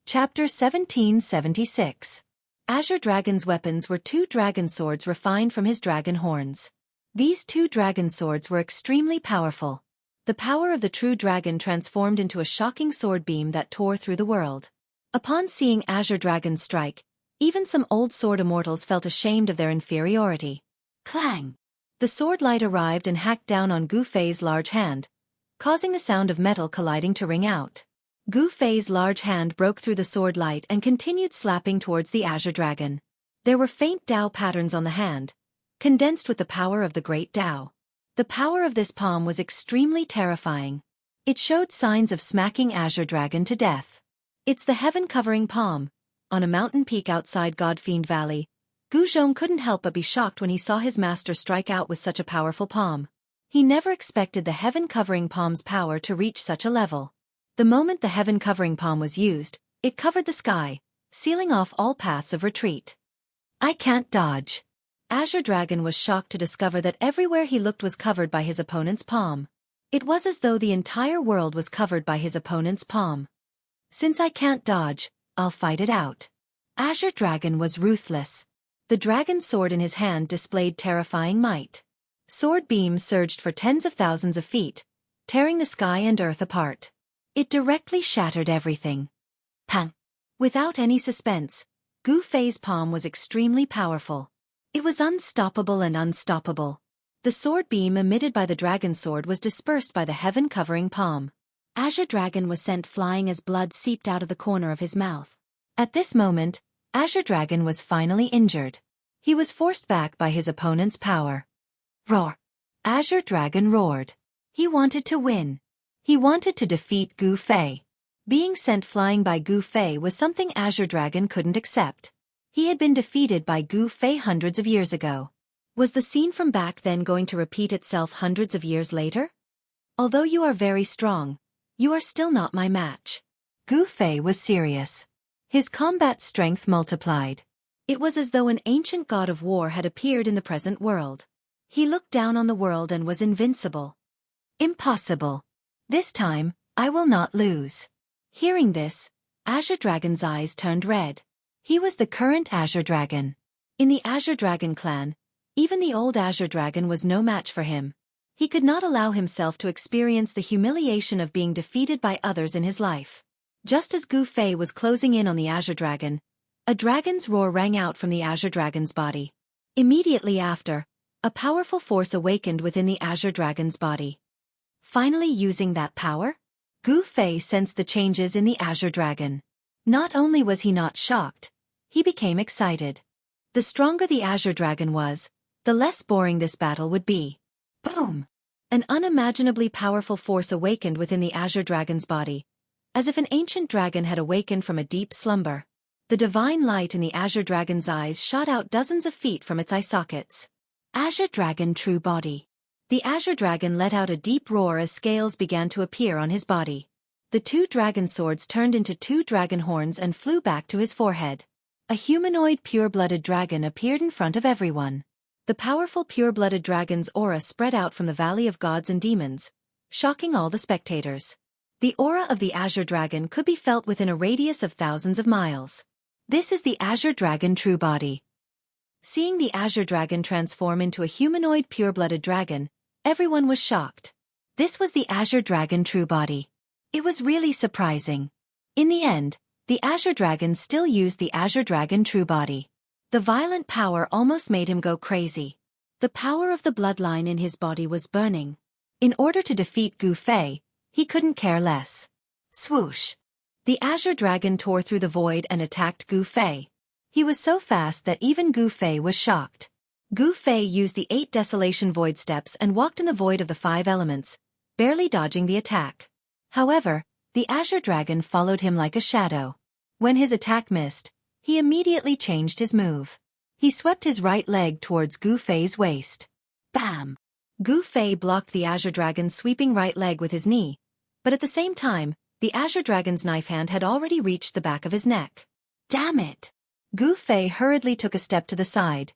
Chapter 1776. Azure Dragon's weapons were two dragon swords refined from his dragon horns. These two dragon swords were extremely powerful. The power of the true dragon transformed into a shocking sword beam that tore through the world. Upon seeing Azure Dragon strike, even some old sword immortals felt ashamed of their inferiority. Clang! The sword light arrived and hacked down on Gu Fei's large hand, causing the sound of metal colliding to ring out. Gu Fei's large hand broke through the sword light and continued slapping towards the Azure Dragon. There were faint Dao patterns on the hand, condensed with the power of the great Dao. The power of this palm was extremely terrifying. It showed signs of smacking Azure Dragon to death. It's the heaven-covering palm. On a mountain peak outside Godfiend Valley, Gu Zhong couldn't help but be shocked when he saw his master strike out with such a powerful palm. He never expected the heaven-covering palm's power to reach such a level. The moment the heaven-covering palm was used, it covered the sky, sealing off all paths of retreat. I can't dodge. Azure Dragon was shocked to discover that everywhere he looked was covered by his opponent's palm. It was as though the entire world was covered by his opponent's palm. Since I can't dodge, I'll fight it out. Azure Dragon was ruthless. The dragon sword in his hand displayed terrifying might. Sword beams surged for tens of thousands of feet, tearing the sky and earth apart. It directly shattered everything. Pang! Without any suspense, Gu Fei's palm was extremely powerful. It was unstoppable and unstoppable. The sword beam emitted by the dragon sword was dispersed by the heaven-covering palm. Azure Dragon was sent flying as blood seeped out of the corner of his mouth. At this moment, Azure Dragon was finally injured. He was forced back by his opponent's power. Roar! Azure Dragon roared. He wanted to win. He wanted to defeat Gu Fei. Being sent flying by Gu Fei was something Azure Dragon couldn't accept. He had been defeated by Gu Fei hundreds of years ago. Was the scene from back then going to repeat itself hundreds of years later? Although you are very strong, you are still not my match. Gu Fei was serious. His combat strength multiplied. It was as though an ancient god of war had appeared in the present world. He looked down on the world and was invincible. Impossible. This time, I will not lose. Hearing this, Azure Dragon's eyes turned red. He was the current Azure Dragon. In the Azure Dragon clan, even the old Azure Dragon was no match for him. He could not allow himself to experience the humiliation of being defeated by others in his life. Just as Gu Fei was closing in on the Azure Dragon, a dragon's roar rang out from the Azure Dragon's body. Immediately after, a powerful force awakened within the Azure Dragon's body. Finally using that power, Gu Fei sensed the changes in the Azure Dragon. Not only was he not shocked, he became excited. The stronger the Azure Dragon was, the less boring this battle would be. Boom! An unimaginably powerful force awakened within the Azure Dragon's body, as if an ancient dragon had awakened from a deep slumber. The divine light in the Azure Dragon's eyes shot out dozens of feet from its eye sockets. Azure Dragon True Body. The Azure Dragon let out a deep roar as scales began to appear on his body. The two dragon swords turned into two dragon horns and flew back to his forehead. A humanoid pure-blooded dragon appeared in front of everyone. The powerful pure-blooded dragon's aura spread out from the Valley of Gods and Demons, shocking all the spectators. The aura of the Azure Dragon could be felt within a radius of thousands of miles. This is the Azure Dragon True Body. Seeing the Azure Dragon transform into a humanoid pure-blooded dragon, everyone was shocked. This was the Azure Dragon True Body. It was really surprising. In the end, the Azure Dragon still used the Azure Dragon True Body. The violent power almost made him go crazy. The power of the bloodline in his body was burning. In order to defeat Gu Fei, he couldn't care less. Swoosh! The Azure Dragon tore through the void and attacked Gu Fei. He was so fast that even Gu Fei was shocked. Gu Fei used the 8 Desolation Void Steps and walked in the void of the 5 elements, barely dodging the attack. However, the Azure Dragon followed him like a shadow. When his attack missed, he immediately changed his move. He swept his right leg towards Gu Fei's waist. Bam! Gu Fei blocked the Azure Dragon's sweeping right leg with his knee, but at the same time, the Azure Dragon's knife hand had already reached the back of his neck. Damn it! Gu Fei hurriedly took a step to the side,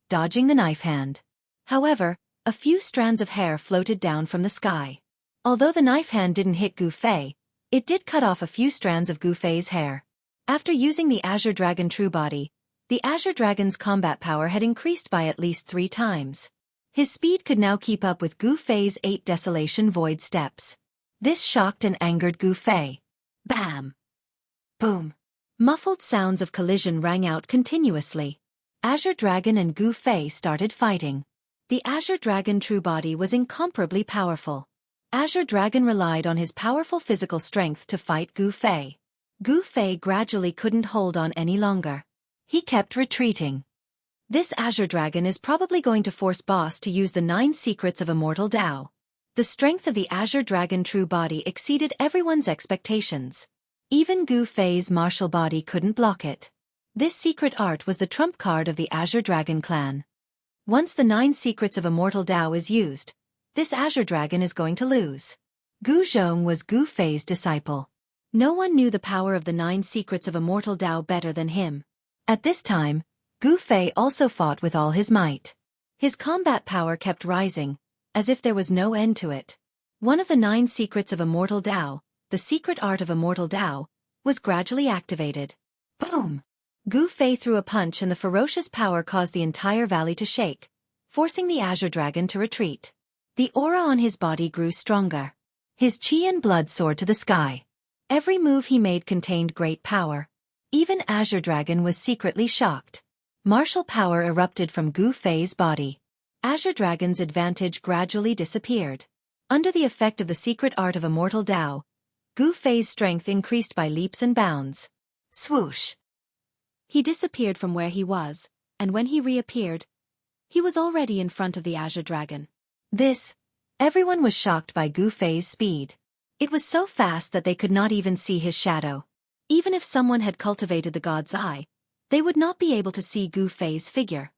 dodging the knife hand. However, a few strands of hair floated down from the sky. Although the knife hand didn't hit Gu Fei, it did cut off a few strands of Gu Fei's hair. After using the Azure Dragon True Body, the Azure Dragon's combat power had increased by at least 3 times. His speed could now keep up with Gu Fei's 8 Desolation Void steps. This shocked and angered Gu Fei. Bam! Boom! Muffled sounds of collision rang out continuously. Azure Dragon and Gu Fei started fighting. The Azure Dragon True Body was incomparably powerful. Azure Dragon relied on his powerful physical strength to fight Gu Fei. Gu Fei gradually couldn't hold on any longer. He kept retreating. This Azure Dragon is probably going to force Boss to use the 9 secrets of Immortal Tao. The strength of the Azure Dragon True Body exceeded everyone's expectations. Even Gu Fei's martial body couldn't block it. This secret art was the trump card of the Azure Dragon clan. Once the 9 secrets of Immortal Tao is used, this Azure Dragon is going to lose. Gu Zhong was Gu Fei's disciple. No one knew the power of the 9 secrets of Immortal Tao better than him. At this time, Gu Fei also fought with all his might. His combat power kept rising, as if there was no end to it. One of the 9 secrets of Immortal Tao, the secret art of Immortal Tao, was gradually activated. Boom! Gu Fei threw a punch and the ferocious power caused the entire valley to shake, forcing the Azure Dragon to retreat. The aura on his body grew stronger. His chi and blood soared to the sky. Every move he made contained great power. Even Azure Dragon was secretly shocked. Martial power erupted from Gu Fei's body. Azure Dragon's advantage gradually disappeared. Under the effect of the secret art of Immortal Tao, Gu Fei's strength increased by leaps and bounds. Swoosh! He disappeared from where he was, and when he reappeared, he was already in front of the Azure Dragon. Everyone was shocked by Gu Fei's speed. It was so fast that they could not even see his shadow. Even if someone had cultivated the God's Eye, they would not be able to see Gu Fei's figure.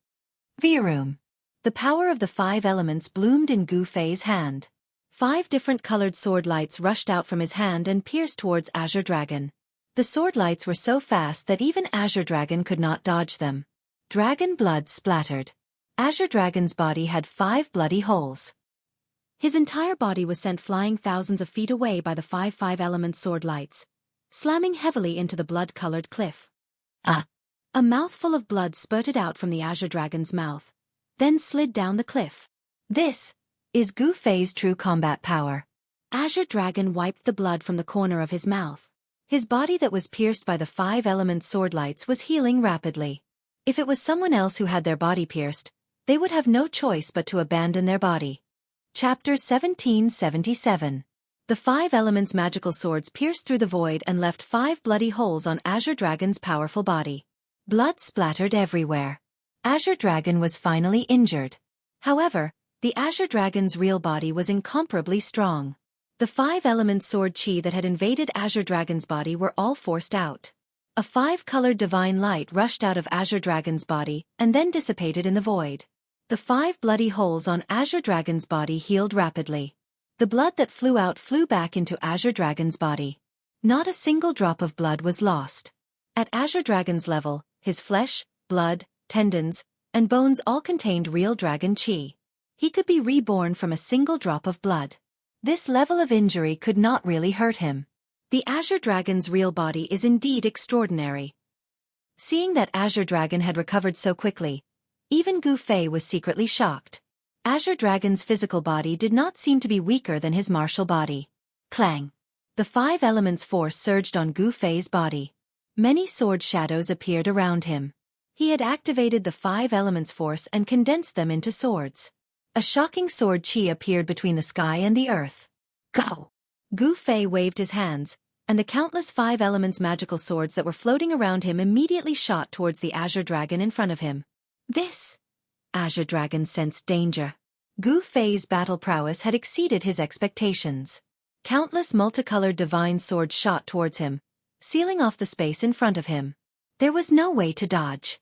Virum. The power of the 5 elements bloomed in Gu Fei's hand. 5 different colored sword lights rushed out from his hand and pierced towards Azure Dragon. The sword lights were so fast that even Azure Dragon could not dodge them. Dragon blood splattered. Azure Dragon's body had 5 bloody holes. His entire body was sent flying thousands of feet away by the 5 element sword lights, slamming heavily into the blood-colored cliff. A mouthful of blood spurted out from the Azure Dragon's mouth, then slid down the cliff. This is Gu Fei's true combat power. Azure Dragon wiped the blood from the corner of his mouth. His body that was pierced by the 5 element sword lights was healing rapidly. If it was someone else who had their body pierced, they would have no choice but to abandon their body. Chapter 1777. The 5 elements magical swords pierced through the void and left 5 bloody holes on Azure Dragon's powerful body. Blood splattered everywhere. Azure Dragon was finally injured. However, the Azure Dragon's real body was incomparably strong. The 5 element sword chi that had invaded Azure Dragon's body were all forced out. A 5-colored divine light rushed out of Azure Dragon's body and then dissipated in the void. The 5 bloody holes on Azure Dragon's body healed rapidly. The blood that flew out flew back into Azure Dragon's body. Not a single drop of blood was lost. At Azure Dragon's level, his flesh, blood, tendons, and bones all contained real dragon chi. He could be reborn from a single drop of blood. This level of injury could not really hurt him. The Azure Dragon's real body is indeed extraordinary. Seeing that Azure Dragon had recovered so quickly, even Gu Fei was secretly shocked. Azure Dragon's physical body did not seem to be weaker than his martial body. Clang! The 5 elements force surged on Gu Fei's body. Many sword shadows appeared around him. He had activated the 5 elements force and condensed them into swords. A shocking sword chi appeared between the sky and the earth. Go! Gu Fei waved his hands, and the countless 5 elements magical swords that were floating around him immediately shot towards the Azure Dragon in front of him. Azure Dragon sensed danger. Gu Fei's battle prowess had exceeded his expectations. Countless multicolored divine swords shot towards him, sealing off the space in front of him. There was no way to dodge.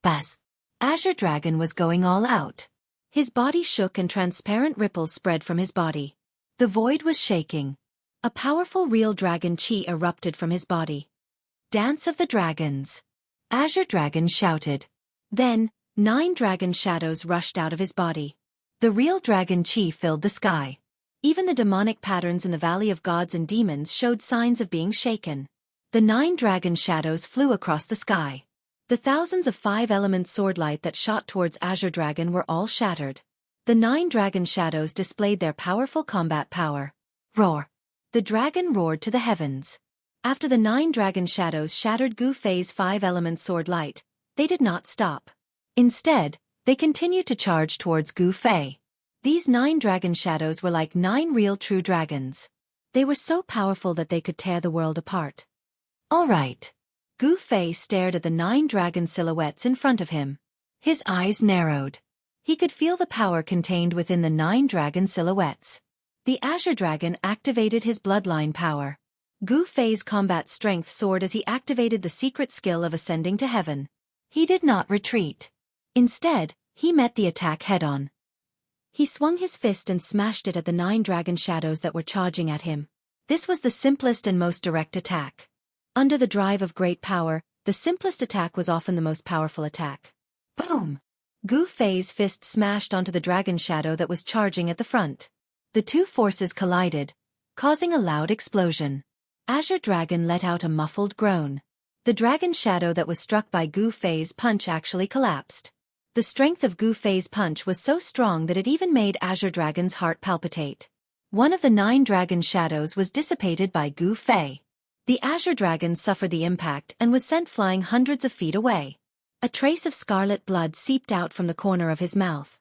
Buzz! Azure Dragon was going all out. His body shook and transparent ripples spread from his body. The void was shaking. A powerful real dragon chi erupted from his body. Dance of the Dragons! Azure Dragon shouted. Then, 9 dragon shadows rushed out of his body. The real dragon chi filled the sky. Even the demonic patterns in the Valley of Gods and Demons showed signs of being shaken. The 9 dragon shadows flew across the sky. The thousands of 5-element swordlight that shot towards Azure Dragon were all shattered. The 9 dragon shadows displayed their powerful combat power. Roar! The dragon roared to the heavens. After the 9 dragon shadows shattered Gu Fei's 5-element swordlight, they did not stop. Instead, they continued to charge towards Gu Fei. These 9 dragon shadows were like 9 real true dragons. They were so powerful that they could tear the world apart. All right. Gu Fei stared at the 9 dragon silhouettes in front of him. His eyes narrowed. He could feel the power contained within the 9 dragon silhouettes. The Azure Dragon activated his bloodline power. Gu Fei's combat strength soared as he activated the secret skill of ascending to heaven. He did not retreat. Instead, he met the attack head-on. He swung his fist and smashed it at the 9 dragon shadows that were charging at him. This was the simplest and most direct attack. Under the drive of great power, the simplest attack was often the most powerful attack. Boom! Gu Fei's fist smashed onto the dragon shadow that was charging at the front. The two forces collided, causing a loud explosion. Azure Dragon let out a muffled groan. The dragon shadow that was struck by Gu Fei's punch actually collapsed. The strength of Gu Fei's punch was so strong that it even made Azure Dragon's heart palpitate. One of the 9 dragon shadows was dissipated by Gu Fei. The Azure Dragon suffered the impact and was sent flying hundreds of feet away. A trace of scarlet blood seeped out from the corner of his mouth.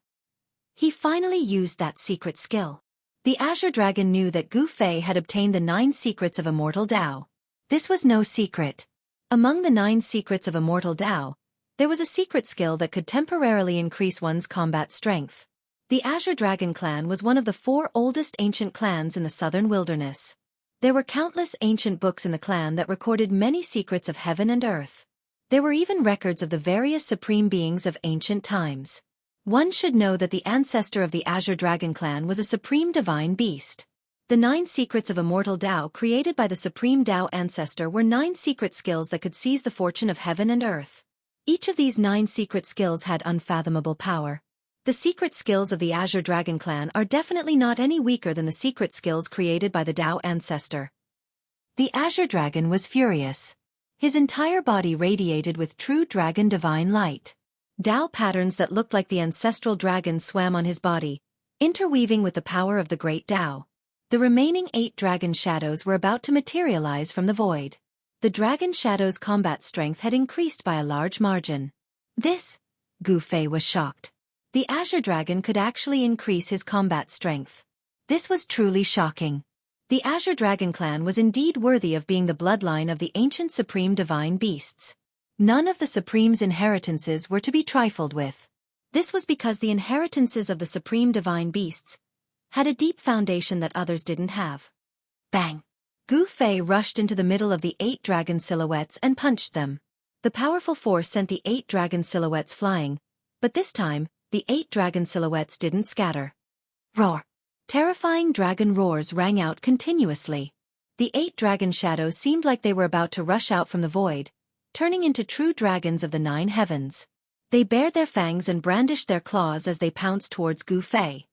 He finally used that secret skill. The Azure Dragon knew that Gu Fei had obtained the 9 secrets of Immortal Tao. This was no secret. Among the 9 secrets of Immortal Tao, there was a secret skill that could temporarily increase one's combat strength. The Azure Dragon clan was one of the 4 oldest ancient clans in the southern wilderness. There were countless ancient books in the clan that recorded many secrets of heaven and earth. There were even records of the various supreme beings of ancient times. One should know that the ancestor of the Azure Dragon clan was a supreme divine beast. The 9 secrets of Immortal Tao created by the supreme Tao ancestor were 9 secret skills that could seize the fortune of heaven and earth. Each of these 9 secret skills had unfathomable power. The secret skills of the Azure Dragon clan are definitely not any weaker than the secret skills created by the Tao ancestor. The Azure Dragon was furious. His entire body radiated with true dragon divine light. Tao patterns that looked like the ancestral dragon swam on his body, interweaving with the power of the great Tao. The remaining 8 dragon shadows were about to materialize from the void. The dragon shadow's combat strength had increased by a large margin. This, Gu Fei was shocked. The Azure Dragon could actually increase his combat strength. This was truly shocking. The Azure Dragon clan was indeed worthy of being the bloodline of the ancient supreme divine beasts. None of the Supreme's inheritances were to be trifled with. This was because the inheritances of the supreme divine beasts had a deep foundation that others didn't have. Bang! Gu Fei rushed into the middle of the 8 dragon silhouettes and punched them. The powerful force sent the 8 dragon silhouettes flying, but this time, the 8 dragon silhouettes didn't scatter. Roar! Terrifying dragon roars rang out continuously. The 8 dragon shadows seemed like they were about to rush out from the void, turning into true dragons of the 9 heavens. They bared their fangs and brandished their claws as they pounced towards Gu Fei.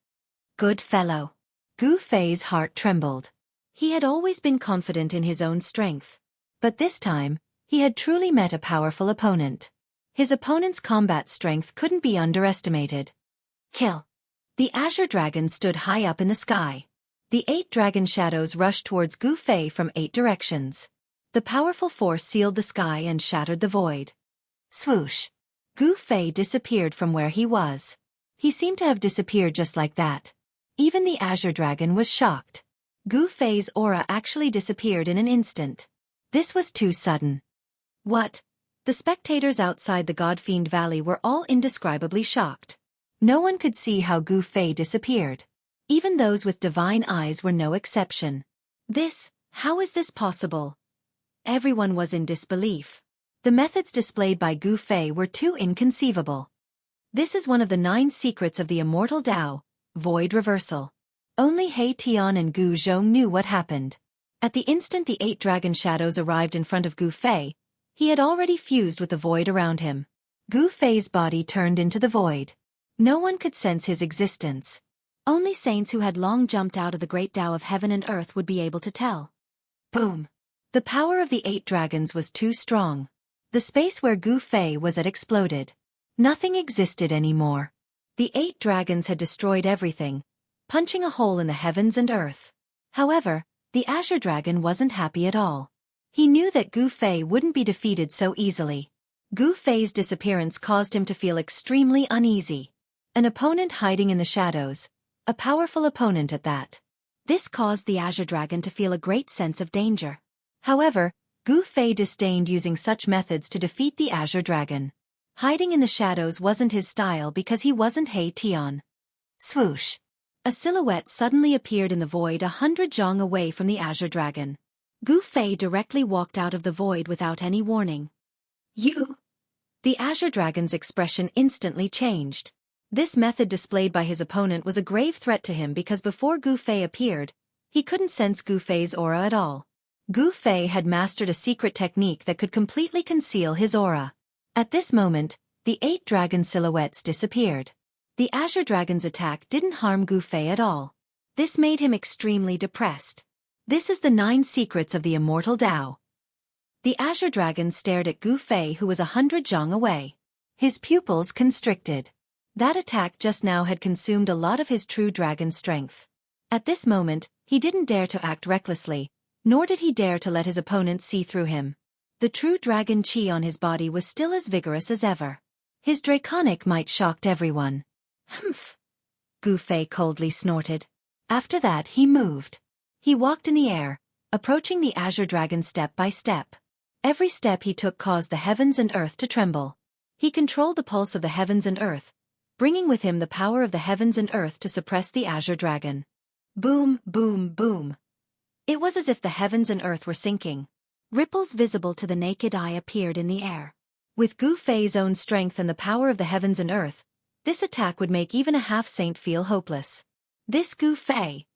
Good fellow. Gu Fei's heart trembled. He had always been confident in his own strength. But this time, he had truly met a powerful opponent. His opponent's combat strength couldn't be underestimated. Kill. The Azure Dragon stood high up in the sky. The 8 dragon shadows rushed towards Gu Fei from 8 directions. The powerful force sealed the sky and shattered the void. Swoosh! Gu Fei disappeared from where he was. He seemed to have disappeared just like that. Even the Azure Dragon was shocked. Gu Fei's aura actually disappeared in an instant. This was too sudden. What? The spectators outside the Godfiend Valley were all indescribably shocked. No one could see how Gu Fei disappeared. Even those with divine eyes were no exception. How is this possible? Everyone was in disbelief. The methods displayed by Gu Fei were too inconceivable. This is one of the 9 secrets of the Immortal Tao, Void Reversal. Only He Tian and Gu Zhong knew what happened. At the instant the 8 dragon shadows arrived in front of Gu Fei, he had already fused with the void around him. Gu Fei's body turned into the void. No one could sense his existence. Only saints who had long jumped out of the great Tao of heaven and earth would be able to tell. Boom! The power of the 8 dragons was too strong. The space where Gu Fei was at exploded. Nothing existed anymore. The 8 dragons had destroyed everything, punching a hole in the heavens and earth. However, the Azure Dragon wasn't happy at all. He knew that Gu Fei wouldn't be defeated so easily. Gu Fei's disappearance caused him to feel extremely uneasy. An opponent hiding in the shadows. A powerful opponent at that. This caused the Azure Dragon to feel a great sense of danger. However, Gu Fei disdained using such methods to defeat the Azure Dragon. Hiding in the shadows wasn't his style because he wasn't He Tian. Swoosh! A silhouette suddenly appeared in the void 100 zhang away from the Azure Dragon. Gu Fei directly walked out of the void without any warning. You! The Azure Dragon's expression instantly changed. This method displayed by his opponent was a grave threat to him because before Gu Fei appeared, he couldn't sense Gu Fei's aura at all. Gu Fei had mastered a secret technique that could completely conceal his aura. At this moment, the 8 dragon silhouettes disappeared. The Azure Dragon's attack didn't harm Gu Fei at all. This made him extremely depressed. This is the 9 secrets of the immortal Tao. The Azure Dragon stared at Gu Fei, who was 100 zhang away. His pupils constricted. That attack just now had consumed a lot of his true dragon strength. At this moment, he didn't dare to act recklessly, nor did he dare to let his opponent see through him. The true dragon chi on his body was still as vigorous as ever. His draconic might shocked everyone. Humph! Gu Fei coldly snorted. After that he moved. He walked in the air, approaching the Azure Dragon step by step. Every step he took caused the heavens and earth to tremble. He controlled the pulse of the heavens and earth, bringing with him the power of the heavens and earth to suppress the Azure Dragon. Boom, boom, boom. It was as if the heavens and earth were sinking. Ripples visible to the naked eye appeared in the air. With Gu Fei's own strength and the power of the heavens and earth, this attack would make even a half-saint feel hopeless. This Gu Fei!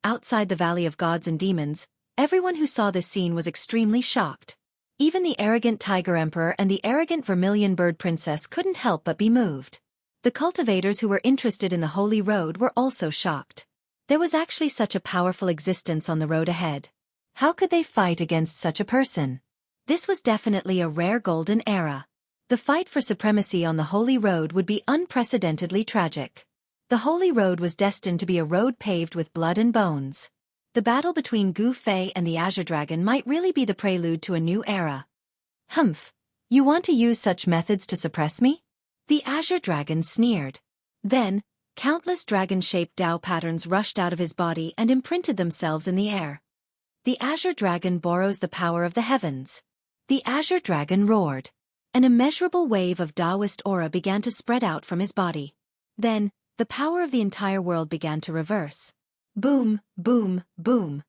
Outside the Valley of Gods and Demons, everyone who saw this scene was extremely shocked. Even the arrogant Tiger Emperor and the arrogant Vermilion Bird Princess couldn't help but be moved. The cultivators who were interested in the Holy Road were also shocked. There was actually such a powerful existence on the road ahead. How could they fight against such a person? This was definitely a rare golden era. The fight for supremacy on the Holy Road would be unprecedentedly tragic. The Holy Road was destined to be a road paved with blood and bones. The battle between Gu Fei and the Azure Dragon might really be the prelude to a new era. Humph! You want to use such methods to suppress me? The Azure Dragon sneered. Then, countless dragon-shaped Tao patterns rushed out of his body and imprinted themselves in the air. The Azure Dragon borrows the power of the heavens. The Azure Dragon roared. An immeasurable wave of Taoist aura began to spread out from his body. Then, the power of the entire world began to reverse. Boom, boom, boom.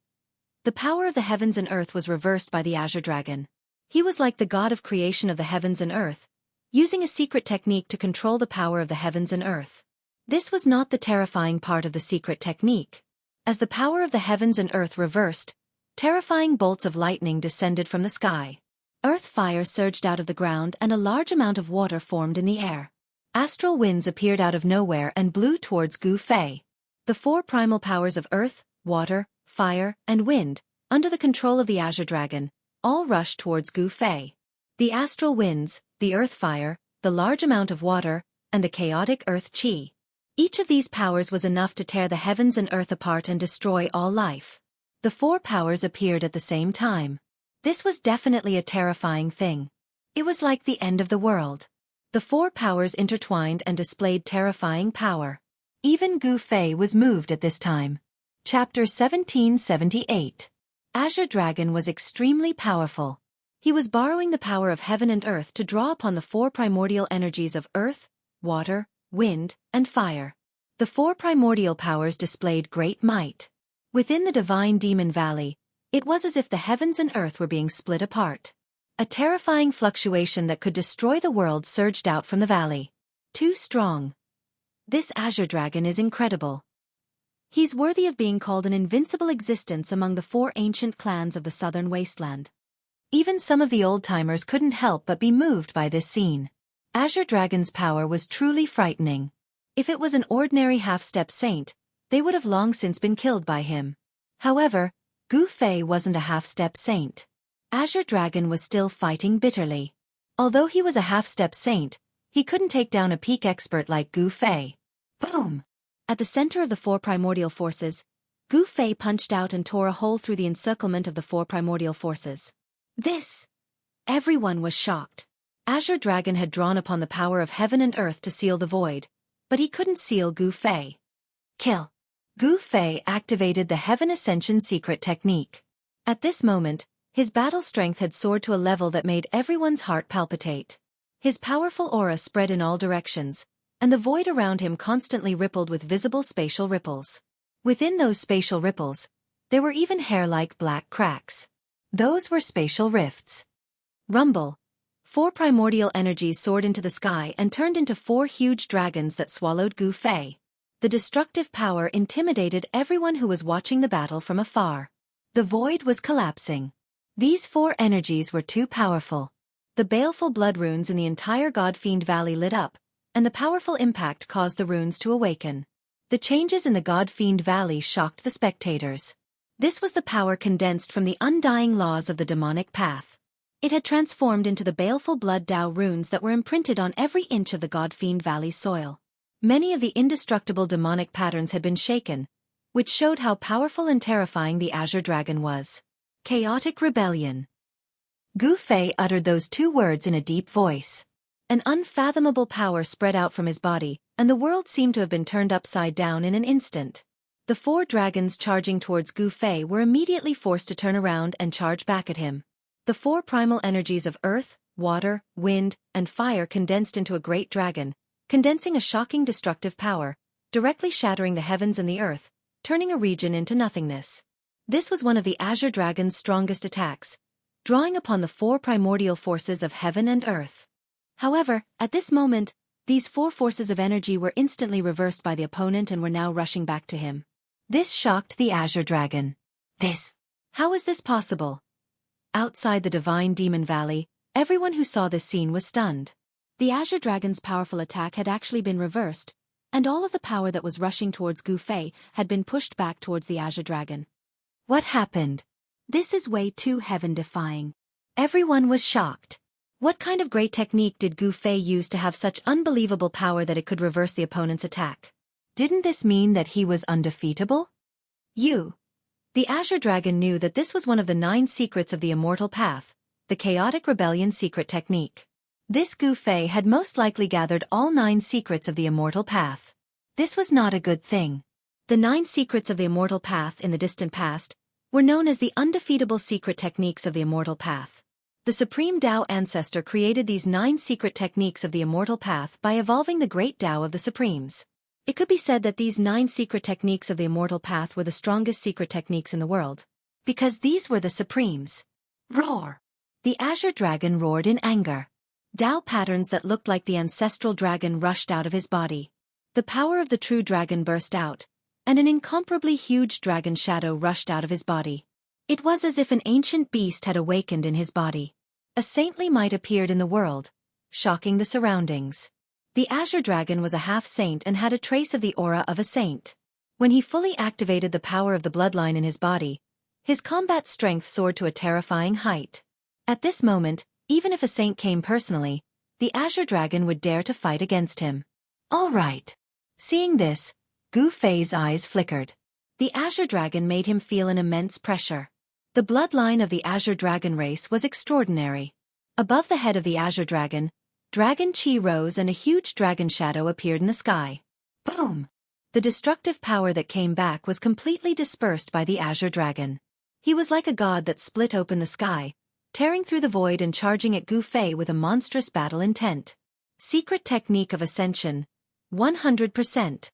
The power of the heavens and earth was reversed by the Azure Dragon. He was like the god of creation of the heavens and earth, using a secret technique to control the power of the heavens and earth. This was not the terrifying part of the secret technique. As the power of the heavens and earth reversed, terrifying bolts of lightning descended from the sky. Earth fire surged out of the ground and a large amount of water formed in the air. Astral winds appeared out of nowhere and blew towards Gu Fei. The 4 primal powers of earth, water, fire, and wind, under the control of the Azure Dragon, all rushed towards Gu Fei. The astral winds, the earth fire, the large amount of water, and the chaotic earth chi. Each of these powers was enough to tear the heavens and earth apart and destroy all life. The 4 powers appeared at the same time. This was definitely a terrifying thing. It was like the end of the world. The 4 powers intertwined and displayed terrifying power. Even Gu Fei was moved at this time. Chapter 1778. Azure Dragon was extremely powerful. He was borrowing the power of heaven and earth to draw upon the 4 primordial energies of earth, water, wind, and fire. The 4 primordial powers displayed great might. Within the divine demon valley, it was as if the heavens and earth were being split apart. A terrifying fluctuation that could destroy the world surged out from the valley. Too strong. This Azure Dragon is incredible. He's worthy of being called an invincible existence among the 4 ancient clans of the southern wasteland. Even some of the old-timers couldn't help but be moved by this scene. Azure Dragon's power was truly frightening. If it was an ordinary half-step saint, they would have long since been killed by him. However, Gu Fei wasn't a half-step saint. Azure Dragon was still fighting bitterly. Although he was a half-step saint, he couldn't take down a peak expert like Gu Fei. Boom! At the center of the four primordial forces, Gu Fei punched out and tore a hole through the encirclement of the four primordial forces. Everyone was shocked. Azure Dragon had drawn upon the power of heaven and earth to seal the void, but he couldn't seal Gu Fei. Kill. Gu Fei activated the Heaven Ascension secret technique. At this moment, his battle strength had soared to a level that made everyone's heart palpitate. His powerful aura spread in all directions, and the void around him constantly rippled with visible spatial ripples. Within those spatial ripples, there were even hair-like black cracks. Those were spatial rifts. Rumble. Four primordial energies soared into the sky and turned into four huge dragons that swallowed Gu Fei. The destructive power intimidated everyone who was watching the battle from afar. The void was collapsing. These four energies were too powerful. The baleful blood runes in the entire God-Fiend Valley lit up, and the powerful impact caused the runes to awaken. The changes in the God-Fiend Valley shocked the spectators. This was the power condensed from the undying laws of the demonic path. It had transformed into the baleful blood Dao runes that were imprinted on every inch of the God-Fiend Valley's soil. Many of the indestructible demonic patterns had been shaken, which showed how powerful and terrifying the Azure Dragon was. Chaotic rebellion. Gu Fei uttered those two words in a deep voice. An unfathomable power spread out from his body, and the world seemed to have been turned upside down in an instant. The four dragons charging towards Gu Fei were immediately forced to turn around and charge back at him. The four primal energies of earth, water, wind, and fire condensed into a great dragon, condensing a shocking destructive power, directly shattering the heavens and the earth, turning a region into nothingness. This was one of the Azure Dragon's strongest attacks, drawing upon the four primordial forces of heaven and earth. However, at this moment, these four forces of energy were instantly reversed by the opponent and were now rushing back to him. This shocked the Azure Dragon. How is this possible? Outside the Divine Demon Valley, everyone who saw this scene was stunned. The Azure Dragon's powerful attack had actually been reversed, and all of the power that was rushing towards Gu Fei had been pushed back towards the Azure Dragon. What happened? This is way too heaven-defying. Everyone was shocked. What kind of great technique did Gu Fei use to have such unbelievable power that it could reverse the opponent's attack? Didn't this mean that he was undefeatable? The Azure Dragon knew that this was one of the 9 secrets of the Immortal Path, the Chaotic Rebellion secret technique. This Gu Fei had most likely gathered all 9 secrets of the Immortal Path. This was not a good thing. The 9 secrets of the Immortal Path in the distant past were known as the undefeatable secret techniques of the Immortal Path. The Supreme Tao Ancestor created these 9 secret techniques of the Immortal Path by evolving the Great Tao of the Supremes. It could be said that these 9 secret techniques of the Immortal Path were the strongest secret techniques in the world, because these were the Supremes. Roar! The Azure Dragon roared in anger. Tao patterns that looked like the ancestral dragon rushed out of his body. The power of the true dragon burst out, and an incomparably huge dragon shadow rushed out of his body. It was as if an ancient beast had awakened in his body. A saintly might appeared in the world, shocking the surroundings. The Azure Dragon was a half-saint and had a trace of the aura of a saint. When he fully activated the power of the bloodline in his body, his combat strength soared to a terrifying height. At this moment, even if a saint came personally, the Azure Dragon would dare to fight against him. All right. Seeing this, Gu Fei's eyes flickered. The Azure Dragon made him feel an immense pressure. The bloodline of the Azure Dragon race was extraordinary. Above the head of the Azure Dragon, Dragon Chi rose and a huge dragon shadow appeared in the sky. Boom! The destructive power that came back was completely dispersed by the Azure Dragon. He was like a god that split open the sky, tearing through the void and charging at Gu Fei with a monstrous battle intent. Secret technique of ascension, 100%.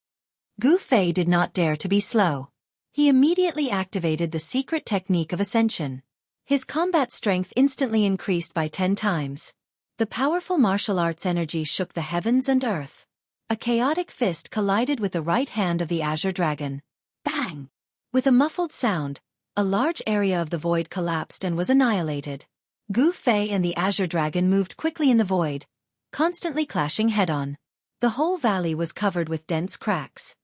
Gu Fei did not dare to be slow. He immediately activated the secret technique of ascension. His combat strength instantly increased by 10 times. The powerful martial arts energy shook the heavens and earth. A chaotic fist collided with the right hand of the Azure Dragon. Bang! With a muffled sound, a large area of the void collapsed and was annihilated. Gu Fei and the Azure Dragon moved quickly in the void, constantly clashing head-on. The whole valley was covered with dense cracks.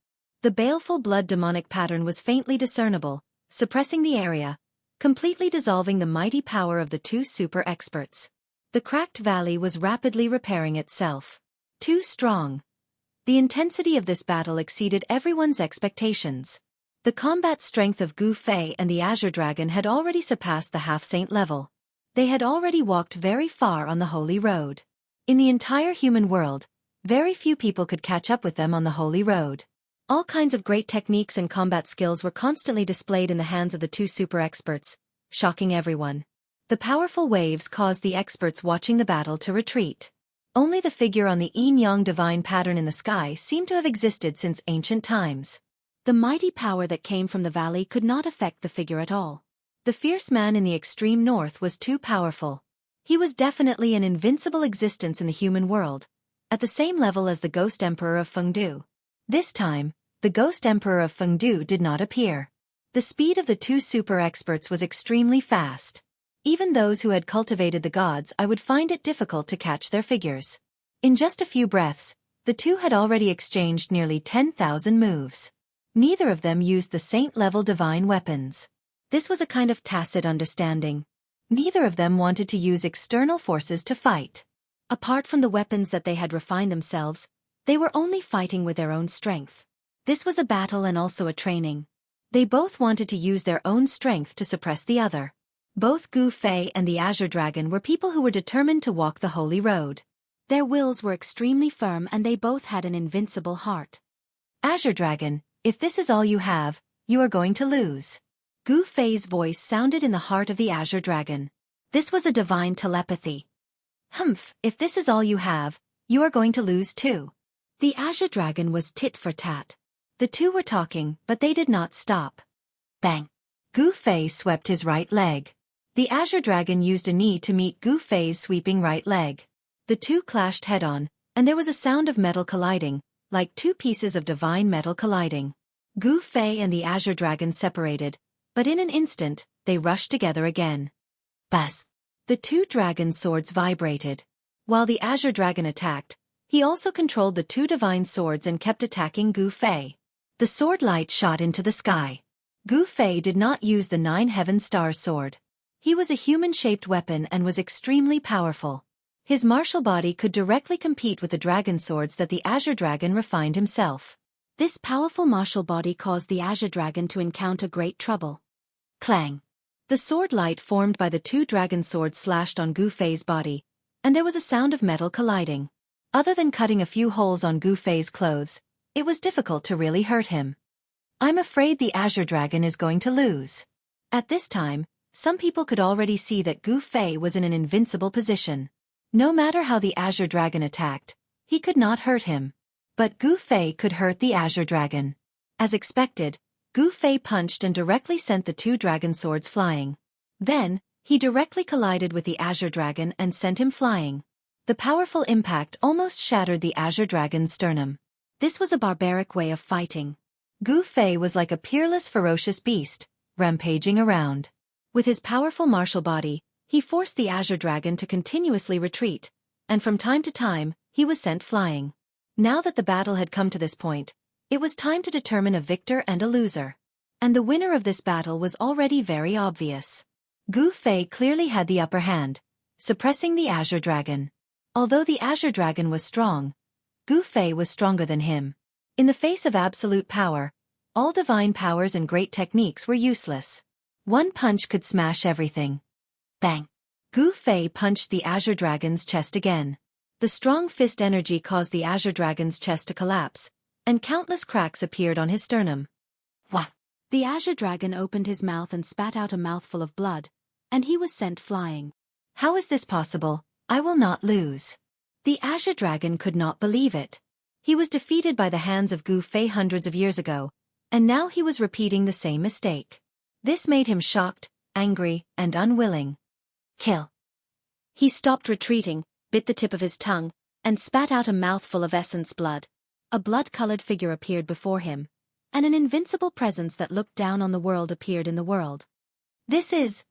The baleful blood demonic pattern was faintly discernible, suppressing the area, completely dissolving the mighty power of the two super experts. The cracked valley was rapidly repairing itself. Too strong. The intensity of this battle exceeded everyone's expectations. The combat strength of Gu Fei and the Azure Dragon had already surpassed the half-saint level. They had already walked very far on the Holy Road. In the entire human world, very few people could catch up with them on the Holy Road. All kinds of great techniques and combat skills were constantly displayed in the hands of the two super experts, shocking everyone. The powerful waves caused the experts watching the battle to retreat. Only the figure on the yin-yang divine pattern in the sky seemed to have existed since ancient times. The mighty power that came from the valley could not affect the figure at all. The fierce man in the extreme north was too powerful. He was definitely an invincible existence in the human world, at the same level as the Ghost Emperor of Fengdu. This time, the Ghost Emperor of Fengdu did not appear. The speed of the two super experts was extremely fast. Even those who had cultivated the gods, I would find it difficult to catch their figures. In just a few breaths, the two had already exchanged nearly 10,000 moves. Neither of them used the saint-level divine weapons. This was a kind of tacit understanding. Neither of them wanted to use external forces to fight. Apart from the weapons that they had refined themselves, they were only fighting with their own strength. This was a battle and also a training. They both wanted to use their own strength to suppress the other. Both Gu Fei and the Azure Dragon were people who were determined to walk the Holy Road. Their wills were extremely firm and they both had an invincible heart. Azure Dragon, if this is all you have, you are going to lose. Gu Fei's voice sounded in the heart of the Azure Dragon. This was a divine telepathy. Humph, if this is all you have, you are going to lose too. The Azure Dragon was tit for tat. The two were talking, but they did not stop. Bang! Gu Fei swept his right leg. The Azure Dragon used a knee to meet Gu Fei's sweeping right leg. The two clashed head-on, and there was a sound of metal colliding, like two pieces of divine metal colliding. Gu Fei and the Azure Dragon separated, but in an instant, they rushed together again. Buzz! The two dragon swords vibrated. While the Azure Dragon attacked, he also controlled the two divine swords and kept attacking Gu Fei. The sword light shot into the sky. Gu Fei did not use the 9 Heaven Star sword. He was a human-shaped weapon and was extremely powerful. His martial body could directly compete with the dragon swords that the Azure Dragon refined himself. This powerful martial body caused the Azure Dragon to encounter great trouble. Clang! The sword light formed by the two dragon swords slashed on Gu Fei's body, and there was a sound of metal colliding. Other than cutting a few holes on Gu Fei's clothes, it was difficult to really hurt him. I'm afraid the Azure Dragon is going to lose. At this time, some people could already see that Gu Fei was in an invincible position. No matter how the Azure Dragon attacked, he could not hurt him. But Gu Fei could hurt the Azure Dragon. As expected, Gu Fei punched and directly sent the two dragon swords flying. Then, he directly collided with the Azure Dragon and sent him flying. The powerful impact almost shattered the Azure Dragon's sternum. This was a barbaric way of fighting. Gu Fei was like a peerless ferocious beast, rampaging around. With his powerful martial body, he forced the Azure Dragon to continuously retreat, and from time to time, he was sent flying. Now that the battle had come to this point, it was time to determine a victor and a loser. And the winner of this battle was already very obvious. Gu Fei clearly had the upper hand, suppressing the Azure Dragon. Although the Azure Dragon was strong, Gu Fei was stronger than him. In the face of absolute power, all divine powers and great techniques were useless. One punch could smash everything. Bang! Gu Fei punched the Azure Dragon's chest again. The strong fist energy caused the Azure Dragon's chest to collapse, and countless cracks appeared on his sternum. Wah! The Azure Dragon opened his mouth and spat out a mouthful of blood, and he was sent flying. How is this possible? I will not lose. The Azure Dragon could not believe it. He was defeated by the hands of Gu Fei hundreds of years ago, and now he was repeating the same mistake. This made him shocked, angry, and unwilling. Kill! He stopped retreating, bit the tip of his tongue, and spat out a mouthful of essence blood. A blood-colored figure appeared before him, and an invincible presence that looked down on the world appeared in the world. This is...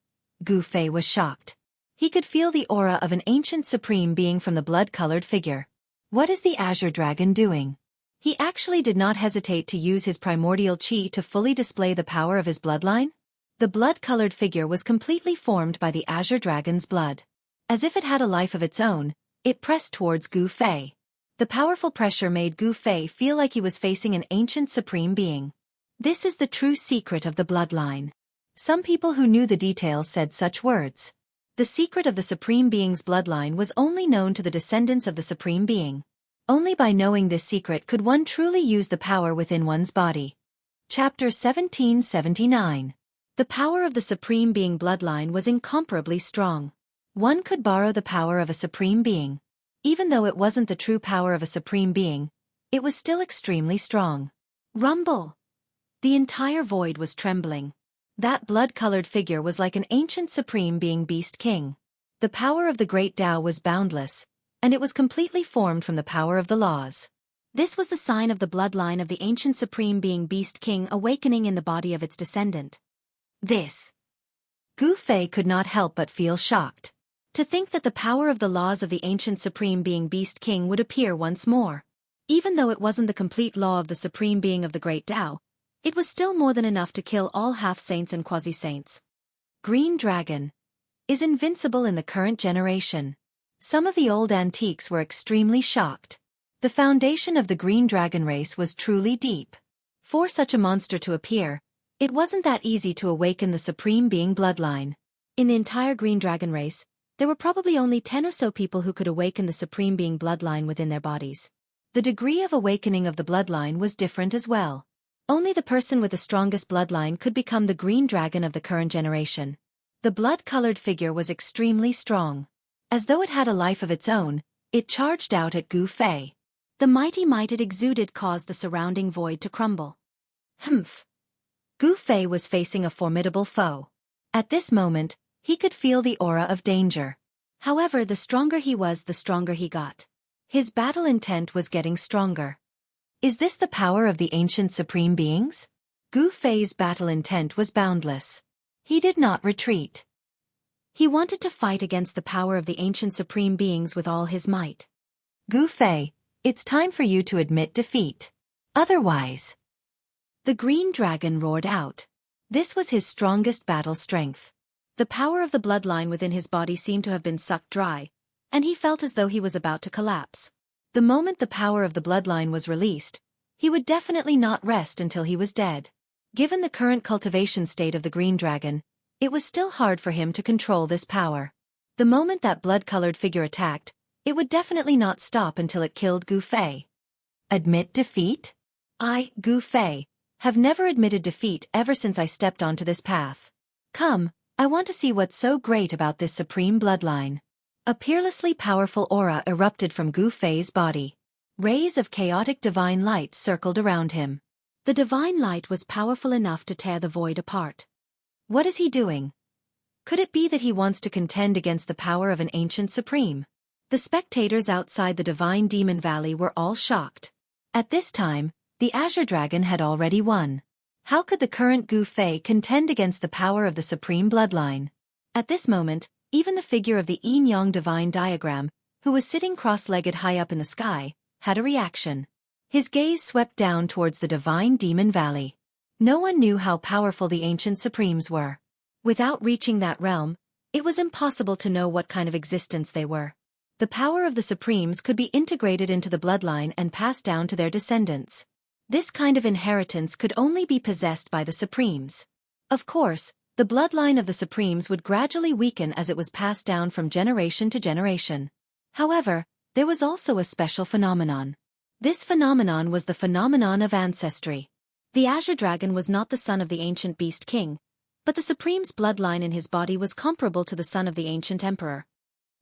Gu Fei was shocked. He could feel the aura of an ancient supreme being from the blood-colored figure. What is the Azure Dragon doing? He actually did not hesitate to use his primordial chi to fully display the power of his bloodline? The blood-colored figure was completely formed by the azure dragon's blood. As if it had a life of its own, it pressed towards Gu Fei. The powerful pressure made Gu Fei feel like he was facing an ancient supreme being. This is the true secret of the bloodline. Some people who knew the details said such words. The secret of the supreme being's bloodline was only known to the descendants of the supreme being. Only by knowing this secret could one truly use the power within one's body. Chapter 1779. The power of the supreme being bloodline was incomparably strong. One could borrow the power of a supreme being. Even though it wasn't the true power of a supreme being, it was still extremely strong. Rumble! The entire void was trembling. That blood-colored figure was like an ancient supreme being beast king. The power of the great Tao was boundless, and it was completely formed from the power of the laws. This was the sign of the bloodline of the ancient supreme being beast king awakening in the body of its descendant. This. Gu Fei could not help but feel shocked. To think that the power of the laws of the ancient supreme being beast king would appear once more. Even though it wasn't the complete law of the supreme being of the great Tao, it was still more than enough to kill all half-saints and quasi-saints. Green Dragon is invincible in the current generation. Some of the old antiques were extremely shocked. The foundation of the Green Dragon race was truly deep. For such a monster to appear, it wasn't that easy to awaken the supreme being bloodline. In the entire Green Dragon race, there were probably only 10 or so people who could awaken the supreme being bloodline within their bodies. The degree of awakening of the bloodline was different as well. Only the person with the strongest bloodline could become the Green Dragon of the current generation. The blood-colored figure was extremely strong. As though it had a life of its own, it charged out at Gu Fei. The mighty might it exuded caused the surrounding void to crumble. Humph! Gu Fei was facing a formidable foe. At this moment, he could feel the aura of danger. However, the stronger he was, the stronger he got. His battle intent was getting stronger. Is this the power of the ancient supreme beings? Gu Fei's battle intent was boundless. He did not retreat. He wanted to fight against the power of the ancient supreme beings with all his might. Gu Fei, it's time for you to admit defeat. Otherwise. The Green Dragon roared out. This was his strongest battle strength. The power of the bloodline within his body seemed to have been sucked dry, and he felt as though he was about to collapse. The moment the power of the bloodline was released, he would definitely not rest until he was dead. Given the current cultivation state of the Green Dragon, it was still hard for him to control this power. The moment that blood-colored figure attacked, it would definitely not stop until it killed Gu Fei. Admit defeat? I, Gu Fei, have never admitted defeat ever since I stepped onto this path. Come, I want to see what's so great about this supreme bloodline. A peerlessly powerful aura erupted from Gu Fei's body. Rays of chaotic divine light circled around him. The divine light was powerful enough to tear the void apart. What is he doing? Could it be that he wants to contend against the power of an ancient supreme? The spectators outside the divine demon valley were all shocked. At this time, the Azure Dragon had already won. How could the current Gu Fei contend against the power of the supreme bloodline? At this moment, even the figure of the yin-yang divine diagram, who was sitting cross-legged high up in the sky, had a reaction. His gaze swept down towards the divine demon valley. No one knew how powerful the ancient supremes were. Without reaching that realm, it was impossible to know what kind of existence they were. The power of the supremes could be integrated into the bloodline and passed down to their descendants. This kind of inheritance could only be possessed by the supremes. Of course, the bloodline of the supremes would gradually weaken as it was passed down from generation to generation. However, there was also a special phenomenon. This phenomenon was the phenomenon of ancestry. The Azure Dragon was not the son of the ancient beast king, but the supreme's bloodline in his body was comparable to the son of the ancient emperor.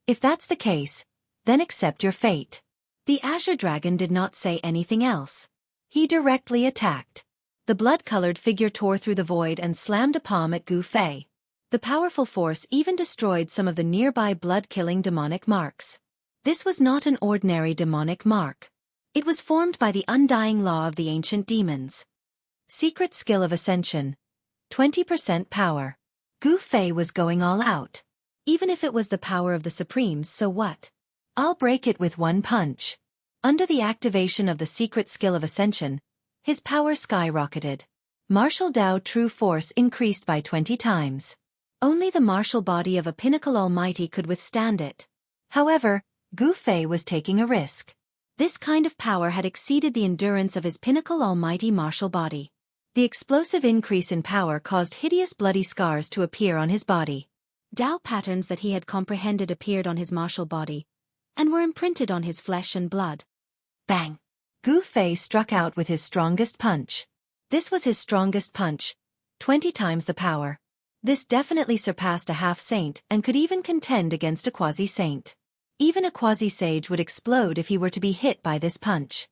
If that's the case, then accept your fate. The Azure Dragon did not say anything else. He directly attacked. The blood-colored figure tore through the void and slammed a palm at Gu Fei. The powerful force even destroyed some of the nearby blood-killing demonic marks. This was not an ordinary demonic mark. It was formed by the undying law of the ancient demons. Secret skill of ascension. 20% power. Gu Fei was going all out. Even if it was the power of the Supremes, so what? I'll break it with one punch. Under the activation of the secret skill of ascension, his power skyrocketed. Martial Dao true force increased by 20 times. Only the martial body of a pinnacle almighty could withstand it. However, Gu Fei was taking a risk. This kind of power had exceeded the endurance of his pinnacle almighty martial body. The explosive increase in power caused hideous bloody scars to appear on his body. Dao patterns that he had comprehended appeared on his martial body, and were imprinted on his flesh and blood. Bang! Gu Fei struck out with his strongest punch. This was his strongest punch, 20 times the power. This definitely surpassed a half-saint and could even contend against a quasi-saint. Even a quasi-sage would explode if he were to be hit by this punch.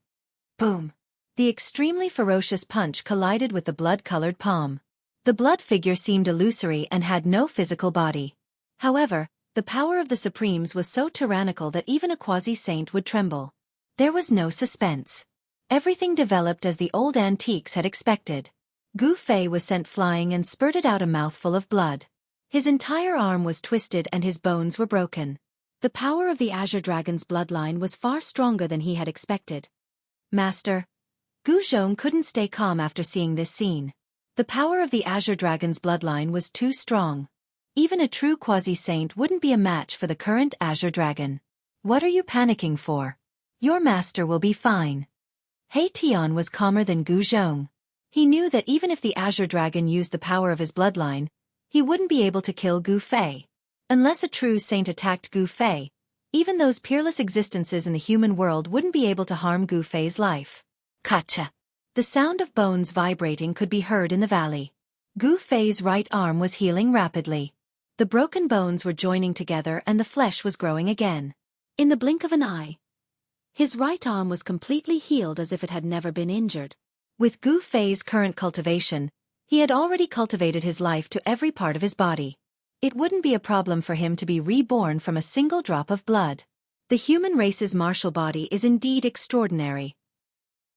Boom! The extremely ferocious punch collided with the blood-colored palm. The blood figure seemed illusory and had no physical body. However, the power of the Supremes was so tyrannical that even a quasi-saint would tremble. There was no suspense. Everything developed as the old antiques had expected. Gu Fei was sent flying and spurted out a mouthful of blood. His entire arm was twisted and his bones were broken. The power of the Azure Dragon's bloodline was far stronger than he had expected. Master. Gu Zhong couldn't stay calm after seeing this scene. The power of the Azure Dragon's bloodline was too strong. Even a true quasi-saint wouldn't be a match for the current Azure Dragon. What are you panicking for? Your master will be fine. He Tian was calmer than Gu Zhong. He knew that even if the Azure Dragon used the power of his bloodline, he wouldn't be able to kill Gu Fei. Unless a true saint attacked Gu Fei, even those peerless existences in the human world wouldn't be able to harm Gu Fei's life. Kacha! The sound of bones vibrating could be heard in the valley. Gu Fei's right arm was healing rapidly. The broken bones were joining together and the flesh was growing again. In the blink of an eye, his right arm was completely healed as if it had never been injured. With Gu Fei's current cultivation, he had already cultivated his life to every part of his body. It wouldn't be a problem for him to be reborn from a single drop of blood. The human race's martial body is indeed extraordinary.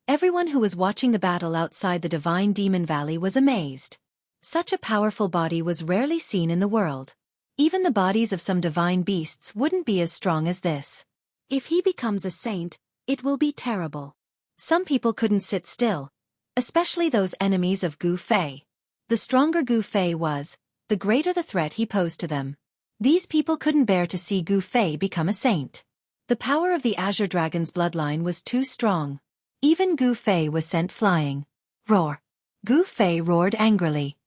Everyone who was watching the battle outside the Divine Demon Valley was amazed. Such a powerful body was rarely seen in the world. Even the bodies of some divine beasts wouldn't be as strong as this. If he becomes a saint, it will be terrible. Some people couldn't sit still, especially those enemies of Gu Fei. The stronger Gu Fei was, the greater the threat he posed to them. These people couldn't bear to see Gu Fei become a saint. The power of the Azure Dragon's bloodline was too strong. Even Gu Fei was sent flying. Roar! Gu Fei roared angrily.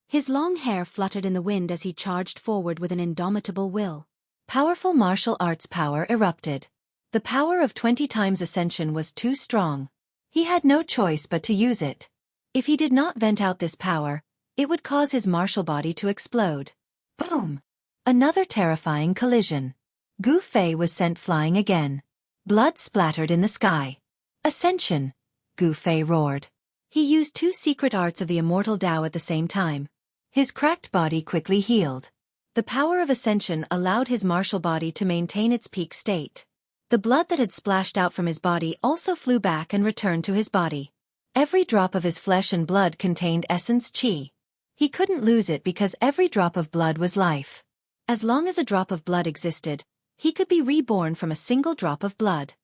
His long hair fluttered in the wind as he charged forward with an indomitable will. Powerful martial arts power erupted. The power of 20 times ascension was too strong. He had no choice but to use it. If he did not vent out this power, it would cause his martial body to explode. Boom! Another terrifying collision. Gu Fei was sent flying again. Blood splattered in the sky. Ascension! Gu Fei roared. He used two secret arts of the immortal Dao at the same time. His cracked body quickly healed. The power of ascension allowed his martial body to maintain its peak state. The blood that had splashed out from his body also flew back and returned to his body. Every drop of his flesh and blood contained essence qi. He couldn't lose it because every drop of blood was life. As long as a drop of blood existed, he could be reborn from a single drop of blood.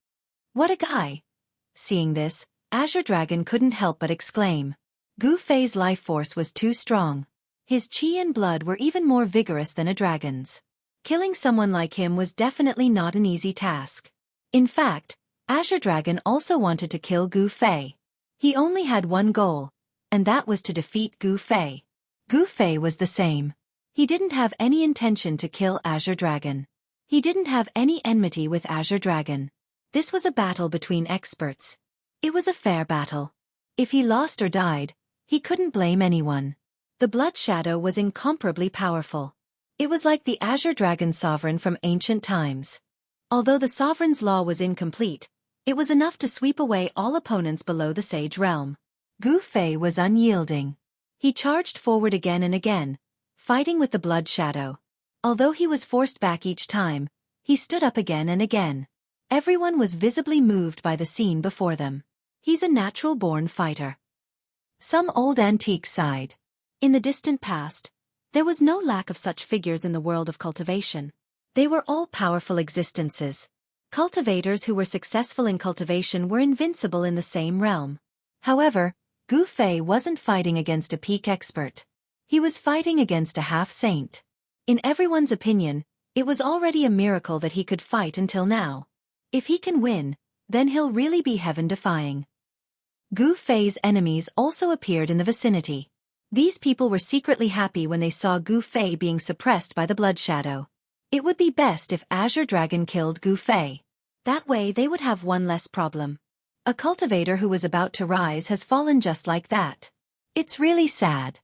What a guy! Seeing this, Azure Dragon couldn't help but exclaim. Gu Fei's life force was too strong. His qi and blood were even more vigorous than a dragon's. Killing someone like him was definitely not an easy task. In fact, Azure Dragon also wanted to kill Gu Fei. He only had one goal, and that was to defeat Gu Fei. Gu Fei was the same. He didn't have any intention to kill Azure Dragon. He didn't have any enmity with Azure Dragon. This was a battle between experts. It was a fair battle. If he lost or died, he couldn't blame anyone. The Blood Shadow was incomparably powerful. It was like the Azure Dragon sovereign from ancient times. Although the sovereign's law was incomplete, it was enough to sweep away all opponents below the Sage Realm. Gu Fei was unyielding. He charged forward again and again, fighting with the Blood Shadow. Although he was forced back each time, he stood up again and again. Everyone was visibly moved by the scene before them. He's a natural-born fighter. Some old antiques sighed. In the distant past, there was no lack of such figures in the world of cultivation. They were all powerful existences. Cultivators who were successful in cultivation were invincible in the same realm. However, Gu Fei wasn't fighting against a peak expert. He was fighting against a half-saint. In everyone's opinion, it was already a miracle that he could fight until now. If he can win, then he'll really be heaven-defying. Gu Fei's enemies also appeared in the vicinity. These people were secretly happy when they saw Gu Fei being suppressed by the blood shadow. It would be best if Azure Dragon killed Gu Fei. That way they would have one less problem. A cultivator who was about to rise has fallen just like that. It's really sad.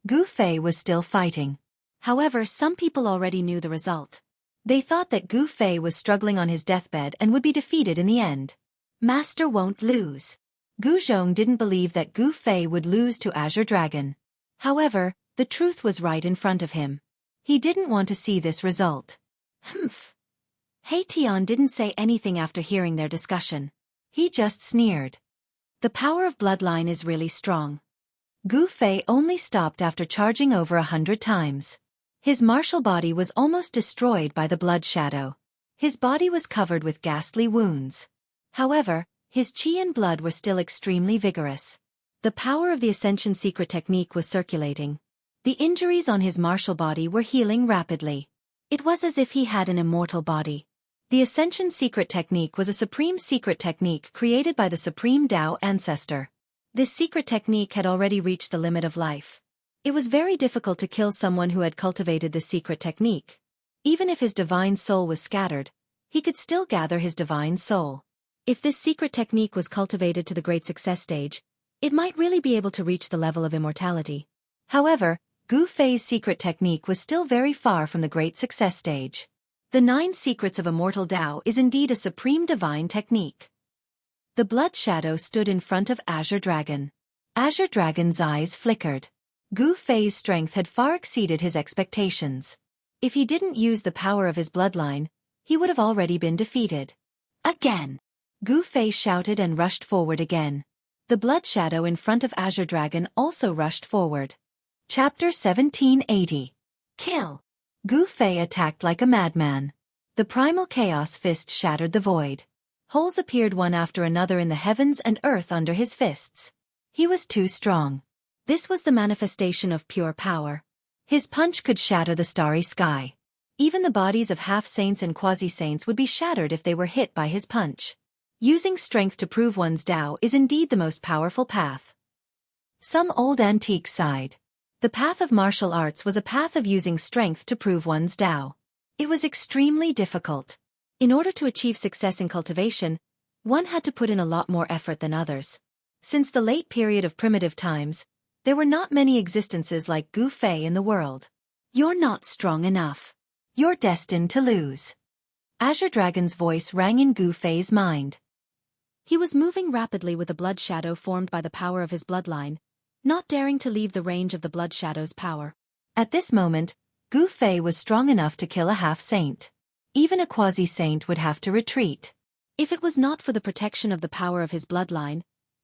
Gu Fei was still fighting. However, some people already knew the result. They thought that Gu Fei was struggling on his deathbed and would be defeated in the end. Master won't lose. Gu Zhong didn't believe that Gu Fei would lose to Azure Dragon. However, the truth was right in front of him. He didn't want to see this result. Humph. He Tian didn't say anything after hearing their discussion. He just sneered. The power of bloodline is really strong. Gu Fei only stopped after charging over 100 times. His martial body was almost destroyed by the blood shadow. His body was covered with ghastly wounds. However, his chi and blood were still extremely vigorous. The power of the Ascension secret technique was circulating. The injuries on his martial body were healing rapidly. It was as if he had an immortal body. The Ascension secret technique was a supreme secret technique created by the Supreme Tao ancestor. This secret technique had already reached the limit of life. It was very difficult to kill someone who had cultivated this secret technique. Even if his divine soul was scattered, he could still gather his divine soul. If this secret technique was cultivated to the great success stage, it might really be able to reach the level of immortality. However, Gu Fei's secret technique was still very far from the great success stage. The 9 secrets of immortal Tao is indeed a supreme divine technique. The blood shadow stood in front of Azure Dragon. Azure Dragon's eyes flickered. Gu Fei's strength had far exceeded his expectations. If he didn't use the power of his bloodline, he would have already been defeated. Again! Gu Fei shouted and rushed forward again. The blood shadow in front of Azure Dragon also rushed forward. Chapter 1780. Kill! Gu Fei attacked like a madman. The primal chaos fist shattered the void. Holes appeared one after another in the heavens and earth under his fists. He was too strong. This was the manifestation of pure power. His punch could shatter the starry sky. Even the bodies of half-saints and quasi-saints would be shattered if they were hit by his punch. Using strength to prove one's Tao is indeed the most powerful path. Some old antiques sighed. The path of martial arts was a path of using strength to prove one's Tao. It was extremely difficult. In order to achieve success in cultivation, one had to put in a lot more effort than others. Since the late period of primitive times, there were not many existences like Gu Fei in the world. You're not strong enough. You're destined to lose. Azure Dragon's voice rang in Gu Fei's mind. He was moving rapidly with a blood shadow formed by the power of his bloodline, not daring to leave the range of the blood shadow's power. At this moment, Gu Fei was strong enough to kill a half-saint. Even a quasi-saint would have to retreat. If it was not for the protection of the power of his bloodline,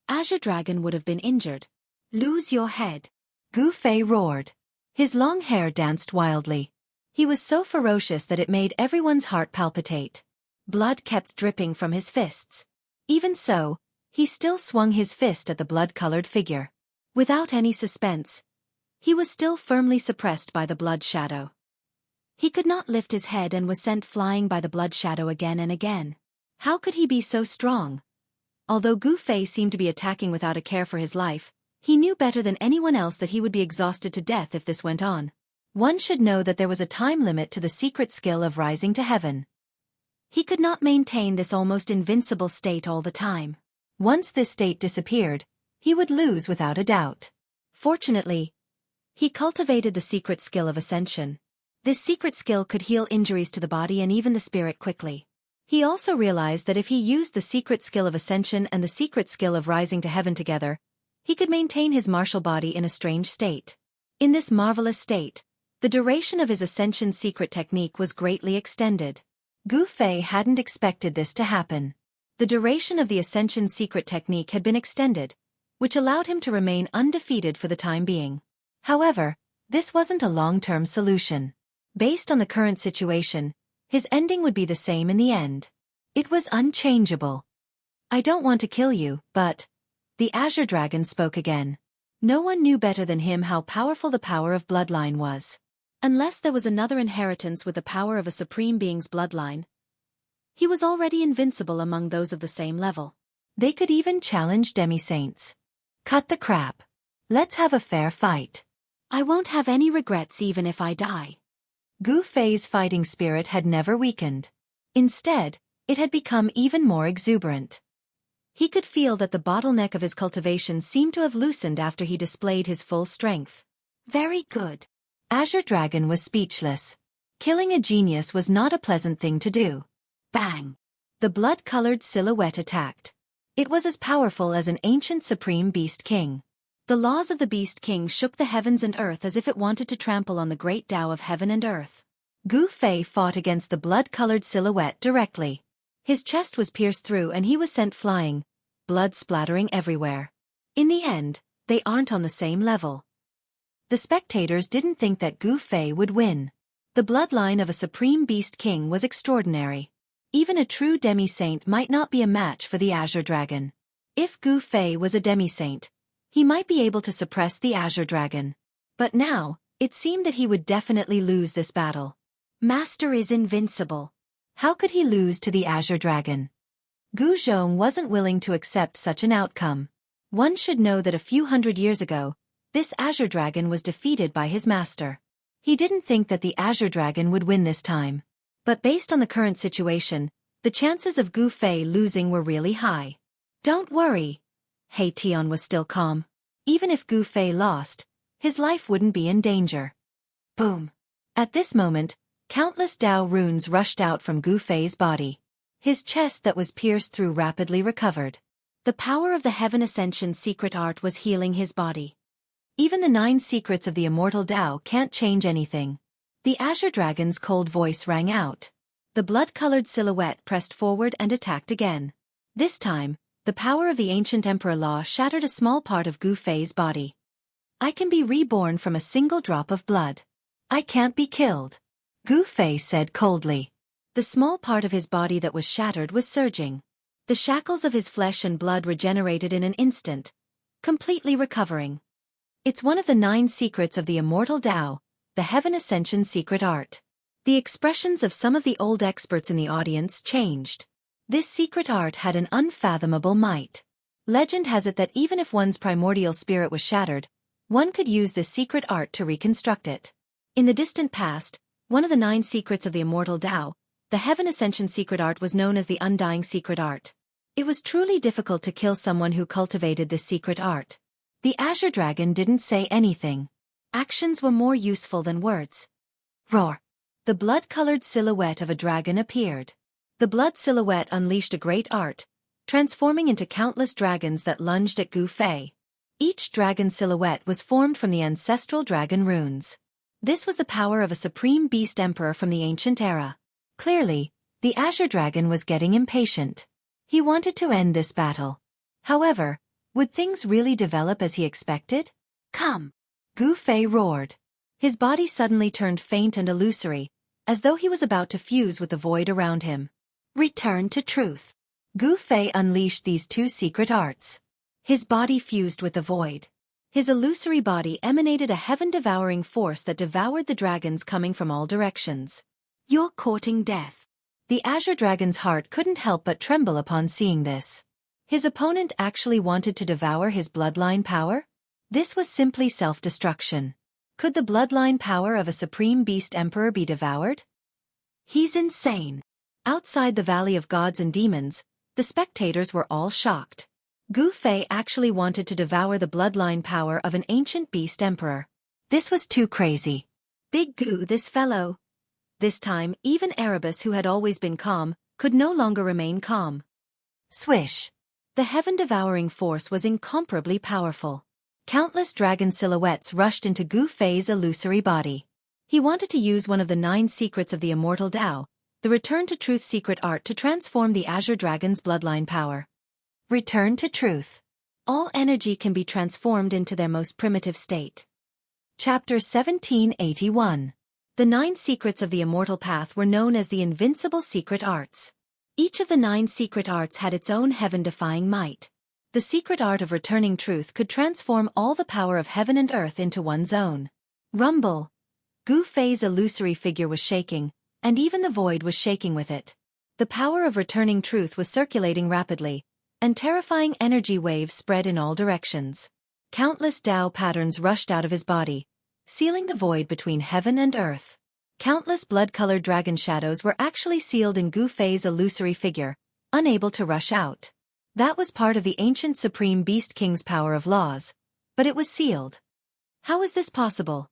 Azure Dragon would have been injured. Lose your head. Gu Fei roared. His long hair danced wildly. He was so ferocious that it made everyone's heart palpitate. Blood kept dripping from his fists. Even so, he still swung his fist at the blood-colored figure. Without any suspense, he was still firmly suppressed by the blood shadow. He could not lift his head and was sent flying by the blood shadow again and again. How could he be so strong? Although Gu Fei seemed to be attacking without a care for his life, he knew better than anyone else that he would be exhausted to death if this went on. One should know that there was a time limit to the secret skill of rising to heaven. He could not maintain this almost invincible state all the time. Once this state disappeared, he would lose without a doubt. Fortunately, he cultivated the secret skill of ascension. This secret skill could heal injuries to the body and even the spirit quickly. He also realized that if he used the secret skill of ascension and the secret skill of rising to heaven together, he could maintain his martial body in a strange state. In this marvelous state, the duration of his ascension secret technique was greatly extended. Gu Fei hadn't expected this to happen. The duration of the ascension secret technique had been extended, which allowed him to remain undefeated for the time being. However, this wasn't a long-term solution. Based on the current situation, his ending would be the same in the end. It was unchangeable. I don't want to kill you, but The Azure Dragon spoke again. No one knew better than him how powerful the power of bloodline was. Unless there was another inheritance with the power of a supreme being's bloodline, he was already invincible among those of the same level. They could even challenge demi-saints. Cut the crap. Let's have a fair fight. I won't have any regrets even if I die. Gu Fei's fighting spirit had never weakened. Instead, it had become even more exuberant. He could feel that the bottleneck of his cultivation seemed to have loosened after he displayed his full strength. Very good. Azure Dragon was speechless. Killing a genius was not a pleasant thing to do. Bang! The blood-colored silhouette attacked. It was as powerful as an ancient supreme beast king. The laws of the beast king shook the heavens and earth as if it wanted to trample on the great Tao of heaven and earth. Gu Fei fought against the blood-colored silhouette directly. His chest was pierced through and he was sent flying, blood splattering everywhere. In the end, they aren't on the same level. The spectators didn't think that Gu Fei would win. The bloodline of a supreme beast king was extraordinary. Even a true demi-saint might not be a match for the Azure Dragon. If Gu Fei was a demi-saint, he might be able to suppress the Azure Dragon. But now, it seemed that he would definitely lose this battle. Master is invincible. How could he lose to the Azure Dragon? Gu Zhong wasn't willing to accept such an outcome. One should know that a few hundred years ago, this Azure Dragon was defeated by his master. He didn't think that the Azure Dragon would win this time. But based on the current situation, the chances of Gu Fei losing were really high. Don't worry. He Tian was still calm. Even if Gu Fei lost, his life wouldn't be in danger. Boom. At this moment, countless Tao runes rushed out from Gu Fei's body. His chest that was pierced through rapidly recovered. The power of the Heaven Ascension secret art was healing his body. Even the 9 secrets of the immortal Tao can't change anything. The Azure Dragon's cold voice rang out. The blood-colored silhouette pressed forward and attacked again. This time, the power of the ancient Emperor Law shattered a small part of Gu Fei's body. I can be reborn from a single drop of blood. I can't be killed. Gu Fei said coldly. The small part of his body that was shattered was surging. The shackles of his flesh and blood regenerated in an instant, completely recovering. It's one of the 9 secrets of the immortal Tao, the Heaven Ascension secret art. The expressions of some of the old experts in the audience changed. This secret art had an unfathomable might. Legend has it that even if one's primordial spirit was shattered, one could use this secret art to reconstruct it. In the distant past, one of the 9 secrets of the immortal Tao, the Heaven Ascension secret art was known as the Undying secret art. It was truly difficult to kill someone who cultivated this secret art. The Azure Dragon didn't say anything. Actions were more useful than words. Roar! The blood-colored silhouette of a dragon appeared. The blood silhouette unleashed a great art, transforming into countless dragons that lunged at Gu Fei. Each dragon silhouette was formed from the ancestral dragon runes. This was the power of a supreme beast emperor from the ancient era. Clearly, the Azure Dragon was getting impatient. He wanted to end this battle. However, would things really develop as he expected? Come! Gu Fei roared. His body suddenly turned faint and illusory, as though he was about to fuse with the void around him. Return to truth. Gu Fei unleashed these 2 secret arts. His body fused with the void. His illusory body emanated a heaven-devouring force that devoured the dragons coming from all directions. You're courting death. The Azure Dragon's heart couldn't help but tremble upon seeing this. His opponent actually wanted to devour his bloodline power? This was simply self-destruction. Could the bloodline power of a supreme beast emperor be devoured? He's insane. Outside the Valley of Gods and Demons, the spectators were all shocked. Gu Fei actually wanted to devour the bloodline power of an ancient beast emperor. This was too crazy. Big Gu, this fellow. This time, even Erebus, who had always been calm, could no longer remain calm. Swish! The heaven-devouring force was incomparably powerful. Countless dragon silhouettes rushed into Gu Fei's illusory body. He wanted to use one of the 9 secrets of the immortal Tao, the Return to Truth secret art, to transform the Azure Dragon's bloodline power. Return to truth. All energy can be transformed into their most primitive state. Chapter 1781. The 9 secrets of the immortal path were known as the invincible secret arts. Each of the 9 secret arts had its own heaven-defying might. The The secret art of returning truth could transform all the power of heaven and earth into one's own. Rumble. Gu Fei's illusory figure was shaking, and even the void was shaking with it. The power of returning truth was circulating rapidly, and terrifying energy waves spread in all directions. Countless Tao patterns rushed out of his body, sealing the void between heaven and earth. Countless blood-colored dragon shadows were actually sealed in Gu Fei's illusory figure, unable to rush out. That was part of the ancient Supreme Beast King's power of laws, but it was sealed. How is this possible?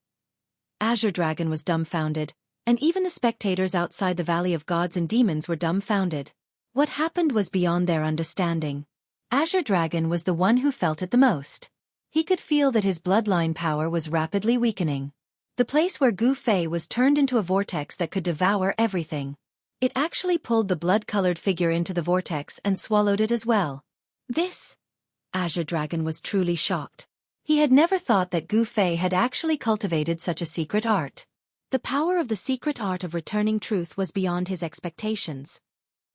Azure Dragon was dumbfounded, and even the spectators outside the Valley of Gods and Demons were dumbfounded. What happened was beyond their understanding. Azure Dragon was the one who felt it the most. He could feel that his bloodline power was rapidly weakening. The place where Gu Fei was turned into a vortex that could devour everything. It actually pulled the blood-colored figure into the vortex and swallowed it as well. Azure Dragon was truly shocked. He had never thought that Gu Fei had actually cultivated such a secret art. The power of the secret art of returning truth was beyond his expectations.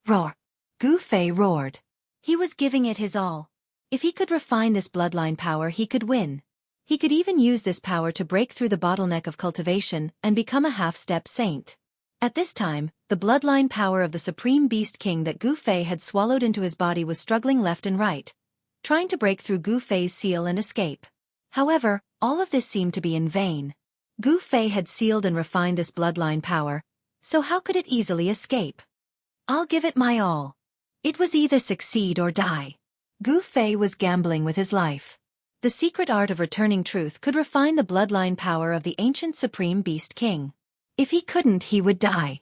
Roar! Gu Fei roared. He was giving it his all. If he could refine this bloodline power, he could win. He could even use this power to break through the bottleneck of cultivation and become a half-step saint. At this time, the bloodline power of the Supreme Beast King that Gu Fei had swallowed into his body was struggling left and right, trying to break through Gu Fei's seal and escape. However, all of this seemed to be in vain. Gu Fei had sealed and refined this bloodline power, so how could it easily escape? I'll give it my all. It was either succeed or die. Gu Fei was gambling with his life. The secret art of returning truth could refine the bloodline power of the ancient Supreme Beast King. If he couldn't, he would die.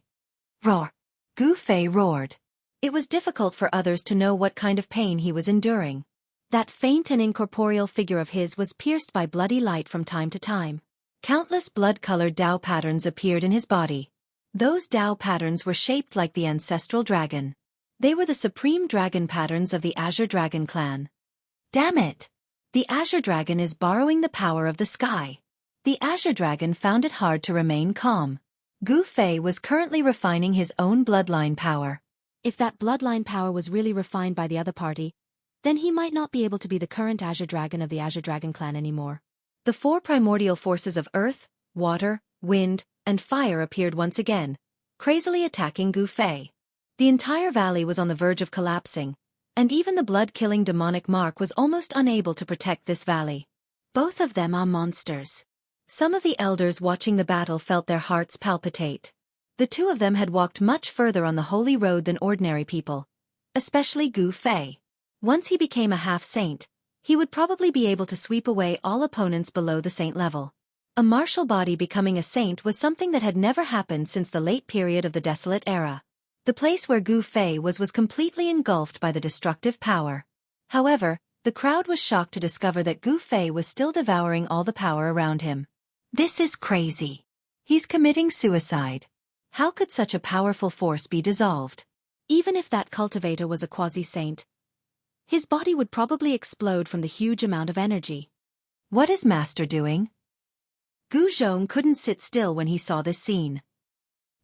Roar! Gu Fei roared. It was difficult for others to know what kind of pain he was enduring. That faint and incorporeal figure of his was pierced by bloody light from time to time. Countless blood-colored Tao patterns appeared in his body. Those Tao patterns were shaped like the ancestral dragon. They were the supreme dragon patterns of the Azure Dragon clan. Damn it! The Azure Dragon is borrowing the power of the sky. The Azure Dragon found it hard to remain calm. Gu Fei was currently refining his own bloodline power. If that bloodline power was really refined by the other party, then he might not be able to be the current Azure Dragon of the Azure Dragon clan anymore. The four primordial forces of earth, water, wind, and fire appeared once again, crazily attacking Gu Fei. The entire valley was on the verge of collapsing, and even the blood-killing demonic Mark was almost unable to protect this valley. Both of them are monsters. Some of the elders watching the battle felt their hearts palpitate. The two of them had walked much further on the holy road than ordinary people, especially Gu Fei. Once he became a half-saint, he would probably be able to sweep away all opponents below the saint level. A martial body becoming a saint was something that had never happened since the late period of the Desolate Era. The place where Gu Fei was completely engulfed by the destructive power. However, the crowd was shocked to discover that Gu Fei was still devouring all the power around him. This is crazy. He's committing suicide. How could such a powerful force be dissolved? Even if that cultivator was a quasi-saint, his body would probably explode from the huge amount of energy. What is Master doing? Gu Zhong couldn't sit still when he saw this scene.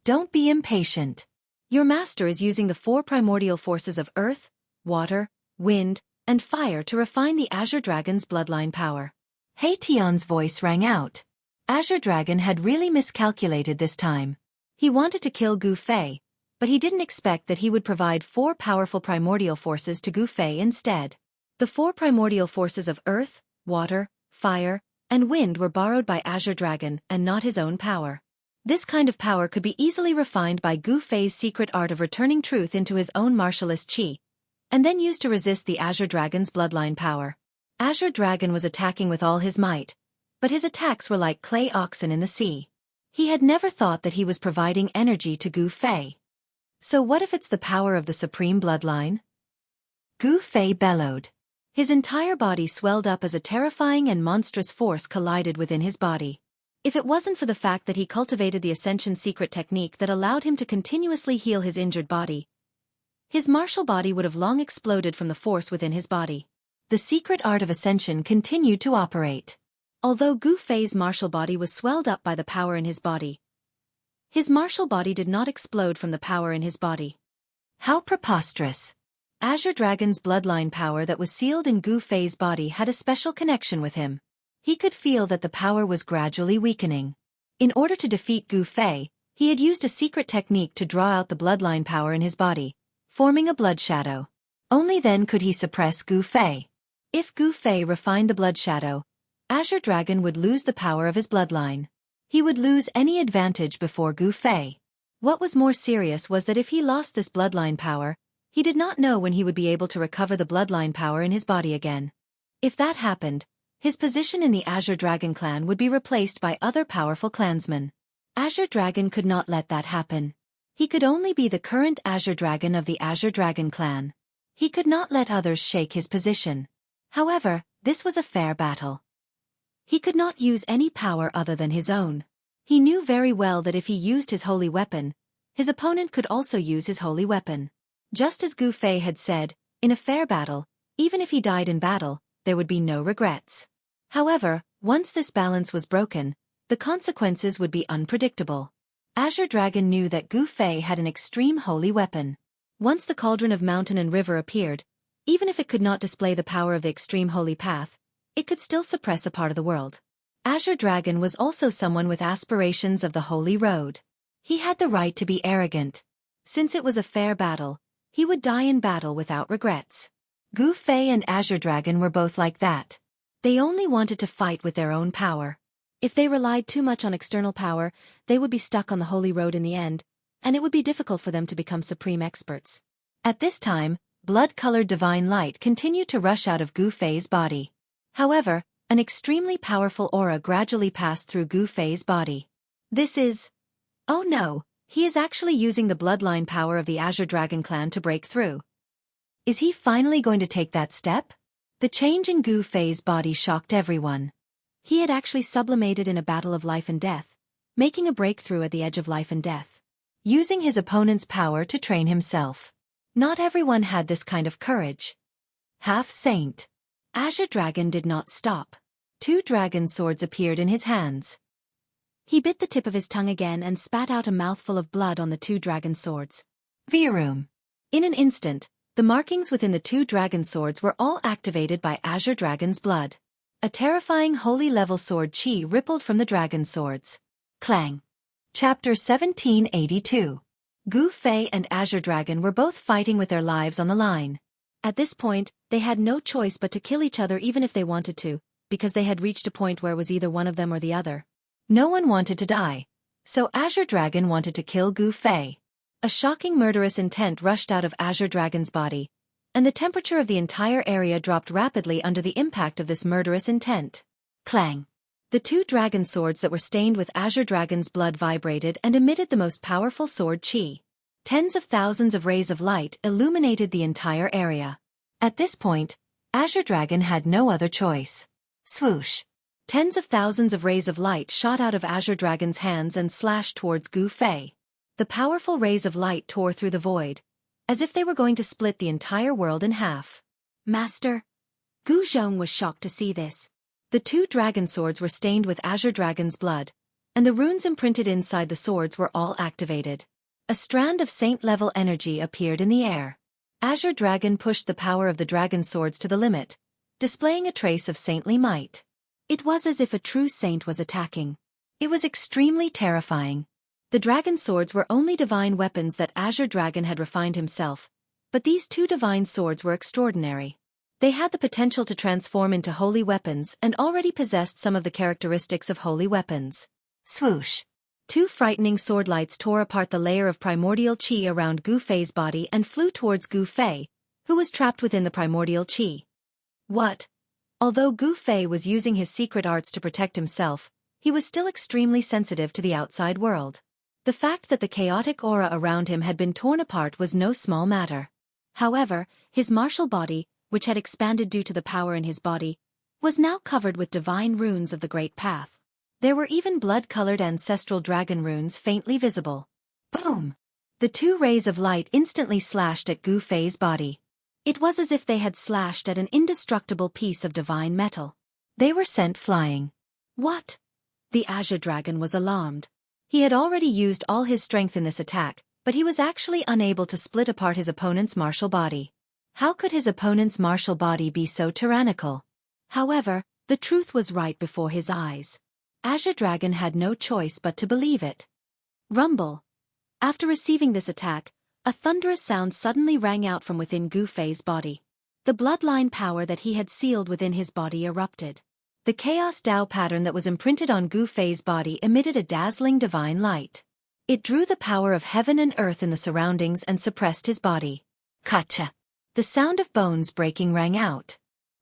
Don't be impatient. Your master is using the four primordial forces of earth, water, wind, and fire to refine the Azure Dragon's bloodline power. Hei Tian's voice rang out. Azure Dragon had really miscalculated this time. He wanted to kill Gu Fei, but he didn't expect that he would provide four powerful primordial forces to Gu Fei instead. The four primordial forces of earth, water, fire, and wind were borrowed by Azure Dragon and not his own power. This kind of power could be easily refined by Gu Fei's secret art of returning truth into his own martialist chi, and then used to resist the Azure Dragon's bloodline power. Azure Dragon was attacking with all his might, but his attacks were like clay oxen in the sea. He had never thought that he was providing energy to Gu Fei. So what if it's the power of the supreme bloodline? Gu Fei bellowed. His entire body swelled up as a terrifying and monstrous force collided within his body. If it wasn't for the fact that he cultivated the Ascension secret technique that allowed him to continuously heal his injured body, his martial body would have long exploded from the force within his body. The secret art of Ascension continued to operate. Although Gu Fei's martial body was swelled up by the power in his body, his martial body did not explode from the power in his body. How preposterous! Azure Dragon's bloodline power that was sealed in Gu Fei's body had a special connection with him. He could feel that the power was gradually weakening. In order to defeat Gu Fei, he had used a secret technique to draw out the bloodline power in his body, forming a blood shadow. Only then could he suppress Gu Fei. If Gu Fei refined the blood shadow, Azure Dragon would lose the power of his bloodline. He would lose any advantage before Gu Fei. What was more serious was that if he lost this bloodline power, he did not know when he would be able to recover the bloodline power in his body again. If that happened, his position in the Azure Dragon clan would be replaced by other powerful clansmen. Azure Dragon could not let that happen. He could only be the current Azure Dragon of the Azure Dragon clan. He could not let others shake his position. However, this was a fair battle. He could not use any power other than his own. He knew very well that if he used his holy weapon, his opponent could also use his holy weapon. Just as Gu Fei had said, in a fair battle, even if he died in battle, there would be no regrets. However, once this balance was broken, the consequences would be unpredictable. Azure Dragon knew that Gu Fei had an extreme holy weapon. Once the cauldron of mountain and river appeared, even if it could not display the power of the extreme holy path, it could still suppress a part of the world. Azure Dragon was also someone with aspirations of the holy road. He had the right to be arrogant. Since it was a fair battle, he would die in battle without regrets. Gu Fei and Azure Dragon were both like that. They only wanted to fight with their own power. If they relied too much on external power, they would be stuck on the holy road in the end, and it would be difficult for them to become supreme experts. At this time, blood-colored divine light continued to rush out of Gu Fei's body. However, an extremely powerful aura gradually passed through Gu Fei's body. This is... Oh no, he is actually using the bloodline power of the Azure Dragon clan to break through. Is he finally going to take that step? The change in Gu Fei's body shocked everyone. He had actually sublimated in a battle of life and death, making a breakthrough at the edge of life and death, using his opponent's power to train himself. Not everyone had this kind of courage. Half-Saint. Azure Dragon did not stop. 2 dragon swords appeared in his hands. He bit the tip of his tongue again and spat out a mouthful of blood on the 2 dragon swords. Virum. In an instant, the markings within the 2 dragon swords were all activated by Azure Dragon's blood. A terrifying holy-level sword chi rippled from the dragon swords. Clang. Chapter 1782. Gu Fei and Azure Dragon were both fighting with their lives on the line. At this point, they had no choice but to kill each other even if they wanted to, because they had reached a point where it was either one of them or the other. No one wanted to die, so Azure Dragon wanted to kill Gu Fei. A shocking murderous intent rushed out of Azure Dragon's body, and the temperature of the entire area dropped rapidly under the impact of this murderous intent. Clang. The 2 dragon swords that were stained with Azure Dragon's blood vibrated and emitted the most powerful sword chi. Tens of thousands of rays of light illuminated the entire area. At this point, Azure Dragon had no other choice. Swoosh. Tens of thousands of rays of light shot out of Azure Dragon's hands and slashed towards Gu Fei. The powerful rays of light tore through the void, as if they were going to split the entire world in half. Master? Gu Zhong was shocked to see this. The 2 dragon swords were stained with Azure Dragon's blood, and the runes imprinted inside the swords were all activated. A strand of saint-level energy appeared in the air. Azure Dragon pushed the power of the dragon swords to the limit, displaying a trace of saintly might. It was as if a true saint was attacking. It was extremely terrifying. The dragon swords were only divine weapons that Azure Dragon had refined himself, but these 2 divine swords were extraordinary. They had the potential to transform into holy weapons and already possessed some of the characteristics of holy weapons. Swoosh. 2 frightening sword lights tore apart the layer of primordial chi around Gu Fei's body and flew towards Gu Fei, who was trapped within the primordial chi. What? Although Gu Fei was using his secret arts to protect himself, he was still extremely sensitive to the outside world. The fact that the chaotic aura around him had been torn apart was no small matter. However, his martial body, which had expanded due to the power in his body, was now covered with divine runes of the Great Path. There were even blood-colored ancestral dragon runes faintly visible. Boom! The 2 rays of light instantly slashed at Gu Fei's body. It was as if they had slashed at an indestructible piece of divine metal. They were sent flying. What? The Azure Dragon was alarmed. He had already used all his strength in this attack, but he was actually unable to split apart his opponent's martial body. How could his opponent's martial body be so tyrannical? However, the truth was right before his eyes. Azure Dragon had no choice but to believe it. Rumble. After receiving this attack, a thunderous sound suddenly rang out from within Gu Fei's body. The bloodline power that he had sealed within his body erupted. The Chaos Dao pattern that was imprinted on Gu Fei's body emitted a dazzling divine light. It drew the power of heaven and earth in the surroundings and suppressed his body. Kacha! The sound of bones breaking rang out.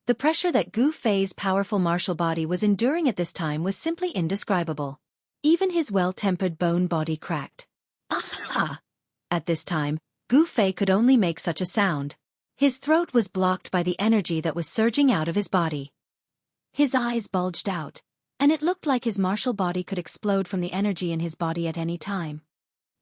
The pressure that Gu Fei's powerful martial body was enduring at this time was simply indescribable. Even his well-tempered bone body cracked. Ah! At this time, Gu Fei could only make such a sound. His throat was blocked by the energy that was surging out of his body. His eyes bulged out, and it looked like his martial body could explode from the energy in his body at any time.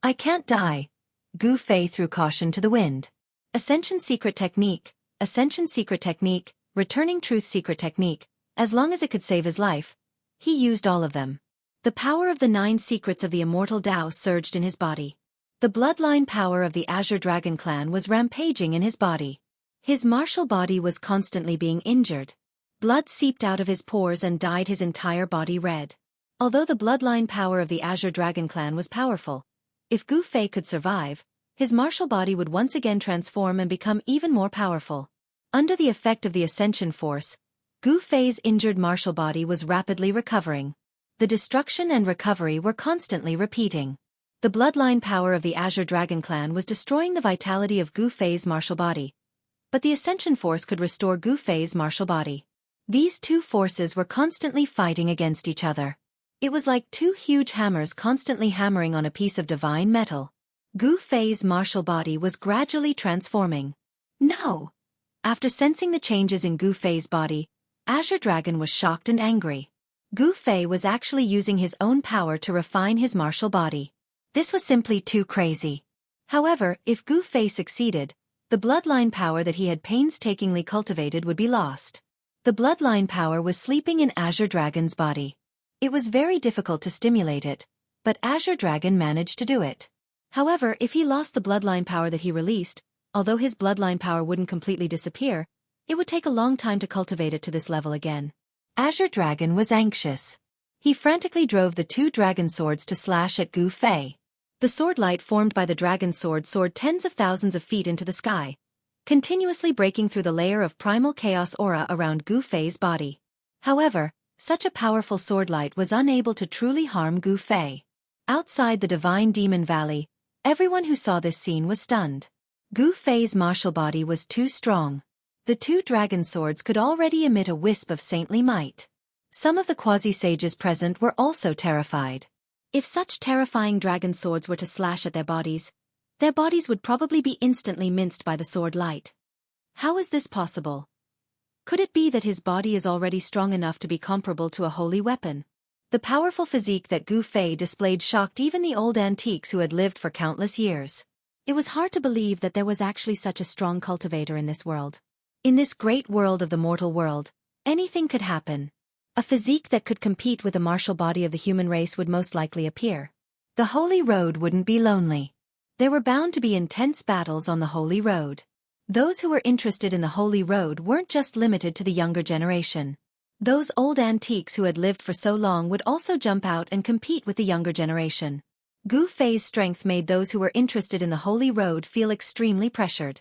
I can't die. Gu Fei threw caution to the wind. Ascension Secret Technique, Ascension Secret Technique, Returning Truth Secret Technique, as long as it could save his life. He used all of them. The power of the 9 secrets of the immortal Tao surged in his body. The bloodline power of the Azure Dragon clan was rampaging in his body. His martial body was constantly being injured. Blood seeped out of his pores and dyed his entire body red. Although the bloodline power of the Azure Dragon clan was powerful, if Gu Fei could survive, his martial body would once again transform and become even more powerful. Under the effect of the Ascension Force, Gu Fei's injured martial body was rapidly recovering. The destruction and recovery were constantly repeating. The bloodline power of the Azure Dragon clan was destroying the vitality of Gu Fei's martial body. But the Ascension Force could restore Gu Fei's martial body. These two forces were constantly fighting against each other. It was like two huge hammers constantly hammering on a piece of divine metal. Gu Fei's martial body was gradually transforming. No! After sensing the changes in Gu Fei's body, Azure Dragon was shocked and angry. Gu Fei was actually using his own power to refine his martial body. This was simply too crazy. However, if Gu Fei succeeded, the bloodline power that he had painstakingly cultivated would be lost. The bloodline power was sleeping in Azure Dragon's body. It was very difficult to stimulate it, but Azure Dragon managed to do it. However, if he lost the bloodline power that he released, although his bloodline power wouldn't completely disappear, it would take a long time to cultivate it to this level again. Azure Dragon was anxious. He frantically drove the 2 dragon swords to slash at Gu Fei. The sword light formed by the dragon sword soared tens of thousands of feet into the sky, continuously breaking through the layer of primal chaos aura around Gu Fei's body. However, such a powerful sword light was unable to truly harm Gu Fei. Outside the Divine Demon Valley, everyone who saw this scene was stunned. Gu Fei's martial body was too strong. The 2 dragon swords could already emit a wisp of saintly might. Some of the quasi-sages present were also terrified. If such terrifying dragon swords were to slash at their bodies would probably be instantly minced by the sword light. How is this possible? Could it be that his body is already strong enough to be comparable to a holy weapon? The powerful physique that Gu Fei displayed shocked even the old antiques who had lived for countless years. It was hard to believe that there was actually such a strong cultivator in this world. In this great world of the mortal world, anything could happen. A physique that could compete with the martial body of the human race would most likely appear. The Holy Road wouldn't be lonely. There were bound to be intense battles on the Holy Road. Those who were interested in the Holy Road weren't just limited to the younger generation. Those old antiques who had lived for so long would also jump out and compete with the younger generation. Gu Fei's strength made those who were interested in the Holy Road feel extremely pressured.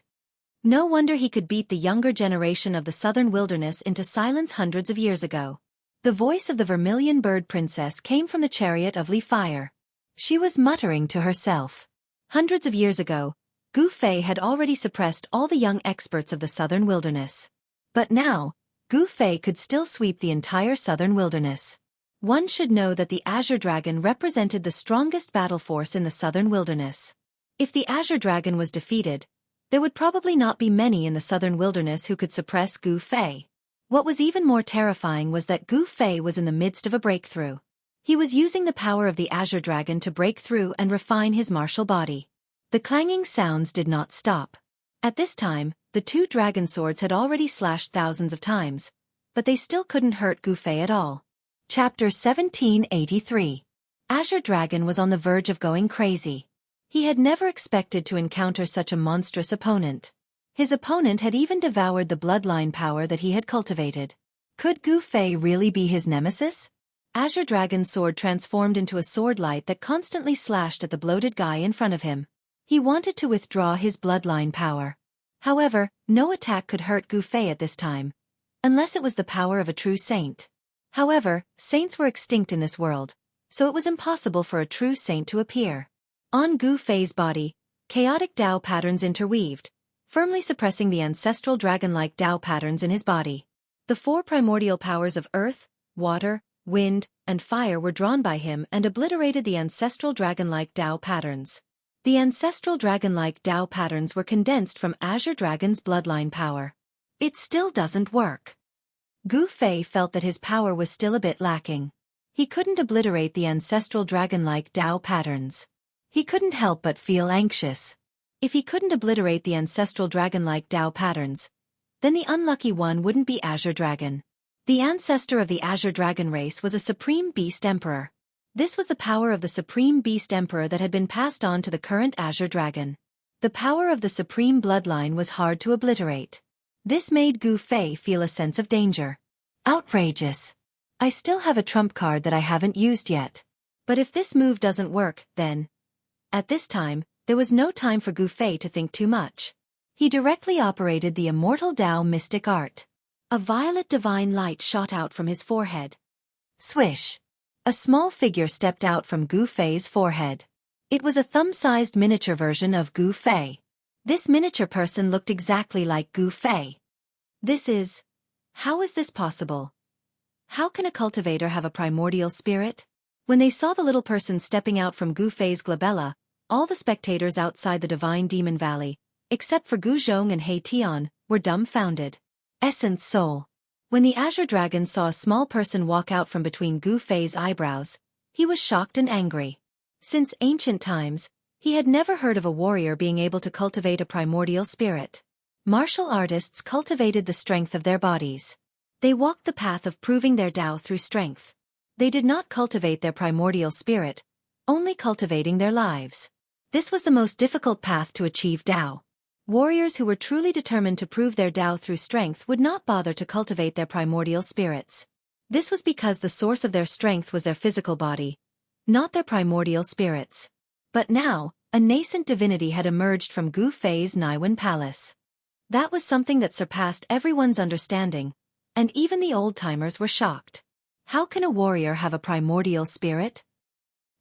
No wonder he could beat the younger generation of the southern wilderness into silence hundreds of years ago. The voice of the Vermilion Bird Princess came from the chariot of Li Fire. She was muttering to herself. Hundreds of years ago, Gu Fei had already suppressed all the young experts of the southern wilderness. But now, Gu Fei could still sweep the entire southern wilderness. One should know that the Azure Dragon represented the strongest battle force in the southern wilderness. If the Azure Dragon was defeated, there would probably not be many in the southern wilderness who could suppress Gu Fei. What was even more terrifying was that Gu Fei was in the midst of a breakthrough. He was using the power of the Azure Dragon to break through and refine his martial body. The clanging sounds did not stop. At this time, the 2 dragon swords had already slashed thousands of times, but they still couldn't hurt Gu Fei at all. Chapter 1783. Azure Dragon was on the verge of going crazy. He had never expected to encounter such a monstrous opponent. His opponent had even devoured the bloodline power that he had cultivated. Could Gu Fei really be his nemesis? Azure Dragon's sword transformed into a sword light that constantly slashed at the bloated guy in front of him. He wanted to withdraw his bloodline power. However, no attack could hurt Gu Fei at this time, unless it was the power of a true saint. However, saints were extinct in this world, so it was impossible for a true saint to appear. On Gu Fei's body, chaotic Tao patterns interweaved, firmly suppressing the ancestral dragon-like Tao patterns in his body. The four primordial powers of earth, water, wind, and fire were drawn by him and obliterated the ancestral dragon-like Tao patterns. The ancestral dragon-like Tao patterns were condensed from Azure Dragon's bloodline power. It still doesn't work. Gu Fei felt that his power was still a bit lacking. He couldn't obliterate the ancestral dragon-like Tao patterns. He couldn't help but feel anxious. If he couldn't obliterate the ancestral dragon-like Tao patterns, then the unlucky one wouldn't be Azure Dragon. The ancestor of the Azure Dragon race was a Supreme Beast Emperor. This was the power of the Supreme Beast Emperor that had been passed on to the current Azure Dragon. The power of the Supreme Bloodline was hard to obliterate. This made Gu Fei feel a sense of danger. Outrageous. I still have a trump card that I haven't used yet. But if this move doesn't work, then... At this time, there was no time for Gu Fei to think too much. He directly operated the Immortal Tao Mystic Art. A violet divine light shot out from his forehead. Swish! A small figure stepped out from Gu Fei's forehead. It was a thumb-sized miniature version of Gu Fei. This miniature person looked exactly like Gu Fei. How is this possible? How can a cultivator have a primordial spirit? When they saw the little person stepping out from Gu Fei's glabella, all the spectators outside the Divine Demon Valley, except for Gu Zhong and He Tian, were dumbfounded. Essence Soul. When the Azure Dragon saw a small person walk out from between Gu Fei's eyebrows, he was shocked and angry. Since ancient times, he had never heard of a warrior being able to cultivate a primordial spirit. Martial artists cultivated the strength of their bodies. They walked the path of proving their Tao through strength. They did not cultivate their primordial spirit, only cultivating their lives. This was the most difficult path to achieve Tao. Warriors who were truly determined to prove their Tao through strength would not bother to cultivate their primordial spirits. This was because the source of their strength was their physical body, not their primordial spirits. But now, a nascent divinity had emerged from Gu Fei's Naiwen Palace. That was something that surpassed everyone's understanding, and even the old-timers were shocked. How can a warrior have a primordial spirit?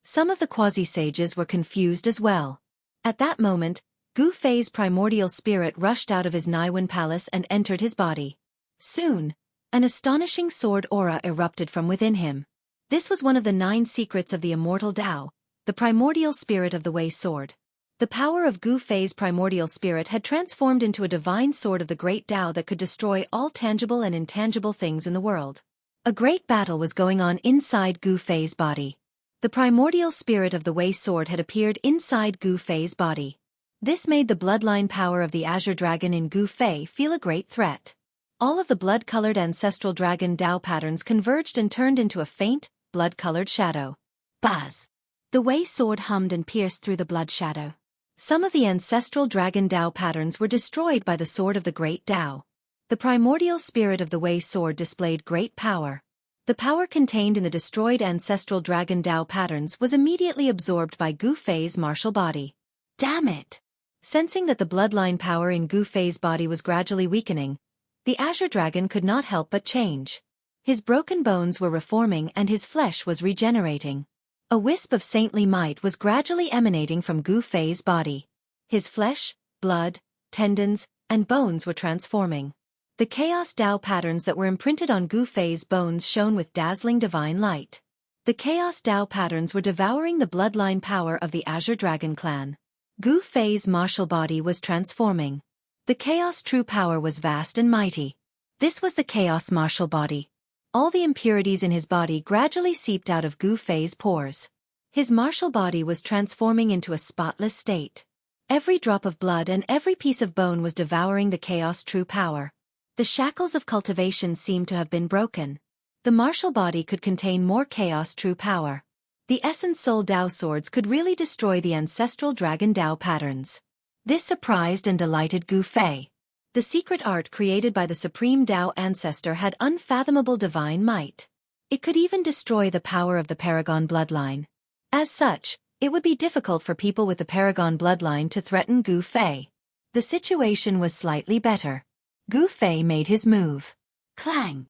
Some of the quasi-sages were confused as well. At that moment, Gu Fei's primordial spirit rushed out of his Naiwen Palace and entered his body. Soon, an astonishing sword aura erupted from within him. This was one of the 9 secrets of the Immortal Tao, the primordial spirit of the Wei Sword. The power of Gu Fei's primordial spirit had transformed into a divine sword of the great Tao that could destroy all tangible and intangible things in the world. A great battle was going on inside Gu Fei's body. The primordial spirit of the Wei Sword had appeared inside Gu Fei's body. This made the bloodline power of the Azure Dragon in Gu Fei feel a great threat. All of the blood-colored ancestral dragon Tao patterns converged and turned into a faint, blood-colored shadow. Buzz! The Wei Sword hummed and pierced through the blood shadow. Some of the ancestral dragon Tao patterns were destroyed by the sword of the great Tao. The primordial spirit of the Wei Sword displayed great power. The power contained in the destroyed ancestral dragon Tao patterns was immediately absorbed by Gu Fei's martial body. Damn it! Sensing that the bloodline power in Gu Fei's body was gradually weakening, the Azure Dragon could not help but change. His broken bones were reforming and his flesh was regenerating. A wisp of saintly might was gradually emanating from Gu Fei's body. His flesh, blood, tendons, and bones were transforming. The Chaos Tao patterns that were imprinted on Gu Fei's bones shone with dazzling divine light. The Chaos Tao patterns were devouring the bloodline power of the Azure Dragon clan. Gu Fei's martial body was transforming. The Chaos true power was vast and mighty. This was the Chaos martial body. All the impurities in his body gradually seeped out of Gu Fei's pores. His martial body was transforming into a spotless state. Every drop of blood and every piece of bone was devouring the Chaos true power. The shackles of cultivation seemed to have been broken. The martial body could contain more Chaos true power. The Essence Soul Tao swords could really destroy the ancestral dragon Tao patterns. This surprised and delighted Gu Fei. The secret art created by the supreme Tao ancestor had unfathomable divine might. It could even destroy the power of the Paragon bloodline. As such, it would be difficult for people with the Paragon bloodline to threaten Gu Fei. The situation was slightly better. Gu Fei made his move. Clang!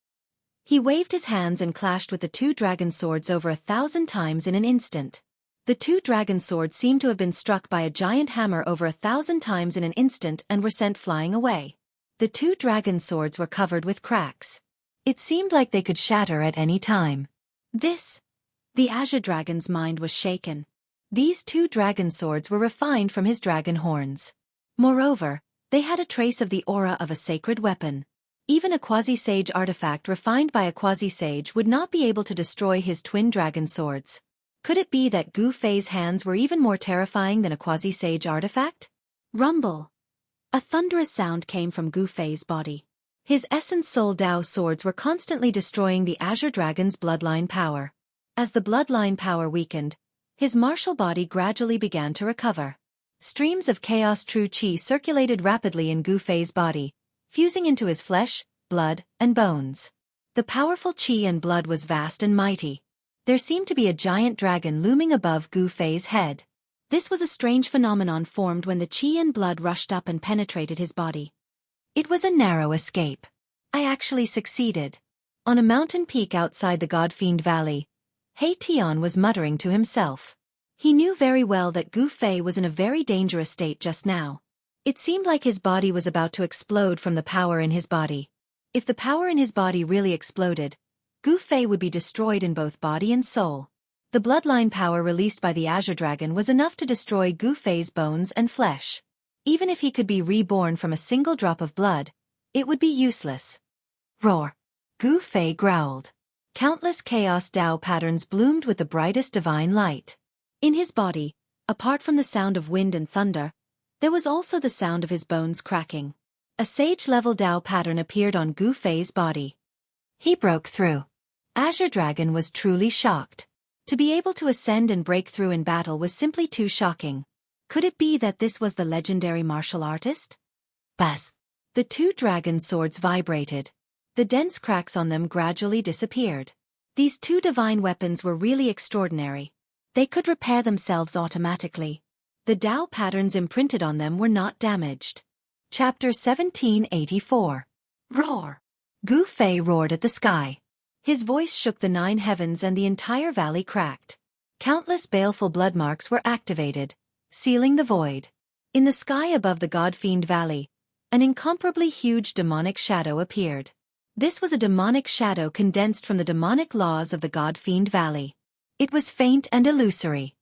He waved his hands and clashed with the two dragon swords over 1,000 times in an instant. The two dragon swords seemed to have been struck by a giant hammer over 1,000 times in an instant and were sent flying away. The two dragon swords were covered with cracks. It seemed like they could shatter at any time. The Azure Dragon's mind was shaken. These two dragon swords were refined from his dragon horns. Moreover, they had a trace of the aura of a sacred weapon. Even a quasi-sage artifact refined by a quasi-sage would not be able to destroy his twin dragon swords. Could it be that Gu Fei's hands were even more terrifying than a quasi-sage artifact? Rumble! A thunderous sound came from Gu Fei's body. His essence soul Dao swords were constantly destroying the Azure Dragon's bloodline power. As the bloodline power weakened, his martial body gradually began to recover. Streams of chaos true qi circulated rapidly in Gu Fei's body, fusing into his flesh, blood, and bones. The powerful qi and blood was vast and mighty. There seemed to be a giant dragon looming above Gu Fei's head. This was a strange phenomenon formed when the qi and blood rushed up and penetrated his body. It was a narrow escape. I actually succeeded. On a mountain peak outside the God-Fiend Valley, He Tian was muttering to himself. He knew very well that Gu Fei was in a very dangerous state just now. It seemed like his body was about to explode from the power in his body. If the power in his body really exploded, Gu Fei would be destroyed in both body and soul. The bloodline power released by the Azure Dragon was enough to destroy Gu Fei's bones and flesh. Even if he could be reborn from a single drop of blood, it would be useless. Roar! Gu Fei growled. Countless chaos Dao patterns bloomed with the brightest divine light. In his body, apart from the sound of wind and thunder, there was also the sound of his bones cracking. A sage-level Dao pattern appeared on Gu Fei's body. He broke through. Azure Dragon was truly shocked. To be able to ascend and break through in battle was simply too shocking. Could it be that this was the legendary martial artist? Buzz! The two dragon swords vibrated. The dense cracks on them gradually disappeared. These two divine weapons were really extraordinary. They could repair themselves automatically. The Dao patterns imprinted on them were not damaged. Chapter 1784. Roar! Gu Fei roared at the sky. His voice shook the 9 heavens and the entire valley cracked. Countless baleful blood marks were activated, sealing the void. In the sky above the God-Fiend Valley, an incomparably huge demonic shadow appeared. This was a demonic shadow condensed from the demonic laws of the God-Fiend Valley. It was faint and illusory.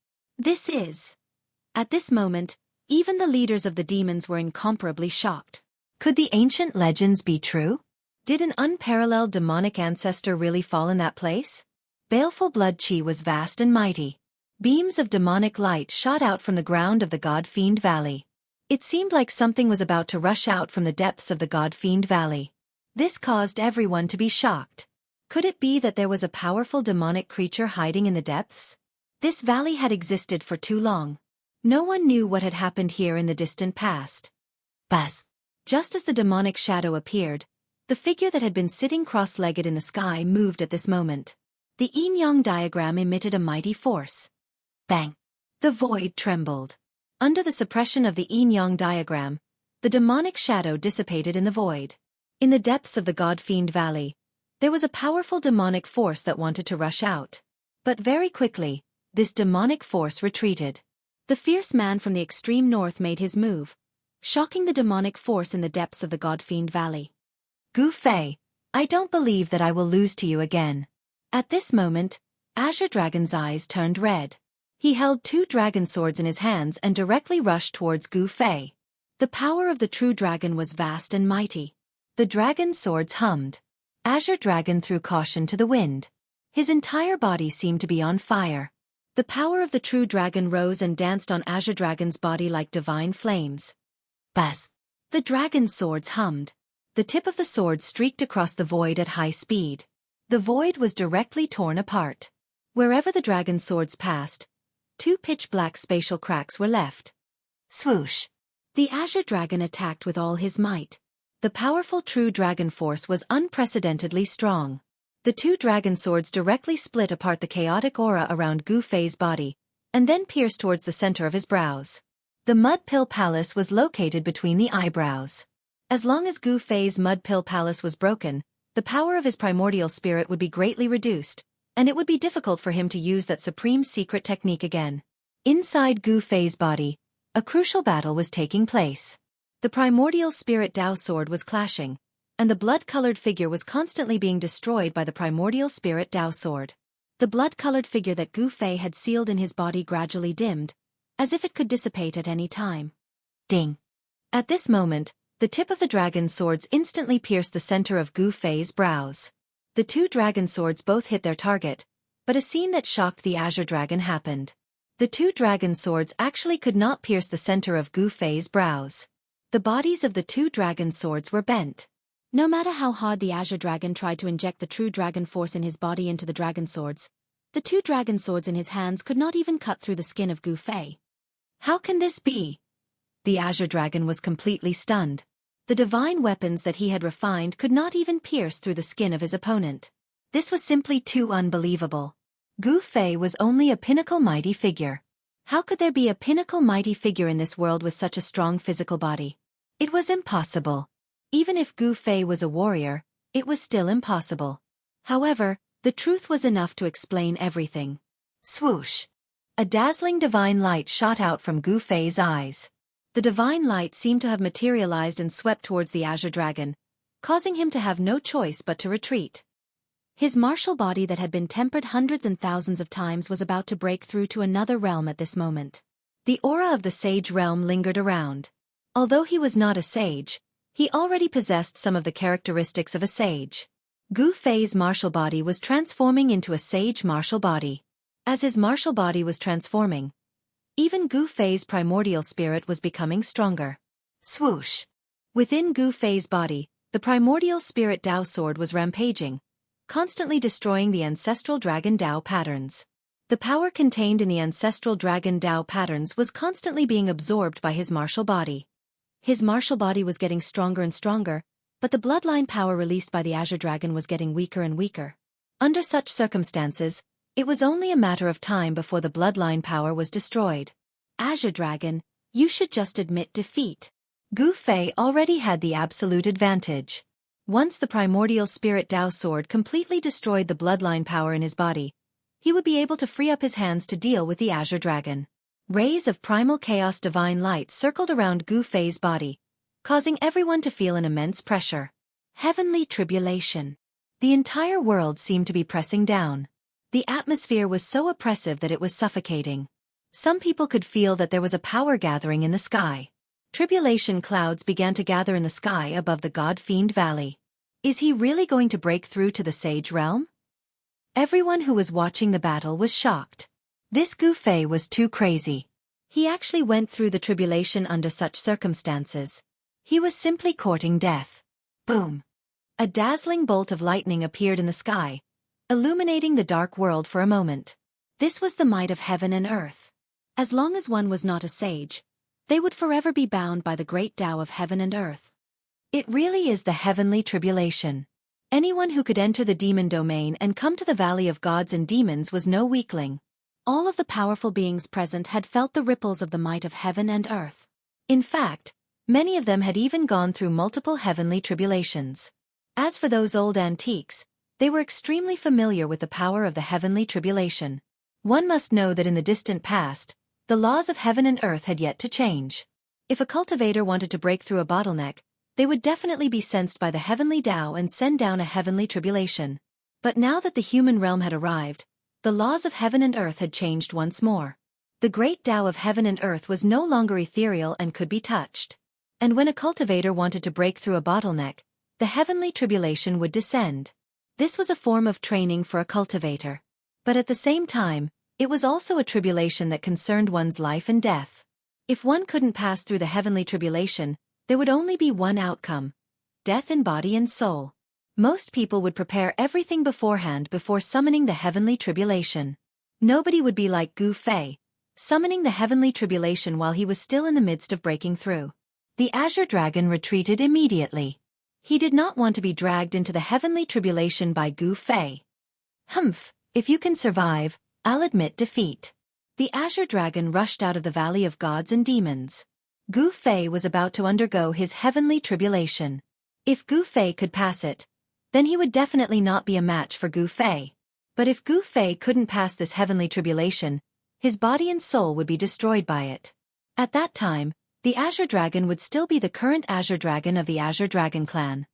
At this moment, even the leaders of the demons were incomparably shocked. Could the ancient legends be true? Did an unparalleled demonic ancestor really fall in that place? Baleful blood qi was vast and mighty. Beams of demonic light shot out from the ground of the God-Fiend Valley. It seemed like something was about to rush out from the depths of the God-Fiend Valley. This caused everyone to be shocked. Could it be that there was a powerful demonic creature hiding in the depths? This valley had existed for too long. No one knew what had happened here in the distant past. Buzz! Just as the demonic shadow appeared, the figure that had been sitting cross-legged in the sky moved at this moment. The yin-yang diagram emitted a mighty force. Bang! The void trembled. Under the suppression of the yin-yang diagram, the demonic shadow dissipated in the void. In the depths of the God-Fiend Valley, there was a powerful demonic force that wanted to rush out. But very quickly, this demonic force retreated. The fierce man from the extreme north made his move, shocking the demonic force in the depths of the God-Fiend Valley. Gu Fei, I don't believe that I will lose to you again. At this moment, Azure Dragon's eyes turned red. He held 2 dragon swords in his hands and directly rushed towards Gu Fei. The power of the true dragon was vast and mighty. The dragon swords hummed. Azure Dragon threw caution to the wind. His entire body seemed to be on fire. The power of the true dragon rose and danced on Azure Dragon's body like divine flames. Buzz! The dragon swords hummed. The tip of the sword streaked across the void at high speed. The void was directly torn apart. Wherever the dragon swords passed, 2 pitch-black spatial cracks were left. Swoosh! The Azure Dragon attacked with all his might. The powerful true dragon force was unprecedentedly strong. The two dragon swords directly split apart the chaotic aura around Gu Fei's body, and then pierced towards the center of his brows. The Mud Pill Palace was located between the eyebrows. As long as Gu Fei's Mud Pill Palace was broken, the power of his primordial spirit would be greatly reduced, and it would be difficult for him to use that supreme secret technique again. Inside Gu Fei's body, a crucial battle was taking place. The primordial spirit Dao sword was clashing, and the blood-colored figure was constantly being destroyed by the primordial spirit Dao sword. The blood-colored figure that Gu Fei had sealed in his body gradually dimmed, as if it could dissipate at any time. Ding! At this moment, the tip of the dragon swords instantly pierced the center of Gu Fei's brows. The two dragon swords both hit their target, but a scene that shocked the Azure Dragon happened. The two dragon swords actually could not pierce the center of Gu Fei's brows. The bodies of the two dragon swords were bent. No matter how hard the Azure Dragon tried to inject the true dragon force in his body into the dragon swords, the two dragon swords in his hands could not even cut through the skin of Gu Fei. How can this be? The Azure Dragon was completely stunned. The divine weapons that he had refined could not even pierce through the skin of his opponent. This was simply too unbelievable. Gu Fei was only a pinnacle mighty figure. How could there be a pinnacle mighty figure in this world with such a strong physical body? It was impossible. Even if Gu Fei was a warrior, it was still impossible. However, the truth was enough to explain everything. Swoosh! A dazzling divine light shot out from Gu Fei's eyes. The divine light seemed to have materialized and swept towards the Azure Dragon, causing him to have no choice but to retreat. His martial body that had been tempered hundreds and thousands of times was about to break through to another realm at this moment. The aura of the sage realm lingered around. Although he was not a sage, he already possessed some of the characteristics of a sage. Gu Fei's martial body was transforming into a sage martial body. As his martial body was transforming, even Gu Fei's primordial spirit was becoming stronger. Swoosh! Within Gu Fei's body, the primordial spirit Dao sword was rampaging, constantly destroying the ancestral dragon Dao patterns. The power contained in the ancestral dragon Dao patterns was constantly being absorbed by his martial body. His martial body was getting stronger and stronger, but the bloodline power released by the Azure Dragon was getting weaker and weaker. Under such circumstances, it was only a matter of time before the bloodline power was destroyed. Azure Dragon, you should just admit defeat. Gu Fei already had the absolute advantage. Once the primordial spirit Dao sword completely destroyed the bloodline power in his body, he would be able to free up his hands to deal with the Azure Dragon. Rays of primal chaos divine light circled around Gu Fei's body, causing everyone to feel an immense pressure. Heavenly tribulation. The entire world seemed to be pressing down. The atmosphere was so oppressive that it was suffocating. Some people could feel that there was a power gathering in the sky. Tribulation clouds began to gather in the sky above the God-Fiend Valley. Is he really going to break through to the Sage Realm? Everyone who was watching the battle was shocked. This Gu Fei was too crazy. He actually went through the tribulation under such circumstances. He was simply courting death. Boom! A dazzling bolt of lightning appeared in the sky, illuminating the dark world for a moment. This was the might of heaven and earth. As long as one was not a sage, they would forever be bound by the great Tao of heaven and earth. It really is the heavenly tribulation. Anyone who could enter the demon domain and come to the valley of gods and demons was no weakling. All of the powerful beings present had felt the ripples of the might of heaven and earth. In fact, many of them had even gone through multiple heavenly tribulations. As for those old antiques, they were extremely familiar with the power of the heavenly tribulation. One must know that in the distant past, the laws of heaven and earth had yet to change. If a cultivator wanted to break through a bottleneck, they would definitely be sensed by the heavenly Tao and send down a heavenly tribulation. But now that the human realm had arrived, the laws of heaven and earth had changed once more. The great Tao of heaven and earth was no longer ethereal and could be touched. And when a cultivator wanted to break through a bottleneck, the heavenly tribulation would descend. This was a form of training for a cultivator. But at the same time, it was also a tribulation that concerned one's life and death. If one couldn't pass through the heavenly tribulation, there would only be one outcome: death in body and soul. Most people would prepare everything beforehand before summoning the heavenly tribulation. Nobody would be like Gu Fei, summoning the heavenly tribulation while he was still in the midst of breaking through. The Azure Dragon retreated immediately. He did not want to be dragged into the heavenly tribulation by Gu Fei. Humph, if you can survive, I'll admit defeat. The Azure Dragon rushed out of the Valley of Gods and Demons. Gu Fei was about to undergo his heavenly tribulation. If Gu Fei could pass it, then he would definitely not be a match for Gu Fei. But if Gu Fei couldn't pass this heavenly tribulation, his body and soul would be destroyed by it. At that time, the Azure Dragon would still be the current Azure Dragon of the Azure Dragon clan.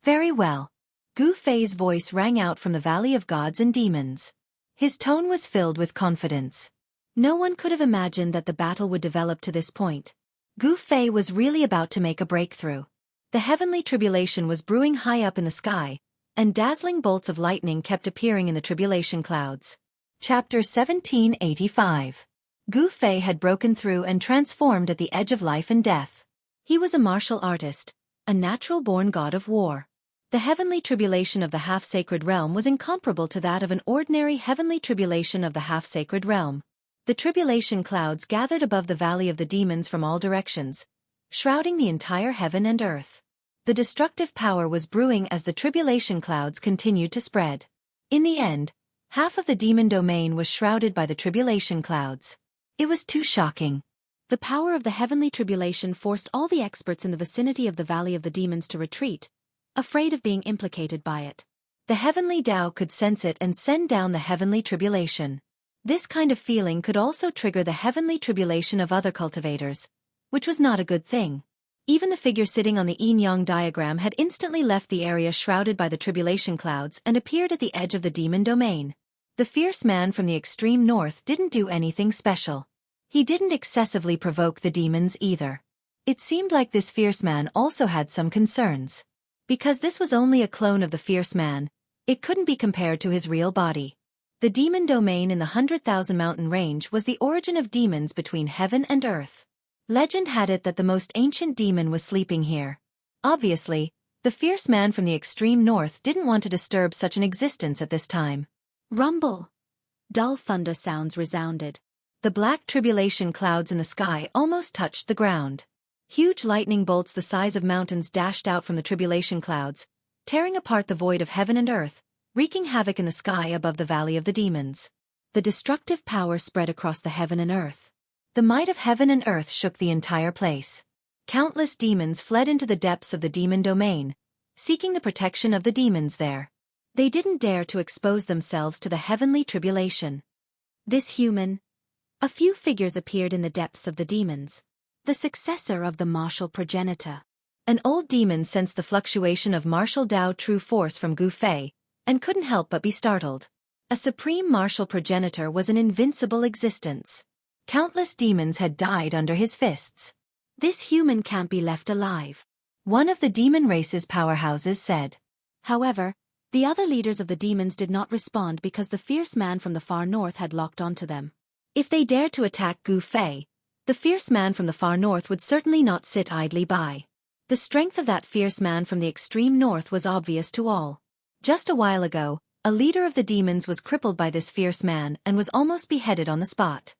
Very well. Gu Fei's voice rang out from the Valley of Gods and Demons. His tone was filled with confidence. No one could have imagined that the battle would develop to this point. Gu Fei was really about to make a breakthrough. The heavenly tribulation was brewing high up in the sky, and dazzling bolts of lightning kept appearing in the tribulation clouds. Chapter 1785. Gu Fei had broken through and transformed at the edge of life and death. He was a martial artist, a natural-born god of war. The heavenly tribulation of the half-sacred realm was incomparable to that of an ordinary heavenly tribulation of the half-sacred realm. The tribulation clouds gathered above the valley of the demons from all directions, shrouding the entire heaven and earth. The destructive power was brewing as the tribulation clouds continued to spread. In the end, half of the demon domain was shrouded by the tribulation clouds. It was too shocking. The power of the heavenly tribulation forced all the experts in the vicinity of the Valley of the Demons to retreat, afraid of being implicated by it. The heavenly Tao could sense it and send down the heavenly tribulation. This kind of feeling could also trigger the heavenly tribulation of other cultivators, which was not a good thing. Even the figure sitting on the yin-yang diagram had instantly left the area shrouded by the tribulation clouds and appeared at the edge of the demon domain. The fierce man from the extreme north didn't do anything special. He didn't excessively provoke the demons either. It seemed like this fierce man also had some concerns. Because this was only a clone of the fierce man, it couldn't be compared to his real body. The demon domain in the 100,000 mountain range was the origin of demons between heaven and earth. Legend had it that the most ancient demon was sleeping here. Obviously, the fierce man from the extreme north didn't want to disturb such an existence at this time. Rumble. Dull thunder sounds resounded. The black tribulation clouds in the sky almost touched the ground. Huge lightning bolts the size of mountains dashed out from the tribulation clouds, tearing apart the void of heaven and earth, wreaking havoc in the sky above the Valley of the Demons. The destructive power spread across the heaven and earth. The might of heaven and earth shook the entire place. Countless demons fled into the depths of the demon domain, seeking the protection of the demons there. They didn't dare to expose themselves to the heavenly tribulation. A few figures appeared in the depths of the demons. The successor of the martial progenitor. An old demon sensed the fluctuation of martial Tao true force from Gu Fei, and couldn't help but be startled. A supreme martial progenitor was an invincible existence. Countless demons had died under his fists. This human can't be left alive, one of the demon race's powerhouses said. However, the other leaders of the demons did not respond because the fierce man from the far north had locked onto them. If they dared to attack Gu Fei, the fierce man from the far north would certainly not sit idly by. The strength of that fierce man from the extreme north was obvious to all. Just a while ago, a leader of the demons was crippled by this fierce man and was almost beheaded on the spot.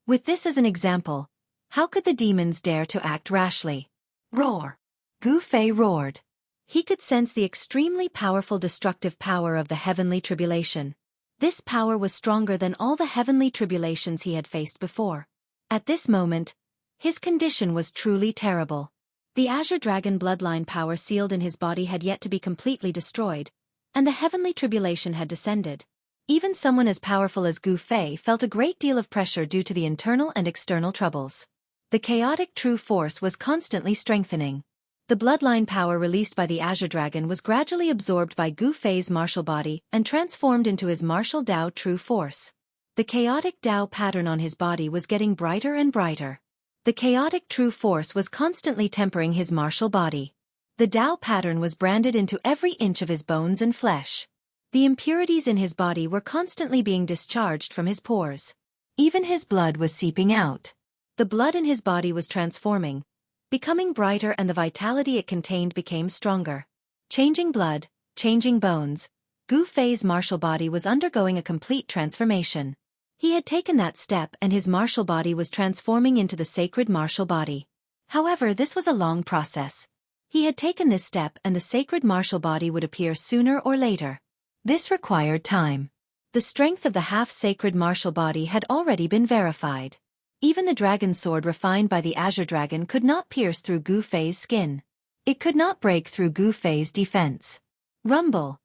With this as an example, how could the demons dare to act rashly? Roar! Gu Fei roared. He could sense the extremely powerful destructive power of the heavenly tribulation. This power was stronger than all the heavenly tribulations he had faced before. At this moment, his condition was truly terrible. The Azure Dragon bloodline power sealed in his body had yet to be completely destroyed, and the heavenly tribulation had descended. Even someone as powerful as Gu Fei felt a great deal of pressure due to the internal and external troubles. The chaotic true force was constantly strengthening. The bloodline power released by the Azure Dragon was gradually absorbed by Gu Fei's martial body and transformed into his martial Tao true force. The chaotic Tao pattern on his body was getting brighter and brighter. The chaotic true force was constantly tempering his martial body. The Tao pattern was branded into every inch of his bones and flesh. The impurities in his body were constantly being discharged from his pores. Even his blood was seeping out. The blood in his body was transforming, becoming brighter, and the vitality it contained became stronger. Changing blood, changing bones, Gu Fei's martial body was undergoing a complete transformation. He had taken that step and his martial body was transforming into the sacred martial body. However, this was a long process. He had taken this step and the sacred martial body would appear sooner or later. This required time. The strength of the half-sacred martial body had already been verified. Even the dragon sword refined by the Azure Dragon could not pierce through Gu Fei's skin. It could not break through Gu Fei's defense. Rumble.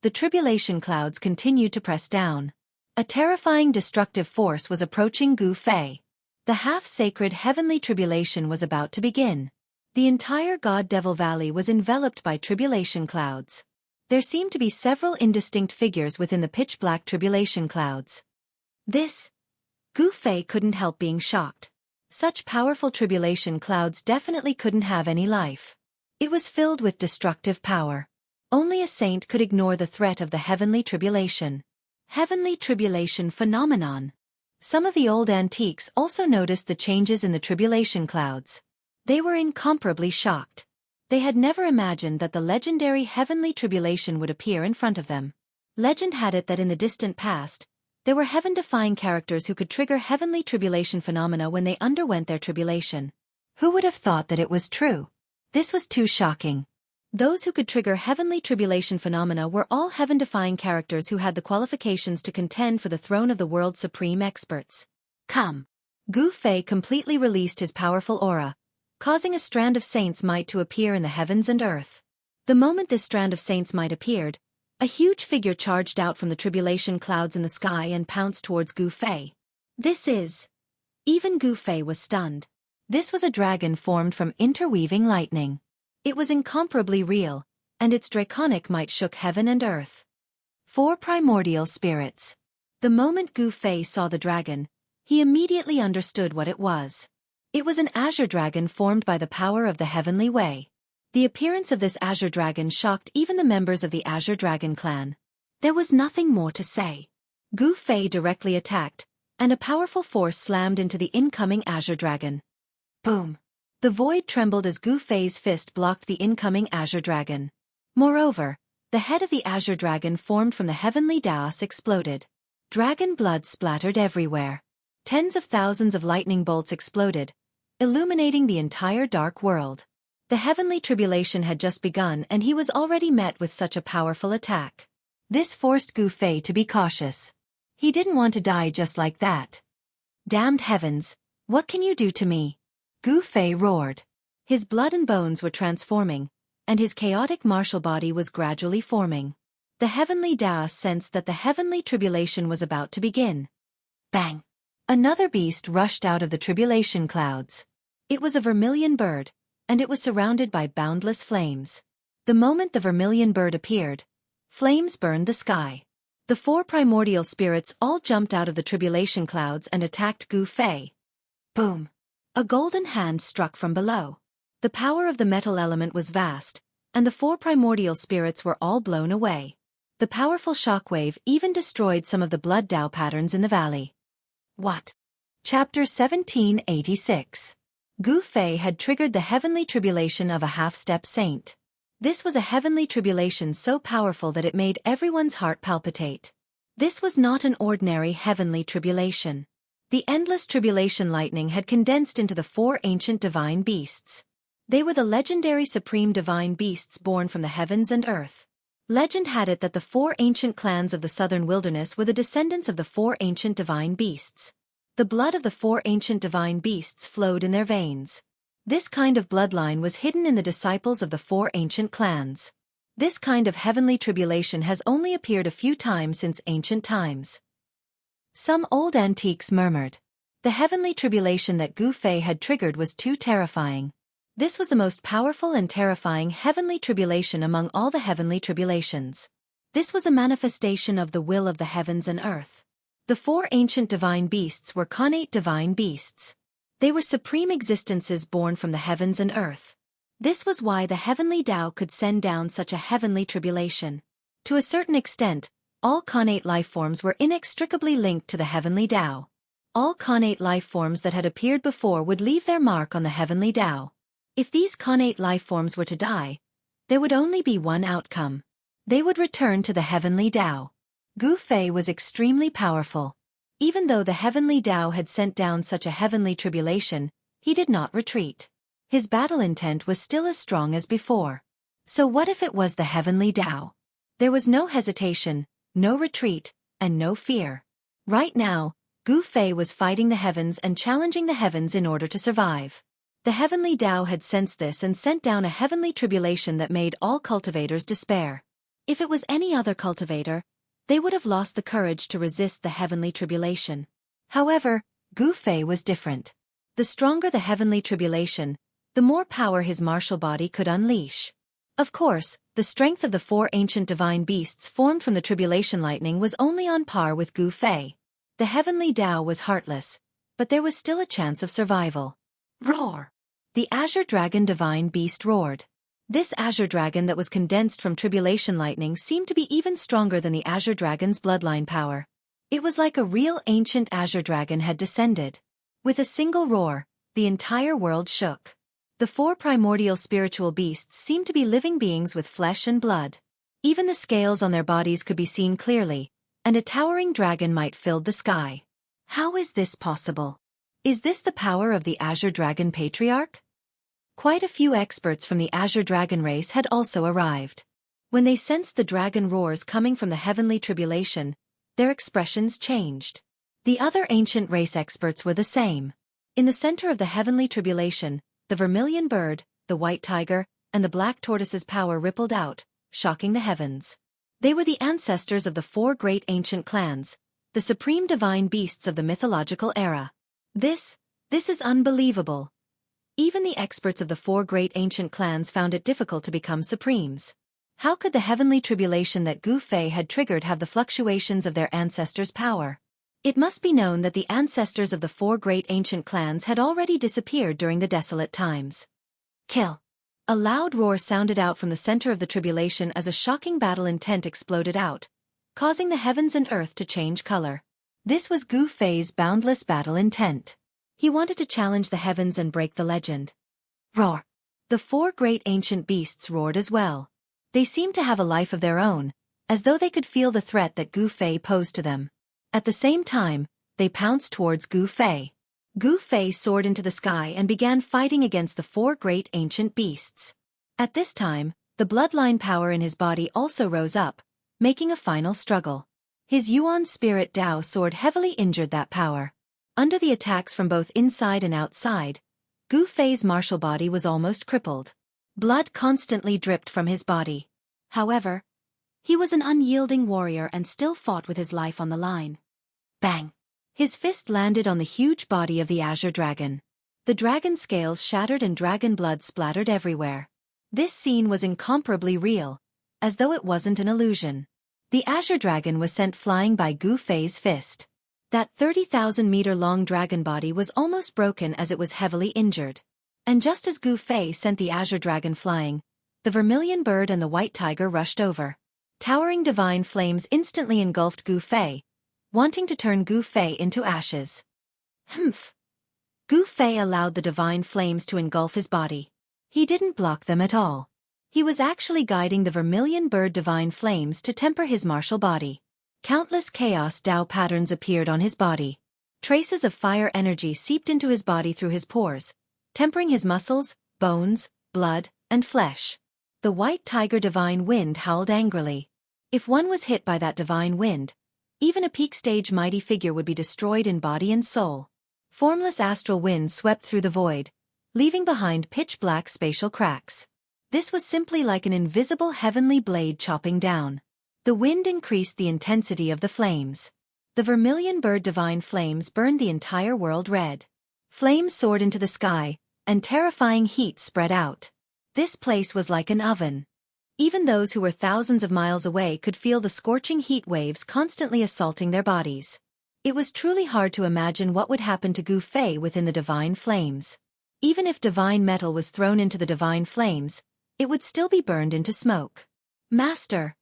The tribulation clouds continued to press down. A terrifying destructive force was approaching Gu Fei. The half-sacred heavenly tribulation was about to begin. The entire God-Devil Valley was enveloped by tribulation clouds. There seemed to be several indistinct figures within the pitch-black tribulation clouds. Gu Fei couldn't help being shocked. Such powerful tribulation clouds definitely couldn't have any life. It was filled with destructive power. Only a saint could ignore the threat of the heavenly tribulation. Heavenly tribulation phenomenon. Some of the old antiques also noticed the changes in the tribulation clouds. They were incomparably shocked. They had never imagined that the legendary heavenly tribulation would appear in front of them. Legend had it that in the distant past, there were heaven-defying characters who could trigger heavenly tribulation phenomena when they underwent their tribulation. Who would have thought that it was true? This was too shocking. Those who could trigger heavenly tribulation phenomena were all heaven-defying characters who had the qualifications to contend for the throne of the world's supreme experts. Come. Gu Fei completely released his powerful aura, causing a strand of saints' might to appear in the heavens and earth. The moment this strand of saints' might appeared, a huge figure charged out from the tribulation clouds in the sky and pounced towards Gu Fei. Even Gu Fei was stunned. This was a dragon formed from interweaving lightning. It was incomparably real, and its draconic might shook heaven and earth. 4 primordial spirits. The moment Gu Fei saw the dragon, he immediately understood what it was. It was an azure dragon formed by the power of the heavenly way. The appearance of this azure dragon shocked even the members of the Azure Dragon clan. There was nothing more to say. Gu Fei directly attacked, and a powerful force slammed into the incoming azure dragon. Boom! The void trembled as Gu Fei's fist blocked the incoming azure dragon. Moreover, the head of the azure dragon formed from the heavenly dais exploded. Dragon blood splattered everywhere. Tens of thousands of lightning bolts exploded, illuminating the entire dark world. The heavenly tribulation had just begun and he was already met with such a powerful attack. This forced Gu Fei to be cautious. He didn't want to die just like that. Damned heavens, what can you do to me? Gu Fei roared. His blood and bones were transforming, and his chaotic martial body was gradually forming. The heavenly dais sensed that the heavenly tribulation was about to begin. Bang! Another beast rushed out of the tribulation clouds. It was a vermilion bird, and it was surrounded by boundless flames. The moment the vermilion bird appeared, flames burned the sky. The 4 primordial spirits all jumped out of the tribulation clouds and attacked Gu Fei. Boom! A golden hand struck from below. The power of the metal element was vast, and the 4 primordial spirits were all blown away. The powerful shockwave even destroyed some of the blood Dao patterns in the valley. What? Chapter 1786. Gu Fei had triggered the heavenly tribulation of a half-step saint. This was a heavenly tribulation so powerful that it made everyone's heart palpitate. This was not an ordinary heavenly tribulation. The endless tribulation lightning had condensed into the 4 ancient divine beasts. They were the legendary supreme divine beasts born from the heavens and earth. Legend had it that the 4 ancient clans of the southern wilderness were the descendants of the 4 ancient divine beasts. The blood of the 4 ancient divine beasts flowed in their veins. This kind of bloodline was hidden in the disciples of the 4 ancient clans. This kind of heavenly tribulation has only appeared a few times since ancient times. Some old antiques murmured. The heavenly tribulation that Gu Fei had triggered was too terrifying. This was the most powerful and terrifying heavenly tribulation among all the heavenly tribulations. This was a manifestation of the will of the heavens and earth. The 4 ancient divine beasts were connate divine beasts. They were supreme existences born from the heavens and earth. This was why the heavenly Tao could send down such a heavenly tribulation. To a certain extent, all connate lifeforms were inextricably linked to the heavenly Tao. All connate lifeforms that had appeared before would leave their mark on the heavenly Tao. If these connate lifeforms were to die, there would only be one outcome. They would return to the heavenly Tao. Gu Fei was extremely powerful. Even though the heavenly Tao had sent down such a heavenly tribulation, he did not retreat. His battle intent was still as strong as before. So what if it was the heavenly Tao? There was no hesitation, no retreat, and no fear. Right now, Gu Fei was fighting the heavens and challenging the heavens in order to survive. The heavenly Tao had sensed this and sent down a heavenly tribulation that made all cultivators despair. If it was any other cultivator, they would have lost the courage to resist the heavenly tribulation. However, Gu Fei was different. The stronger the heavenly tribulation, the more power his martial body could unleash. Of course, the strength of the 4 ancient divine beasts formed from the tribulation lightning was only on par with Gu Fei. The heavenly Tao was heartless, but there was still a chance of survival. Roar! The azure dragon divine beast roared. This azure dragon that was condensed from tribulation lightning seemed to be even stronger than the azure dragon's bloodline power. It was like a real ancient azure dragon had descended. With a single roar, the entire world shook. The 4 primordial spiritual beasts seemed to be living beings with flesh and blood. Even the scales on their bodies could be seen clearly, and a towering dragon might fill the sky. How is this possible? Is this the power of the Azure Dragon Patriarch? Quite a few experts from the Azure Dragon race had also arrived. When they sensed the dragon roars coming from the heavenly tribulation, their expressions changed. The other ancient race experts were the same. In the center of the heavenly tribulation, the vermilion bird, the white tiger, and the black tortoise's power rippled out, shocking the heavens. They were the ancestors of the 4 great ancient clans, the supreme divine beasts of the mythological era. This is unbelievable. Even the experts of the 4 great ancient clans found it difficult to become supremes. How could the heavenly tribulation that Gu Fei had triggered have the fluctuations of their ancestors' power? It must be known that the ancestors of the 4 great ancient clans had already disappeared during the desolate times. Kill! A loud roar sounded out from the center of the tribulation as a shocking battle intent exploded out, causing the heavens and earth to change color. This was Gu Fei's boundless battle intent. He wanted to challenge the heavens and break the legend. Roar! The 4 great ancient beasts roared as well. They seemed to have a life of their own, as though they could feel the threat that Gu Fei posed to them. At the same time, they pounced towards Gu Fei. Gu Fei soared into the sky and began fighting against the 4 great ancient beasts. At this time, the bloodline power in his body also rose up, making a final struggle. His Yuan spirit Tao sword heavily injured that power. Under the attacks from both inside and outside, Gu Fei's martial body was almost crippled. Blood constantly dripped from his body. However, he was an unyielding warrior and still fought with his life on the line. Bang! His fist landed on the huge body of the azure dragon. The dragon scales shattered and dragon blood splattered everywhere. This scene was incomparably real, as though it wasn't an illusion. The azure dragon was sent flying by Gu Fei's fist. That 30,000-meter-long dragon body was almost broken as it was heavily injured. And just as Gu Fei sent the azure dragon flying, the vermilion bird and the white tiger rushed over. Towering divine flames instantly engulfed Gu Fei, wanting to turn Gu Fei into ashes. Humph! Gu Fei allowed the divine flames to engulf his body. He didn't block them at all. He was actually guiding the vermilion bird divine flames to temper his martial body. Countless chaos Tao patterns appeared on his body. Traces of fire energy seeped into his body through his pores, tempering his muscles, bones, blood, and flesh. The white tiger divine wind howled angrily. If one was hit by that divine wind, even a peak-stage mighty figure would be destroyed in body and soul. Formless astral winds swept through the void, leaving behind pitch-black spatial cracks. This was simply like an invisible heavenly blade chopping down. The wind increased the intensity of the flames. The vermilion bird divine flames burned the entire world red. Flames soared into the sky, and terrifying heat spread out. This place was like an oven. Even those who were thousands of miles away could feel the scorching heat waves constantly assaulting their bodies. It was truly hard to imagine what would happen to Gu Fei within the divine flames. Even if divine metal was thrown into the divine flames, it would still be burned into smoke. Master!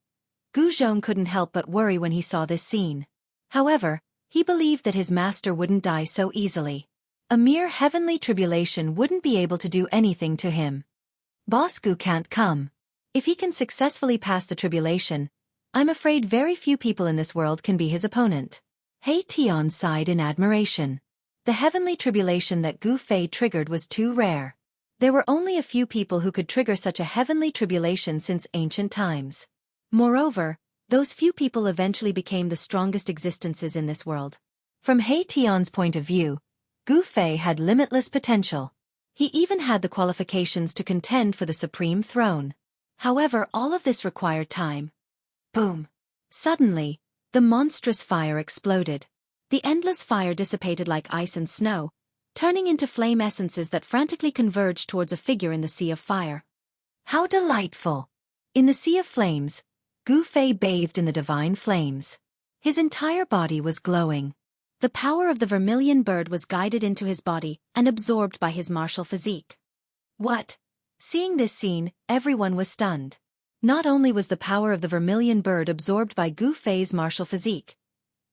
Gu Zhong couldn't help but worry when he saw this scene. However, he believed that his master wouldn't die so easily. A mere heavenly tribulation wouldn't be able to do anything to him. Boss Gu can't come. If he can successfully pass the tribulation, I'm afraid very few people in this world can be his opponent. He Tian sighed in admiration. The heavenly tribulation that Gu Fei triggered was too rare. There were only a few people who could trigger such a heavenly tribulation since ancient times. Moreover, those few people eventually became the strongest existences in this world. From He Tian's point of view, Gu Fei had limitless potential. He even had the qualifications to contend for the supreme throne. However, all of this required time. Boom! Suddenly, the monstrous fire exploded. The endless fire dissipated like ice and snow, turning into flame essences that frantically converged towards a figure in the sea of fire. How delightful! In the sea of flames, Gu Fei bathed in the divine flames. His entire body was glowing. The power of the vermilion bird was guided into his body and absorbed by his martial physique. What? Seeing this scene, everyone was stunned. Not only was the power of the vermilion bird absorbed by Gu Fei's martial physique,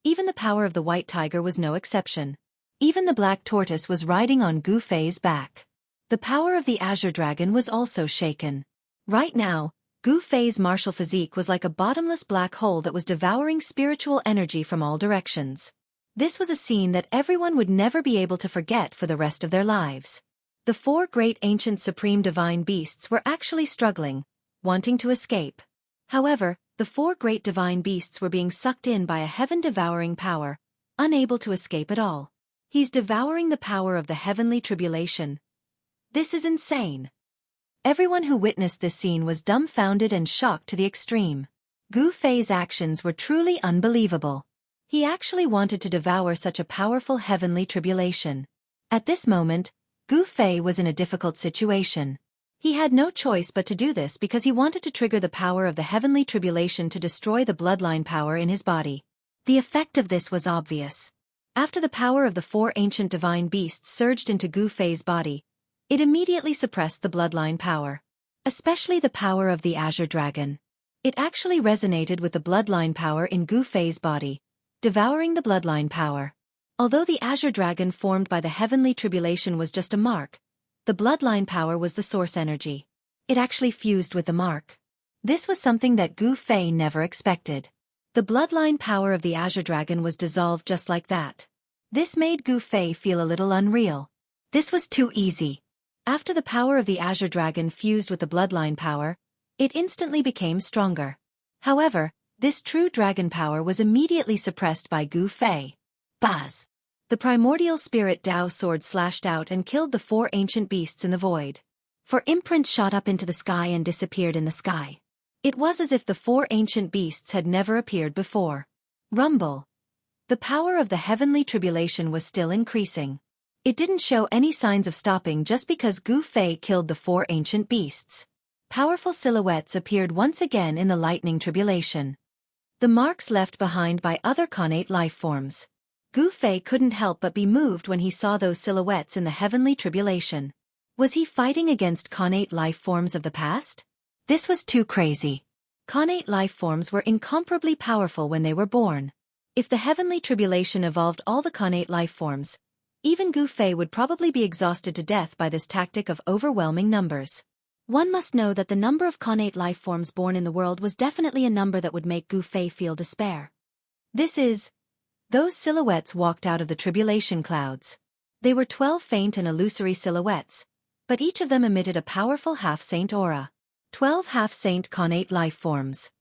even the power of the white tiger was no exception. Even the black tortoise was riding on Gu Fei's back. The power of the azure dragon was also shaken. Right now, Gu Fei's martial physique was like a bottomless black hole that was devouring spiritual energy from all directions. This was a scene that everyone would never be able to forget for the rest of their lives. The four great ancient supreme divine beasts were actually struggling, wanting to escape. However, the four great divine beasts were being sucked in by a heaven-devouring power, unable to escape at all. He's devouring the power of the heavenly tribulation. This is insane. Everyone who witnessed this scene was dumbfounded and shocked to the extreme. Gu Fei's actions were truly unbelievable. He actually wanted to devour such a powerful heavenly tribulation. At this moment, Gu Fei was in a difficult situation. He had no choice but to do this because he wanted to trigger the power of the heavenly tribulation to destroy the bloodline power in his body. The effect of this was obvious. After the power of the four ancient divine beasts surged into Gu Fei's body, it immediately suppressed the bloodline power. Especially the power of the azure dragon. It actually resonated with the bloodline power in Gu Fei's body, devouring the bloodline power. Although the azure dragon formed by the heavenly tribulation was just a mark, the bloodline power was the source energy. It actually fused with the mark. This was something that Gu Fei never expected. The bloodline power of the azure dragon was dissolved just like that. This made Gu Fei feel a little unreal. This was too easy. After the power of the azure dragon fused with the bloodline power, it instantly became stronger. However, this true dragon power was immediately suppressed by Gu Fei. Buzz! The primordial spirit Dao sword slashed out and killed the four ancient beasts in the void. Four imprints shot up into the sky and disappeared in the sky. It was as if the four ancient beasts had never appeared before. Rumble! The power of the heavenly tribulation was still increasing. It didn't show any signs of stopping just because Gu Fei killed the four ancient beasts. Powerful silhouettes appeared once again in the lightning tribulation. The marks left behind by other connate life forms. Gu Fei couldn't help but be moved when he saw those silhouettes in the heavenly tribulation. Was he fighting against connate life forms of the past? This was too crazy. Connate life forms were incomparably powerful when they were born. If the heavenly tribulation evolved all the connate life forms, even Gu Fei would probably be exhausted to death by this tactic of overwhelming numbers. One must know that the number of connate life forms born in the world was definitely a number that would make Gu Fei feel despair. Those silhouettes walked out of the tribulation clouds. They were 12 faint and illusory silhouettes, but each of them emitted a powerful half-saint aura. 12 half-saint connate life forms.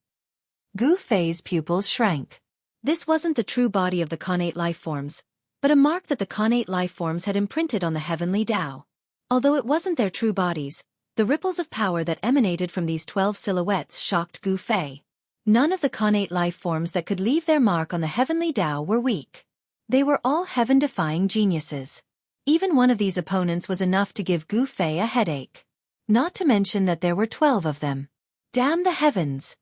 Gu Fei's pupils shrank. This wasn't the true body of the connate life forms, but a mark that the connate life forms had imprinted on the heavenly Tao. Although it wasn't their true bodies, the ripples of power that emanated from these 12 silhouettes shocked Gu Fei. None of the connate life forms that could leave their mark on the heavenly Tao were weak. They were all heaven-defying geniuses. Even one of these opponents was enough to give Gu Fei a headache. Not to mention that there were 12 of them. Damn the heavens!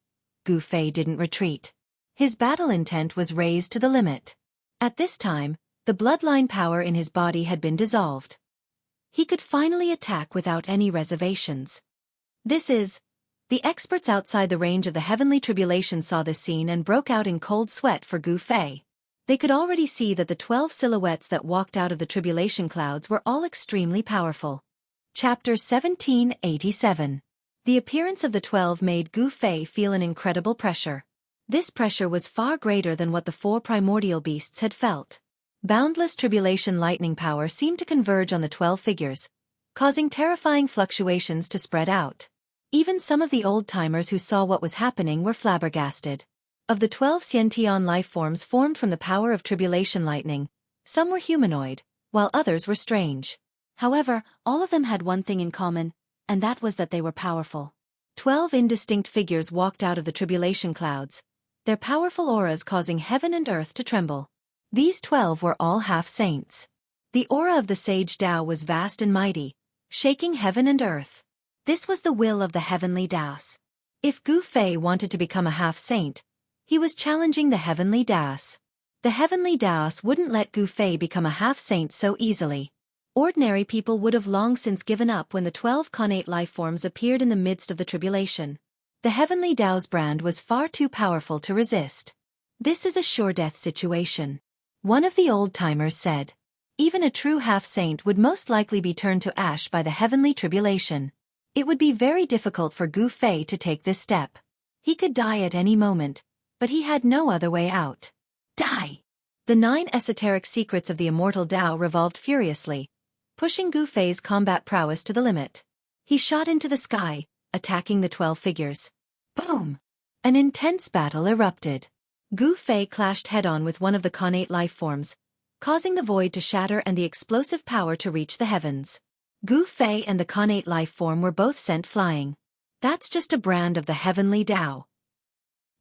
Gu Fei didn't retreat. His battle intent was raised to the limit. At this time, the bloodline power in his body had been dissolved. He could finally attack without any reservations. The experts outside the range of the heavenly tribulation saw this scene and broke out in cold sweat for Gu Fei. They could already see that the 12 silhouettes that walked out of the tribulation clouds were all extremely powerful. Chapter 1787. The appearance of the 12 made Gu Fei feel an incredible pressure. This pressure was far greater than what the four primordial beasts had felt. Boundless tribulation lightning power seemed to converge on the 12 figures, causing terrifying fluctuations to spread out. Even some of the old-timers who saw what was happening were flabbergasted. Of the 12 Xiantian life forms formed from the power of tribulation lightning, some were humanoid, while others were strange. However, all of them had one thing in common, and that was that they were powerful. 12 indistinct figures walked out of the tribulation clouds, their powerful auras causing heaven and earth to tremble. These 12 were all half-saints. The aura of the sage Tao was vast and mighty, shaking heaven and earth. This was the will of the heavenly Taos. If Gu Fei wanted to become a half-saint, he was challenging the heavenly Taos. The heavenly Taos wouldn't let Gu Fei become a half-saint so easily. Ordinary people would have long since given up when the 12 connate life forms appeared in the midst of the tribulation. The heavenly Tao's brand was far too powerful to resist. This is a sure-death situation. One of the old-timers said. Even a true half-saint would most likely be turned to ash by the heavenly tribulation. It would be very difficult for Gu Fei to take this step. He could die at any moment, but he had no other way out. Die! The 9 esoteric secrets of the immortal Tao revolved furiously, pushing Gu Fei's combat prowess to the limit. He shot into the sky, attacking the 12 figures. Boom! An intense battle erupted. Gu Fei clashed head-on with one of the connate life forms, causing the void to shatter and the explosive power to reach the heavens. Gu Fei and the connate life form were both sent flying. That's just a brand of the heavenly Tao.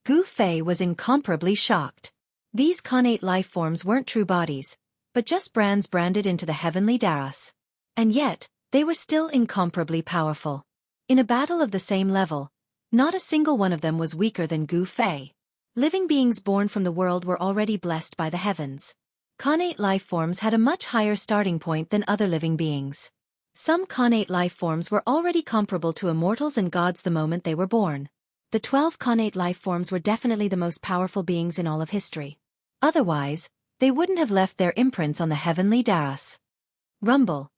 Gu Fei was incomparably shocked. These connate life forms weren't true bodies, but just brands branded into the heavenly Taos. And yet, they were still incomparably powerful. In a battle of the same level, not a single one of them was weaker than Gu Fei. Living beings born from the world were already blessed by the heavens. Connate life forms had a much higher starting point than other living beings. Some connate life forms were already comparable to immortals and gods the moment they were born. The 12 connate life forms were definitely the most powerful beings in all of history. Otherwise, they wouldn't have left their imprints on the heavenly Taos. Rumble.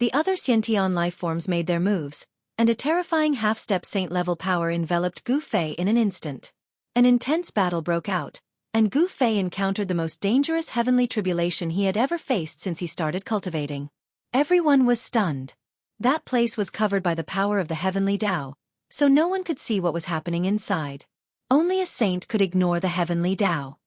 The other Xiantian life forms made their moves, and a terrifying half-step saint-level power enveloped Gu Fei in an instant. An intense battle broke out, and Gu Fei encountered the most dangerous heavenly tribulation he had ever faced since he started cultivating. Everyone was stunned. That place was covered by the power of the heavenly Tao, so no one could see what was happening inside. Only a saint could ignore the heavenly Tao.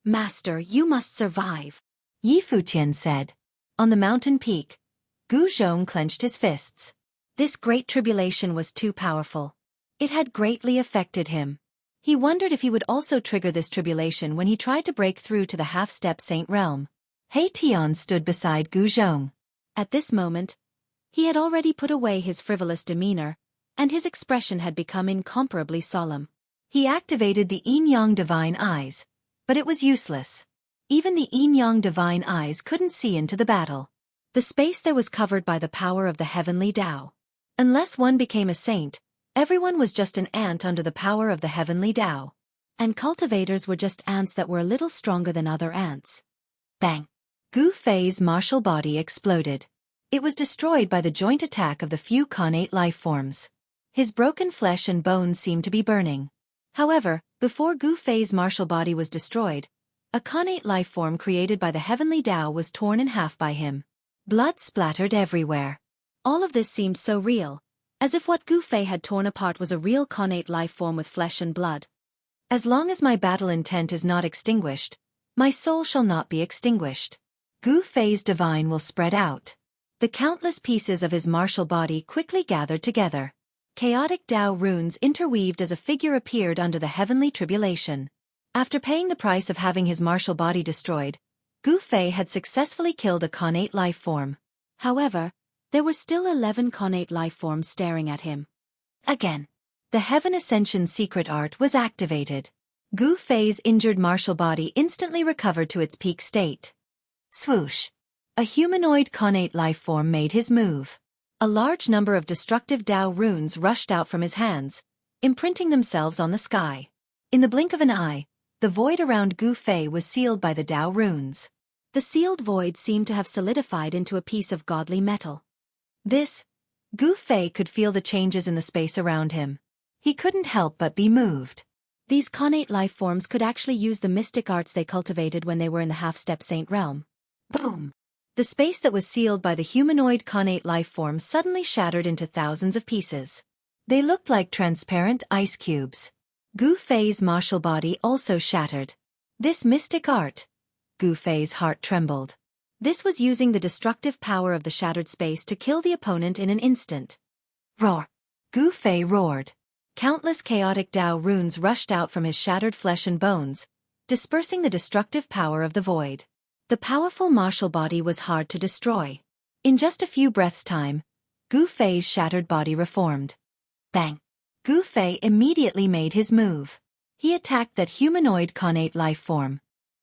Master, you must survive, Yi Futian said. On the mountain peak, Gu Zhong clenched his fists. This great tribulation was too powerful. It had greatly affected him. He wondered if he would also trigger this tribulation when he tried to break through to the half-step saint realm. He Tian stood beside Gu Zhong. At this moment, he had already put away his frivolous demeanor, and his expression had become incomparably solemn. He activated the Yin-Yang divine eyes, but it was useless. Even the Yin-Yang divine eyes couldn't see into the battle. The space there was covered by the power of the heavenly Tao. Unless one became a saint, everyone was just an ant under the power of the heavenly Tao. And cultivators were just ants that were a little stronger than other ants. Bang! Gu Fei's martial body exploded. It was destroyed by the joint attack of the few connate life forms. His broken flesh and bones seemed to be burning. However, before Gu Fei's martial body was destroyed, a connate life form created by the heavenly Tao was torn in half by him. Blood splattered everywhere. All of this seemed so real, as if what Gu Fei had torn apart was a real connate life form with flesh and blood. As long as my battle intent is not extinguished, my soul shall not be extinguished. Gu Fei's divine will spread out. The countless pieces of his martial body quickly gathered together. Chaotic Tao runes interweaved as a figure appeared under the heavenly tribulation. After paying the price of having his martial body destroyed, Gu Fei had successfully killed a connate life form. However, there were still 11 connate life forms staring at him. Again, the Heaven Ascension secret art was activated. Gu Fei's injured martial body instantly recovered to its peak state. Swoosh! A humanoid connate life form made his move. A large number of destructive Tao runes rushed out from his hands, imprinting themselves on the sky. In the blink of an eye, the void around Gu Fei was sealed by the Tao runes. The sealed void seemed to have solidified into a piece of godly metal. Gu Fei could feel the changes in the space around him. He couldn't help but be moved. These connate life forms could actually use the mystic arts they cultivated when they were in the half-step saint realm. Boom! The space that was sealed by the humanoid connate life form suddenly shattered into thousands of pieces. They looked like transparent ice cubes. Gu Fei's martial body also shattered. This mystic art. Gu Fei's heart trembled. This was using the destructive power of the shattered space to kill the opponent in an instant. Roar! Gu Fei roared. Countless chaotic Dao runes rushed out from his shattered flesh and bones, dispersing the destructive power of the void. The powerful martial body was hard to destroy. In just a few breaths' time, Gu Fei's shattered body reformed. Bang! Gu Fei immediately made his move. He attacked that humanoid connate life form.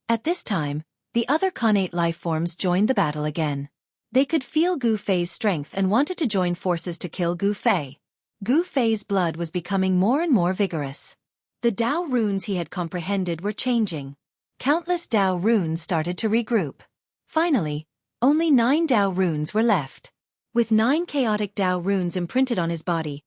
At this time, the other connate life forms joined the battle again. They could feel Gu Fei's strength and wanted to join forces to kill Gu Fei. Gu Fei's blood was becoming more and more vigorous. The Dao runes he had comprehended were changing. Countless Dao runes started to regroup. Finally, only 9 Dao runes were left. With 9 chaotic Dao runes imprinted on his body,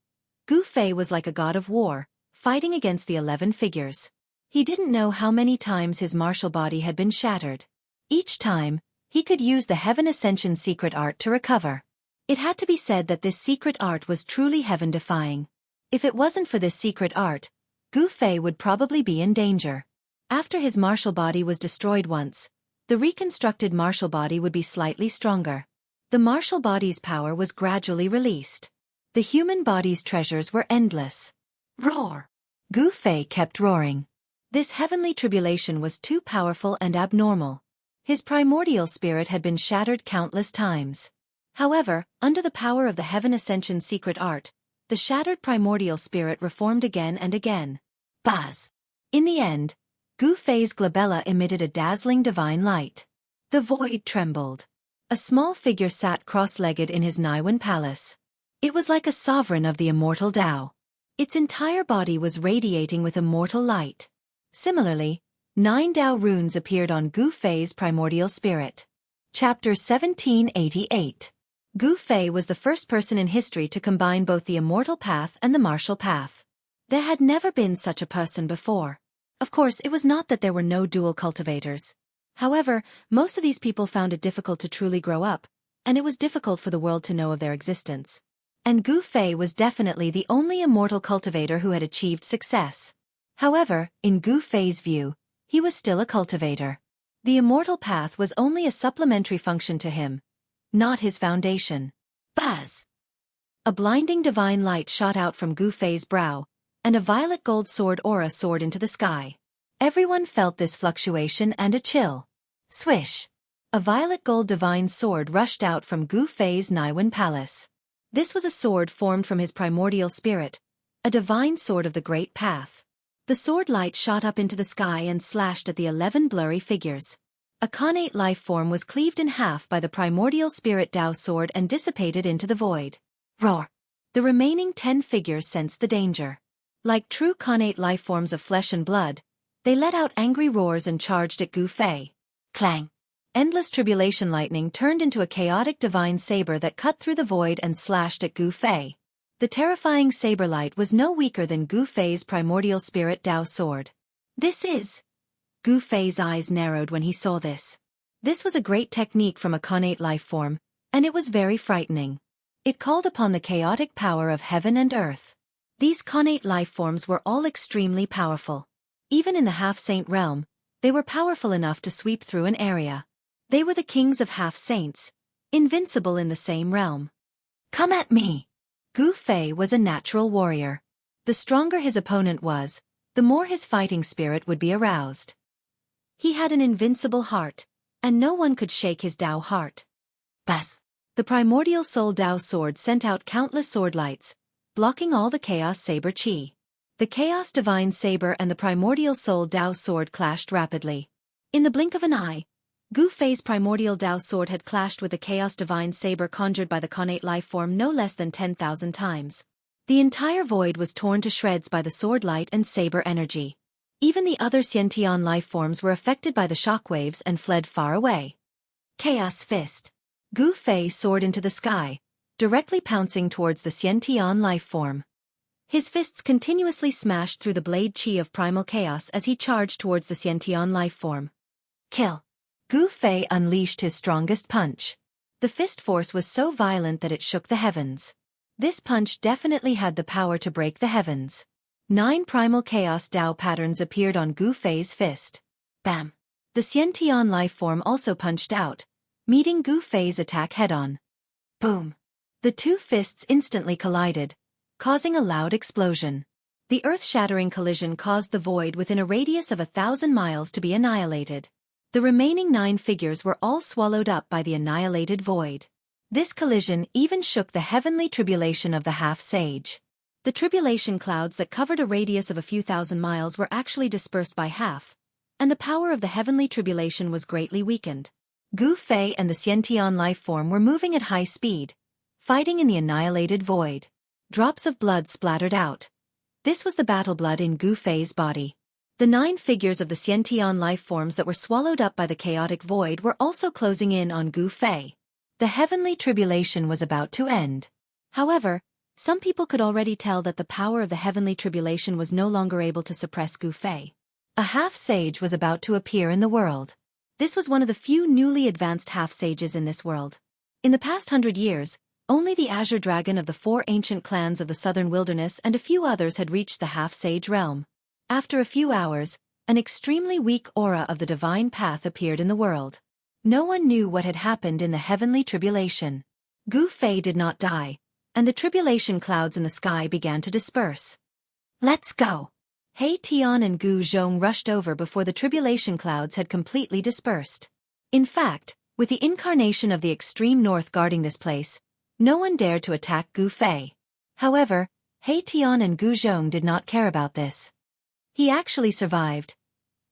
Gu Fei was like a god of war, fighting against the 11 figures. He didn't know how many times his martial body had been shattered. Each time, he could use the Heaven Ascension secret art to recover. It had to be said that this secret art was truly heaven-defying. If it wasn't for this secret art, Gu Fei would probably be in danger. After his martial body was destroyed once, the reconstructed martial body would be slightly stronger. The martial body's power was gradually released. The human body's treasures were endless. Roar! Gu Fei kept roaring. This heavenly tribulation was too powerful and abnormal. His primordial spirit had been shattered countless times. However, under the power of the Heaven Ascension secret art, the shattered primordial spirit reformed again and again. Buzz! In the end, Gu Fei's glabella emitted a dazzling divine light. The void trembled. A small figure sat cross-legged in his Naiwen palace. It was like a sovereign of the immortal Dao. Its entire body was radiating with immortal light. Similarly, 9 Dao runes appeared on Gu Fei's primordial spirit. Chapter 1788. Gu Fei was the first person in history to combine both the immortal path and the martial path. There had never been such a person before. Of course, it was not that there were no dual cultivators. However, most of these people found it difficult to truly grow up, and it was difficult for the world to know of their existence. And Gu Fei was definitely the only immortal cultivator who had achieved success. However, in Gu Fei's view, he was still a cultivator. The immortal path was only a supplementary function to him, not his foundation. Buzz! A blinding divine light shot out from Gu Fei's brow, and a violet gold sword aura soared into the sky. Everyone felt this fluctuation and a chill. Swish! A violet gold divine sword rushed out from Gu Fei's Naiwen palace. This was a sword formed from his primordial spirit, a divine sword of the great path. The sword light shot up into the sky and slashed at the 11 blurry figures. A connate life form was cleaved in half by the primordial spirit Dao sword and dissipated into the void. Roar! The remaining 10 figures sensed the danger. Like true connate life forms of flesh and blood, they let out angry roars and charged at Gu Fei. Clang! Endless tribulation lightning turned into a chaotic divine saber that cut through the void and slashed at Gu Fei. The terrifying saber light was no weaker than Gu Fei's primordial spirit Dao sword. This is... Gu Fei's eyes narrowed when he saw this. This was a great technique from a connate life form, and it was very frightening. It called upon the chaotic power of heaven and earth. These connate life forms were all extremely powerful. Even in the half-saint realm, they were powerful enough to sweep through an area. They were the kings of half-saints, invincible in the same realm. Come at me! Gu Fei was a natural warrior. The stronger his opponent was, the more his fighting spirit would be aroused. He had an invincible heart, and no one could shake his Dao heart. Buzz! The primordial soul Dao sword sent out countless sword lights, blocking all the chaos saber chi. The chaos divine saber and the primordial soul Dao sword clashed rapidly. In the blink of an eye, Gu Fei's primordial Dao sword had clashed with the chaos divine saber conjured by the connate life form no less than 10,000 times. The entire void was torn to shreds by the sword light and saber energy. Even the other Xianxia life forms were affected by the shockwaves and fled far away. Chaos Fist. Gu Fei soared into the sky, directly pouncing towards the Xianxia life form. His fists continuously smashed through the blade chi of primal chaos as he charged towards the Xianxia life form. Kill! Gu Fei unleashed his strongest punch. The fist force was so violent that it shook the heavens. This punch definitely had the power to break the heavens. 9 primal chaos Dao patterns appeared on Gu Fei's fist. Bam! The Xiantian life form also punched out, meeting Gu Fei's attack head-on. Boom! The two fists instantly collided, causing a loud explosion. The earth-shattering collision caused the void within a radius of 1,000 miles to be annihilated. The remaining 9 figures were all swallowed up by the annihilated void. This collision even shook the heavenly tribulation of the half-sage. The tribulation clouds that covered a radius of a few thousand miles were actually dispersed by half, and the power of the heavenly tribulation was greatly weakened. Gu Fei and the Xiantian life form were moving at high speed, fighting in the annihilated void. Drops of blood splattered out. This was the battle blood in Gu Fei's body. The 9 figures of the Xiantian life forms that were swallowed up by the chaotic void were also closing in on Gu Fei. The heavenly tribulation was about to end. However, some people could already tell that the power of the heavenly tribulation was no longer able to suppress Gu Fei. A half-sage was about to appear in the world. This was one of the few newly advanced half-sages in this world. In the past 100 years, only the Azure Dragon of the 4 ancient clans of the southern wilderness and a few others had reached the half-sage realm. After a few hours, an extremely weak aura of the divine path appeared in the world. No one knew what had happened in the heavenly tribulation. Gu Fei did not die, and the tribulation clouds in the sky began to disperse. Let's go! He Tian and Gu Zhong rushed over before the tribulation clouds had completely dispersed. In fact, with the incarnation of the extreme north guarding this place, no one dared to attack Gu Fei. However, He Tian and Gu Zhong did not care about this. He actually survived.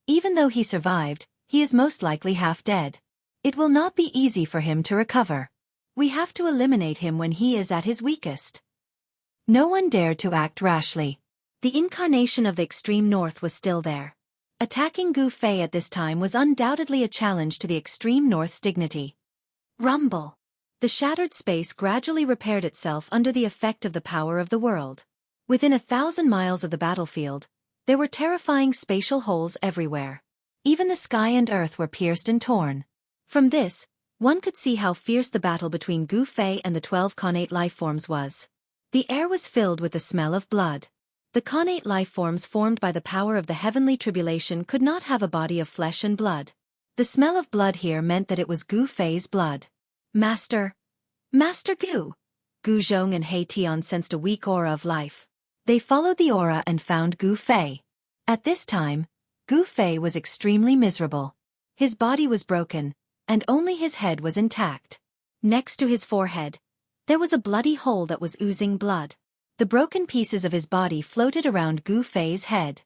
Even though he survived, he is most likely half dead. It will not be easy for him to recover. We have to eliminate him when he is at his weakest. No one dared to act rashly. The incarnation of the extreme north was still there. Attacking Gu Fei at this time was undoubtedly a challenge to the extreme north's dignity. Rumble. The shattered space gradually repaired itself under the effect of the power of the world. Within 1,000 miles of the battlefield, there were terrifying spatial holes everywhere. Even the sky and earth were pierced and torn. From this, one could see how fierce the battle between Gu Fei and the 12 connate lifeforms was. The air was filled with the smell of blood. The connate lifeforms formed by the power of the heavenly tribulation could not have a body of flesh and blood. The smell of blood here meant that it was Gu Fei's blood. Master Gu! Gu Zhong and He Tian sensed a weak aura of life. They followed the aura and found Gu Fei. At this time, Gu Fei was extremely miserable. His body was broken, and only his head was intact. Next to his forehead, there was a bloody hole that was oozing blood. The broken pieces of his body floated around Gu Fei's head.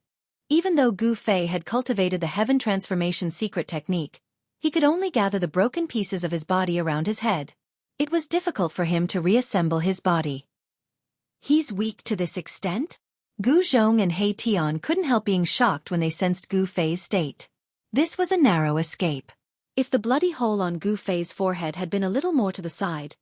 Even though Gu Fei had cultivated the Heaven Transformation secret technique, he could only gather the broken pieces of his body around his head. It was difficult for him to reassemble his body. He's weak to this extent? Gu Zhong and He Tian couldn't help being shocked when they sensed Gu Fei's state. This was a narrow escape. If the bloody hole on Gu Fei's forehead had been a little more to the side,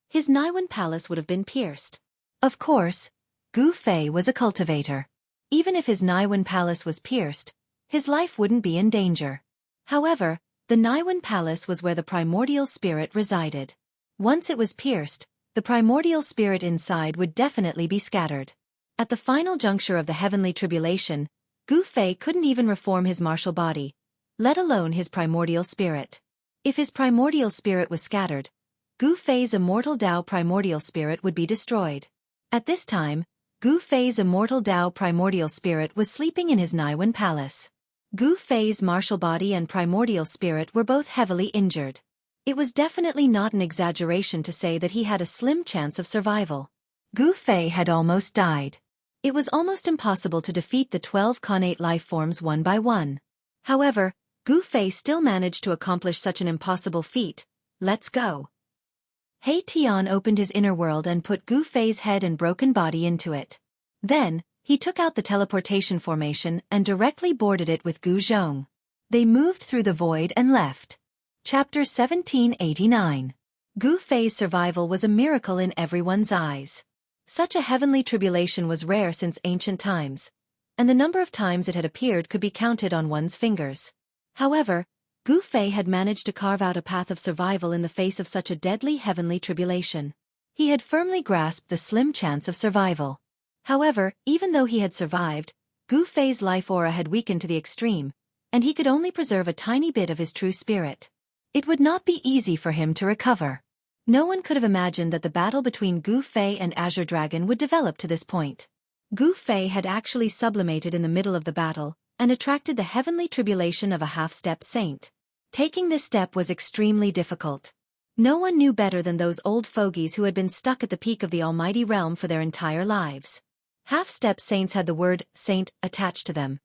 his Naiwan palace would have been pierced. Of course, Gu Fei was a cultivator. Even if his Naiwan palace was pierced, his life wouldn't be in danger. However, the Naiwan palace was where the primordial spirit resided. Once it was pierced, the primordial spirit inside would definitely be scattered. At the final juncture of the heavenly tribulation, Gu Fei couldn't even reform his martial body, let alone his primordial spirit. If his primordial spirit was scattered, Gu Fei's immortal Dao primordial spirit would be destroyed. At this time, Gu Fei's immortal Dao primordial spirit was sleeping in his Naiwan palace. Gu Fei's martial body and primordial spirit were both heavily injured. It was definitely not an exaggeration to say that he had a slim chance of survival. Gu Fei had almost died. It was almost impossible to defeat the 12 connate lifeforms one by one. However, Gu Fei still managed to accomplish such an impossible feat. Let's go. He Tian opened his inner world and put Gu Fei's head and broken body into it. Then, he took out the teleportation formation and directly boarded it with Gu Zhong. They moved through the void and left. Chapter 1789. Gu Fei's survival was a miracle in everyone's eyes. Such a heavenly tribulation was rare since ancient times, and the number of times it had appeared could be counted on one's fingers. However, Gu Fei had managed to carve out a path of survival in the face of such a deadly heavenly tribulation. He had firmly grasped the slim chance of survival. However, even though he had survived, Gu Fei's life aura had weakened to the extreme, and he could only preserve a tiny bit of his true spirit. It would not be easy for him to recover. No one could have imagined that the battle between Gu Fei and Azure Dragon would develop to this point. Gu Fei had actually sublimated in the middle of the battle, and attracted the heavenly tribulation of a half-step saint. Taking this step was extremely difficult. No one knew better than those old fogies who had been stuck at the peak of the almighty realm for their entire lives. Half-step saints had the word saint attached to them,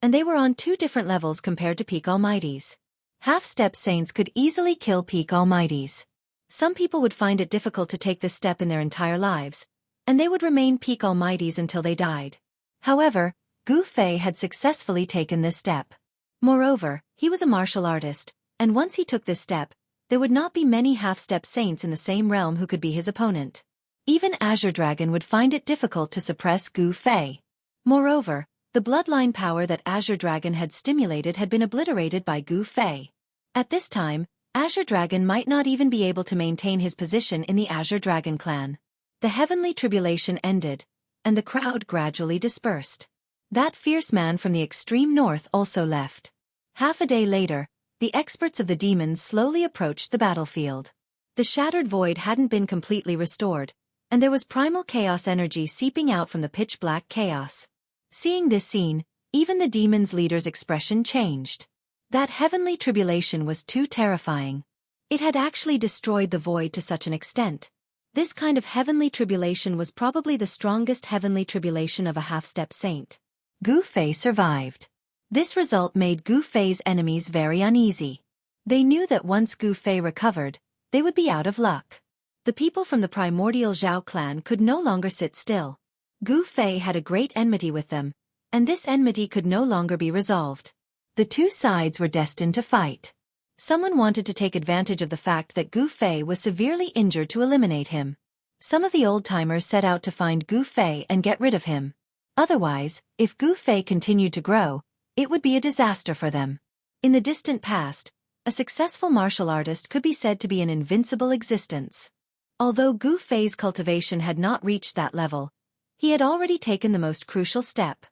and they were on two different levels compared to peak almighties. Half-step saints could easily kill peak almighties. Some people would find it difficult to take this step in their entire lives, and they would remain peak almighties until they died. However, Gu Fei had successfully taken this step. Moreover, he was a martial artist, and once he took this step, there would not be many half-step saints in the same realm who could be his opponent. Even Azure Dragon would find it difficult to suppress Gu Fei. Moreover, the bloodline power that Azure Dragon had stimulated had been obliterated by Gu Fei. At this time, Azure Dragon might not even be able to maintain his position in the Azure Dragon clan. The heavenly tribulation ended, and the crowd gradually dispersed. That fierce man from the extreme north also left. Half a day later, the experts of the demons slowly approached the battlefield. The shattered void hadn't been completely restored, and there was primal chaos energy seeping out from the pitch-black chaos. Seeing this scene, even the demons' leader's expression changed. That heavenly tribulation was too terrifying. It had actually destroyed the void to such an extent. This kind of heavenly tribulation was probably the strongest heavenly tribulation of a half-step saint. Gu Fei survived. This result made Gu Fei's enemies very uneasy. They knew that once Gu Fei recovered, they would be out of luck. The people from the primordial Zhao clan could no longer sit still. Gu Fei had a great enmity with them, and this enmity could no longer be resolved. The two sides were destined to fight. Someone wanted to take advantage of the fact that Gu Fei was severely injured to eliminate him. Some of the old-timers set out to find Gu Fei and get rid of him. Otherwise, if Gu Fei continued to grow, it would be a disaster for them. In the distant past, a successful martial artist could be said to be an invincible existence. Although Gu Fei's cultivation had not reached that level, he had already taken the most crucial step.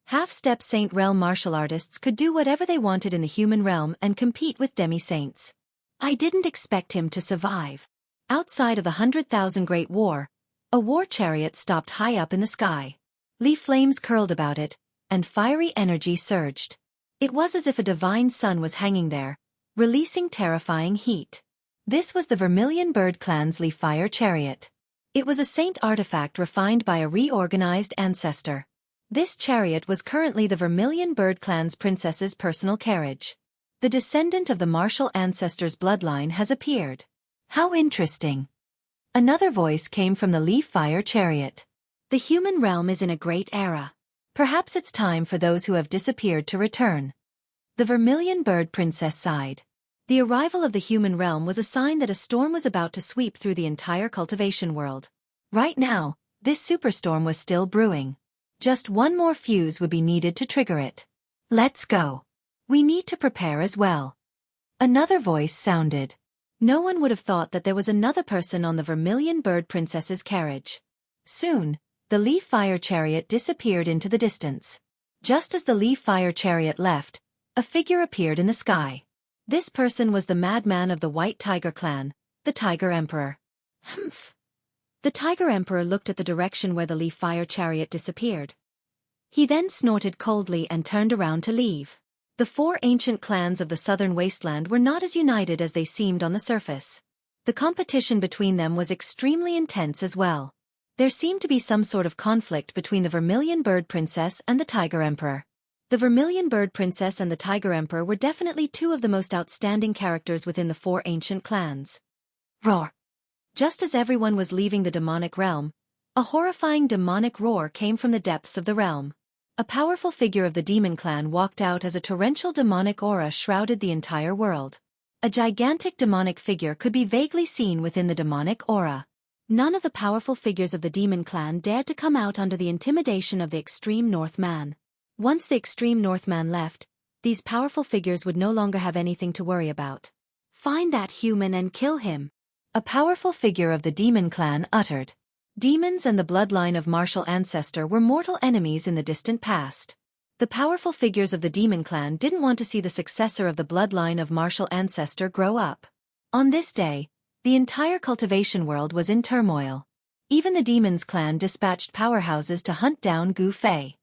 Half-step saint realm martial artists could do whatever they wanted in the human realm and compete with demi-saints. I didn't expect him to survive. Outside of the 100,000 Great War, a war chariot stopped high up in the sky. Leaf flames curled about it, and fiery energy surged. It was as if a divine sun was hanging there, releasing terrifying heat. This was the Vermilion Bird clan's leaf fire chariot. It was a saint artifact refined by a reorganized ancestor. This chariot was currently the Vermilion Bird clan's princess's personal carriage. The descendant of the martial ancestor's bloodline has appeared. How interesting. Another voice came from the leaf fire chariot. The human realm is in a great era. Perhaps it's time for those who have disappeared to return. The Vermilion Bird princess sighed. The arrival of the human realm was a sign that a storm was about to sweep through the entire cultivation world. Right now, this superstorm was still brewing. Just one more fuse would be needed to trigger it. Let's go. We need to prepare as well. Another voice sounded. No one would have thought that there was another person on the Vermilion Bird princess's carriage. Soon, the leaf fire chariot disappeared into the distance. Just as the leaf fire chariot left, a figure appeared in the sky. This person was the madman of the White Tiger clan, the Tiger Emperor. Humph. The Tiger Emperor looked at the direction where the leaf fire chariot disappeared. He then snorted coldly and turned around to leave. The four ancient clans of the southern wasteland were not as united as they seemed on the surface. The competition between them was extremely intense as well. There seemed to be some sort of conflict between the Vermilion Bird Princess and the Tiger Emperor. The Vermilion Bird Princess and the Tiger Emperor were definitely two of the most outstanding characters within the four ancient clans. Roar! Just as everyone was leaving the demonic realm, a horrifying demonic roar came from the depths of the realm. A powerful figure of the demon clan walked out as a torrential demonic aura shrouded the entire world. A gigantic demonic figure could be vaguely seen within the demonic aura. None of the powerful figures of the demon clan dared to come out under the intimidation of the extreme Northman. Once the extreme Northman left, these powerful figures would no longer have anything to worry about. Find that human and kill him. A powerful figure of the demon clan uttered. Demons and the bloodline of martial ancestor were mortal enemies in the distant past. The powerful figures of the demon clan didn't want to see the successor of the bloodline of martial ancestor grow up. On this day, the entire cultivation world was in turmoil. Even the demons clan dispatched powerhouses to hunt down Gu Fei.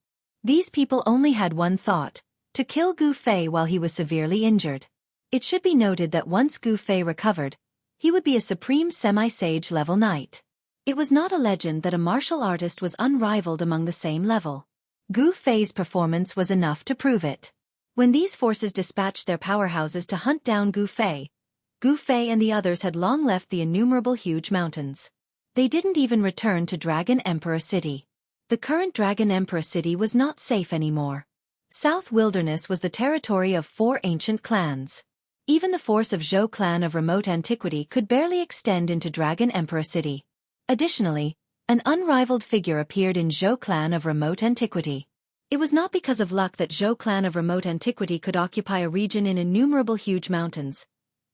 These people only had one thought: to kill Gu Fei while he was severely injured. It should be noted that once Gu Fei recovered, he would be a supreme semi-sage level knight. It was not a legend that a martial artist was unrivaled among the same level. Gu Fei's performance was enough to prove it. When these forces dispatched their powerhouses to hunt down Gu Fei and the others had long left the innumerable huge mountains. They didn't even return to Dragon Emperor City. The current Dragon Emperor City was not safe anymore. South Wilderness was the territory of 4 ancient clans. Even the force of Zhou clan of remote antiquity could barely extend into Dragon Emperor City. Additionally, an unrivaled figure appeared in Zhou clan of remote antiquity. It was not because of luck that Zhou clan of remote antiquity could occupy a region in innumerable huge mountains.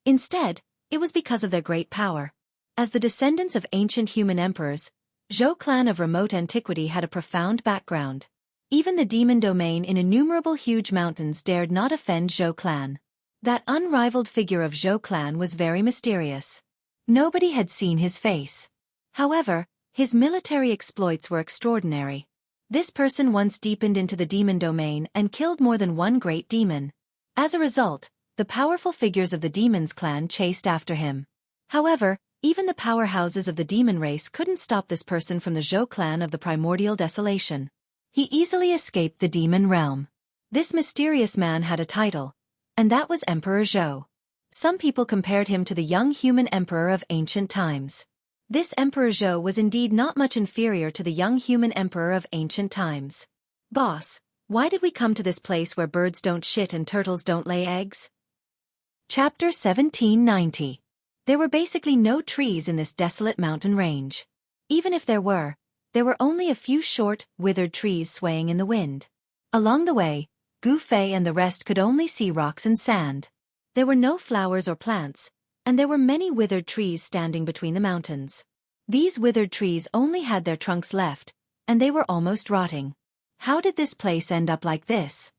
Instead, it was because of their great power. As the descendants of ancient human emperors, Zhou clan of remote antiquity had a profound background. Even the demon domain in innumerable huge mountains dared not offend Zhou clan. That unrivaled figure of Zhou clan was very mysterious. Nobody had seen his face. However, his military exploits were extraordinary. This person once deepened into the demon domain and killed more than one great demon. As a result, the powerful figures of the demons clan chased after him. However, even the powerhouses of the demon race couldn't stop this person from the Zhou clan of the primordial desolation. He easily escaped the demon realm. This mysterious man had a title, and that was Emperor Zhou. Some people compared him to the young human emperor of ancient times. This Emperor Zhou was indeed not much inferior to the young human emperor of ancient times. Boss, why did we come to this place where birds don't shit and turtles don't lay eggs? Chapter 1790. There were basically no trees in this desolate mountain range. Even if there were only a few short, withered trees swaying in the wind. Along the way, Gu Fei and the rest could only see rocks and sand. There were no flowers or plants, and there were many withered trees standing between the mountains. These withered trees only had their trunks left, and they were almost rotting. How did this place end up like this?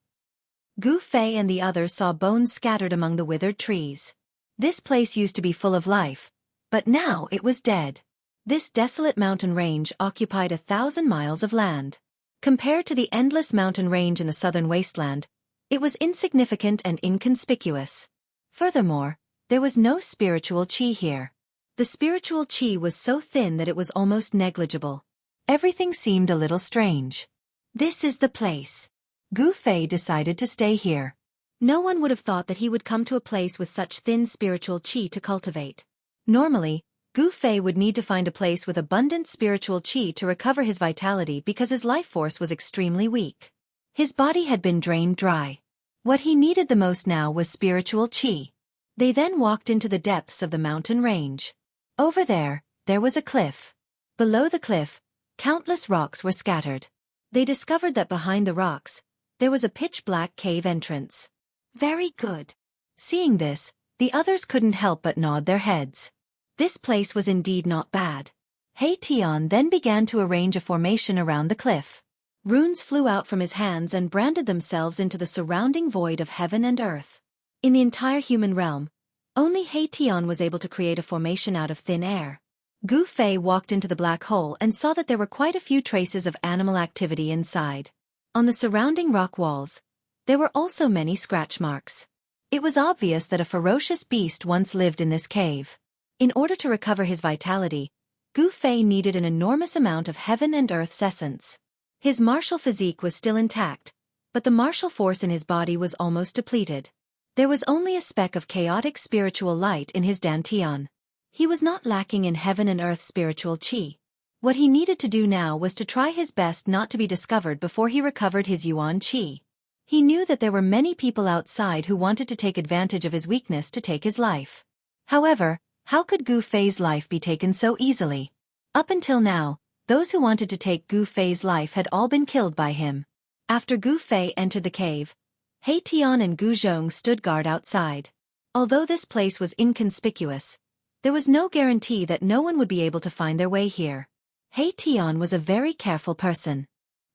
Gu Fei and the others saw bones scattered among the withered trees. This place used to be full of life, but now it was dead. This desolate mountain range occupied 1,000 miles of land. Compared to the endless mountain range in the southern wasteland, it was insignificant and inconspicuous. Furthermore, there was no spiritual qi here. The spiritual qi was so thin that it was almost negligible. Everything seemed a little strange. This is the place. Gu Fei decided to stay here. No one would have thought that he would come to a place with such thin spiritual qi to cultivate. Normally, Gu Fei would need to find a place with abundant spiritual qi to recover his vitality because his life force was extremely weak. His body had been drained dry. What he needed the most now was spiritual qi. They then walked into the depths of the mountain range. Over there was a cliff. Below the cliff, countless rocks were scattered. They discovered that behind the rocks, there was a pitch-black cave entrance. Very good. Seeing this, the others couldn't help but nod their heads. This place was indeed not bad. He Tian then began to arrange a formation around the cliff. Runes flew out from his hands and branded themselves into the surrounding void of heaven and earth. In the entire human realm, only He Tian was able to create a formation out of thin air. Gu Fei walked into the black hole and saw that there were quite a few traces of animal activity inside. On the surrounding rock walls, there were also many scratch marks. It was obvious that a ferocious beast once lived in this cave. In order to recover his vitality, Gu Fei needed an enormous amount of heaven and earth's essence. His martial physique was still intact, but the martial force in his body was almost depleted. There was only a speck of chaotic spiritual light in his dantian. He was not lacking in heaven and earth spiritual qi. What he needed to do now was to try his best not to be discovered before he recovered his yuan qi. He knew that there were many people outside who wanted to take advantage of his weakness to take his life. However, how could Gu Fei's life be taken so easily? Up until now, those who wanted to take Gu Fei's life had all been killed by him. After Gu Fei entered the cave, He Tian and Gu Zhong stood guard outside. Although this place was inconspicuous, there was no guarantee that no one would be able to find their way here. He Tian was a very careful person.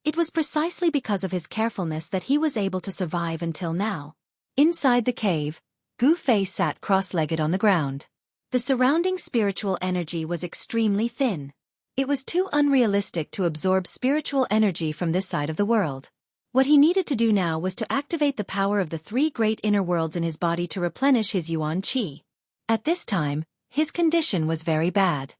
It was precisely because of his carefulness that he was able to survive until now. Inside the cave, Gu Fei sat cross-legged on the ground. The surrounding spiritual energy was extremely thin. It was too unrealistic to absorb spiritual energy from this side of the world. What he needed to do now was to activate the power of the three great inner worlds in his body to replenish his yuan qi. At this time, his condition was very bad.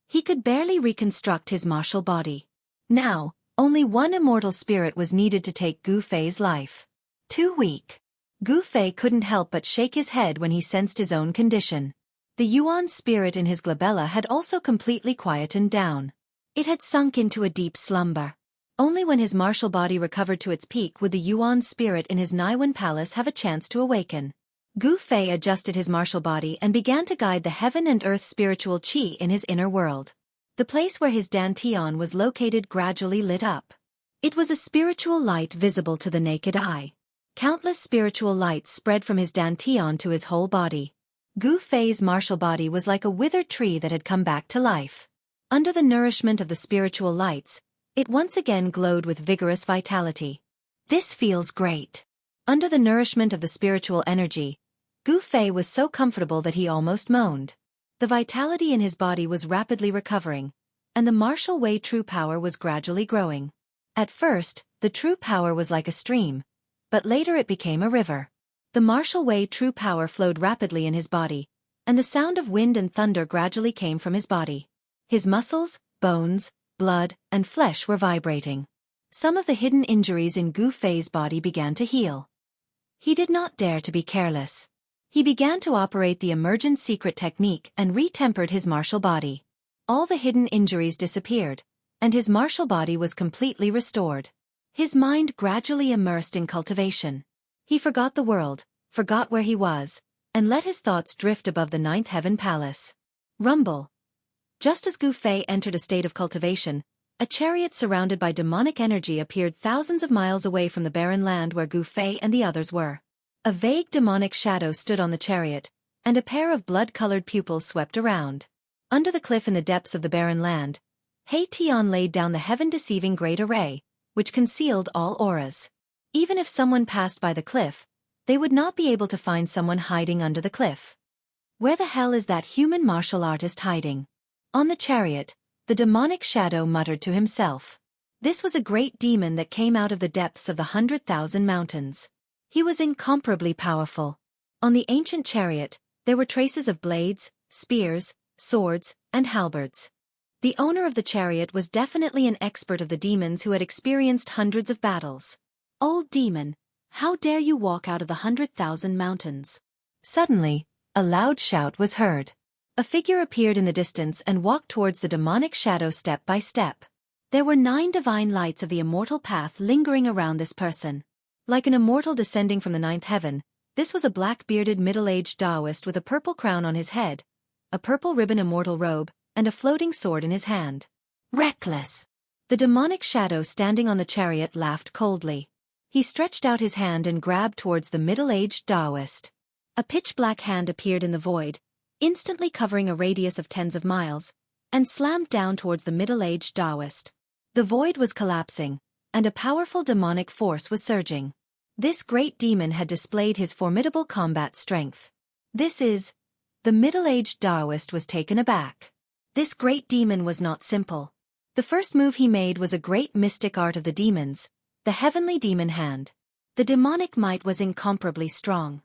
He could barely reconstruct his martial body. Now, only one immortal spirit was needed to take Gu Fei's life. Too weak. Gu Fei couldn't help but shake his head when he sensed his own condition. The yuan spirit in his glabella had also completely quietened down. It had sunk into a deep slumber. Only when his martial body recovered to its peak would the yuan spirit in his Naiwan palace have a chance to awaken. Gu Fei adjusted his martial body and began to guide the heaven and earth spiritual qi in his inner world. The place where his dantian was located gradually lit up. It was a spiritual light visible to the naked eye. Countless spiritual lights spread from his dantian to his whole body. Gu Fei's martial body was like a withered tree that had come back to life. Under the nourishment of the spiritual lights, it once again glowed with vigorous vitality. This feels great. Under the nourishment of the spiritual energy, Gu Fei was so comfortable that he almost moaned. The vitality in his body was rapidly recovering, and the martial way true power was gradually growing. At first, the true power was like a stream, but later it became a river. The martial way true power flowed rapidly in his body, and the sound of wind and thunder gradually came from his body. His muscles, bones, blood, and flesh were vibrating. Some of the hidden injuries in Gu Fei's body began to heal. He did not dare to be careless. He began to operate the emergent secret technique and re-tempered his martial body. All the hidden injuries disappeared, and his martial body was completely restored. His mind gradually immersed in cultivation. He forgot the world, forgot where he was, and let his thoughts drift above the ninth heaven palace. Rumble. Just as Gu Fei entered a state of cultivation, a chariot surrounded by demonic energy appeared thousands of miles away from the barren land where Gu Fei and the others were. A vague demonic shadow stood on the chariot, and a pair of blood-colored pupils swept around. Under the cliff in the depths of the barren land, He Tian laid down the heaven-deceiving great array, which concealed all auras. Even if someone passed by the cliff, they would not be able to find someone hiding under the cliff. Where the hell is that human martial artist hiding? On the chariot, the demonic shadow muttered to himself. This was a great demon that came out of the depths of the 100,000 mountains. He was incomparably powerful. On the ancient chariot, there were traces of blades, spears, swords, and halberds. The owner of the chariot was definitely an expert of the demons who had experienced hundreds of battles. Old demon, how dare you walk out of the 100,000 mountains? Suddenly, a loud shout was heard. A figure appeared in the distance and walked towards the demonic shadow step by step. There were 9 divine lights of the immortal path lingering around this person. Like an immortal descending from the 9th heaven, this was a black-bearded middle-aged Taoist with a purple crown on his head, a purple ribbon immortal robe, and a floating sword in his hand. Reckless! The demonic shadow standing on the chariot laughed coldly. He stretched out his hand and grabbed towards the middle-aged Taoist. A pitch-black hand appeared in the void, instantly covering a radius of tens of miles, and slammed down towards the middle-aged Taoist. The void was collapsing, and a powerful demonic force was surging. This great demon had displayed his formidable combat strength. The middle-aged Taoist was taken aback. This great demon was not simple. The first move he made was a great mystic art of the demons, the heavenly demon hand. The demonic might was incomparably strong.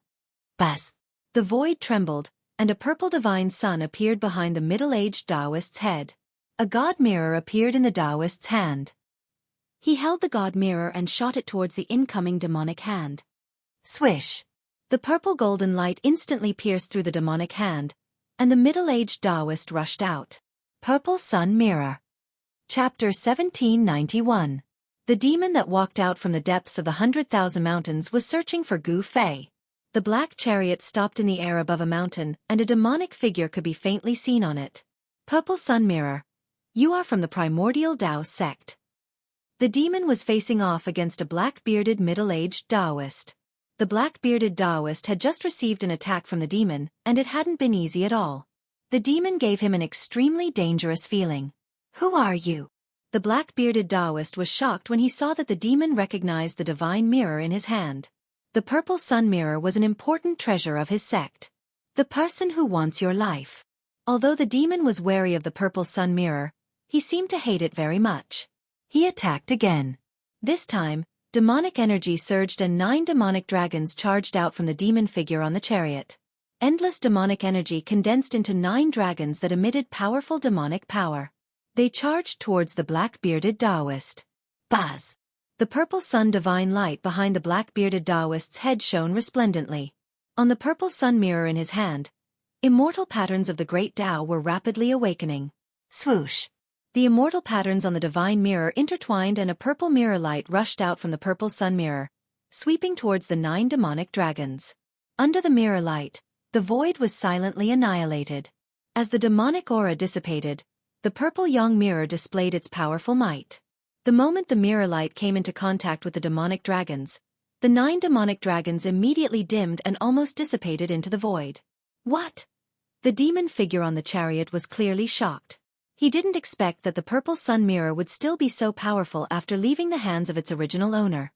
Buzz! The void trembled, and a purple divine sun appeared behind the middle-aged Taoist's head. A god mirror appeared in the Taoist's hand. He held the god mirror and shot it towards the incoming demonic hand. Swish! The purple golden light instantly pierced through the demonic hand, and the middle-aged Taoist rushed out. Purple Sun Mirror. Chapter 1791. The demon that walked out from the depths of the 100,000 mountains was searching for Gu Fei. The black chariot stopped in the air above a mountain, and a demonic figure could be faintly seen on it. Purple Sun Mirror. You are from the primordial Tao sect. The demon was facing off against a black-bearded middle-aged Taoist. The black-bearded Taoist had just received an attack from the demon, and it hadn't been easy at all. The demon gave him an extremely dangerous feeling. "Who are you?" The black-bearded Taoist was shocked when he saw that the demon recognized the divine mirror in his hand. The purple sun mirror was an important treasure of his sect. "The person who wants your life." Although the demon was wary of the purple sun mirror, he seemed to hate it very much. He attacked again. This time, demonic energy surged and 9 demonic dragons charged out from the demon figure on the chariot. Endless demonic energy condensed into 9 dragons that emitted powerful demonic power. They charged towards the black-bearded Taoist. Buzz! The purple sun divine light behind the black-bearded Taoist's head shone resplendently. On the purple sun mirror in his hand, immortal patterns of the great Tao were rapidly awakening. Swoosh! The immortal patterns on the divine mirror intertwined and a purple mirror light rushed out from the purple sun mirror, sweeping towards the 9 demonic dragons. Under the mirror light, the void was silently annihilated. As the demonic aura dissipated, the purple yang mirror displayed its powerful might. The moment the mirror light came into contact with the demonic dragons, the 9 demonic dragons immediately dimmed and almost dissipated into the void. What? The demon figure on the chariot was clearly shocked. He didn't expect that the purple sun mirror would still be so powerful after leaving the hands of its original owner.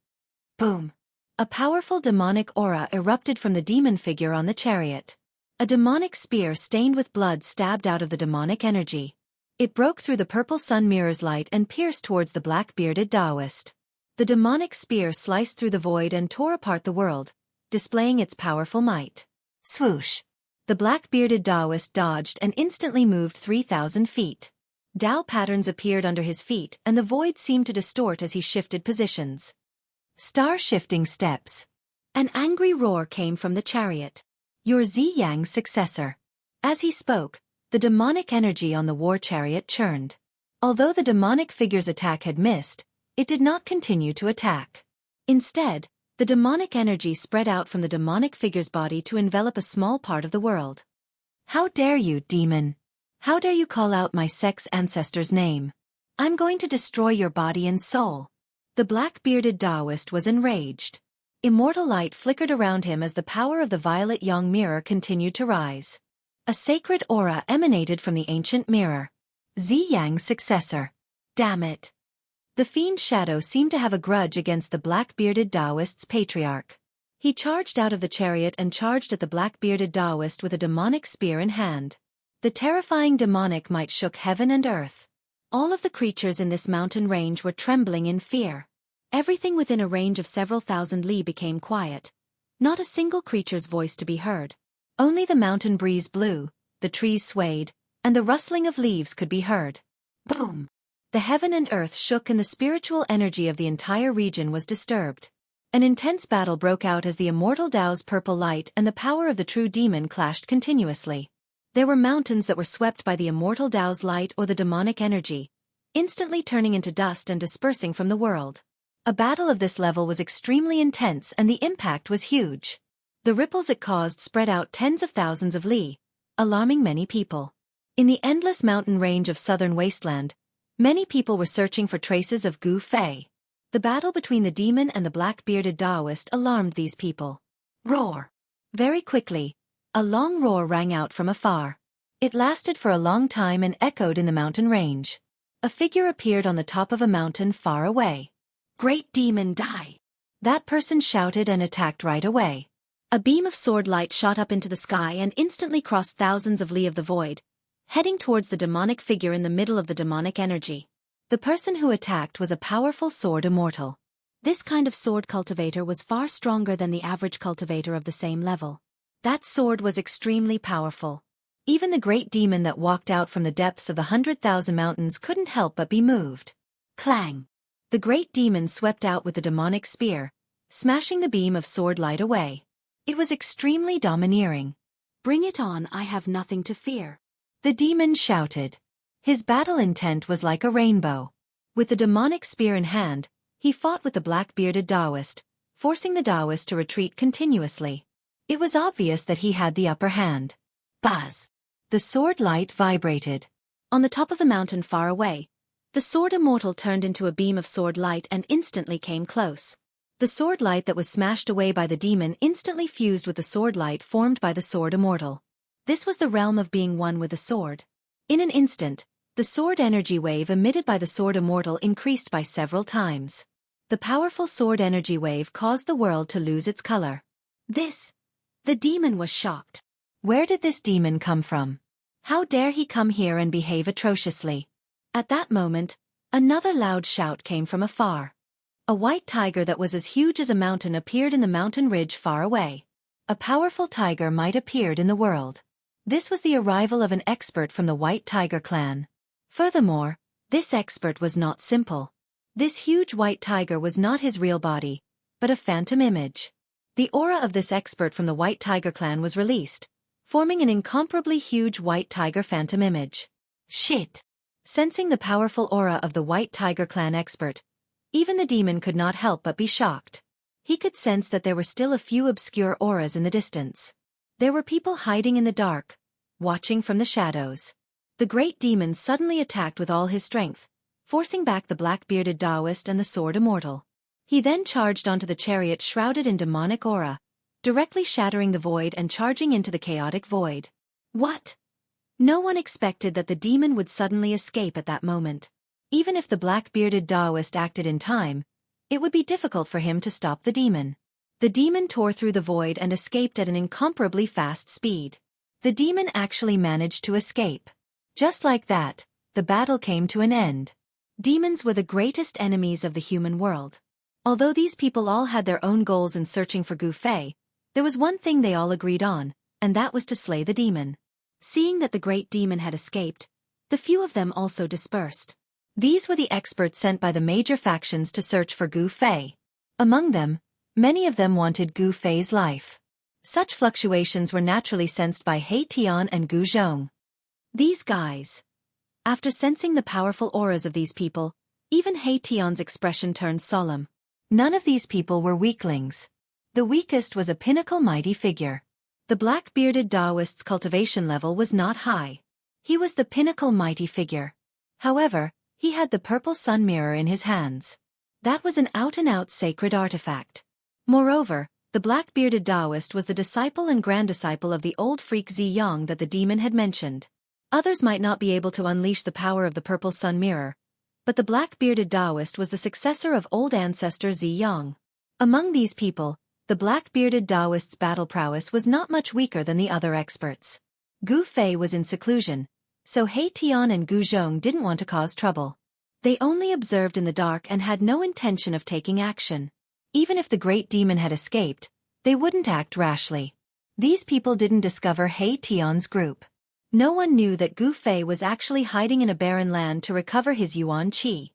Boom! A powerful demonic aura erupted from the demon figure on the chariot. A demonic spear stained with blood stabbed out of the demonic energy. It broke through the purple sun mirror's light and pierced towards the black-bearded Taoist. The demonic spear sliced through the void and tore apart the world, displaying its powerful might. Swoosh! The black-bearded Taoist dodged and instantly moved 3,000 feet. Tao patterns appeared under his feet and the void seemed to distort as he shifted positions. Star-shifting steps. An angry roar came from the chariot. "Your Xianxia successor." As he spoke, the demonic energy on the war chariot churned. Although the demonic figure's attack had missed, it did not continue to attack. Instead, the demonic energy spread out from the demonic figure's body to envelop a small part of the world. "How dare you, demon? How dare you call out my sect's ancestor's name? I'm going to destroy your body and soul." The black-bearded Taoist was enraged. Immortal light flickered around him as the power of the violet yang mirror continued to rise. A sacred aura emanated from the ancient mirror. Xianxia's successor. Damn it! The fiend shadow seemed to have a grudge against the black-bearded Taoist's patriarch. He charged out of the chariot and charged at the black-bearded Taoist with a demonic spear in hand. The terrifying demonic might shook heaven and earth. All of the creatures in this mountain range were trembling in fear. Everything within a range of several thousand li became quiet. Not a single creature's voice to be heard. Only the mountain breeze blew, the trees swayed, and the rustling of leaves could be heard. Boom! The heaven and earth shook and the spiritual energy of the entire region was disturbed. An intense battle broke out as the immortal Tao's purple light and the power of the true demon clashed continuously. There were mountains that were swept by the immortal Tao's light or the demonic energy, instantly turning into dust and dispersing from the world. A battle of this level was extremely intense and the impact was huge. The ripples it caused spread out tens of thousands of li, alarming many people. In the endless mountain range of southern wasteland, many people were searching for traces of Gu Fei. The battle between the demon and the black-bearded Taoist alarmed these people. Roar! Very quickly, a long roar rang out from afar. It lasted for a long time and echoed in the mountain range. A figure appeared on the top of a mountain far away. "Great demon, die!" That person shouted and attacked right away. A beam of sword light shot up into the sky and instantly crossed thousands of li of the void, heading towards the demonic figure in the middle of the demonic energy. The person who attacked was a powerful sword immortal. This kind of sword cultivator was far stronger than the average cultivator of the same level. That sword was extremely powerful. Even the great demon that walked out from the depths of the 100,000 mountains couldn't help but be moved. Clang! The great demon swept out with the demonic spear, smashing the beam of sword light away. It was extremely domineering. "Bring it on, I have nothing to fear," the demon shouted. His battle intent was like a rainbow. With the demonic spear in hand, he fought with the black-bearded Taoist, forcing the Taoist to retreat continuously. It was obvious that he had the upper hand. Buzz! The sword light vibrated. On the top of the mountain far away, the sword immortal turned into a beam of sword light and instantly came close. The sword light that was smashed away by the demon instantly fused with the sword light formed by the sword immortal. This was the realm of being one with the sword. In an instant, the sword energy wave emitted by the sword immortal increased by several times. The powerful sword energy wave caused the world to lose its color. The demon was shocked. Where did this demon come from? How dare he come here and behave atrociously? At that moment, another loud shout came from afar. A white tiger that was as huge as a mountain appeared in the mountain ridge far away. A powerful tiger might appeared in the world. This was the arrival of an expert from the White Tiger clan. Furthermore, this expert was not simple. This huge white tiger was not his real body, but a phantom image. The aura of this expert from the White Tiger clan was released, forming an incomparably huge white tiger phantom image. Shit! Sensing the powerful aura of the White Tiger clan expert, even the demon could not help but be shocked. He could sense that there were still a few obscure auras in the distance. There were people hiding in the dark, watching from the shadows. The great demon suddenly attacked with all his strength, forcing back the black-bearded Taoist and the sword immortal. He then charged onto the chariot shrouded in demonic aura, directly shattering the void and charging into the chaotic void. What? No one expected that the demon would suddenly escape at that moment. Even if the black-bearded Taoist acted in time, it would be difficult for him to stop the demon. The demon tore through the void and escaped at an incomparably fast speed. The demon actually managed to escape. Just like that, the battle came to an end. Demons were the greatest enemies of the human world. Although these people all had their own goals in searching for Gu Fei, there was one thing they all agreed on, and that was to slay the demon. Seeing that the great demon had escaped, the few of them also dispersed. These were the experts sent by the major factions to search for Gu Fei. Among them, many of them wanted Gu Fei's life. Such fluctuations were naturally sensed by He Tian and Gu Zhong. These guys. After sensing the powerful auras of these people, even He Tian's expression turned solemn. None of these people were weaklings. The weakest was a pinnacle mighty figure. The black-bearded Taoist's cultivation level was not high. He was the pinnacle mighty figure. However, he had the purple sun mirror in his hands. That was an out-and-out sacred artifact. Moreover, the black-bearded Taoist was the disciple and grand-disciple of the old freak Ziyang that the demon had mentioned. Others might not be able to unleash the power of the purple sun mirror, but the black-bearded Taoist was the successor of old ancestor Ziyang. Among these people, the black-bearded Taoist's battle prowess was not much weaker than the other experts. Gu Fei was in seclusion, so He Tian and Gu Zhong didn't want to cause trouble. They only observed in the dark and had no intention of taking action. Even if the great demon had escaped, they wouldn't act rashly. These people didn't discover He Tian's group. No one knew that Gu Fei was actually hiding in a barren land to recover his yuan qi.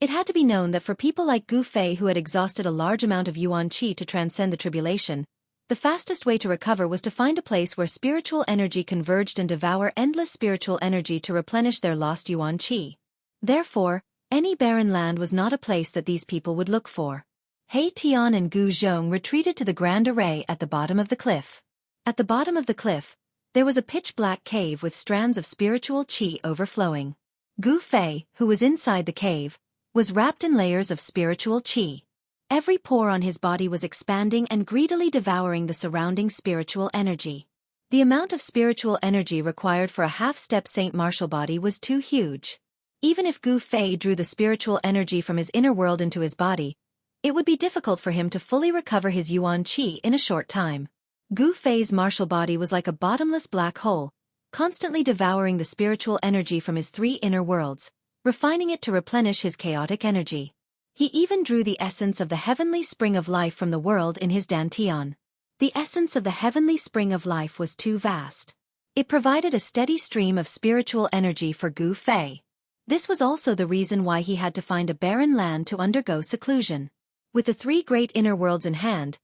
It had to be known that for people like Gu Fei who had exhausted a large amount of yuan qi to transcend the tribulation, the fastest way to recover was to find a place where spiritual energy converged and devour endless spiritual energy to replenish their lost yuan qi. Therefore, any barren land was not a place that these people would look for. He Tian and Gu Zhong retreated to the grand array at the bottom of the cliff. At the bottom of the cliff, there was a pitch-black cave with strands of spiritual qi overflowing. Gu Fei, who was inside the cave, was wrapped in layers of spiritual qi. Every pore on his body was expanding and greedily devouring the surrounding spiritual energy. The amount of spiritual energy required for a half-step Saint Martial body was too huge. Even if Gu Fei drew the spiritual energy from his inner world into his body, it would be difficult for him to fully recover his yuan qi in a short time. Gu Fei's martial body was like a bottomless black hole, constantly devouring the spiritual energy from his three inner worlds, refining it to replenish his chaotic energy. He even drew the essence of the heavenly spring of life from the world in his dantian. The essence of the heavenly spring of life was too vast. It provided a steady stream of spiritual energy for Gu Fei. This was also the reason why he had to find a barren land to undergo seclusion. With the three great inner worlds in hand,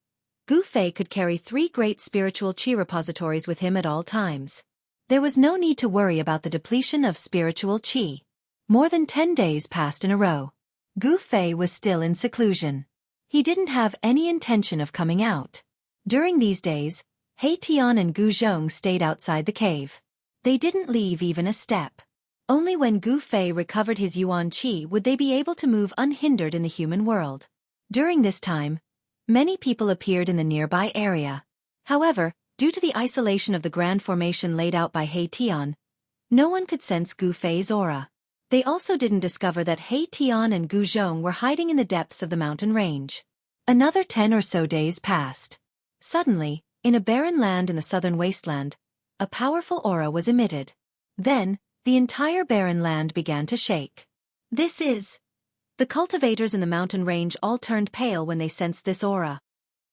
Gu Fei could carry three great spiritual qi repositories with him at all times. There was no need to worry about the depletion of spiritual qi. More than 10 days passed in a row. Gu Fei was still in seclusion. He didn't have any intention of coming out. During these days, He Tian and Gu Zhong stayed outside the cave. They didn't leave even a step. Only when Gu Fei recovered his yuan qi would they be able to move unhindered in the human world. During this time, Many people appeared in the nearby area. However, due to the isolation of the grand formation laid out by He Tian, no one could sense Gu Fei's aura. They also didn't discover that He Tian and Gu Zhong were hiding in the depths of the mountain range. Another 10 or so days passed. Suddenly, in a barren land in the southern wasteland, a powerful aura was emitted. Then, the entire barren land began to shake. This is... The cultivators in the mountain range all turned pale when they sensed this aura.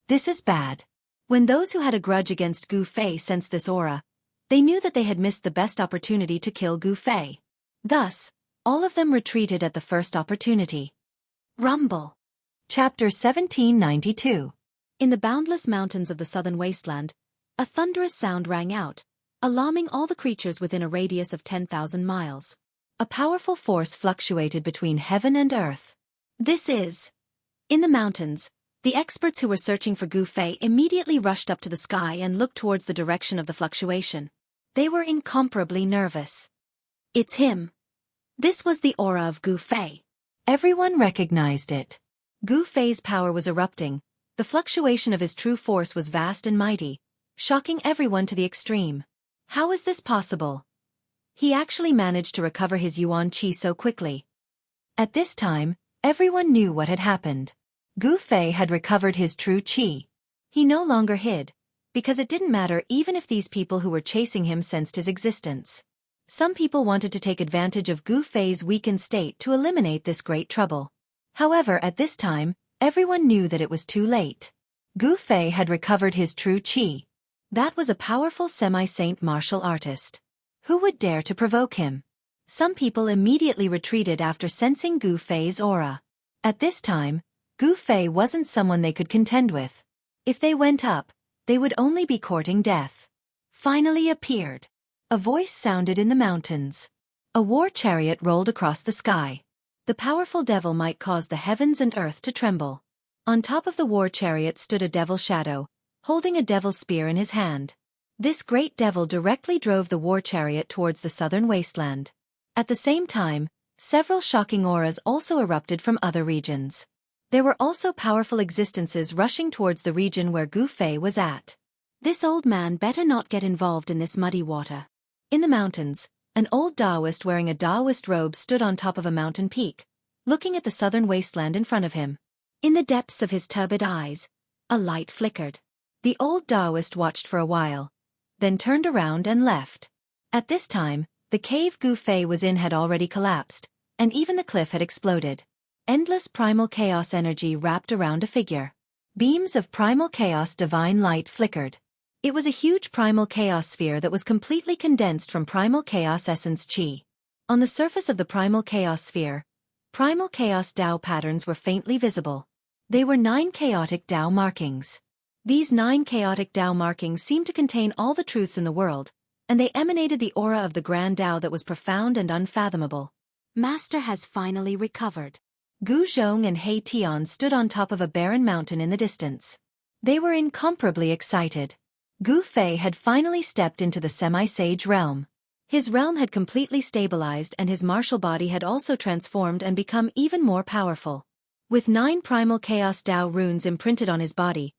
This is bad. When those who had a grudge against Gu Fei sensed this aura, they knew that they had missed the best opportunity to kill Gu Fei. Thus, all of them retreated at the first opportunity. Rumble. Chapter 1792. In the boundless mountains of the southern wasteland, a thunderous sound rang out, alarming all the creatures within a radius of 10,000 miles. A powerful force fluctuated between heaven and earth. This is... In the mountains, the experts who were searching for Gu Fei immediately rushed up to the sky and looked towards the direction of the fluctuation. They were incomparably nervous. It's him. This was the aura of Gu Fei. Everyone recognized it. Gu Fei's power was erupting. The fluctuation of his true force was vast and mighty, shocking everyone to the extreme. How is this possible? He actually managed to recover his Yuan Qi so quickly. At this time, everyone knew what had happened. Gu Fei had recovered his true Qi. He no longer hid, because it didn't matter even if these people who were chasing him sensed his existence. Some people wanted to take advantage of Gu Fei's weakened state to eliminate this great trouble. However, at this time, everyone knew that it was too late. Gu Fei had recovered his true Qi. That was a powerful semi-saint martial artist. Who would dare to provoke him? Some people immediately retreated after sensing Gu Fei's aura. At this time, Gu Fei wasn't someone they could contend with. If they went up, they would only be courting death. Finally appeared. A voice sounded in the mountains. A war chariot rolled across the sky. The powerful devil might cause the heavens and earth to tremble. On top of the war chariot stood a devil shadow, holding a devil's spear in his hand. This great devil directly drove the war chariot towards the southern wasteland. At the same time, several shocking auras also erupted from other regions. There were also powerful existences rushing towards the region where Gu Fei was at. This old man better not get involved in this muddy water. In the mountains, an old Taoist wearing a Taoist robe stood on top of a mountain peak, looking at the southern wasteland in front of him. In the depths of his turbid eyes, a light flickered. The old Taoist watched for a while, then turned around and left. At this time, the cave Gu Fei was in had already collapsed, and even the cliff had exploded. Endless primal chaos energy wrapped around a figure. Beams of primal chaos divine light flickered. It was a huge primal chaos sphere that was completely condensed from primal chaos essence Qi. On the surface of the primal chaos sphere, primal chaos Tao patterns were faintly visible. They were 9 chaotic Tao markings. These 9 chaotic Tao markings seemed to contain all the truths in the world, and they emanated the aura of the grand Tao that was profound and unfathomable. Master has finally recovered. Gu Zhong and He Tian stood on top of a barren mountain in the distance. They were incomparably excited. Gu Fei had finally stepped into the semi-sage realm. His realm had completely stabilized and his martial body had also transformed and become even more powerful. With 9 primal chaos Tao runes imprinted on his body,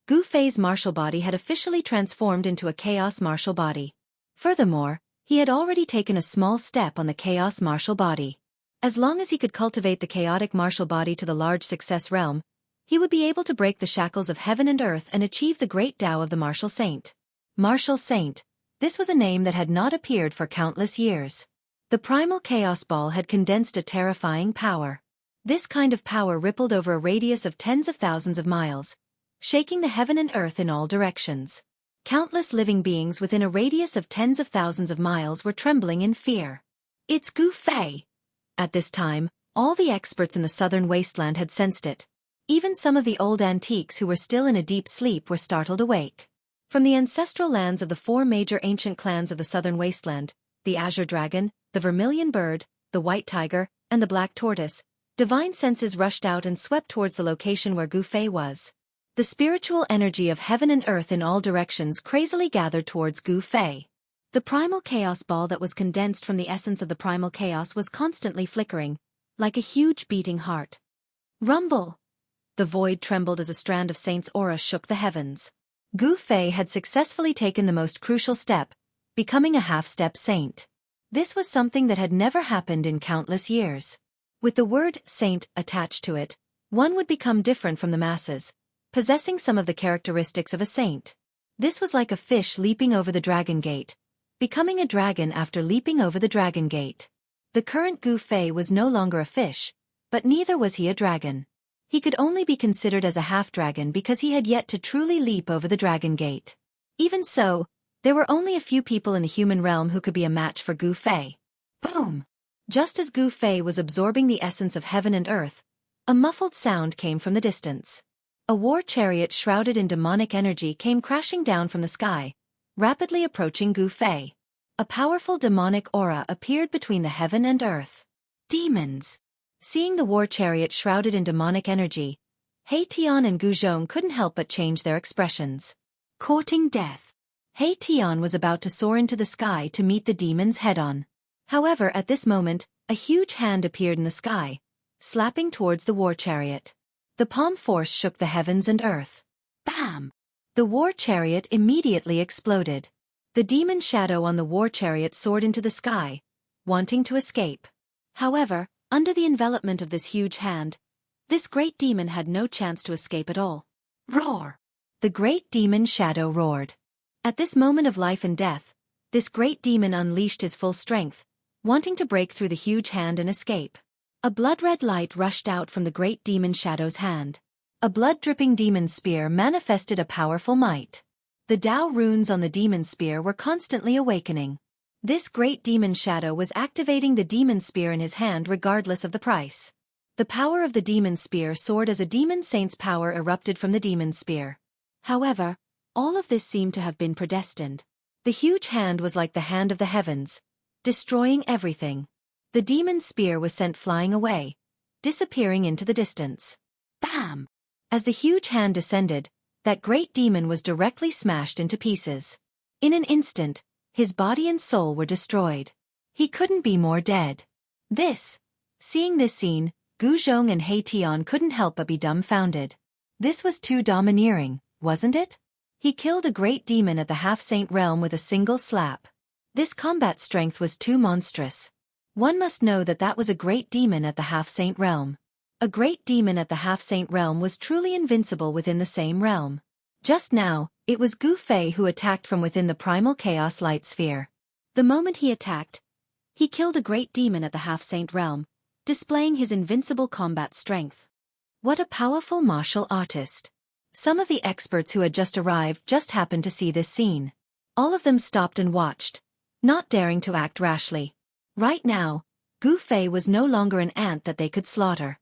Gu Fei's martial body had officially transformed into a chaos martial body. Furthermore, he had already taken a small step on the chaos martial body. As long as he could cultivate the chaotic martial body to the large success realm, he would be able to break the shackles of heaven and earth and achieve the great Tao of the martial saint. Martial saint. This was a name that had not appeared for countless years. The primal chaos ball had condensed a terrifying power. This kind of power rippled over a radius of tens of thousands of miles, shaking the heaven and earth in all directions. Countless living beings within a radius of tens of thousands of miles were trembling in fear. It's Gu Fei. At this time, all the experts in the southern wasteland had sensed it. Even some of the old antiques who were still in a deep sleep were startled awake. From the ancestral lands of the 4 major ancient clans of the southern wasteland, the Azure Dragon, the Vermilion Bird, the White Tiger, and the Black Tortoise, divine senses rushed out and swept towards the location where Gu Fei was. The spiritual energy of heaven and earth in all directions crazily gathered towards Gu Fei. The primal chaos ball that was condensed from the essence of the primal chaos was constantly flickering, like a huge beating heart. Rumble! The void trembled as a strand of Saint's aura shook the heavens. Gu Fei had successfully taken the most crucial step, becoming a half-step saint. This was something that had never happened in countless years. With the word saint attached to it, one would become different from the masses, possessing some of the characteristics of a saint. This was like a fish leaping over the dragon gate, becoming a dragon after leaping over the dragon gate. The current Gu Fei was no longer a fish, but neither was he a dragon. He could only be considered as a half-dragon because he had yet to truly leap over the dragon gate. Even so, there were only a few people in the human realm who could be a match for Gu Fei. Boom! Just as Gu Fei was absorbing the essence of heaven and earth, a muffled sound came from the distance. A war chariot shrouded in demonic energy came crashing down from the sky, rapidly approaching Gu Fei. A powerful demonic aura appeared between the heaven and earth. Demons! Seeing the war chariot shrouded in demonic energy, He Tian and Gu Zhong couldn't help but change their expressions. Courting death. He Tian was about to soar into the sky to meet the demons head-on. However, at this moment, a huge hand appeared in the sky, slapping towards the war chariot. The palm force shook the heavens and earth. Bam! The war chariot immediately exploded. The demon shadow on the war chariot soared into the sky, wanting to escape. However, under the envelopment of this huge hand, this great demon had no chance to escape at all. Roar! The great demon shadow roared. At this moment of life and death, this great demon unleashed his full strength, wanting to break through the huge hand and escape. A blood-red light rushed out from the great demon shadow's hand. A blood-dripping demon spear manifested a powerful might. The Tao runes on the demon spear were constantly awakening. This great demon shadow was activating the demon spear in his hand regardless of the price. The power of the demon spear soared as a demon saint's power erupted from the demon spear. However, all of this seemed to have been predestined. The huge hand was like the hand of the heavens, destroying everything. The demon spear was sent flying away, disappearing into the distance. Bam! As the huge hand descended, that great demon was directly smashed into pieces. In an instant, his body and soul were destroyed. He couldn't be more dead. Seeing this scene, Gu Zhong and He Tian couldn't help but be dumbfounded. This was too domineering, wasn't it? He killed a great demon at the half-saint realm with a single slap. This combat strength was too monstrous. One must know that was a great demon at the half-saint realm. A great demon at the half-saint realm was truly invincible within the same realm. Just now, it was Gu Fei who attacked from within the primal chaos light sphere. The moment he attacked, he killed a great demon at the half-saint realm, displaying his invincible combat strength. What a powerful martial artist. Some of the experts who had just arrived just happened to see this scene. All of them stopped and watched, not daring to act rashly. Right now, Gu Fei was no longer an ant that they could slaughter.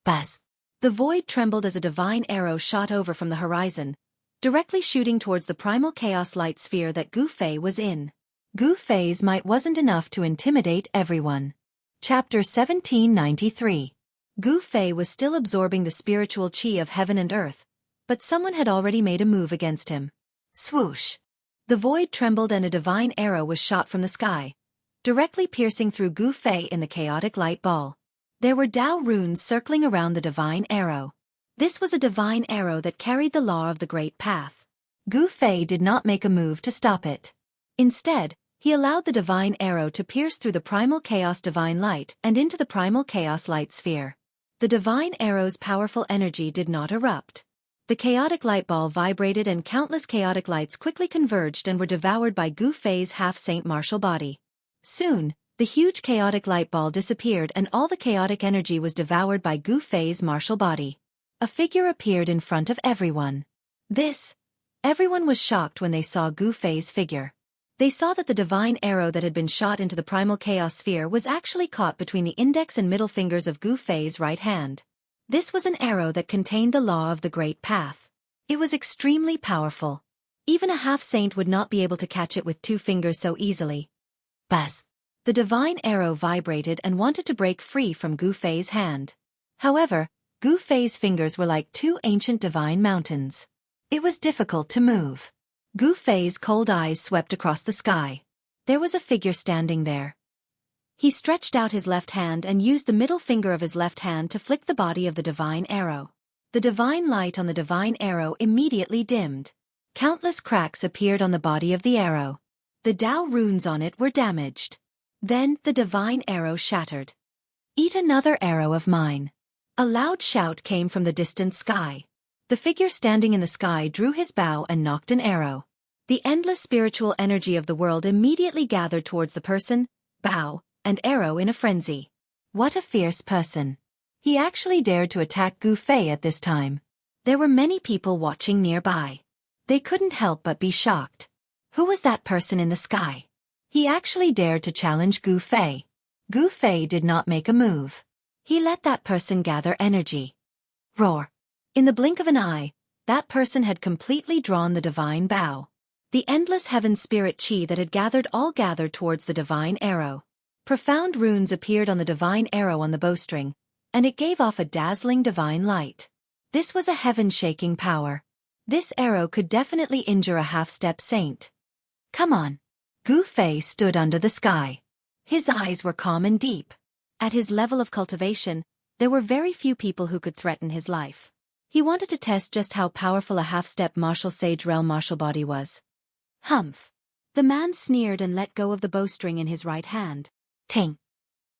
Buzz! The void trembled as a divine arrow shot over from the horizon, directly shooting towards the primal chaos light sphere that Gu Fei was in. Gu Fei's might wasn't enough to intimidate everyone. Chapter 1793. Gu Fei was still absorbing the spiritual qi of heaven and earth, but someone had already made a move against him. Swoosh! The void trembled and a divine arrow was shot from the sky, directly piercing through Gu Fei in the chaotic light ball. There were Tao runes circling around the divine arrow. This was a divine arrow that carried the law of the Great Path. Gu Fei did not make a move to stop it. Instead, he allowed the divine arrow to pierce through the primal chaos divine light and into the primal chaos light sphere. The divine arrow's powerful energy did not erupt. The chaotic light ball vibrated and countless chaotic lights quickly converged and were devoured by Gu Fei's half-saint martial body. Soon, the huge chaotic light ball disappeared and all the chaotic energy was devoured by Gu Fei's martial body. A figure appeared in front of everyone. Everyone was shocked when they saw Gu Fei's figure. They saw that the divine arrow that had been shot into the primal chaos sphere was actually caught between the index and middle fingers of Gu Fei's right hand. This was an arrow that contained the law of the Great Path. It was extremely powerful. Even a half-saint would not be able to catch it with 2 fingers so easily. Buzz! The divine arrow vibrated and wanted to break free from Gu Fei's hand. However, Gu Fei's fingers were like 2 ancient divine mountains. It was difficult to move. Gu Fei's cold eyes swept across the sky. There was a figure standing there. He stretched out his left hand and used the middle finger of his left hand to flick the body of the divine arrow. The divine light on the divine arrow immediately dimmed. Countless cracks appeared on the body of the arrow. The Tao runes on it were damaged. Then the divine arrow shattered. "Eat another arrow of mine." A loud shout came from the distant sky. The figure standing in the sky drew his bow and knocked an arrow. The endless spiritual energy of the world immediately gathered towards the person, bow, and arrow in a frenzy. What a fierce person. He actually dared to attack Gu Fei at this time. There were many people watching nearby. They couldn't help but be shocked. Who was that person in the sky? He actually dared to challenge Gu Fei. Gu Fei did not make a move. He let that person gather energy. Roar. In the blink of an eye, that person had completely drawn the divine bow. The endless heaven spirit chi that had gathered towards the divine arrow. Profound runes appeared on the divine arrow on the bowstring, and it gave off a dazzling divine light. This was a heaven-shaking power. This arrow could definitely injure a half-step saint. Come on. Gu Fei stood under the sky. His eyes were calm and deep. At his level of cultivation, there were very few people who could threaten his life. He wanted to test just how powerful a half-step martial sage realm martial body was. Humph. The man sneered and let go of the bowstring in his right hand. Ting.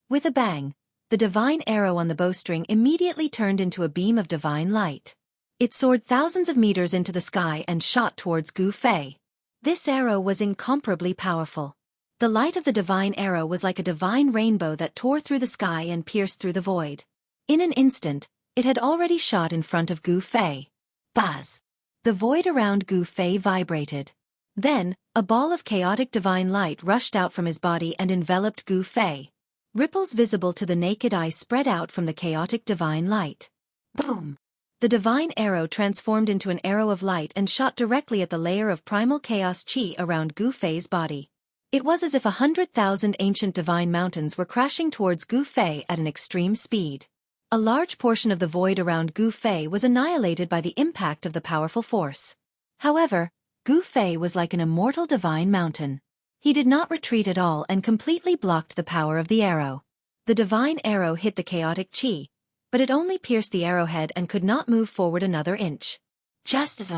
With a bang, the divine arrow on the bowstring immediately turned into a beam of divine light. It soared thousands of meters into the sky and shot towards Gu Fei. This arrow was incomparably powerful. The light of the divine arrow was like a divine rainbow that tore through the sky and pierced through the void. In an instant, it had already shot in front of Gu Fei. Buzz! The void around Gu Fei vibrated. Then, a ball of chaotic divine light rushed out from his body and enveloped Gu Fei. Ripples visible to the naked eye spread out from the chaotic divine light. Boom! The divine arrow transformed into an arrow of light and shot directly at the layer of primal chaos chi around Gu Fei's body. It was as if 100,000 ancient divine mountains were crashing towards Gu Fei at an extreme speed. A large portion of the void around Gu Fei was annihilated by the impact of the powerful force. However, Gu Fei was like an immortal divine mountain. He did not retreat at all and completely blocked the power of the arrow. The divine arrow hit the chaotic chi, but it only pierced the arrowhead and could not move forward another inch. Just as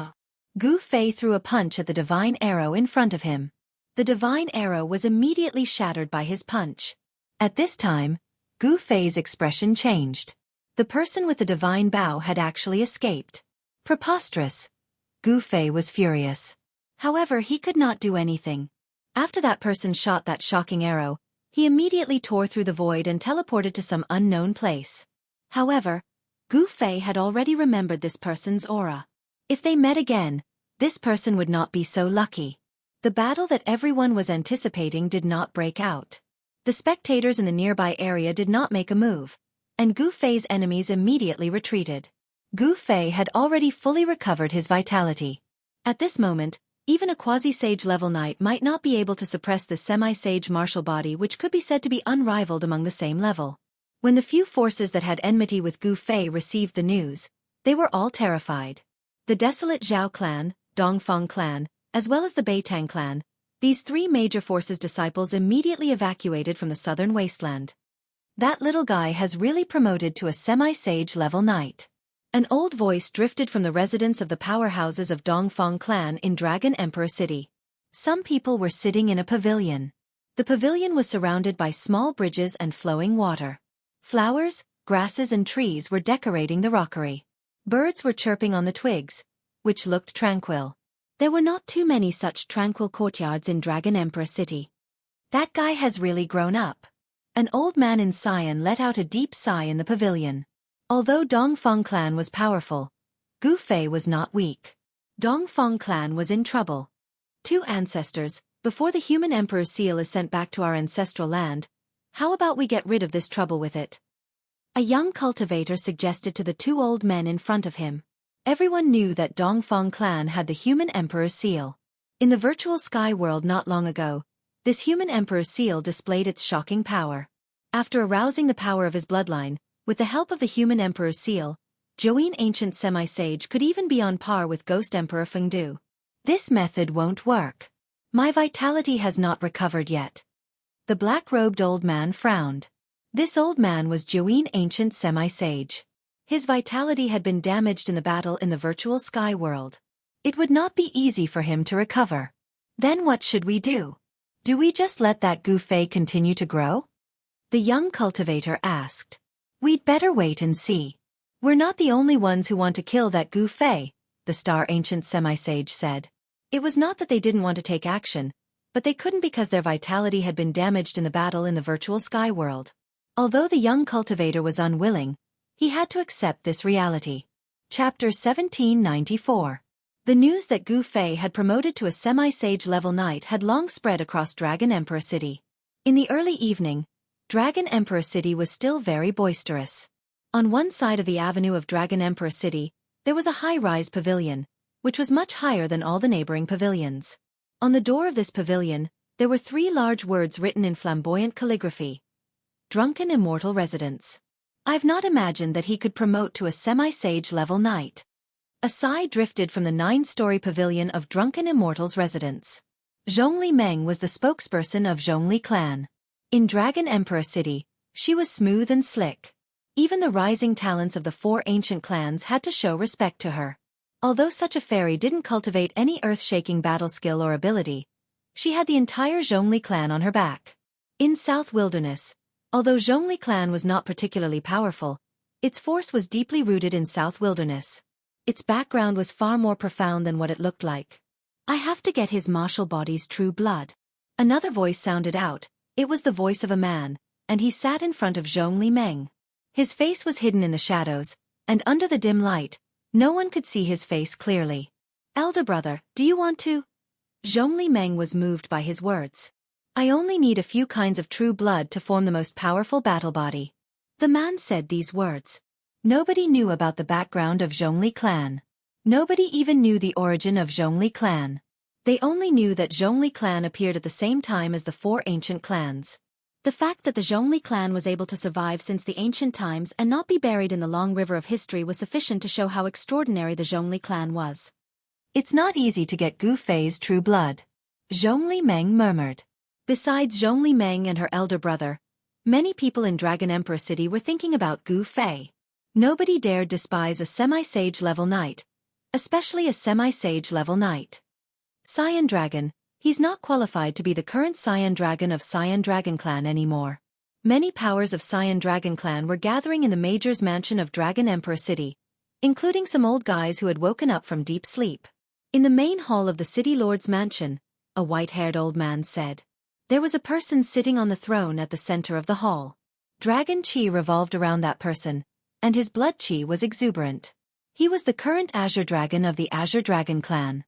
Gu Fei threw a punch at the divine arrow in front of him. The divine arrow was immediately shattered by his punch. At this time, Gu Fei's expression changed. The person with the divine bow had actually escaped. Preposterous. Gu Fei was furious. However, he could not do anything. After that person shot that shocking arrow, he immediately tore through the void and teleported to some unknown place. However, Gu Fei had already remembered this person's aura. If they met again, this person would not be so lucky. The battle that everyone was anticipating did not break out. The spectators in the nearby area did not make a move, and Gu Fei's enemies immediately retreated. Gu Fei had already fully recovered his vitality. At this moment, even a quasi-sage level knight might not be able to suppress the semi-sage martial body which could be said to be unrivaled among the same level. When the few forces that had enmity with Gu Fei received the news, they were all terrified. The desolate Zhao clan, Dongfang clan, as well as the Beitang clan, these three major forces' disciples immediately evacuated from the southern wasteland. That little guy has really promoted to a semi-sage level knight. An old voice drifted from the residence of the powerhouses of Dongfang clan in Dragon Emperor City. Some people were sitting in a pavilion. The pavilion was surrounded by small bridges and flowing water. Flowers, grasses and trees were decorating the rockery. Birds were chirping on the twigs, which looked tranquil. There were not too many such tranquil courtyards in Dragon Emperor City. That guy has really grown up. An old man in Xian let out a deep sigh in the pavilion. Although Dongfang clan was powerful, Gu Fei was not weak. Dongfang clan was in trouble. Two ancestors, before the human emperor's seal is sent back to our ancestral land, how about we get rid of this trouble with it? A young cultivator suggested to the two old men in front of him. Everyone knew that Dongfang clan had the human emperor's seal. In the virtual sky world not long ago, this human emperor's seal displayed its shocking power. After arousing the power of his bloodline, with the help of the human emperor's seal, Zhouyin ancient semi-sage could even be on par with Ghost Emperor Fengdu. This method won't work. My vitality has not recovered yet. The black-robed old man frowned. This old man was Zhouyin ancient semi-sage. His vitality had been damaged in the battle in the virtual sky world. It would not be easy for him to recover. Then what should we do? Do we just let that Gu Fei continue to grow? The young cultivator asked. We'd better wait and see. We're not the only ones who want to kill that Gu Fei, the star ancient semi-sage said. It was not that they didn't want to take action, but they couldn't because their vitality had been damaged in the battle in the virtual sky world. Although the young cultivator was unwilling, he had to accept this reality. Chapter 1794. The news that Gu Fei had promoted to a semi-sage level knight had long spread across Dragon Emperor City. In the early evening, Dragon Emperor City was still very boisterous. On one side of the avenue of Dragon Emperor City, there was a high-rise pavilion, which was much higher than all the neighboring pavilions. On the door of this pavilion, there were 3 large words written in flamboyant calligraphy. Drunken Immortal Residence. I've not imagined that he could promote to a semi-sage level knight. A sigh drifted from the 9-story pavilion of Drunken Immortal's residence. Zhongli Meng was the spokesperson of Zhongli clan. In Dragon Emperor City, she was smooth and slick. Even the rising talents of the 4 ancient clans had to show respect to her. Although such a fairy didn't cultivate any earth-shaking battle skill or ability, she had the entire Zhongli clan on her back. In South Wilderness, although Zhongli clan was not particularly powerful, its force was deeply rooted in South Wilderness. Its background was far more profound than what it looked like. I have to get his martial body's true blood. Another voice sounded out. It was the voice of a man, and he sat in front of Zhongli Meng. His face was hidden in the shadows, and under the dim light, no one could see his face clearly. Elder brother, do you want to? Zhongli Meng was moved by his words. I only need a few kinds of true blood to form the most powerful battle body. The man said these words. Nobody knew about the background of Zhongli clan. Nobody even knew the origin of Zhongli clan. They only knew that Zhongli clan appeared at the same time as the 4 ancient clans. The fact that the Zhongli clan was able to survive since the ancient times and not be buried in the long river of history was sufficient to show how extraordinary the Zhongli clan was. It's not easy to get Gu Fei's true blood, Zhongli Meng murmured. Besides Zhongli Meng and her elder brother, many people in Dragon Emperor City were thinking about Gu Fei. Nobody dared despise a semi-sage level knight, especially a semi-sage level knight. Cyan Dragon. He's not qualified to be the current Cyan Dragon of Cyan Dragon Clan anymore. Many powers of Cyan Dragon Clan were gathering in the Major's mansion of Dragon Emperor City, including some old guys who had woken up from deep sleep. In the main hall of the City Lord's mansion, a white-haired old man said. There was a person sitting on the throne at the center of the hall. Dragon Chi revolved around that person, and his blood chi was exuberant. He was the current Azure Dragon of the Azure Dragon Clan.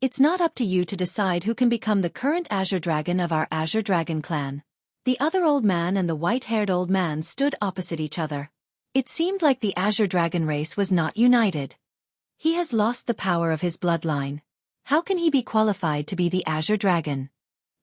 It's not up to you to decide who can become the current Azure Dragon of our Azure Dragon Clan. The other old man and the white-haired old man stood opposite each other. It seemed like the Azure Dragon race was not united. He has lost the power of his bloodline. How can he be qualified to be the Azure Dragon?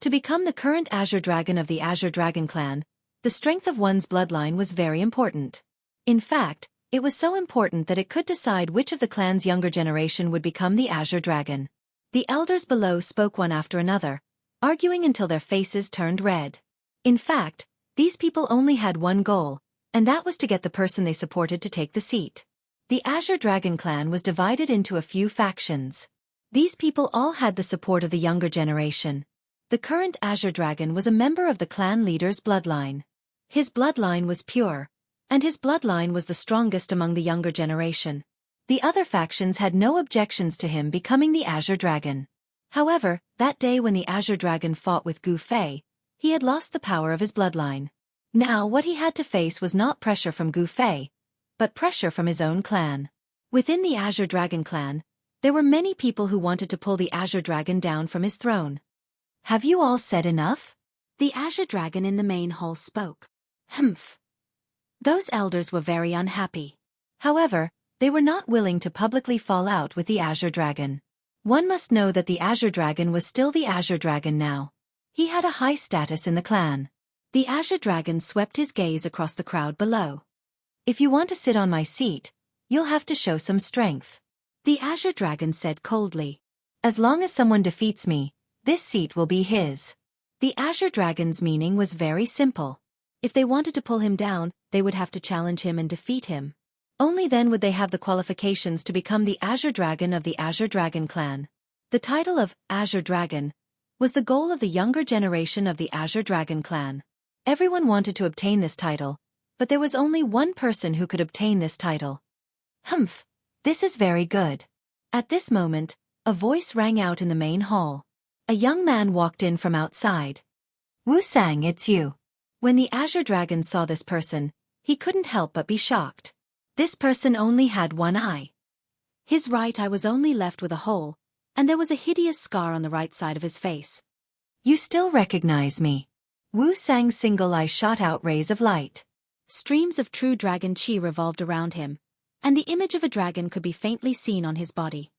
To become the current Azure Dragon of the Azure Dragon Clan, the strength of one's bloodline was very important. In fact, it was so important that it could decide which of the clan's younger generation would become the Azure Dragon. The elders below spoke one after another, arguing until their faces turned red. In fact, these people only had one goal, and that was to get the person they supported to take the seat. The Azure Dragon Clan was divided into a few factions. These people all had the support of the younger generation. The current Azure Dragon was a member of the clan leader's bloodline. His bloodline was pure, and his bloodline was the strongest among the younger generation. The other factions had no objections to him becoming the Azure Dragon. However, that day when the Azure Dragon fought with Gu Fei, he had lost the power of his bloodline. Now what he had to face was not pressure from Gu Fei, but pressure from his own clan. Within the Azure Dragon clan, there were many people who wanted to pull the Azure Dragon down from his throne. Have you all said enough? The Azure Dragon in the main hall spoke. Humph. Those elders were very unhappy. However, they were not willing to publicly fall out with the Azure Dragon. One must know that the Azure Dragon was still the Azure Dragon now. He had a high status in the clan. The Azure Dragon swept his gaze across the crowd below. If you want to sit on my seat, you'll have to show some strength. The Azure Dragon said coldly. As long as someone defeats me, this seat will be his. The Azure Dragon's meaning was very simple. If they wanted to pull him down, they would have to challenge him and defeat him. Only then would they have the qualifications to become the Azure Dragon of the Azure Dragon clan. The title of Azure Dragon was the goal of the younger generation of the Azure Dragon clan. Everyone wanted to obtain this title, but there was only one person who could obtain this title. Humph, this is very good. At this moment, a voice rang out in the main hall. A young man walked in from outside. Wuxia, it's you. When the Azure Dragon saw this person, he couldn't help but be shocked. This person only had one eye. His right eye was only left with a hole, and there was a hideous scar on the right side of his face. You still recognize me? Wuxia's single eye shot out rays of light. Streams of true dragon chi revolved around him, and the image of a dragon could be faintly seen on his body.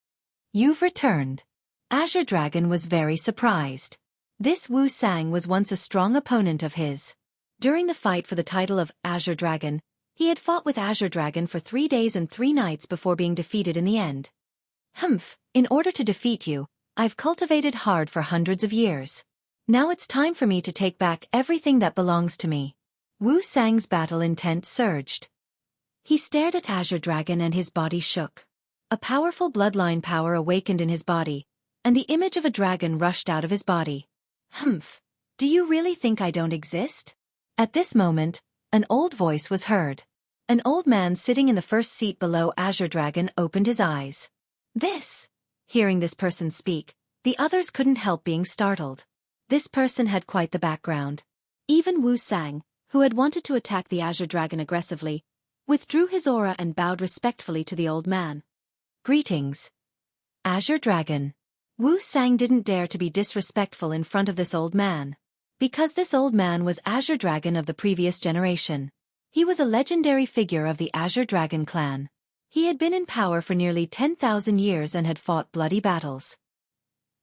You've returned. Azure Dragon was very surprised. This Wuxia was once a strong opponent of his. During the fight for the title of Azure Dragon, he had fought with Azure Dragon for 3 days and 3 nights before being defeated in the end. Humph, in order to defeat you, I've cultivated hard for hundreds of years. Now it's time for me to take back everything that belongs to me. Wuxia's battle intent surged. He stared at Azure Dragon and his body shook. A powerful bloodline power awakened in his body, and the image of a dragon rushed out of his body. Humph, do you really think I don't exist? At this moment, an old voice was heard. An old man sitting in the first seat below Azure Dragon opened his eyes. Hearing this person speak, the others couldn't help being startled. This person had quite the background. Even Wuxia, who had wanted to attack the Azure Dragon aggressively, withdrew his aura and bowed respectfully to the old man. Greetings, Azure Dragon. Wuxia didn't dare to be disrespectful in front of this old man. Because this old man was Azure Dragon of the previous generation. He was a legendary figure of the Azure Dragon clan. He had been in power for nearly 10,000 years and had fought bloody battles.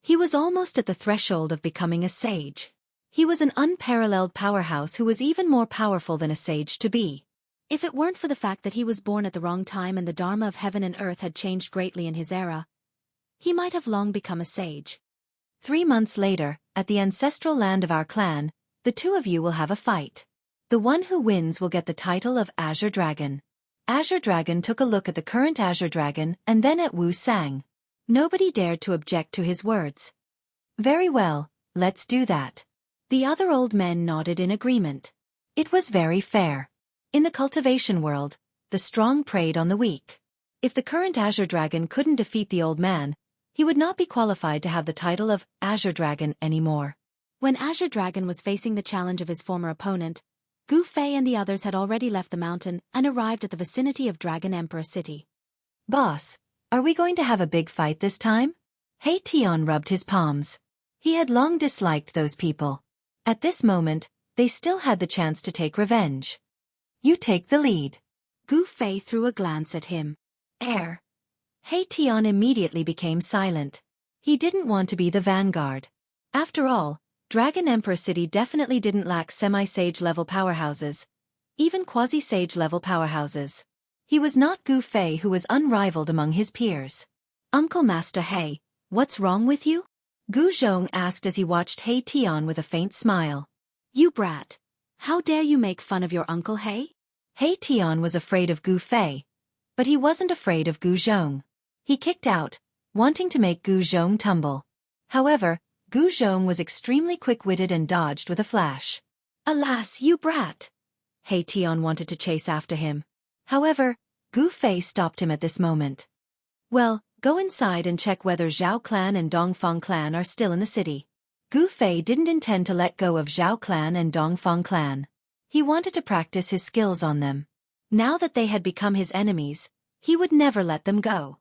He was almost at the threshold of becoming a sage. He was an unparalleled powerhouse who was even more powerful than a sage to be. If it weren't for the fact that he was born at the wrong time and the Dharma of heaven and earth had changed greatly in his era, he might have long become a sage. 3 months later, at the ancestral land of our clan, the two of you will have a fight. The one who wins will get the title of Azure Dragon. Azure Dragon took a look at the current Azure Dragon and then at Wuxia. Nobody dared to object to his words. Very well, let's do that. The other old men nodded in agreement. It was very fair. In the cultivation world, the strong preyed on the weak. If the current Azure Dragon couldn't defeat the old man, he would not be qualified to have the title of Azure Dragon anymore. When Azure Dragon was facing the challenge of his former opponent, Gu Fei and the others had already left the mountain and arrived at the vicinity of Dragon Emperor City. Boss, are we going to have a big fight this time? He Tian rubbed his palms. He had long disliked those people. At this moment, they still had the chance to take revenge. You take the lead. Gu Fei threw a glance at him. He Tian immediately became silent. He didn't want to be the vanguard. After all, Dragon Emperor City definitely didn't lack semi-sage level powerhouses, even quasi-sage level powerhouses. He was not Gu Fei, who was unrivaled among his peers. Uncle Master He, what's wrong with you? Gu Zhong asked as he watched He Tian with a faint smile. You brat! How dare you make fun of your Uncle He? He Tian was afraid of Gu Fei, but he wasn't afraid of Gu Zhong. He kicked out, wanting to make Gu Zhong tumble. However, Gu Zhong was extremely quick-witted and dodged with a flash. Alas, you brat! He Tian wanted to chase after him. However, Gu Fei stopped him at this moment. Well, go inside and check whether Zhao clan and Dongfang clan are still in the city. Gu Fei didn't intend to let go of Zhao clan and Dongfang clan. He wanted to practice his skills on them. Now that they had become his enemies, he would never let them go.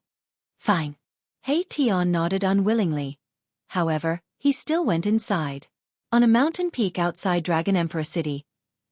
Fine. He Tian nodded unwillingly. However, he still went inside. On a mountain peak outside Dragon Emperor City,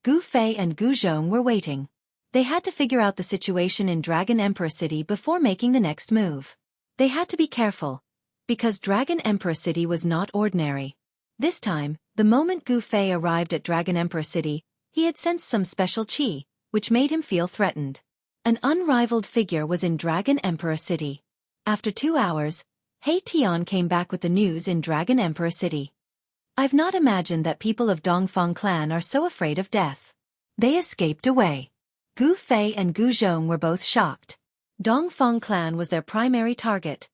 Gu Fei and Gu Zhong were waiting. They had to figure out the situation in Dragon Emperor City before making the next move. They had to be careful, because Dragon Emperor City was not ordinary. This time, the moment Gu Fei arrived at Dragon Emperor City, he had sensed some special qi, which made him feel threatened. An unrivaled figure was in Dragon Emperor City. After 2 hours, He Tian came back with the news in Dragon Emperor City. I've not imagined that people of Dongfang clan are so afraid of death. They escaped away. Gu Fei and Gu Zhong were both shocked. Dongfeng clan was their primary target.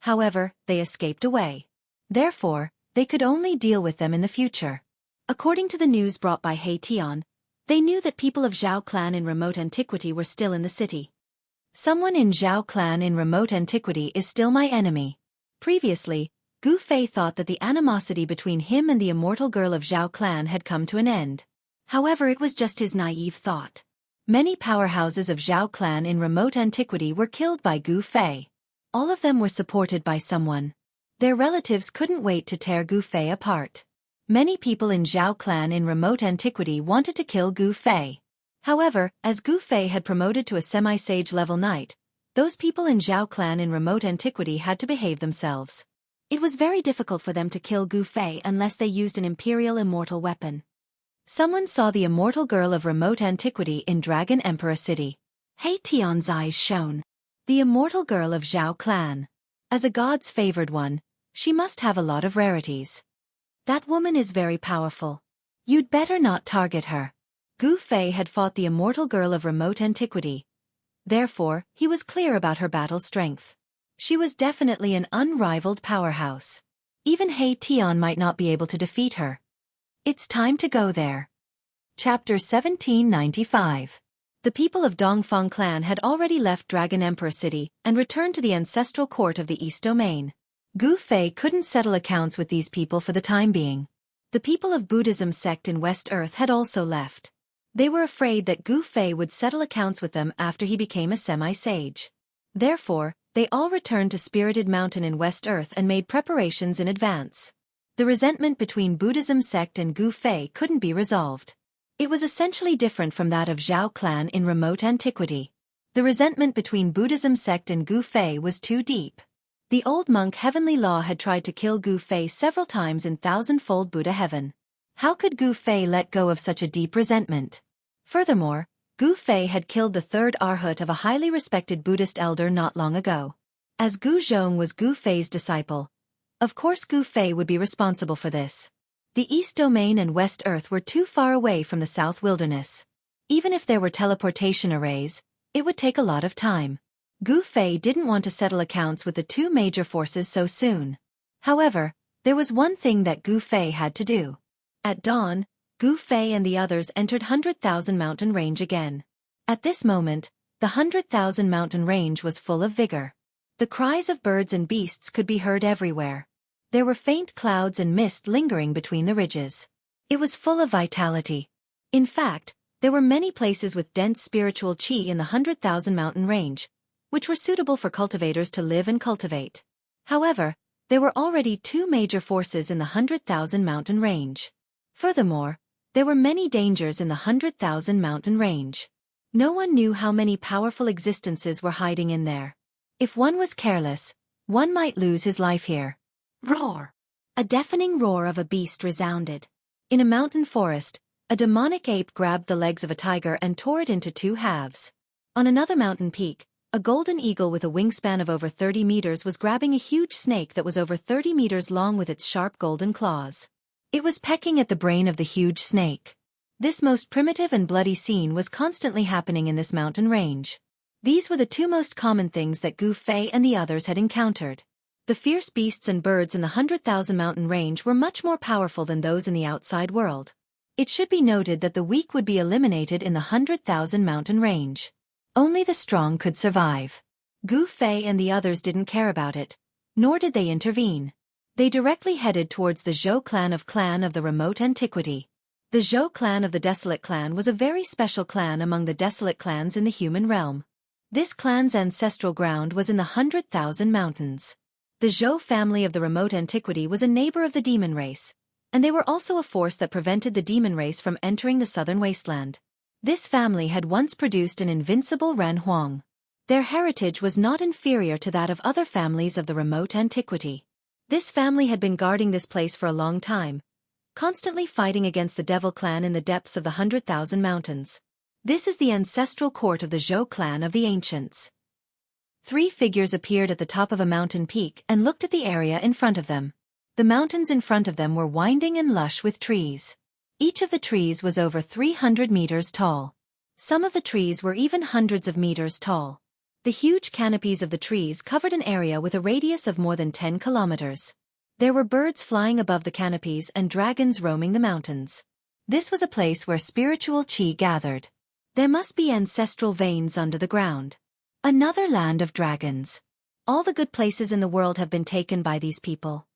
However, they escaped away. Therefore, they could only deal with them in the future. According to the news brought by He Tian, they knew that people of Zhao clan in remote antiquity were still in the city. Someone in Zhao clan in remote antiquity is still my enemy. Previously, Gu Fei thought that the animosity between him and the immortal girl of Zhao clan had come to an end. However, it was just his naive thought. Many powerhouses of Zhao clan in remote antiquity were killed by Gu Fei. All of them were supported by someone. Their relatives couldn't wait to tear Gu Fei apart. Many people in Zhao clan in remote antiquity wanted to kill Gu Fei. However, as Gu Fei had promoted to a semi-sage level knight, those people in Zhao clan in remote antiquity had to behave themselves. It was very difficult for them to kill Gu Fei unless they used an imperial immortal weapon. Someone saw the immortal girl of remote antiquity in Dragon Emperor City. He Tian's eyes shone. The immortal girl of Zhao clan. As a god's favored one, she must have a lot of rarities. That woman is very powerful. You'd better not target her. Gu Fei had fought the immortal girl of remote antiquity. Therefore, he was clear about her battle strength. She was definitely an unrivaled powerhouse. Even He Tian might not be able to defeat her. It's time to go there. Chapter 1795. The people of Dongfeng clan had already left Dragon Emperor City and returned to the ancestral court of the East Domain. Gu Fei couldn't settle accounts with these people for the time being. The people of Buddhism sect in West Earth had also left. They were afraid that Gu Fei would settle accounts with them after he became a semi-sage. Therefore, they all returned to Spirited Mountain in West Earth and made preparations in advance. The resentment between Buddhism sect and Gu Fei couldn't be resolved. It was essentially different from that of Zhao clan in remote antiquity. The resentment between Buddhism sect and Gu Fei was too deep. The old monk Heavenly Law had tried to kill Gu Fei several times in thousand-fold Buddha heaven. How could Gu Fei let go of such a deep resentment? Furthermore, Gu Fei had killed the third arhat of a highly respected Buddhist elder not long ago. As Gu Zhong was Gu Fei's disciple, of course Gu Fei would be responsible for this. The East Domain and West Earth were too far away from the South Wilderness. Even if there were teleportation arrays, it would take a lot of time. Gu Fei didn't want to settle accounts with the two major forces so soon. However, there was one thing that Gu Fei had to do. At dawn, Gu Fei and the others entered 100,000 Mountain Range again. At this moment, the 100,000 Mountain Range was full of vigor. The cries of birds and beasts could be heard everywhere. There were faint clouds and mist lingering between the ridges. It was full of vitality. In fact, there were many places with dense spiritual qi in the 100,000 Mountain Range, which were suitable for cultivators to live and cultivate. However, there were already two major forces in the 100,000 Mountain Range. Furthermore, there were many dangers in the 100,000 Mountain Range. No one knew how many powerful existences were hiding in there. If one was careless, one might lose his life here. Roar! A deafening roar of a beast resounded. In a mountain forest, a demonic ape grabbed the legs of a tiger and tore it into two halves. On another mountain peak, a golden eagle with a wingspan of over 30 meters was grabbing a huge snake that was over 30 meters long with its sharp golden claws. It was pecking at the brain of the huge snake. This most primitive and bloody scene was constantly happening in this mountain range. These were the two most common things that Gu Fei and the others had encountered. The fierce beasts and birds in the 100,000 Mountain Range were much more powerful than those in the outside world. It should be noted that the weak would be eliminated in the 100,000 Mountain Range. Only the strong could survive. Gu Fei and the others didn't care about it, nor did they intervene. They directly headed towards the Zhou clan of the remote antiquity. The Zhou clan of the Desolate clan was a very special clan among the desolate clans in the human realm. This clan's ancestral ground was in the 100,000 mountains. The Zhou family of the remote antiquity was a neighbor of the demon race, and they were also a force that prevented the demon race from entering the southern wasteland. This family had once produced an invincible Ren Huang. Their heritage was not inferior to that of other families of the remote antiquity. This family had been guarding this place for a long time, constantly fighting against the Devil clan in the depths of the 100,000 mountains. This is the ancestral court of the Zhou clan of the ancients. Three figures appeared at the top of a mountain peak and looked at the area in front of them. The mountains in front of them were winding and lush with trees. Each of the trees was over 300 meters tall. Some of the trees were even hundreds of meters tall. The huge canopies of the trees covered an area with a radius of more than 10 kilometers. There were birds flying above the canopies and dragons roaming the mountains. This was a place where spiritual qi gathered. There must be ancestral veins under the ground. Another land of dragons. All the good places in the world have been taken by these people.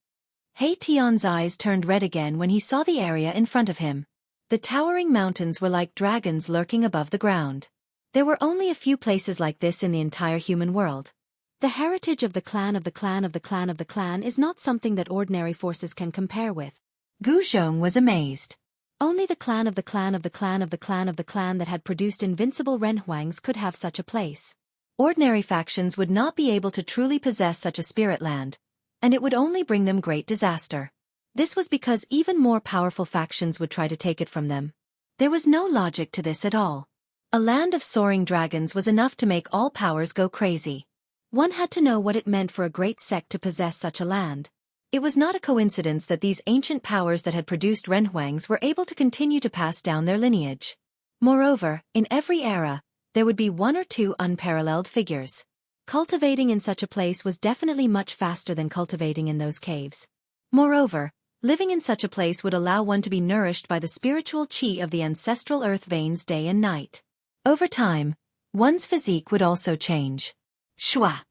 He Tian's eyes turned red again when he saw the area in front of him. The towering mountains were like dragons lurking above the ground. There were only a few places like this in the entire human world. The heritage of the clan of the clan of the clan of the clan is not something that ordinary forces can compare with. Gu Zhong was amazed. Only the clan of the clan of the clan of the clan of the clan that had produced invincible Renhuangs could have such a place. Ordinary factions would not be able to truly possess such a spirit land, and it would only bring them great disaster. This was because even more powerful factions would try to take it from them. There was no logic to this at all. A land of soaring dragons was enough to make all powers go crazy. One had to know what it meant for a great sect to possess such a land. It was not a coincidence that these ancient powers that had produced Renhuangs were able to continue to pass down their lineage. Moreover, in every era, there would be one or two unparalleled figures. Cultivating in such a place was definitely much faster than cultivating in those caves. Moreover, living in such a place would allow one to be nourished by the spiritual qi of the ancestral earth veins day and night. Over time, one's physique would also change. Shua!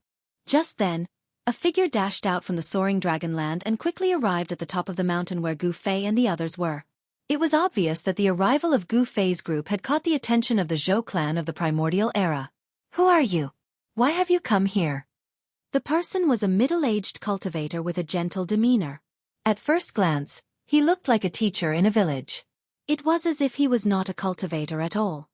Just then, a figure dashed out from the soaring dragonland and quickly arrived at the top of the mountain where Gu Fei and the others were. It was obvious that the arrival of Gu Fei's group had caught the attention of the Zhou clan of the primordial era. Who are you? Why have you come here? The person was a middle-aged cultivator with a gentle demeanor. At first glance, he looked like a teacher in a village. It was as if he was not a cultivator at all.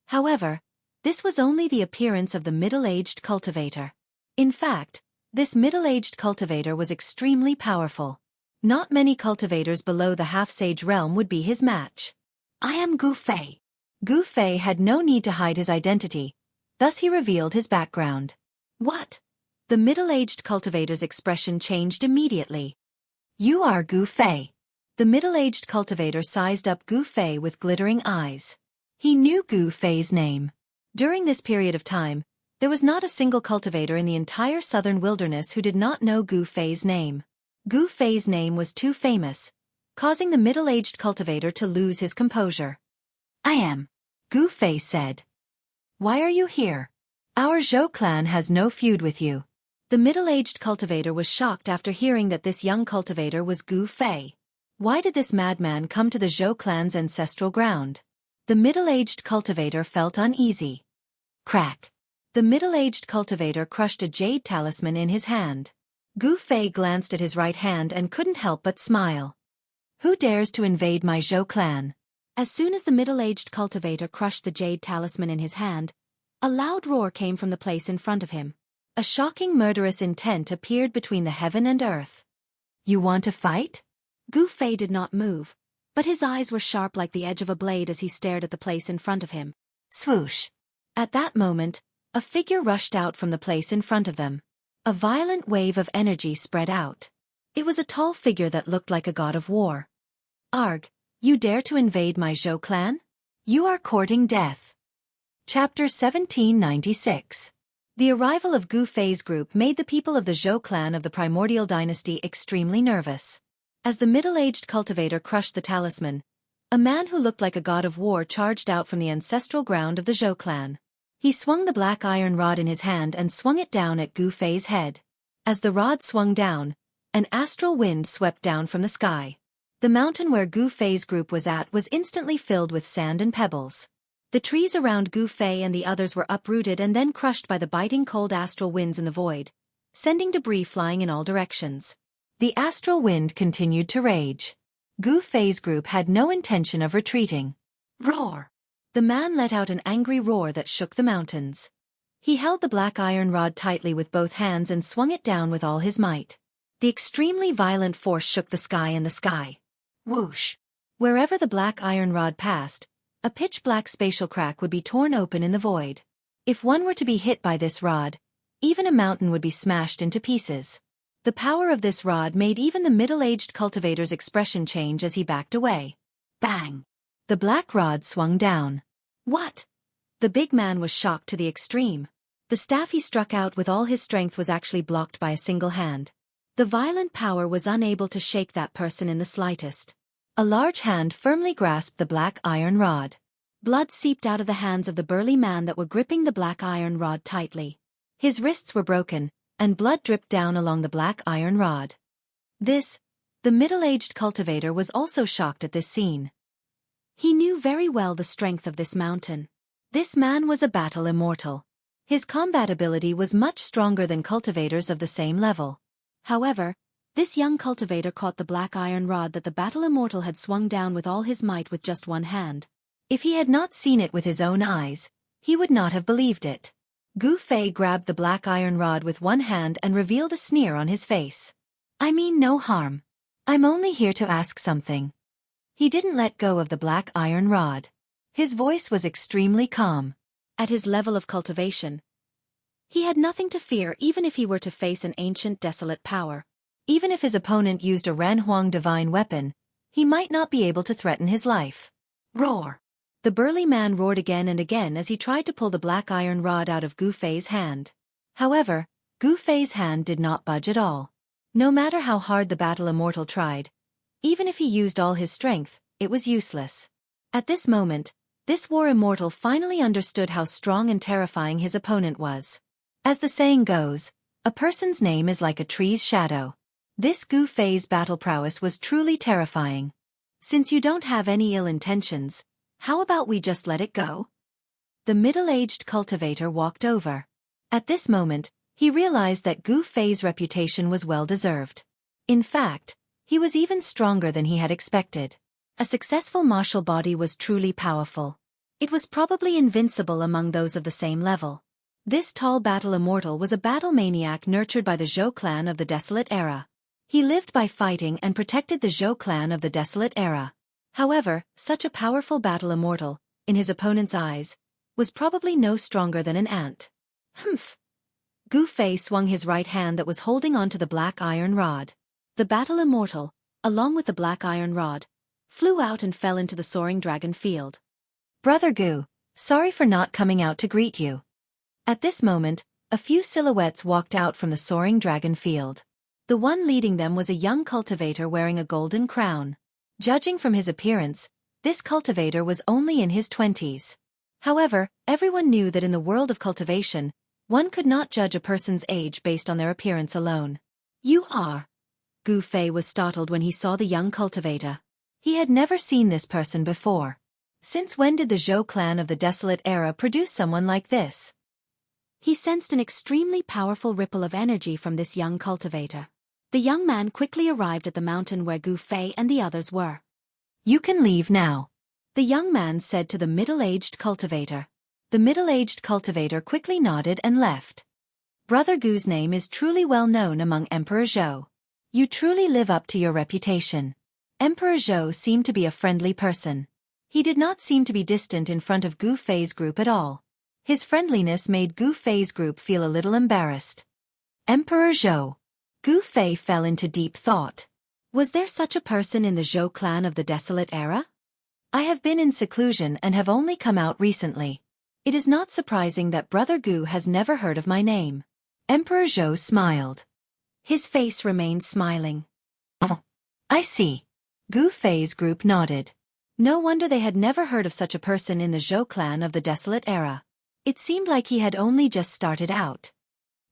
However, this was only the appearance of the middle-aged cultivator. In fact, this middle-aged cultivator was extremely powerful. Not many cultivators below the half-sage realm would be his match. I am Gu Fei. Gu Fei had no need to hide his identity, thus he revealed his background. What? The middle-aged cultivator's expression changed immediately. You are Gu Fei. The middle-aged cultivator sized up Gu Fei with glittering eyes. He knew Gu Fei's name. During this period of time, there was not a single cultivator in the entire southern wilderness who did not know Gu Fei's name. Gu Fei's name was too famous, causing the middle-aged cultivator to lose his composure. I am, Gu Fei said. Why are you here? Our Zhou clan has no feud with you. The middle-aged cultivator was shocked after hearing that this young cultivator was Gu Fei. Why did this madman come to the Zhou clan's ancestral ground? The middle-aged cultivator felt uneasy. Crack. The middle-aged cultivator crushed a jade talisman in his hand. Gu Fei glanced at his right hand and couldn't help but smile. Who dares to invade my Zhou clan? As soon as the middle-aged cultivator crushed the jade talisman in his hand, a loud roar came from the place in front of him. A shocking murderous intent appeared between the heaven and earth. You want to fight? Gu Fei did not move, but his eyes were sharp like the edge of a blade as he stared at the place in front of him. Swoosh! At that moment, a figure rushed out from the place in front of them. A violent wave of energy spread out. It was a tall figure that looked like a god of war. Arg, you dare to invade my Zhou clan? You are courting death. Chapter 1796. The arrival of Gu Fei's group made the people of the Zhou clan of the primordial dynasty extremely nervous. As the middle-aged cultivator crushed the talisman, a man who looked like a god of war charged out from the ancestral ground of the Zhou clan. He swung the black iron rod in his hand and swung it down at Gu Fei's head. As the rod swung down, an astral wind swept down from the sky. The mountain where Gu Fei's group was at was instantly filled with sand and pebbles. The trees around Gu Fei and the others were uprooted and then crushed by the biting cold astral winds in the void, sending debris flying in all directions. The astral wind continued to rage. Gu Fei's group had no intention of retreating. Roar! The man let out an angry roar that shook the mountains. He held the black iron rod tightly with both hands and swung it down with all his might. The extremely violent force shook the sky and the sky. Whoosh! Wherever the black iron rod passed, a pitch-black spatial crack would be torn open in the void. If one were to be hit by this rod, even a mountain would be smashed into pieces. The power of this rod made even the middle-aged cultivator's expression change as he backed away. Bang! The black rod swung down. What? The big man was shocked to the extreme. The staff he struck out with all his strength was actually blocked by a single hand. The violent power was unable to shake that person in the slightest. A large hand firmly grasped the black iron rod. Blood seeped out of the hands of the burly man that were gripping the black iron rod tightly. His wrists were broken, and blood dripped down along the black iron rod. The middle-aged cultivator was also shocked at this scene. He knew very well the strength of this mountain. This man was a battle immortal. His combat ability was much stronger than cultivators of the same level. However, this young cultivator caught the black iron rod that the battle immortal had swung down with all his might with just one hand. If he had not seen it with his own eyes, he would not have believed it. Gu Fei grabbed the black iron rod with one hand and revealed a sneer on his face. "I mean no harm. I'm only here to ask something." He didn't let go of the black iron rod. His voice was extremely calm. At his level of cultivation, he had nothing to fear even if he were to face an ancient desolate power. Even if his opponent used a Ranhuang divine weapon, he might not be able to threaten his life. Roar! The burly man roared again and again as he tried to pull the black iron rod out of Gu Fei's hand. However, Gu Fei's hand did not budge at all. No matter how hard the battle immortal tried, even if he used all his strength, it was useless. At this moment, this war immortal finally understood how strong and terrifying his opponent was. As the saying goes, a person's name is like a tree's shadow. This Gu Fei's battle prowess was truly terrifying. Since you don't have any ill intentions, how about we just let it go? The middle-aged cultivator walked over. At this moment, he realized that Gu Fei's reputation was well-deserved. In fact, he was even stronger than he had expected. A successful martial body was truly powerful. It was probably invincible among those of the same level. This tall battle immortal was a battle maniac nurtured by the Zhou clan of the Desolate Era. He lived by fighting and protected the Zhou clan of the Desolate Era. However, such a powerful battle immortal, in his opponent's eyes, was probably no stronger than an ant. Humph! Gu Fei swung his right hand that was holding onto the black iron rod. The battle immortal, along with the black iron rod, flew out and fell into the soaring dragon field. "Brother Gu, sorry for not coming out to greet you." At this moment, a few silhouettes walked out from the soaring dragon field. The one leading them was a young cultivator wearing a golden crown. Judging from his appearance, this cultivator was only in his 20s. However, everyone knew that in the world of cultivation, one could not judge a person's age based on their appearance alone. "You are?" Gu Fei was startled when he saw the young cultivator. He had never seen this person before. Since when did the Zhou clan of the Desolate Era produce someone like this? He sensed an extremely powerful ripple of energy from this young cultivator. The young man quickly arrived at the mountain where Gu Fei and the others were. "You can leave now," the young man said to the middle-aged cultivator. The middle-aged cultivator quickly nodded and left. "Brother Gu's name is truly well known among Emperor Zhou. You truly live up to your reputation." Emperor Zhou seemed to be a friendly person. He did not seem to be distant in front of Gu Fei's group at all. His friendliness made Gu Fei's group feel a little embarrassed. Emperor Zhou. Gu Fei fell into deep thought. Was there such a person in the Zhou clan of the Desolate Era? I have been in seclusion and have only come out recently. It is not surprising that Brother Gu has never heard of my name. Emperor Zhou smiled. His face remained smiling. "Oh, I see." Gu Fei's group nodded. No wonder they had never heard of such a person in the Zhou clan of the Desolate Era. It seemed like he had only just started out.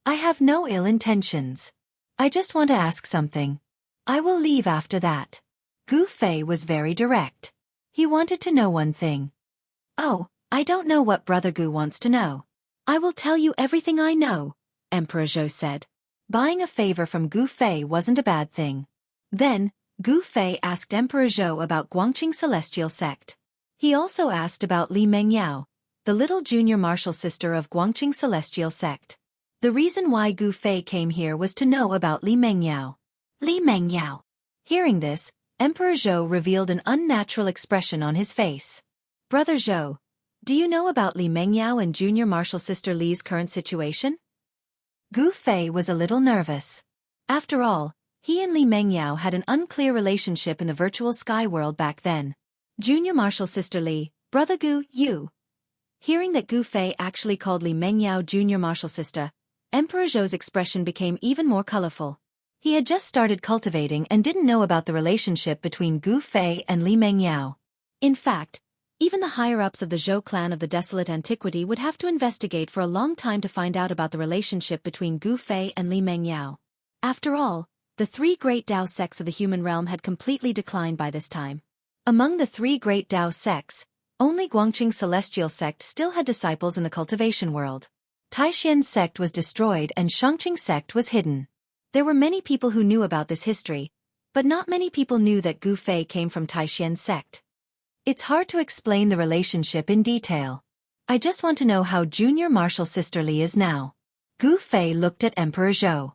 "I have no ill intentions. I just want to ask something. I will leave after that." Gu Fei was very direct. He wanted to know one thing. "Oh, I don't know what Brother Gu wants to know. I will tell you everything I know," Emperor Zhou said. Buying a favor from Gu Fei wasn't a bad thing. Then, Gu Fei asked Emperor Zhou about Guangqing Celestial Sect. He also asked about Li Mengyao, the little junior martial sister of Guangqing Celestial Sect. The reason why Gu Fei came here was to know about Li Mengyao. Li Mengyao. Hearing this, Emperor Zhou revealed an unnatural expression on his face. "Brother Zhou, do you know about Li Mengyao and junior martial sister Li's current situation?" Gu Fei was a little nervous. After all, he and Li Mengyao had an unclear relationship in the virtual sky world back then. Junior martial sister Li, Brother Gu, you. Hearing that Gu Fei actually called Li Mengyao junior martial sister, Emperor Zhou's expression became even more colorful. He had just started cultivating and didn't know about the relationship between Gu Fei and Li Mengyao. In fact, even the higher-ups of the Zhou clan of the desolate antiquity would have to investigate for a long time to find out about the relationship between Gu Fei and Li Mengyao. After all, the three great Dao sects of the human realm had completely declined by this time. Among the three great Dao sects, only Guangqing's celestial sect still had disciples in the cultivation world. Taixian's sect was destroyed and Xianxia sect was hidden. There were many people who knew about this history, but not many people knew that Gu Fei came from Taixian's sect. It's hard to explain the relationship in detail. I just want to know how junior martial sister Li is now. Gu Fei looked at Emperor Zhou.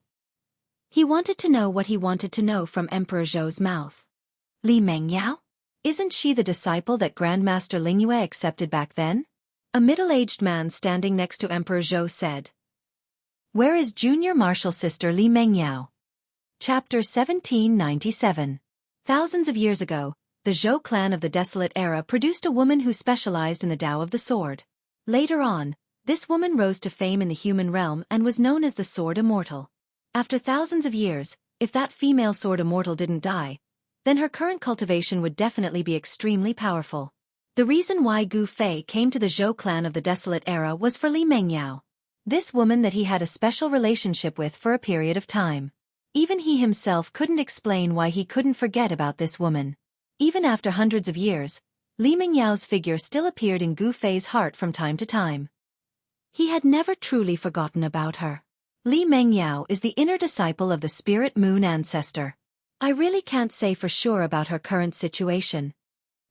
He wanted to know what he wanted to know from Emperor Zhou's mouth. Li Mengyao? Isn't she the disciple that Grandmaster Lingyue accepted back then? A middle-aged man standing next to Emperor Zhou said. Where is junior martial sister Li Mengyao? Chapter 1797. Thousands of years ago, the Zhou clan of the Desolate Era produced a woman who specialized in the Tao of the sword. Later on, this woman rose to fame in the human realm and was known as the Sword Immortal. After thousands of years, if that female Sword Immortal didn't die, then her current cultivation would definitely be extremely powerful. The reason why Gu Fei came to the Zhou clan of the Desolate Era was for Li Mengyao. This woman that he had a special relationship with for a period of time. Even he himself couldn't explain why he couldn't forget about this woman. Even after hundreds of years, Li Mengyao's figure still appeared in Gu Fei's heart from time to time. He had never truly forgotten about her. Li Mengyao is the inner disciple of the Spirit Moon ancestor. I really can't say for sure about her current situation.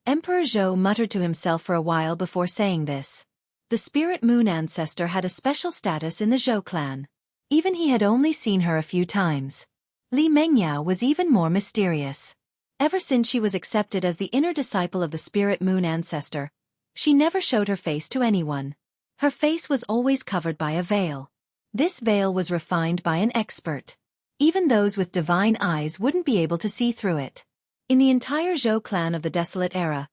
Emperor Zhou muttered to himself for a while before saying this. The Spirit Moon ancestor had a special status in the Zhou clan. Even he had only seen her a few times. Li Mengyao was even more mysterious. Ever since she was accepted as the inner disciple of the Spirit Moon ancestor, she never showed her face to anyone. Her face was always covered by a veil. This veil was refined by an expert. Even those with divine eyes wouldn't be able to see through it. In the entire Zhou clan of the Desolate Era,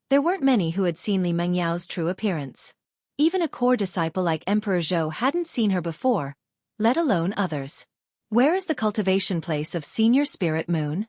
there weren't many who had seen Li Mengyao's true appearance. Even a core disciple like Emperor Zhou hadn't seen her before, let alone others. Where is the cultivation place of Senior Spirit Moon?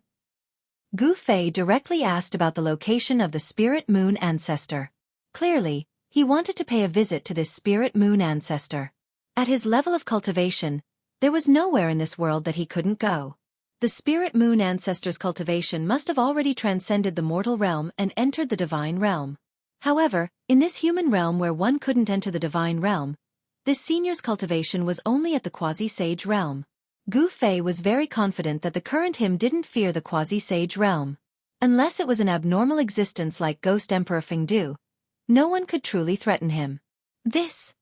Gu Fei directly asked about the location of the Spirit Moon ancestor. Clearly, he wanted to pay a visit to this Spirit Moon ancestor. At his level of cultivation, there was nowhere in this world that he couldn't go. The Spirit Moon ancestor's cultivation must have already transcended the mortal realm and entered the divine realm. However, in this human realm where one couldn't enter the divine realm, this senior's cultivation was only at the quasi-sage realm. Gu Fei was very confident that the current him didn't fear the quasi-sage realm. Unless it was an abnormal existence like Ghost Emperor Fengdu, no one could truly threaten him. This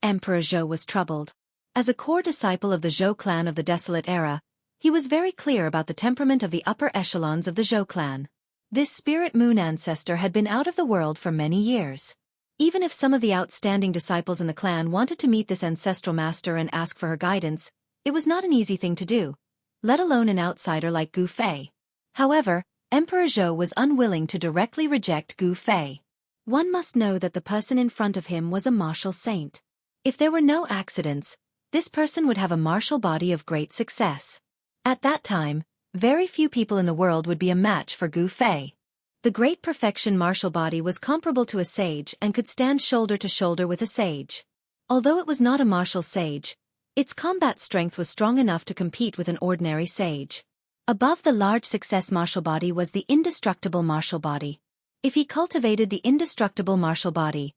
Emperor Zhou was troubled. As a core disciple of the Zhou clan of the Desolate Era, he was very clear about the temperament of the upper echelons of the Zhou clan. This Spirit Moon ancestor had been out of the world for many years. Even if some of the outstanding disciples in the clan wanted to meet this ancestral master and ask for her guidance, it was not an easy thing to do, let alone an outsider like Gu Fei. However, Emperor Zhou was unwilling to directly reject Gu Fei. One must know that the person in front of him was a martial saint. If there were no accidents, this person would have a martial body of great success. At that time, very few people in the world would be a match for Gu Fei. The great perfection martial body was comparable to a sage and could stand shoulder to shoulder with a sage. Although it was not a martial sage, its combat strength was strong enough to compete with an ordinary sage. Above the large success martial body was the indestructible martial body. If he cultivated the indestructible martial body,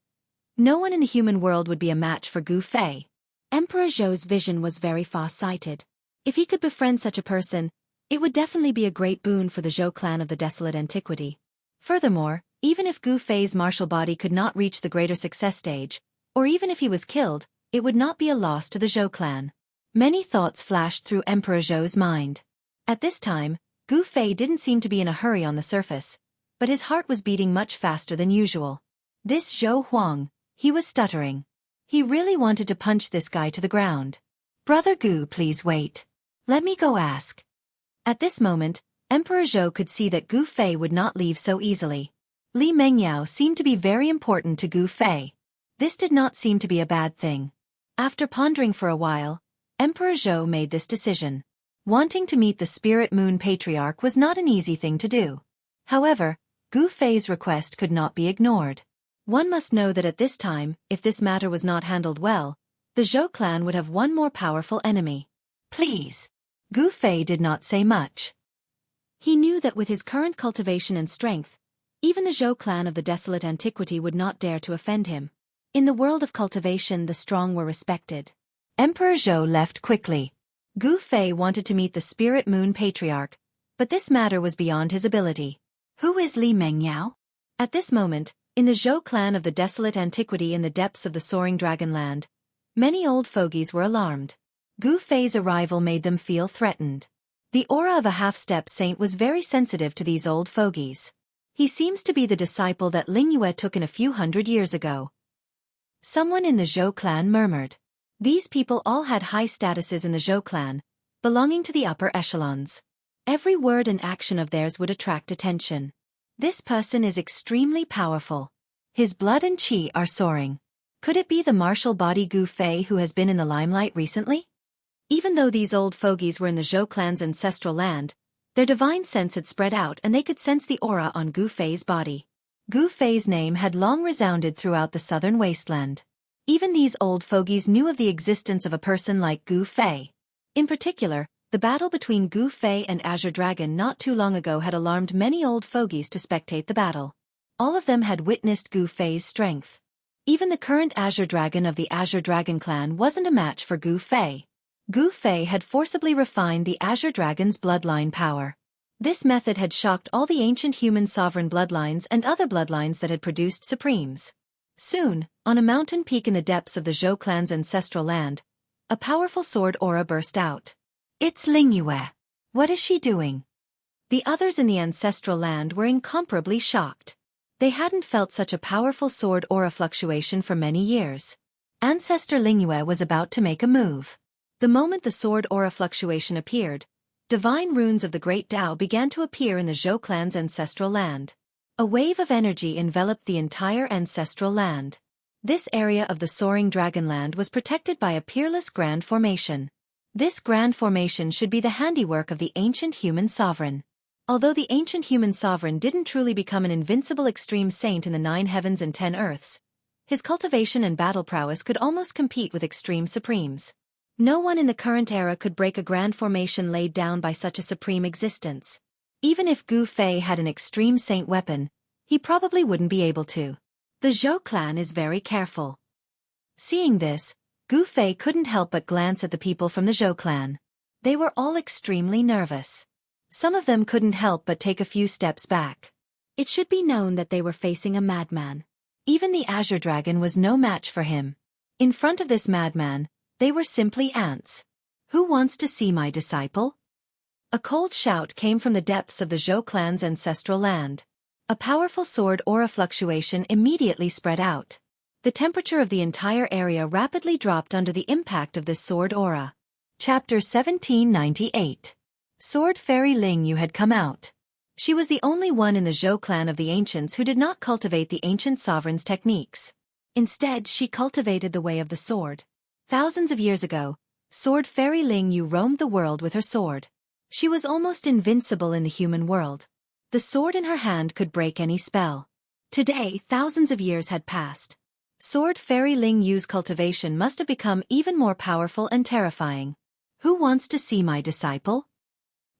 no one in the human world would be a match for Gu Fei. Emperor Zhou's vision was very far-sighted. If he could befriend such a person, it would definitely be a great boon for the Zhou clan of the Desolate Antiquity. Furthermore, even if Gu Fei's martial body could not reach the greater success stage, or even if he was killed, it would not be a loss to the Zhou clan. Many thoughts flashed through Emperor Zhou's mind. At this time, Gu Fei didn't seem to be in a hurry on the surface, but his heart was beating much faster than usual. This Zhou Huang, he was stuttering. He really wanted to punch this guy to the ground. Brother Gu, please wait. Let me go ask. At this moment, Emperor Zhou could see that Gu Fei would not leave so easily. Li Mengyao seemed to be very important to Gu Fei. This did not seem to be a bad thing. After pondering for a while, Emperor Zhou made this decision. Wanting to meet the Spirit Moon Patriarch was not an easy thing to do. However, Gu Fei's request could not be ignored. One must know that at this time, if this matter was not handled well, the Zhou clan would have one more powerful enemy. Please. Gu Fei did not say much. He knew that with his current cultivation and strength, even the Zhou clan of the desolate antiquity would not dare to offend him. In the world of cultivation, the strong were respected. Emperor Zhou left quickly. Gu Fei wanted to meet the Spirit Moon Patriarch, but this matter was beyond his ability. Who is Li Mengyao? At this moment, in the Zhou clan of the desolate antiquity in the depths of the soaring dragon land, many old fogies were alarmed. Gu Fei's arrival made them feel threatened. The aura of a half-step saint was very sensitive to these old fogies. He seems to be the disciple that Lingyue took in a few hundred years ago. Someone in the Zhou clan murmured. These people all had high statuses in the Zhou clan, belonging to the upper echelons. Every word and action of theirs would attract attention. This person is extremely powerful. His blood and qi are soaring. Could it be the martial body Gu Fei who has been in the limelight recently? Even though these old fogies were in the Zhou clan's ancestral land, their divine sense had spread out and they could sense the aura on Gu Fei's body. Gu Fei's name had long resounded throughout the southern wasteland. Even these old fogies knew of the existence of a person like Gu Fei. In particular, the battle between Gu Fei and Azure Dragon not too long ago had alarmed many old fogies to spectate the battle. All of them had witnessed Gu Fei's strength. Even the current Azure Dragon of the Azure Dragon clan wasn't a match for Gu Fei. Gu Fei had forcibly refined the Azure Dragon's bloodline power. This method had shocked all the ancient human sovereign bloodlines and other bloodlines that had produced supremes. Soon, on a mountain peak in the depths of the Zhou clan's ancestral land, a powerful sword aura burst out. It's Lingyue. What is she doing? The others in the ancestral land were incomparably shocked. They hadn't felt such a powerful sword aura fluctuation for many years. Ancestor Lingyue was about to make a move. The moment the sword aura fluctuation appeared, divine runes of the Great Tao began to appear in the Zhou clan's ancestral land. A wave of energy enveloped the entire ancestral land. This area of the soaring dragonland was protected by a peerless grand formation. This grand formation should be the handiwork of the ancient human sovereign. Although the ancient human sovereign didn't truly become an invincible extreme saint in the 9 heavens and 10 earths, his cultivation and battle prowess could almost compete with extreme supremes. No one in the current era could break a grand formation laid down by such a supreme existence. Even if Gu Fei had an extreme saint weapon, he probably wouldn't be able to. The Zhou clan is very careful. Seeing this, Gu Fei couldn't help but glance at the people from the Zhou clan. They were all extremely nervous. Some of them couldn't help but take a few steps back. It should be known that they were facing a madman. Even the Azure Dragon was no match for him. In front of this madman, they were simply ants. Who wants to see my disciple? A cold shout came from the depths of the Zhou clan's ancestral land. A powerful sword aura fluctuation immediately spread out. The temperature of the entire area rapidly dropped under the impact of this sword aura. Chapter 1798. Sword Fairy Lingyu had come out. She was the only one in the Zhou clan of the ancients who did not cultivate the ancient sovereign's techniques. Instead, she cultivated the way of the sword. Thousands of years ago, Sword Fairy Lingyu roamed the world with her sword. She was almost invincible in the human world. The sword in her hand could break any spell. Today, thousands of years had passed. Sword Fairy Lingyu's cultivation must have become even more powerful and terrifying. Who wants to see my disciple?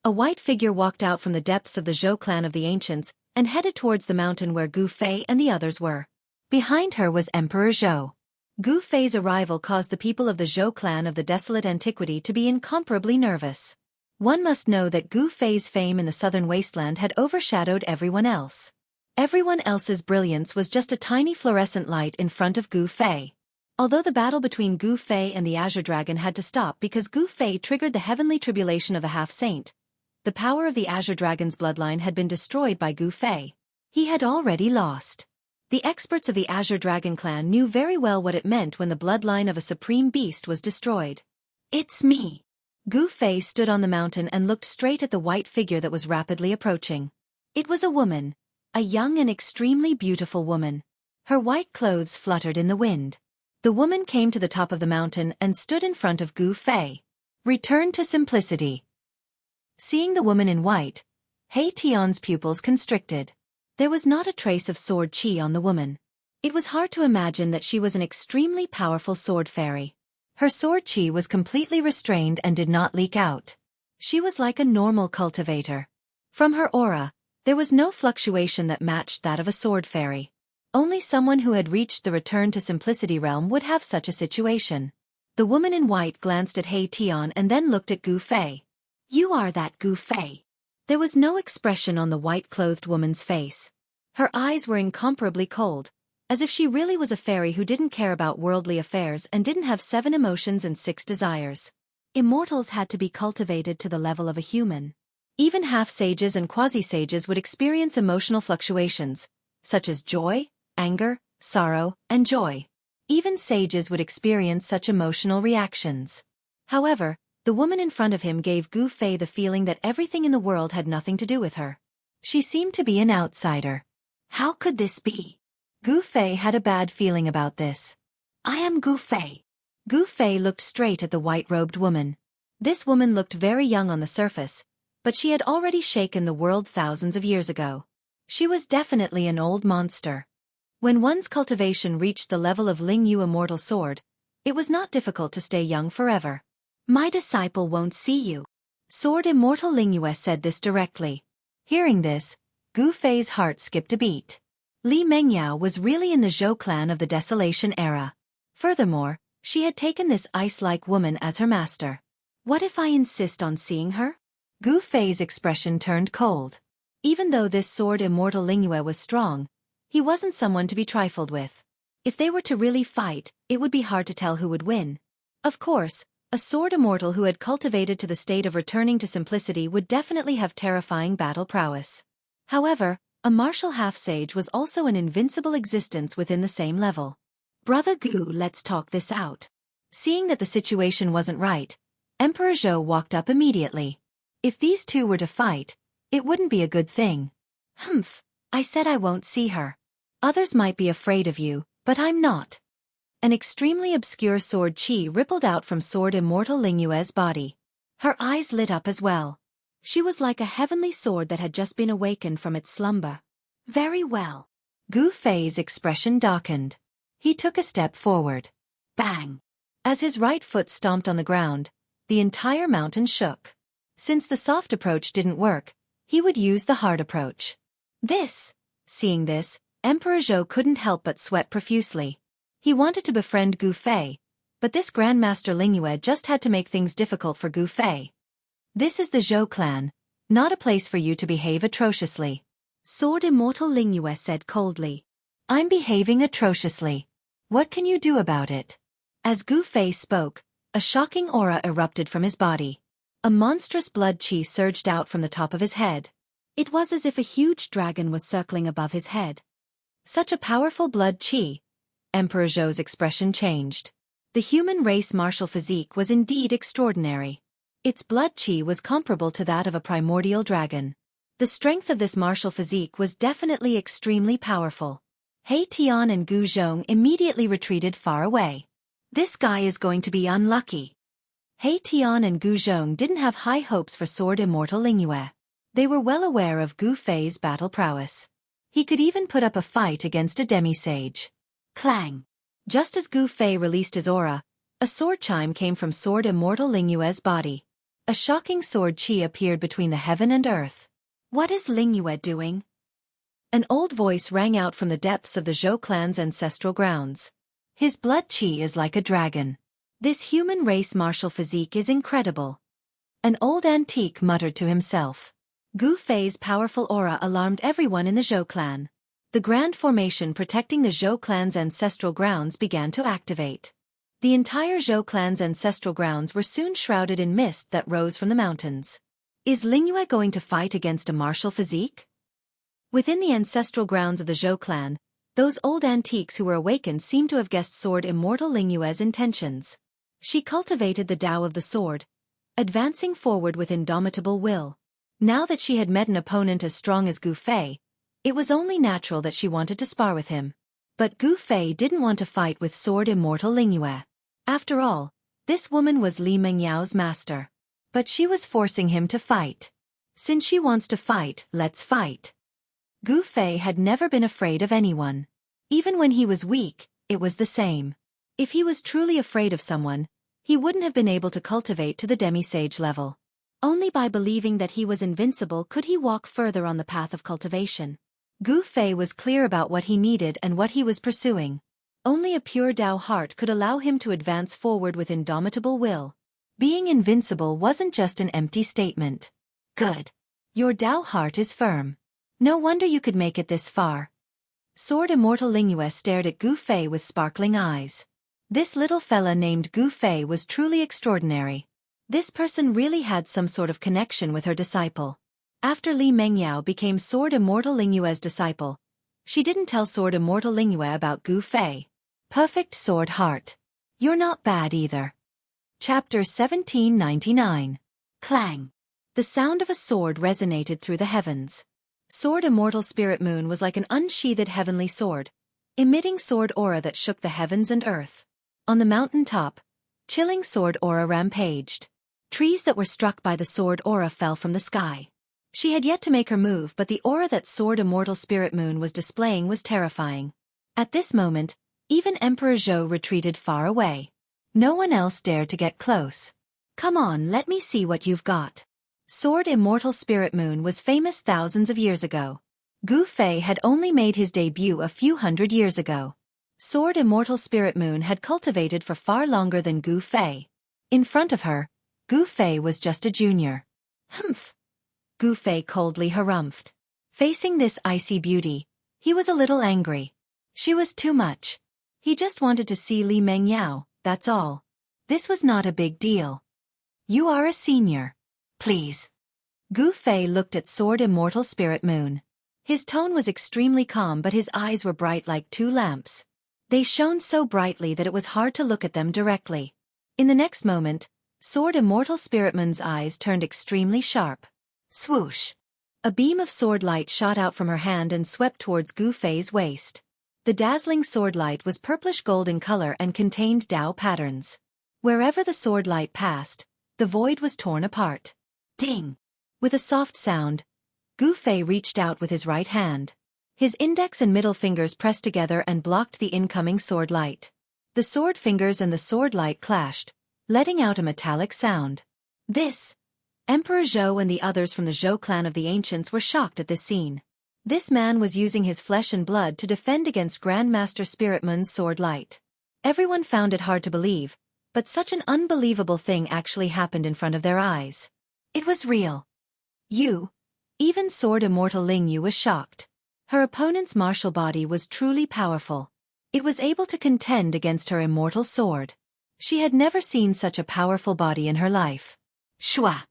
A white figure walked out from the depths of the Zhou clan of the ancients and headed towards the mountain where Gu Fei and the others were. Behind her was Emperor Zhou. Gu Fei's arrival caused the people of the Zhou clan of the desolate antiquity to be incomparably nervous. One must know that Gu Fei's fame in the southern wasteland had overshadowed everyone else. Everyone else's brilliance was just a tiny fluorescent light in front of Gu Fei. Although the battle between Gu Fei and the Azure Dragon had to stop because Gu Fei triggered the heavenly tribulation of the half-saint, the power of the Azure Dragon's bloodline had been destroyed by Gu Fei. He had already lost. The experts of the Azure Dragon clan knew very well what it meant when the bloodline of a supreme beast was destroyed. It's me. Gu Fei stood on the mountain and looked straight at the white figure that was rapidly approaching. It was a woman. A young and extremely beautiful woman. Her white clothes fluttered in the wind. The woman came to the top of the mountain and stood in front of Gu Fei. Return to simplicity. Seeing the woman in white, He Tian's pupils constricted. There was not a trace of sword qi on the woman. It was hard to imagine that she was an extremely powerful sword fairy. Her sword qi was completely restrained and did not leak out. She was like a normal cultivator. From her aura, there was no fluctuation that matched that of a sword fairy. Only someone who had reached the return to simplicity realm would have such a situation. The woman in white glanced at He Tian and then looked at Gu Fei. You are that Gu Fei. There was no expression on the white-clothed woman's face. Her eyes were incomparably cold, as if she really was a fairy who didn't care about worldly affairs and didn't have 7 emotions and 6 desires. Immortals had to be cultivated to the level of a human. Even half-sages and quasi-sages would experience emotional fluctuations, such as joy, anger, sorrow, and joy. Even sages would experience such emotional reactions. However, the woman in front of him gave Gu Fei the feeling that everything in the world had nothing to do with her. She seemed to be an outsider. How could this be? Gu Fei had a bad feeling about this. I am Gu Fei. Gu Fei looked straight at the white-robed woman. This woman looked very young on the surface, but she had already shaken the world thousands of years ago. She was definitely an old monster. When one's cultivation reached the level of Ling Yu Immortal Sword, it was not difficult to stay young forever. My disciple won't see you. Sword Immortal Lingyue said this directly. Hearing this, Gu Fei's heart skipped a beat. Li Mengyao was really in the Zhou clan of the Desolation era. Furthermore, she had taken this ice-like woman as her master. What if I insist on seeing her? Gu Fei's expression turned cold. Even though this Sword Immortal Lingyue was strong, he wasn't someone to be trifled with. If they were to really fight, it would be hard to tell who would win. Of course, a sword immortal who had cultivated to the state of returning to simplicity would definitely have terrifying battle prowess. However, a martial half-sage was also an invincible existence within the same level. Brother Gu, let's talk this out. Seeing that the situation wasn't right, Emperor Zhou walked up immediately. If these two were to fight, it wouldn't be a good thing. Humph, I said I won't see her. Others might be afraid of you, but I'm not. An extremely obscure sword qi rippled out from Sword Immortal Lingyue's body. Her eyes lit up as well. She was like a heavenly sword that had just been awakened from its slumber. Very well. Gu Fei's expression darkened. He took a step forward. Bang! As his right foot stomped on the ground, the entire mountain shook. Since the soft approach didn't work, he would use the hard approach. Seeing this, Emperor Zhou couldn't help but sweat profusely. He wanted to befriend Gu Fei, but this Grandmaster Lingyue just had to make things difficult for Gu Fei. This is the Zhou clan, not a place for you to behave atrociously. Sword Immortal Lingyue said coldly. I'm behaving atrociously. What can you do about it? As Gu Fei spoke, a shocking aura erupted from his body. A monstrous blood qi surged out from the top of his head. It was as if a huge dragon was circling above his head. Such a powerful blood qi. Emperor Zhou's expression changed. The human race martial physique was indeed extraordinary. Its blood qi was comparable to that of a primordial dragon. The strength of this martial physique was definitely extremely powerful. He Tian and Gu Zhong immediately retreated far away. This guy is going to be unlucky. He Tian and Gu Zhong didn't have high hopes for Sword Immortal Lingyue. They were well aware of Gu Fei's battle prowess. He could even put up a fight against a demi-sage. Clang! Just as Gu Fei released his aura, a sword chime came from Sword Immortal Lingyue's body. A shocking sword qi appeared between the heaven and earth. What is Lingyue doing? An old voice rang out from the depths of the Zhou clan's ancestral grounds. His blood qi is like a dragon. This human race martial physique is incredible. An old antique muttered to himself. Gu Fei's powerful aura alarmed everyone in the Zhou clan. The grand formation protecting the Zhou clan's ancestral grounds began to activate. The entire Zhou clan's ancestral grounds were soon shrouded in mist that rose from the mountains. Is Lingyue going to fight against a martial physique? Within the ancestral grounds of the Zhou clan, those old antiques who were awakened seemed to have guessed Sword Immortal Lingyue's intentions. She cultivated the Tao of the sword, advancing forward with indomitable will. Now that she had met an opponent as strong as Gu Fei, it was only natural that she wanted to spar with him. But Gu Fei didn't want to fight with sword immortal Lingyue. After all, this woman was Li Mengyao's master. But she was forcing him to fight. Since she wants to fight, let's fight. Gu Fei had never been afraid of anyone. Even when he was weak, it was the same. If he was truly afraid of someone, he wouldn't have been able to cultivate to the demi-sage level. Only by believing that he was invincible could he walk further on the path of cultivation. Gu Fei was clear about what he needed and what he was pursuing. Only a pure Dao heart could allow him to advance forward with indomitable will. Being invincible wasn't just an empty statement. Good. Your Dao heart is firm. No wonder you could make it this far. Sword immortal Lingyue stared at Gu Fei with sparkling eyes. This little fella named Gu Fei was truly extraordinary. This person really had some sort of connection with her disciple. After Li Mengyao became Sword Immortal Lingyue's disciple, she didn't tell Sword Immortal Lingyue about Gu Fei. Perfect sword heart. You're not bad either. Chapter 1799. Clang. The sound of a sword resonated through the heavens. Sword Immortal Spirit Moon was like an unsheathed heavenly sword, emitting sword aura that shook the heavens and earth. On the mountain top, chilling sword aura rampaged. Trees that were struck by the sword aura fell from the sky. She had yet to make her move, but the aura that Sword Immortal Spirit Moon was displaying was terrifying. At this moment, even Emperor Zhou retreated far away. No one else dared to get close. Come on, let me see what you've got. Sword Immortal Spirit Moon was famous thousands of years ago. Gu Fei had only made his debut a few hundred years ago. Sword Immortal Spirit Moon had cultivated for far longer than Gu Fei. In front of her, Gu Fei was just a junior. Humph! Gu Fei coldly harumphed. Facing this icy beauty, he was a little angry. She was too much. He just wanted to see Li Mengyao, that's all. This was not a big deal. You are a senior. Please. Gu Fei looked at Sword Immortal Spirit Moon. His tone was extremely calm, but his eyes were bright like two lamps. They shone so brightly that it was hard to look at them directly. In the next moment, Sword Immortal Spirit Moon's eyes turned extremely sharp. Swoosh! A beam of sword light shot out from her hand and swept towards Gu Fei's waist. The dazzling sword light was purplish-gold in color and contained Dao patterns. Wherever the sword light passed, the void was torn apart. Ding! With a soft sound, Gu Fei reached out with his right hand. His index and middle fingers pressed together and blocked the incoming sword light. The sword fingers and the sword light clashed, letting out a metallic sound. Emperor Zhou and the others from the Zhou clan of the ancients were shocked at this scene. This man was using his flesh and blood to defend against Grandmaster Spirit Moon's sword light. Everyone found it hard to believe, but such an unbelievable thing actually happened in front of their eyes. It was real. Even Sword Immortal Lingyu was shocked. Her opponent's martial body was truly powerful. It was able to contend against her immortal sword. She had never seen such a powerful body in her life. Shua!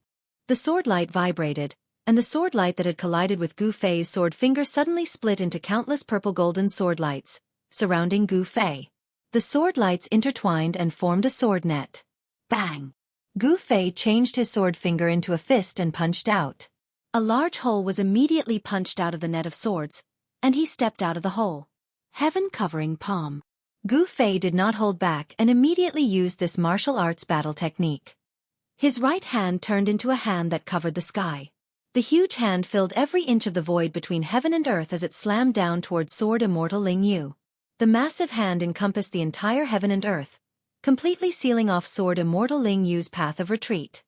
The sword light vibrated, and the sword light that had collided with Gu Fei's sword finger suddenly split into countless purple-golden sword lights, surrounding Gu Fei. The sword lights intertwined and formed a sword net. Bang! Gu Fei changed his sword finger into a fist and punched out. A large hole was immediately punched out of the net of swords, and he stepped out of the hole. Heaven-covering palm. Gu Fei did not hold back and immediately used this martial arts battle technique. His right hand turned into a hand that covered the sky. The huge hand filled every inch of the void between heaven and earth as it slammed down toward Sword Immortal Lingyu. The massive hand encompassed the entire heaven and earth, completely sealing off Sword Immortal Lingyu's path of retreat.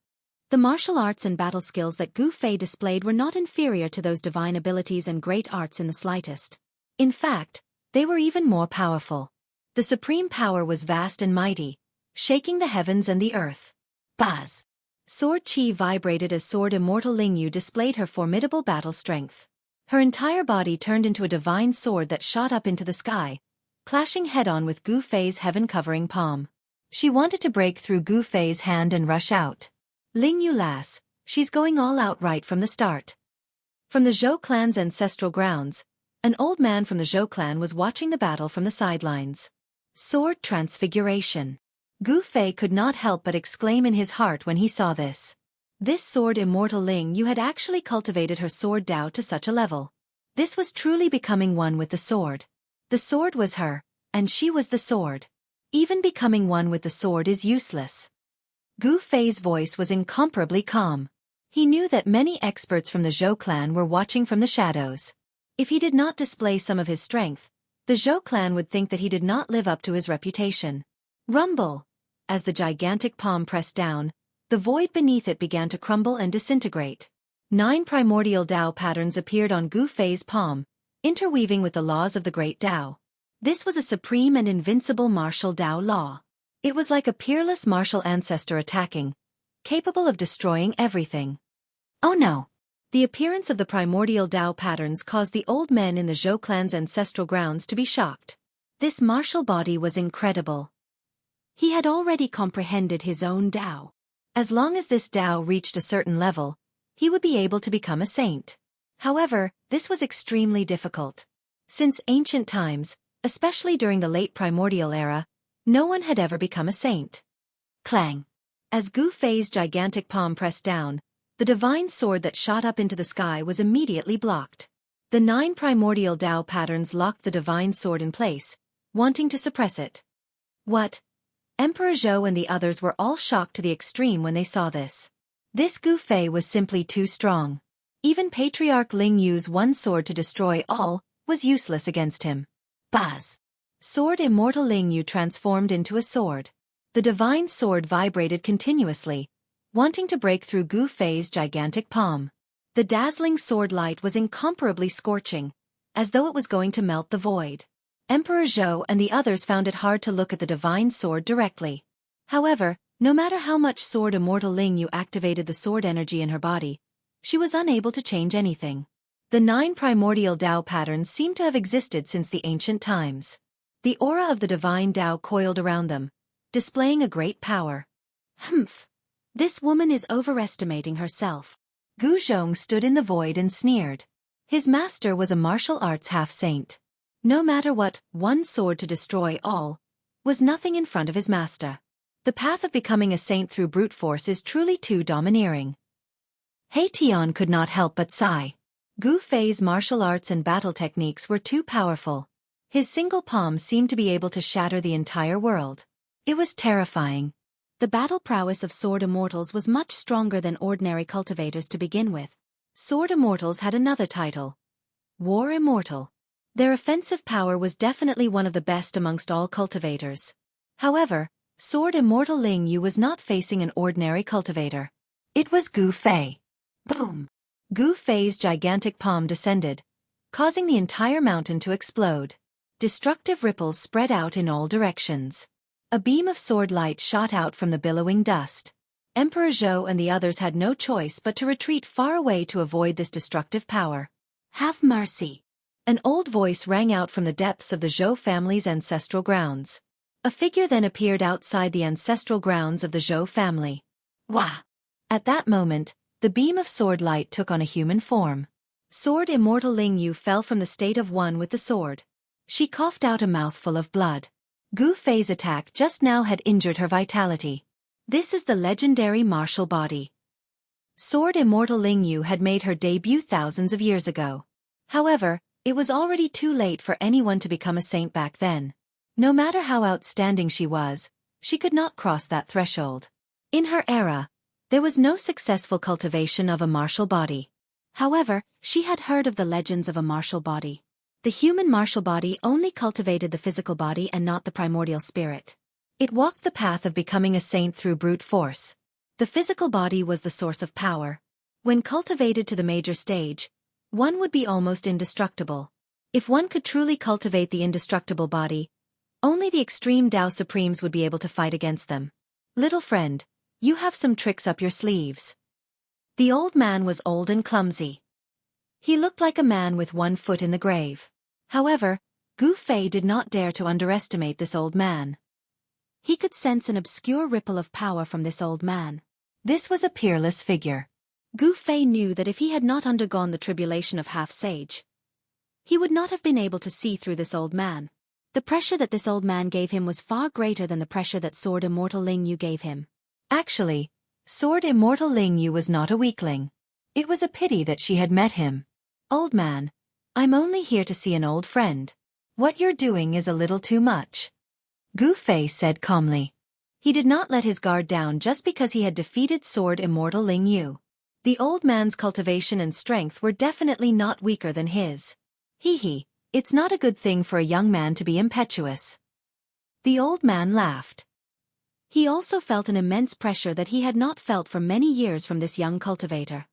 The martial arts and battle skills that Gu Fei displayed were not inferior to those divine abilities and great arts in the slightest. In fact, they were even more powerful. The supreme power was vast and mighty, shaking the heavens and the earth. Buzz! Sword chi vibrated as Sword Immortal Lingyu displayed her formidable battle strength. Her entire body turned into a divine sword that shot up into the sky, clashing head-on with Gu Fei's heaven-covering palm. She wanted to break through Gu Fei's hand and rush out. Lingyu lass, she's going all out right from the start. From the Zhou clan's ancestral grounds, an old man from the Zhou clan was watching the battle from the sidelines. Sword transfiguration. Gu Fei could not help but exclaim in his heart when he saw this. This Sword Immortal Lingyu had actually cultivated her sword Dao to such a level. This was truly becoming one with the sword. The sword was her, and she was the sword. Even becoming one with the sword is useless. Gu Fei's voice was incomparably calm. He knew that many experts from the Zhou clan were watching from the shadows. If he did not display some of his strength, the Zhou clan would think that he did not live up to his reputation. Rumble! As the gigantic palm pressed down, the void beneath it began to crumble and disintegrate. 9 primordial Tao patterns appeared on Gu Fei's palm, interweaving with the laws of the great Tao. This was a supreme and invincible martial Tao law. It was like a peerless martial ancestor attacking, capable of destroying everything. Oh no! The appearance of the primordial Tao patterns caused the old men in the Zhou clan's ancestral grounds to be shocked. This martial body was incredible. He had already comprehended his own Tao. As long as this Tao reached a certain level, he would be able to become a saint. However, this was extremely difficult. Since ancient times, especially during the late primordial era, no one had ever become a saint. Clang! As Gu Fei's gigantic palm pressed down, the divine sword that shot up into the sky was immediately blocked. The 9 primordial Tao patterns locked the divine sword in place, wanting to suppress it. What? Emperor Zhou and the others were all shocked to the extreme when they saw this. This Gu Fei was simply too strong. Even Patriarch Ling Yu's one sword to destroy all was useless against him. Buzz! Sword Immortal Ling Yu transformed into a sword. The divine sword vibrated continuously, wanting to break through Gu Fei's gigantic palm. The dazzling sword light was incomparably scorching, as though it was going to melt the void. Emperor Zhou and the others found it hard to look at the divine sword directly. However, no matter how much Sword Immortal Ling Yu activated the sword energy in her body, she was unable to change anything. The 9 primordial Tao patterns seemed to have existed since the ancient times. The aura of the divine Tao coiled around them, displaying a great power. Humph! This woman is overestimating herself. Gu Zhong stood in the void and sneered. His master was a martial arts half-saint. No matter what, one sword to destroy all was nothing in front of his master. The path of becoming a saint through brute force is truly too domineering. He Tian could not help but sigh. Gu Fei's martial arts and battle techniques were too powerful. His single palm seemed to be able to shatter the entire world. It was terrifying. The battle prowess of sword immortals was much stronger than ordinary cultivators to begin with. Sword immortals had another title: War Immortal. Their offensive power was definitely one of the best amongst all cultivators. However, Sword Immortal Ling Yu was not facing an ordinary cultivator. It was Gu Fei. Boom! Gu Fei's gigantic palm descended, causing the entire mountain to explode. Destructive ripples spread out in all directions. A beam of sword light shot out from the billowing dust. Emperor Zhou and the others had no choice but to retreat far away to avoid this destructive power. Have mercy! An old voice rang out from the depths of the Zhou family's ancestral grounds. A figure then appeared outside the ancestral grounds of the Zhou family. Wah! At that moment, the beam of sword light took on a human form. Sword Immortal Ling Yu fell from the state of one with the sword. She coughed out a mouthful of blood. Gu Fei's attack just now had injured her vitality. This is the legendary martial body. Sword Immortal Ling Yu had made her debut thousands of years ago. However, it was already too late for anyone to become a saint back then. No matter how outstanding she was, she could not cross that threshold. In her era, there was no successful cultivation of a martial body. However, she had heard of the legends of a martial body. The human martial body only cultivated the physical body and not the primordial spirit. It walked the path of becoming a saint through brute force. The physical body was the source of power. When cultivated to the major stage, one would be almost indestructible. If one could truly cultivate the indestructible body, only the extreme Tao Supremes would be able to fight against them. Little friend, you have some tricks up your sleeves. The old man was old and clumsy. He looked like a man with one foot in the grave. However, Gu Fei did not dare to underestimate this old man. He could sense an obscure ripple of power from this old man. This was a peerless figure. Gu Fei knew that if he had not undergone the tribulation of half-sage, he would not have been able to see through this old man. The pressure that this old man gave him was far greater than the pressure that Sword Immortal Ling Yu gave him. Actually, Sword Immortal Ling Yu was not a weakling. It was a pity that she had met him. Old man, I'm only here to see an old friend. What you're doing is a little too much, Gu Fei said calmly. He did not let his guard down just because he had defeated Sword Immortal Ling Yu. The old man's cultivation and strength were definitely not weaker than his. Hee, it's not a good thing for a young man to be impetuous. The old man laughed. He also felt an immense pressure that he had not felt for many years from this young cultivator.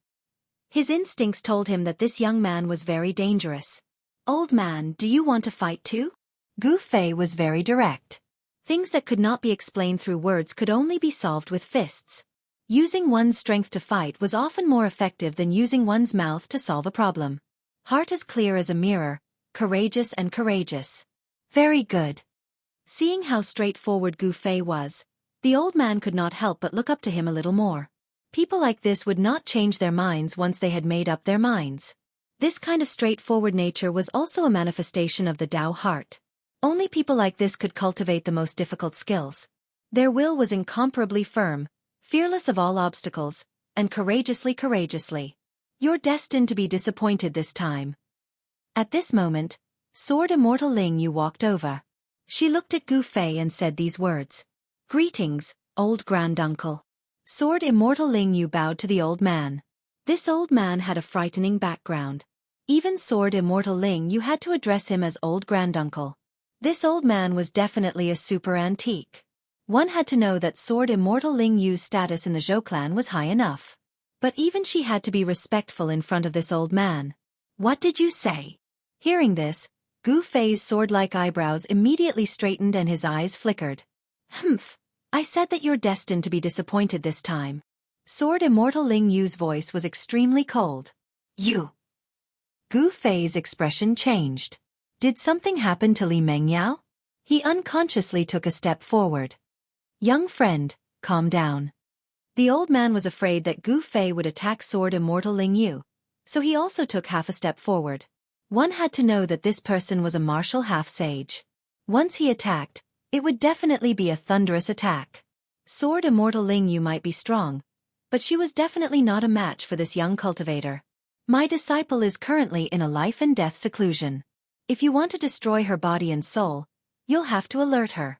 His instincts told him that this young man was very dangerous. Old man, do you want to fight too? Gu Fei was very direct. Things that could not be explained through words could only be solved with fists. Using one's strength to fight was often more effective than using one's mouth to solve a problem. Heart as clear as a mirror, courageous and courageous. Very good. Seeing how straightforward Gu Fei was, the old man could not help but look up to him a little more. People like this would not change their minds once they had made up their minds. This kind of straightforward nature was also a manifestation of the Tao heart. Only people like this could cultivate the most difficult skills. Their will was incomparably firm, fearless of all obstacles, and courageously. You're destined to be disappointed this time. At this moment, Sword Immortal Ling Yu walked over. She looked at Gu Fei and said these words. Greetings, old granduncle. Sword Immortal Ling Yu bowed to the old man. This old man had a frightening background. Even Sword Immortal Ling Yu had to address him as old granduncle. This old man was definitely a super antique. One had to know that Sword Immortal Ling Yu's status in the Zhou clan was high enough. But even she had to be respectful in front of this old man. What did you say? Hearing this, Gu Fei's sword-like eyebrows immediately straightened and his eyes flickered. Humph, I said that you're destined to be disappointed this time. Sword Immortal Ling Yu's voice was extremely cold. You. Gu Fei's expression changed. Did something happen to Li Mengyao? He unconsciously took a step forward. Young friend, calm down. The old man was afraid that Gu Fei would attack Sword Immortal Ling Yu, so he also took half a step forward. One had to know that this person was a martial half-sage. Once he attacked, it would definitely be a thunderous attack. Sword Immortal Ling Yu might be strong, but she was definitely not a match for this young cultivator. My disciple is currently in a life-and-death seclusion. If you want to destroy her body and soul, you'll have to alert her.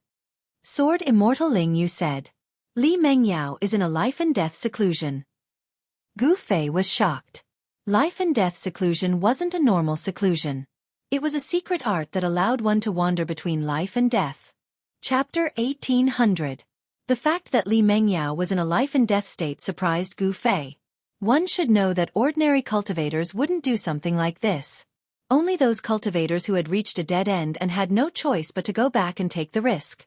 Sword Immortal Ling Yu said. Li Mengyao is in a life-and-death seclusion. Gu Fei was shocked. Life-and-death seclusion wasn't a normal seclusion. It was a secret art that allowed one to wander between life and death. Chapter 1800. The fact that Li Mengyao was in a life-and-death state surprised Gu Fei. One should know that ordinary cultivators wouldn't do something like this. Only those cultivators who had reached a dead end and had no choice but to go back and take the risk.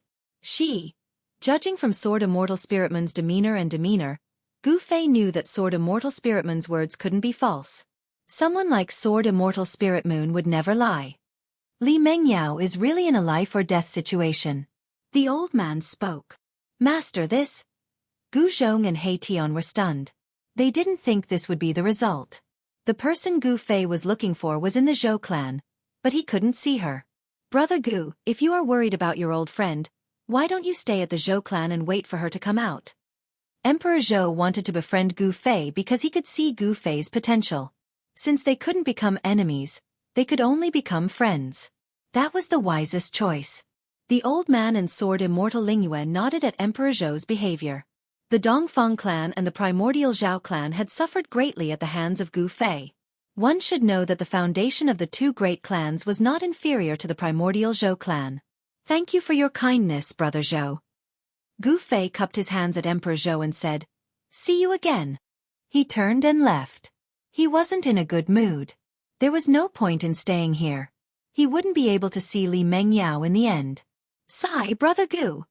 Judging from Sword Immortal Spiritman's demeanor, Gu Fei knew that Sword Immortal Spiritman's words couldn't be false. Someone like Sword Immortal Spirit Moon would never lie. Li Mengyao is really in a life-or-death situation. The old man spoke. Master, this? Gu Zhong and He Tian were stunned. They didn't think this would be the result. The person Gu Fei was looking for was in the Zhou clan, but he couldn't see her. Brother Gu, if you are worried about your old friend, why don't you stay at the Zhou clan and wait for her to come out? Emperor Zhou wanted to befriend Gu Fei because he could see Gu Fei's potential. Since they couldn't become enemies, they could only become friends. That was the wisest choice. The old man and Sword Immortal Ling Yue nodded at Emperor Zhou's behavior. The Dongfang clan and the primordial Zhao clan had suffered greatly at the hands of Gu Fei. One should know that the foundation of the two great clans was not inferior to the primordial Zhou clan. Thank you for your kindness, Brother Zhou. Gu Fei cupped his hands at Emperor Zhou and said, See you again. He turned and left. He wasn't in a good mood. There was no point in staying here. He wouldn't be able to see Li Mengyao in the end. Sigh, Brother Gu.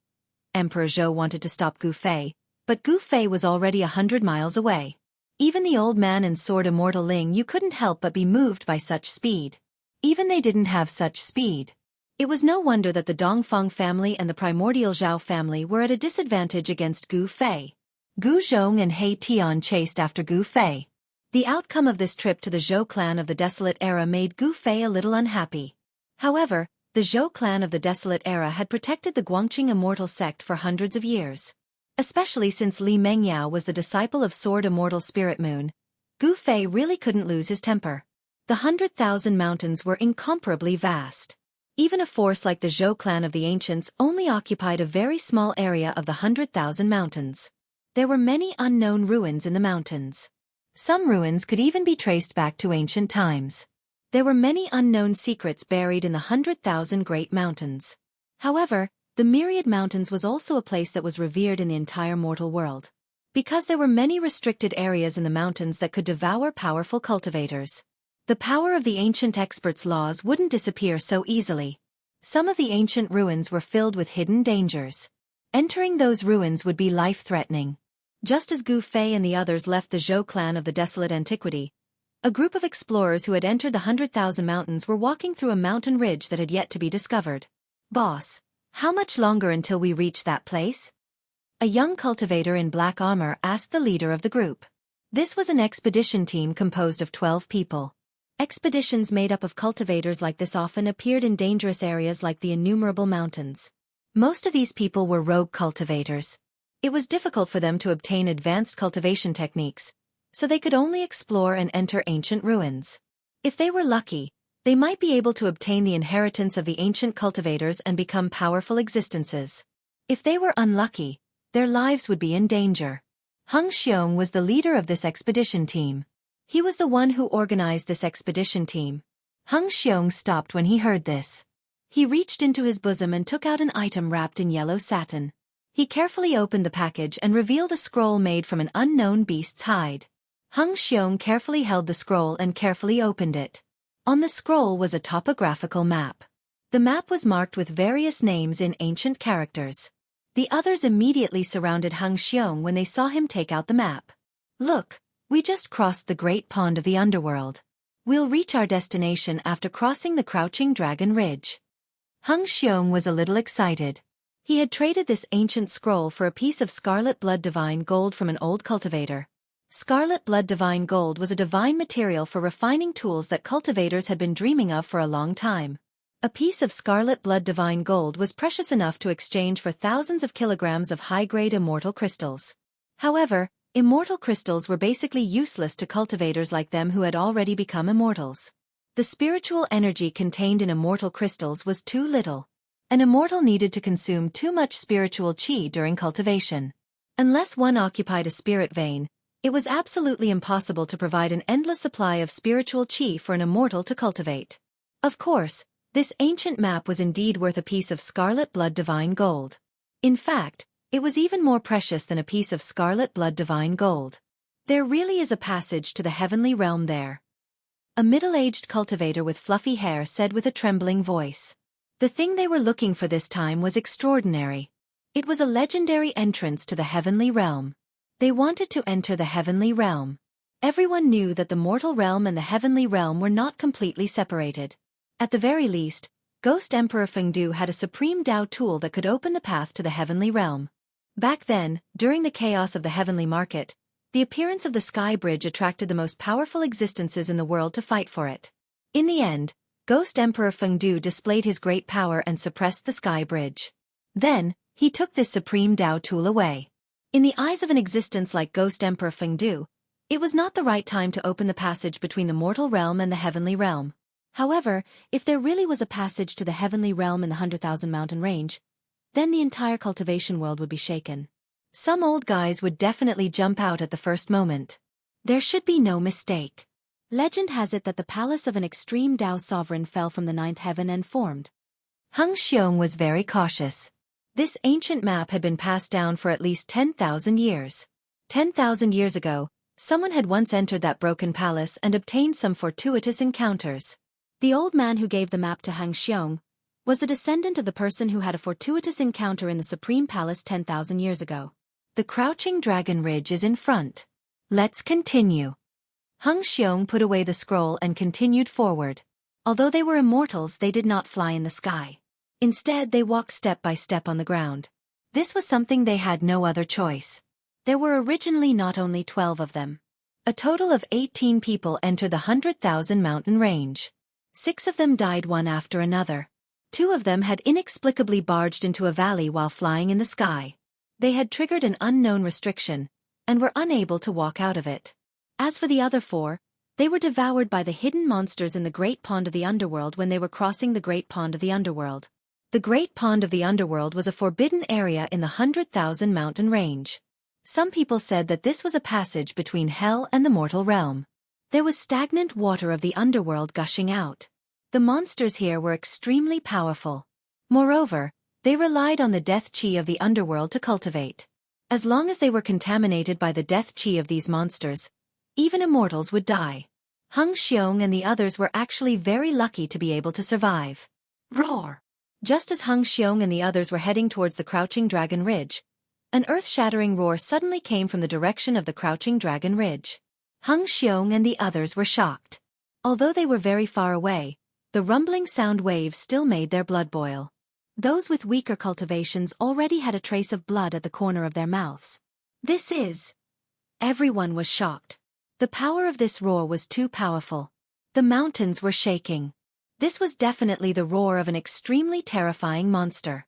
Emperor Zhou wanted to stop Gu Fei, but Gu Fei was already 100 miles away. Even the old man and Sword Immortal Ling Yu couldn't help but be moved by such speed. Even they didn't have such speed. It was no wonder that the Dongfang family and the primordial Zhao family were at a disadvantage against Gu Fei. Gu Zhong and He Tian chased after Gu Fei. The outcome of this trip to the Zhou clan of the Desolate Era made Gu Fei a little unhappy. However, the Zhou clan of the Desolate Era had protected the Guangqing immortal sect for hundreds of years. Especially since Li Mengyao was the disciple of Sword Immortal Spirit Moon, Gu Fei really couldn't lose his temper. The 100,000 mountains were incomparably vast. Even a force like the Zhou clan of the ancients only occupied a very small area of the 100,000 mountains. There were many unknown ruins in the mountains. Some ruins could even be traced back to ancient times. There were many unknown secrets buried in the 100,000 great mountains. However, the myriad mountains was also a place that was revered in the entire mortal world. Because there were many restricted areas in the mountains that could devour powerful cultivators. The power of the ancient experts' laws wouldn't disappear so easily. Some of the ancient ruins were filled with hidden dangers. Entering those ruins would be life-threatening. Just as Gu Fei and the others left the Zhou clan of the desolate antiquity, a group of explorers who had entered the 100,000 mountains were walking through a mountain ridge that had yet to be discovered. "Boss, how much longer until we reach that place?" A young cultivator in black armor asked the leader of the group. This was an expedition team composed of 12 people. Expeditions made up of cultivators like this often appeared in dangerous areas like the innumerable mountains. Most of these people were rogue cultivators. It was difficult for them to obtain advanced cultivation techniques, so they could only explore and enter ancient ruins. If they were lucky, they might be able to obtain the inheritance of the ancient cultivators and become powerful existences. If they were unlucky, their lives would be in danger. Hung Xiong was the leader of this expedition team. He was the one who organized this expedition team. Hung Xiong stopped when he heard this. He reached into his bosom and took out an item wrapped in yellow satin. He carefully opened the package and revealed a scroll made from an unknown beast's hide. Hung Xiong carefully held the scroll and carefully opened it. On the scroll was a topographical map. The map was marked with various names in ancient characters. The others immediately surrounded Hung Xiong when they saw him take out the map. "Look, we just crossed the great pond of the underworld. We'll reach our destination after crossing the Crouching Dragon Ridge." Hung Xiong was a little excited. He had traded this ancient scroll for a piece of scarlet blood divine gold from an old cultivator. Scarlet blood divine gold was a divine material for refining tools that cultivators had been dreaming of for a long time. A piece of scarlet blood divine gold was precious enough to exchange for thousands of kilograms of high-grade immortal crystals. However, immortal crystals were basically useless to cultivators like them who had already become immortals. The spiritual energy contained in immortal crystals was too little. An immortal needed to consume too much spiritual qi during cultivation. Unless one occupied a spirit vein, it was absolutely impossible to provide an endless supply of spiritual qi for an immortal to cultivate. Of course, this ancient map was indeed worth a piece of scarlet blood divine gold. In fact, it was even more precious than a piece of scarlet blood divine gold. There really is a passage to the heavenly realm there. A middle-aged cultivator with fluffy hair said with a trembling voice. The thing they were looking for this time was extraordinary. It was a legendary entrance to the heavenly realm. They wanted to enter the heavenly realm. Everyone knew that the mortal realm and the heavenly realm were not completely separated. At the very least, Ghost Emperor Fengdu had a supreme Dao tool that could open the path to the heavenly realm. Back then, during the chaos of the heavenly market, the appearance of the sky bridge attracted the most powerful existences in the world to fight for it. In the end, Ghost Emperor Fengdu displayed his great power and suppressed the sky bridge. Then, he took this supreme Dao tool away. In the eyes of an existence like Ghost Emperor Fengdu, it was not the right time to open the passage between the mortal realm and the heavenly realm. However, if there really was a passage to the heavenly realm in the 100,000 mountain range, then the entire cultivation world would be shaken. Some old guys would definitely jump out at the first moment. There should be no mistake. Legend has it that the palace of an extreme Dao sovereign fell from the 9th heaven and formed. Hung Xiong was very cautious. This ancient map had been passed down for at least 10,000 years. 10,000 years ago, someone had once entered that broken palace and obtained some fortuitous encounters. The old man who gave the map to Hung Xiong was the descendant of the person who had a fortuitous encounter in the Supreme Palace 10,000 years ago. The Crouching Dragon Ridge is in front. Let's continue. Hung Xiong put away the scroll and continued forward. Although they were immortals, they did not fly in the sky. Instead, they walked step by step on the ground. This was something they had no other choice. There were originally not only 12 of them. A total of 18 people entered the 100,000 mountain range. 6 of them died one after another. 2 of them had inexplicably barged into a valley while flying in the sky. They had triggered an unknown restriction, and were unable to walk out of it. As for the other 4, They were devoured by the hidden monsters in the Great Pond of the Underworld when they were crossing the Great Pond of the Underworld. The Great Pond of the Underworld was a forbidden area in the 100,000 mountain range. Some people said that this was a passage between hell and the mortal realm. There was stagnant water of the underworld gushing out. The monsters here were extremely powerful. Moreover, they relied on the death chi of the underworld to cultivate. As long as they were contaminated by the death chi of these monsters, even immortals would die. Hung Xiong and the others were actually very lucky to be able to survive. Roar! Just as Hung Xiong and the others were heading towards the Crouching Dragon Ridge, an earth-shattering roar suddenly came from the direction of the Crouching Dragon Ridge. Hung Xiong and the others were shocked. Although they were very far away, the rumbling sound waves still made their blood boil. Those with weaker cultivations already had a trace of blood at the corner of their mouths. This is... Everyone was shocked. The power of this roar was too powerful. The mountains were shaking. This was definitely the roar of an extremely terrifying monster.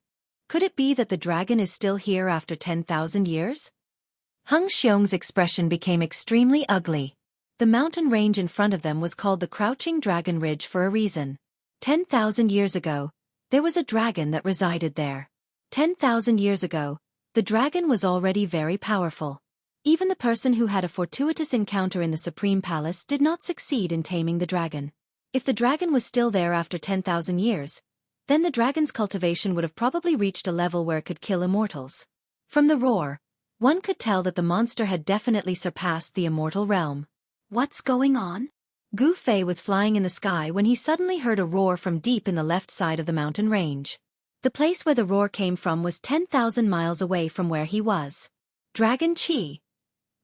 Could it be that the dragon is still here after 10,000 years? Hung Xiong's expression became extremely ugly. The mountain range in front of them was called the Crouching Dragon Ridge for a reason. 10,000 years ago, there was a dragon that resided there. 10,000 years ago, the dragon was already very powerful. Even the person who had a fortuitous encounter in the Supreme Palace did not succeed in taming the dragon. If the dragon was still there after 10,000 years, then the dragon's cultivation would have probably reached a level where it could kill immortals. From the roar, one could tell that the monster had definitely surpassed the immortal realm. What's going on? Gu Fei was flying in the sky when he suddenly heard a roar from deep in the left side of the mountain range. The place where the roar came from was 10,000 miles away from where he was. Dragon Chi.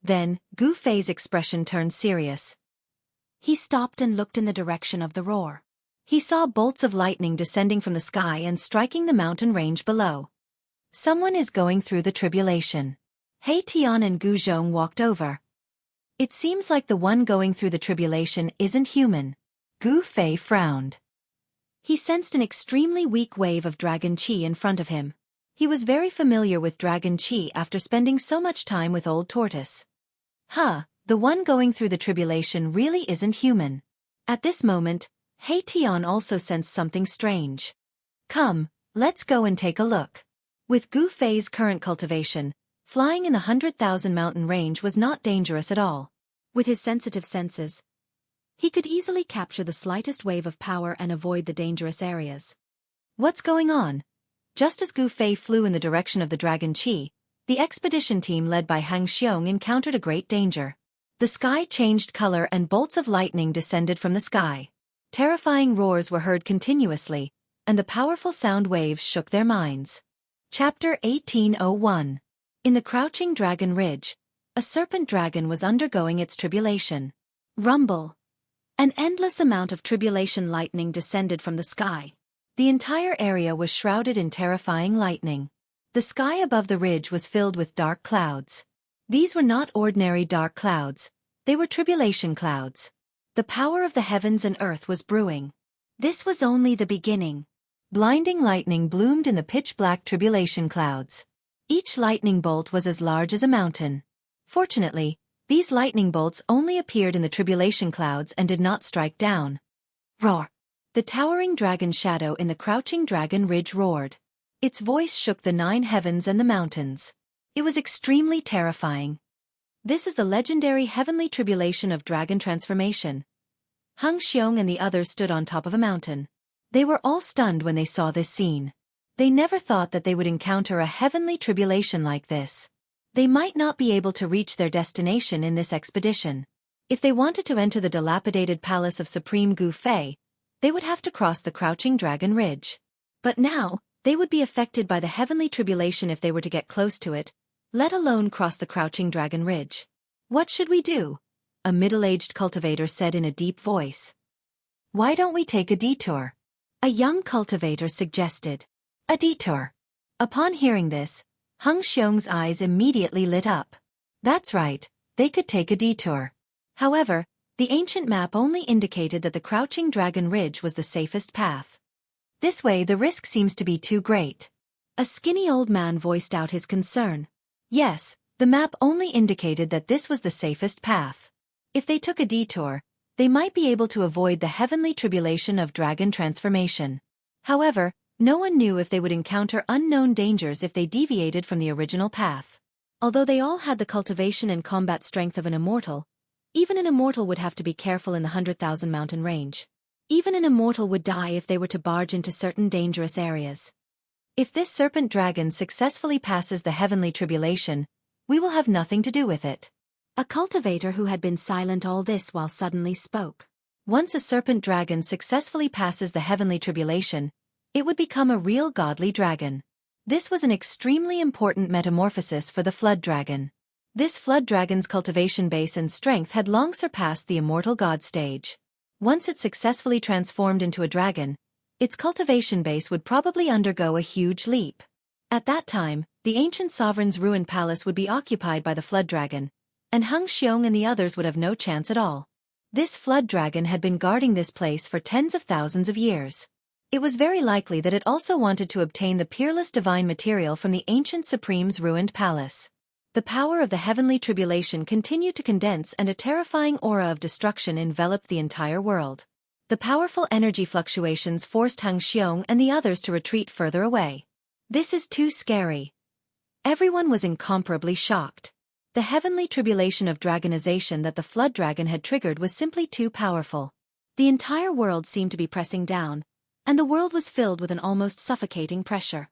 Then, Gu Fei's expression turned serious. He stopped and looked in the direction of the roar. He saw bolts of lightning descending from the sky and striking the mountain range below. Someone is going through the tribulation. He Tian and Gu Zhong walked over. It seems like the one going through the tribulation isn't human. Gu Fei frowned. He sensed an extremely weak wave of dragon chi in front of him. He was very familiar with dragon chi after spending so much time with Old Tortoise. The one going through the tribulation really isn't human. At this moment, He Tian also sensed something strange. Come, let's go and take a look. With Gu Fei's current cultivation, flying in the 100,000 mountain range was not dangerous at all. With his sensitive senses, he could easily capture the slightest wave of power and avoid the dangerous areas. What's going on? Just as Gu Fei flew in the direction of the Dragon Chi, the expedition team led by Hang Xiong encountered a great danger. The sky changed color and bolts of lightning descended from the sky. Terrifying roars were heard continuously, and the powerful sound waves shook their minds. Chapter 1801. In the Crouching Dragon Ridge, a serpent dragon was undergoing its tribulation. Rumble. An endless amount of tribulation lightning descended from the sky. The entire area was shrouded in terrifying lightning. The sky above the ridge was filled with dark clouds. These were not ordinary dark clouds, they were tribulation clouds. The power of the heavens and earth was brewing. This was only the beginning. Blinding lightning bloomed in the pitch-black tribulation clouds. Each lightning bolt was as large as a mountain. Fortunately, these lightning bolts only appeared in the tribulation clouds and did not strike down. Roar! The towering dragon shadow in the Crouching Dragon Ridge roared. Its voice shook the 9 heavens and the mountains. It was extremely terrifying. This is the legendary heavenly tribulation of dragon transformation. Hung Xiong and the others stood on top of a mountain. They were all stunned when they saw this scene. They never thought that they would encounter a heavenly tribulation like this. They might not be able to reach their destination in this expedition. If they wanted to enter the dilapidated palace of Supreme Gu Fei, they would have to cross the Crouching Dragon Ridge. But now, they would be affected by the heavenly tribulation if they were to get close to it, let alone cross the Crouching Dragon Ridge. What should we do? A middle-aged cultivator said in a deep voice. Why don't we take a detour? A young cultivator suggested. A detour. Upon hearing this, Hung Xiong's eyes immediately lit up. That's right, they could take a detour. However, the ancient map only indicated that the Crouching Dragon Ridge was the safest path. This way the risk seems to be too great. A skinny old man voiced out his concern. Yes, the map only indicated that this was the safest path. If they took a detour, they might be able to avoid the heavenly tribulation of dragon transformation. However, no one knew if they would encounter unknown dangers if they deviated from the original path. Although they all had the cultivation and combat strength of an immortal, even an immortal would have to be careful in the 100,000 mountain range. Even an immortal would die if they were to barge into certain dangerous areas. If this serpent dragon successfully passes the heavenly tribulation, we will have nothing to do with it. A cultivator who had been silent all this while suddenly spoke. Once a serpent dragon successfully passes the heavenly tribulation, it would become a real godly dragon. This was an extremely important metamorphosis for the flood dragon. This flood dragon's cultivation base and strength had long surpassed the immortal god stage. Once it successfully transformed into a dragon, its cultivation base would probably undergo a huge leap. At that time, the ancient sovereign's ruined palace would be occupied by the flood dragon, and Xianxia and the others would have no chance at all. This flood dragon had been guarding this place for tens of thousands of years. It was very likely that it also wanted to obtain the peerless divine material from the ancient supreme's ruined palace. The power of the heavenly tribulation continued to condense and a terrifying aura of destruction enveloped the entire world. The powerful energy fluctuations forced Xianxia and the others to retreat further away. This is too scary. Everyone was incomparably shocked. The heavenly tribulation of dragonization that the flood dragon had triggered was simply too powerful. The entire world seemed to be pressing down, and the world was filled with an almost suffocating pressure.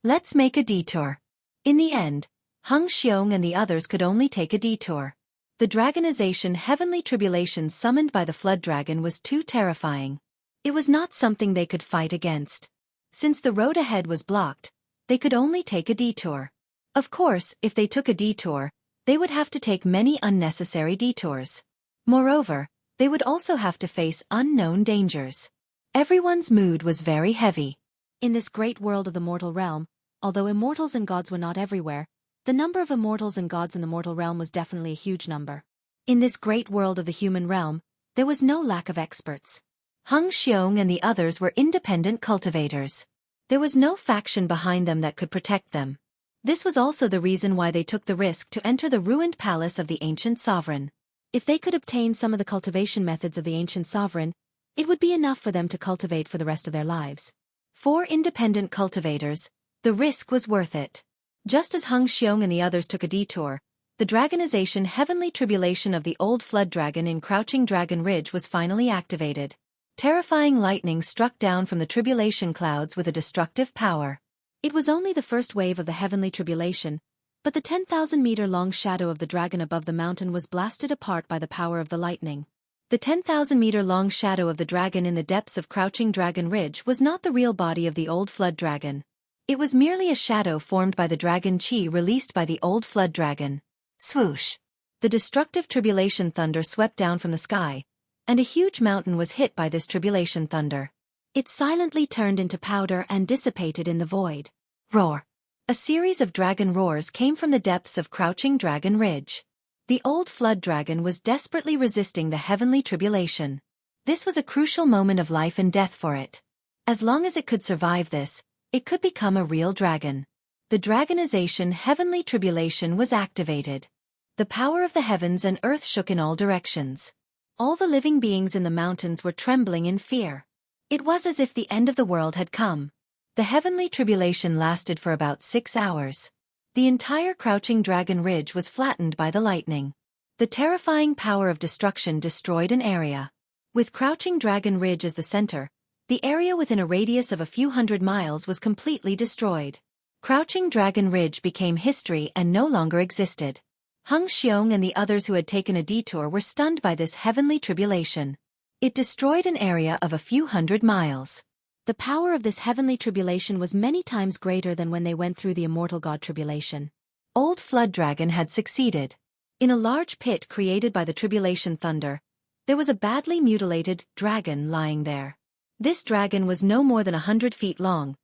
Let's make a detour. In the end, Xianxia and the others could only take a detour. The dragonization heavenly tribulation summoned by the flood dragon was too terrifying. It was not something they could fight against. Since the road ahead was blocked, they could only take a detour. Of course, if they took a detour, they would have to take many unnecessary detours. Moreover, they would also have to face unknown dangers. Everyone's mood was very heavy. In this great world of the mortal realm, although immortals and gods were not everywhere, the number of immortals and gods in the mortal realm was definitely a huge number. In this great world of the human realm, there was no lack of experts. Xianxia and the others were independent cultivators. There was no faction behind them that could protect them. This was also the reason why they took the risk to enter the ruined palace of the ancient sovereign. If they could obtain some of the cultivation methods of the ancient sovereign, it would be enough for them to cultivate for the rest of their lives. For independent cultivators, the risk was worth it. Just as Xianxia and the others took a detour, the dragonization heavenly tribulation of the old flood dragon in Crouching Dragon Ridge was finally activated. Terrifying lightning struck down from the tribulation clouds with a destructive power. It was only the first wave of the heavenly tribulation, but the 10,000-meter-long shadow of the dragon above the mountain was blasted apart by the power of the lightning. The 10,000-meter-long shadow of the dragon in the depths of Crouching Dragon Ridge was not the real body of the old flood dragon. It was merely a shadow formed by the dragon chi released by the old flood dragon. Swoosh! The destructive tribulation thunder swept down from the sky, and a huge mountain was hit by this tribulation thunder. It silently turned into powder and dissipated in the void. Roar! A series of dragon roars came from the depths of Crouching Dragon Ridge. The old flood dragon was desperately resisting the heavenly tribulation. This was a crucial moment of life and death for it. As long as it could survive this, it could become a real dragon. The dragonization heavenly tribulation was activated. The power of the heavens and earth shook in all directions. All the living beings in the mountains were trembling in fear. It was as if the end of the world had come. The heavenly tribulation lasted for about 6 hours. The entire Crouching Dragon Ridge was flattened by the lightning. The terrifying power of destruction destroyed an area. With Crouching Dragon Ridge as the center, the area within a radius of a few hundred miles was completely destroyed. Crouching Dragon Ridge became history and no longer existed. Xianxia and the others who had taken a detour were stunned by this heavenly tribulation. It destroyed an area of a few hundred miles. The power of this heavenly tribulation was many times greater than when they went through the immortal god tribulation. Old Flood Dragon had succeeded. In a large pit created by the tribulation thunder, there was a badly mutilated dragon lying there. This dragon was no more than 100 feet long,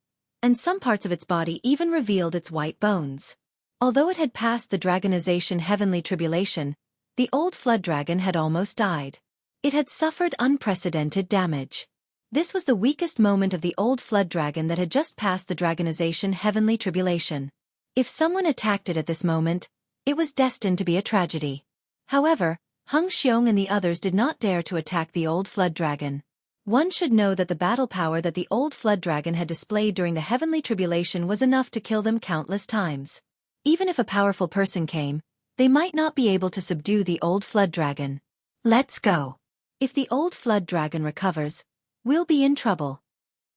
and some parts of its body even revealed its white bones. Although it had passed the dragonization heavenly tribulation, the old flood dragon had almost died. It had suffered unprecedented damage. This was the weakest moment of the old flood dragon that had just passed the dragonization heavenly tribulation. If someone attacked it at this moment, it was destined to be a tragedy. However, Hung Xiong and the others did not dare to attack the old flood dragon. One should know that the battle power that the old flood dragon had displayed during the heavenly tribulation was enough to kill them countless times. Even if a powerful person came, they might not be able to subdue the old flood dragon. Let's go. If the old flood dragon recovers, we'll be in trouble.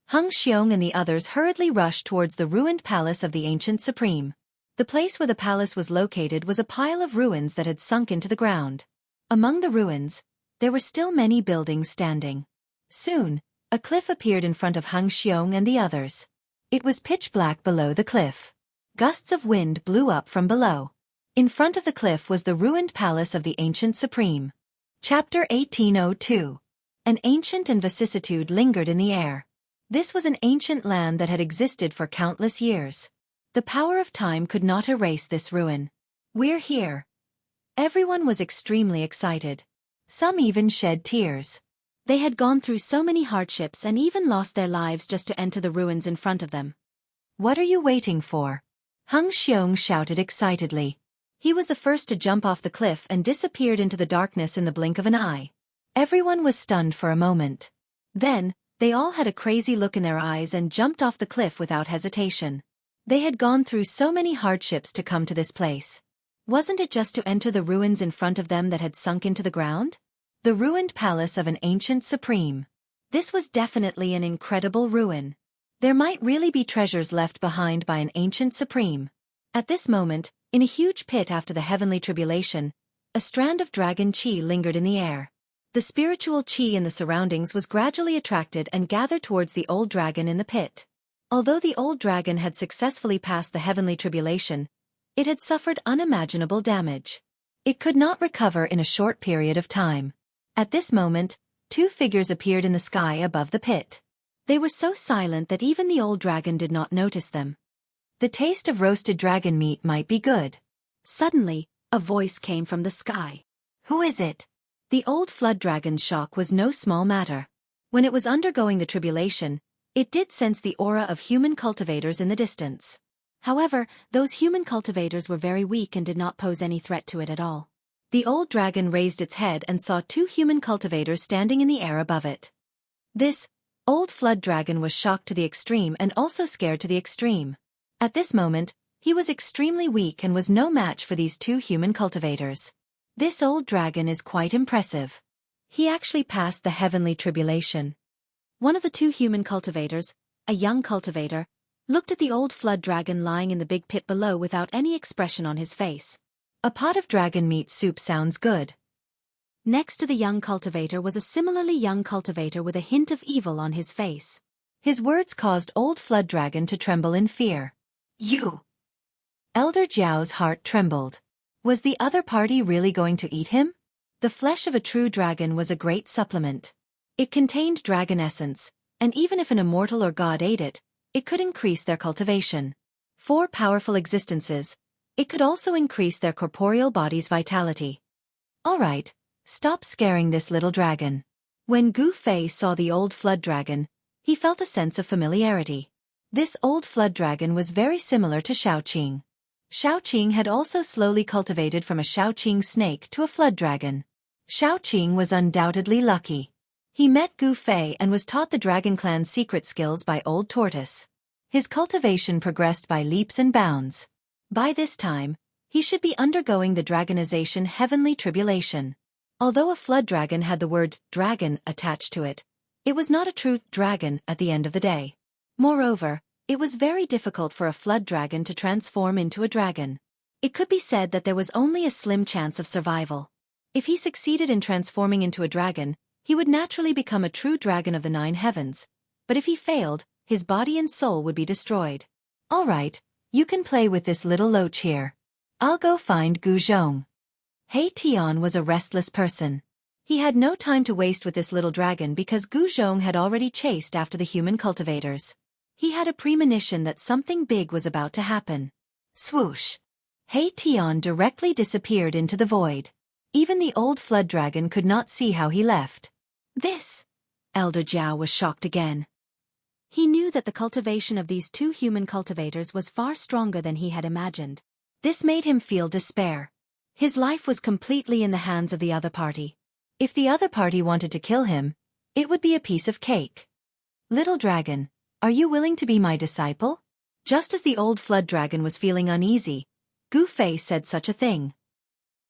Hung Xiong and the others hurriedly rushed towards the ruined palace of the ancient supreme. The place where the palace was located was a pile of ruins that had sunk into the ground. Among the ruins, there were still many buildings standing. Soon, a cliff appeared in front of Hung Xiong and the others. It was pitch black below the cliff. Gusts of wind blew up from below. In front of the cliff was the ruined palace of the ancient supreme. Chapter 1802. An ancient and vicissitude lingered in the air. This was an ancient land that had existed for countless years. The power of time could not erase this ruin. We're here. Everyone was extremely excited. Some even shed tears. They had gone through so many hardships and even lost their lives just to enter the ruins in front of them. What are you waiting for? Hung Xiong shouted excitedly. He was the first to jump off the cliff and disappeared into the darkness in the blink of an eye. Everyone was stunned for a moment. Then, they all had a crazy look in their eyes and jumped off the cliff without hesitation. They had gone through so many hardships to come to this place. Wasn't it just to enter the ruins in front of them that had sunk into the ground? The ruined palace of an ancient supreme. This was definitely an incredible ruin. There might really be treasures left behind by an ancient supreme. At this moment, in a huge pit after the heavenly tribulation, a strand of dragon qi lingered in the air. The spiritual qi in the surroundings was gradually attracted and gathered towards the old dragon in the pit. Although the old dragon had successfully passed the heavenly tribulation, it had suffered unimaginable damage. It could not recover in a short period of time. At this moment, two figures appeared in the sky above the pit. They were so silent that even the old dragon did not notice them. The taste of roasted dragon meat might be good. Suddenly, a voice came from the sky. Who is it? The old flood dragon's shock was no small matter. When it was undergoing the tribulation, it did sense the aura of human cultivators in the distance. However, those human cultivators were very weak and did not pose any threat to it at all. The old dragon raised its head and saw two human cultivators standing in the air above it. This old flood dragon was shocked to the extreme and also scared to the extreme. At this moment, he was extremely weak and was no match for these two human cultivators. This old dragon is quite impressive. He actually passed the heavenly tribulation. One of the two human cultivators, a young cultivator, looked at the old flood dragon lying in the big pit below without any expression on his face. A pot of dragon meat soup sounds good. Next to the young cultivator was a similarly young cultivator with a hint of evil on his face. His words caused old flood dragon to tremble in fear. You! Elder Jiao's heart trembled. Was the other party really going to eat him? The flesh of a true dragon was a great supplement. It contained dragon essence, and even if an immortal or god ate it, it could increase their cultivation. 4 powerful existences. It could also increase their corporeal body's vitality. Alright, stop scaring this little dragon. When Gu Fei saw the old flood dragon, he felt a sense of familiarity. This old flood dragon was very similar to Xiaoqing. Xiaoqing had also slowly cultivated from a Xiaoqing snake to a flood dragon. Xiaoqing was undoubtedly lucky. He met Gu Fei and was taught the Dragon Clan's secret skills by Old Tortoise. His cultivation progressed by leaps and bounds. By this time, he should be undergoing the dragonization heavenly tribulation. Although a flood dragon had the word dragon attached to it, it was not a true dragon at the end of the day. Moreover, it was very difficult for a flood dragon to transform into a dragon. It could be said that there was only a slim chance of survival. If he succeeded in transforming into a dragon, he would naturally become a true dragon of the 9 heavens, but if he failed, his body and soul would be destroyed. Alright, you can play with this little loach here. I'll go find Gu Zhong. He Tian was a restless person. He had no time to waste with this little dragon because Gu Zhong had already chased after the human cultivators. He had a premonition that something big was about to happen. Swoosh! He Tian directly disappeared into the void. Even the old flood dragon could not see how he left. This! Elder Jiao was shocked again. He knew that the cultivation of these 2 human cultivators was far stronger than he had imagined. This made him feel despair. His life was completely in the hands of the other party. If the other party wanted to kill him, it would be a piece of cake. Little dragon, are you willing to be my disciple? Just as the old flood dragon was feeling uneasy, Gu Fei said such a thing.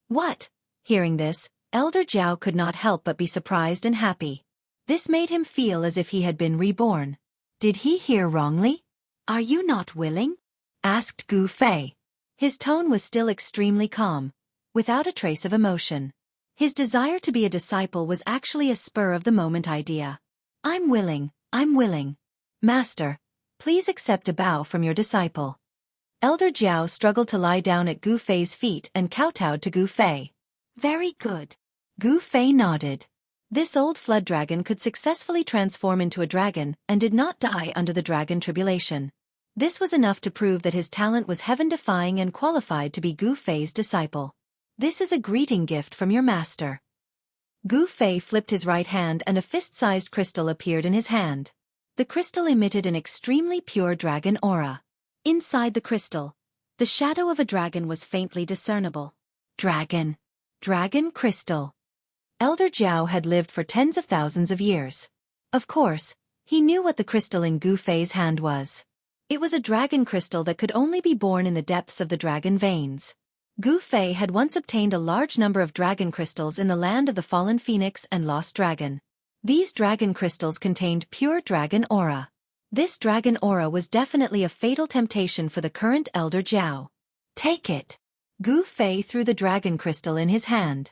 What? Hearing this, Elder Jiao could not help but be surprised and happy. This made him feel as if he had been reborn. Did he hear wrongly? Are you not willing? Asked Gu Fei. His tone was still extremely calm, without a trace of emotion. His desire to be a disciple was actually a spur-of-the-moment idea. I'm willing. Master, please accept a bow from your disciple. Elder Jiao struggled to lie down at Gu Fei's feet and kowtowed to Gu Fei. Very good. Gu Fei nodded. This old flood dragon could successfully transform into a dragon and did not die under the dragon tribulation. This was enough to prove that his talent was heaven-defying and qualified to be Gu Fei's disciple. This is a greeting gift from your master. Gu Fei flipped his right hand and a fist-sized crystal appeared in his hand. The crystal emitted an extremely pure dragon aura. Inside the crystal, the shadow of a dragon was faintly discernible. Dragon crystal. Elder Jiao had lived for tens of thousands of years. Of course, he knew what the crystal in Gu Fei's hand was. It was a dragon crystal that could only be born in the depths of the dragon veins. Gu Fei had once obtained a large number of dragon crystals in the land of the fallen phoenix and lost dragon. These dragon crystals contained pure dragon aura. This dragon aura was definitely a fatal temptation for the current Elder Jiao. Take it. Gu Fei threw the dragon crystal in his hand.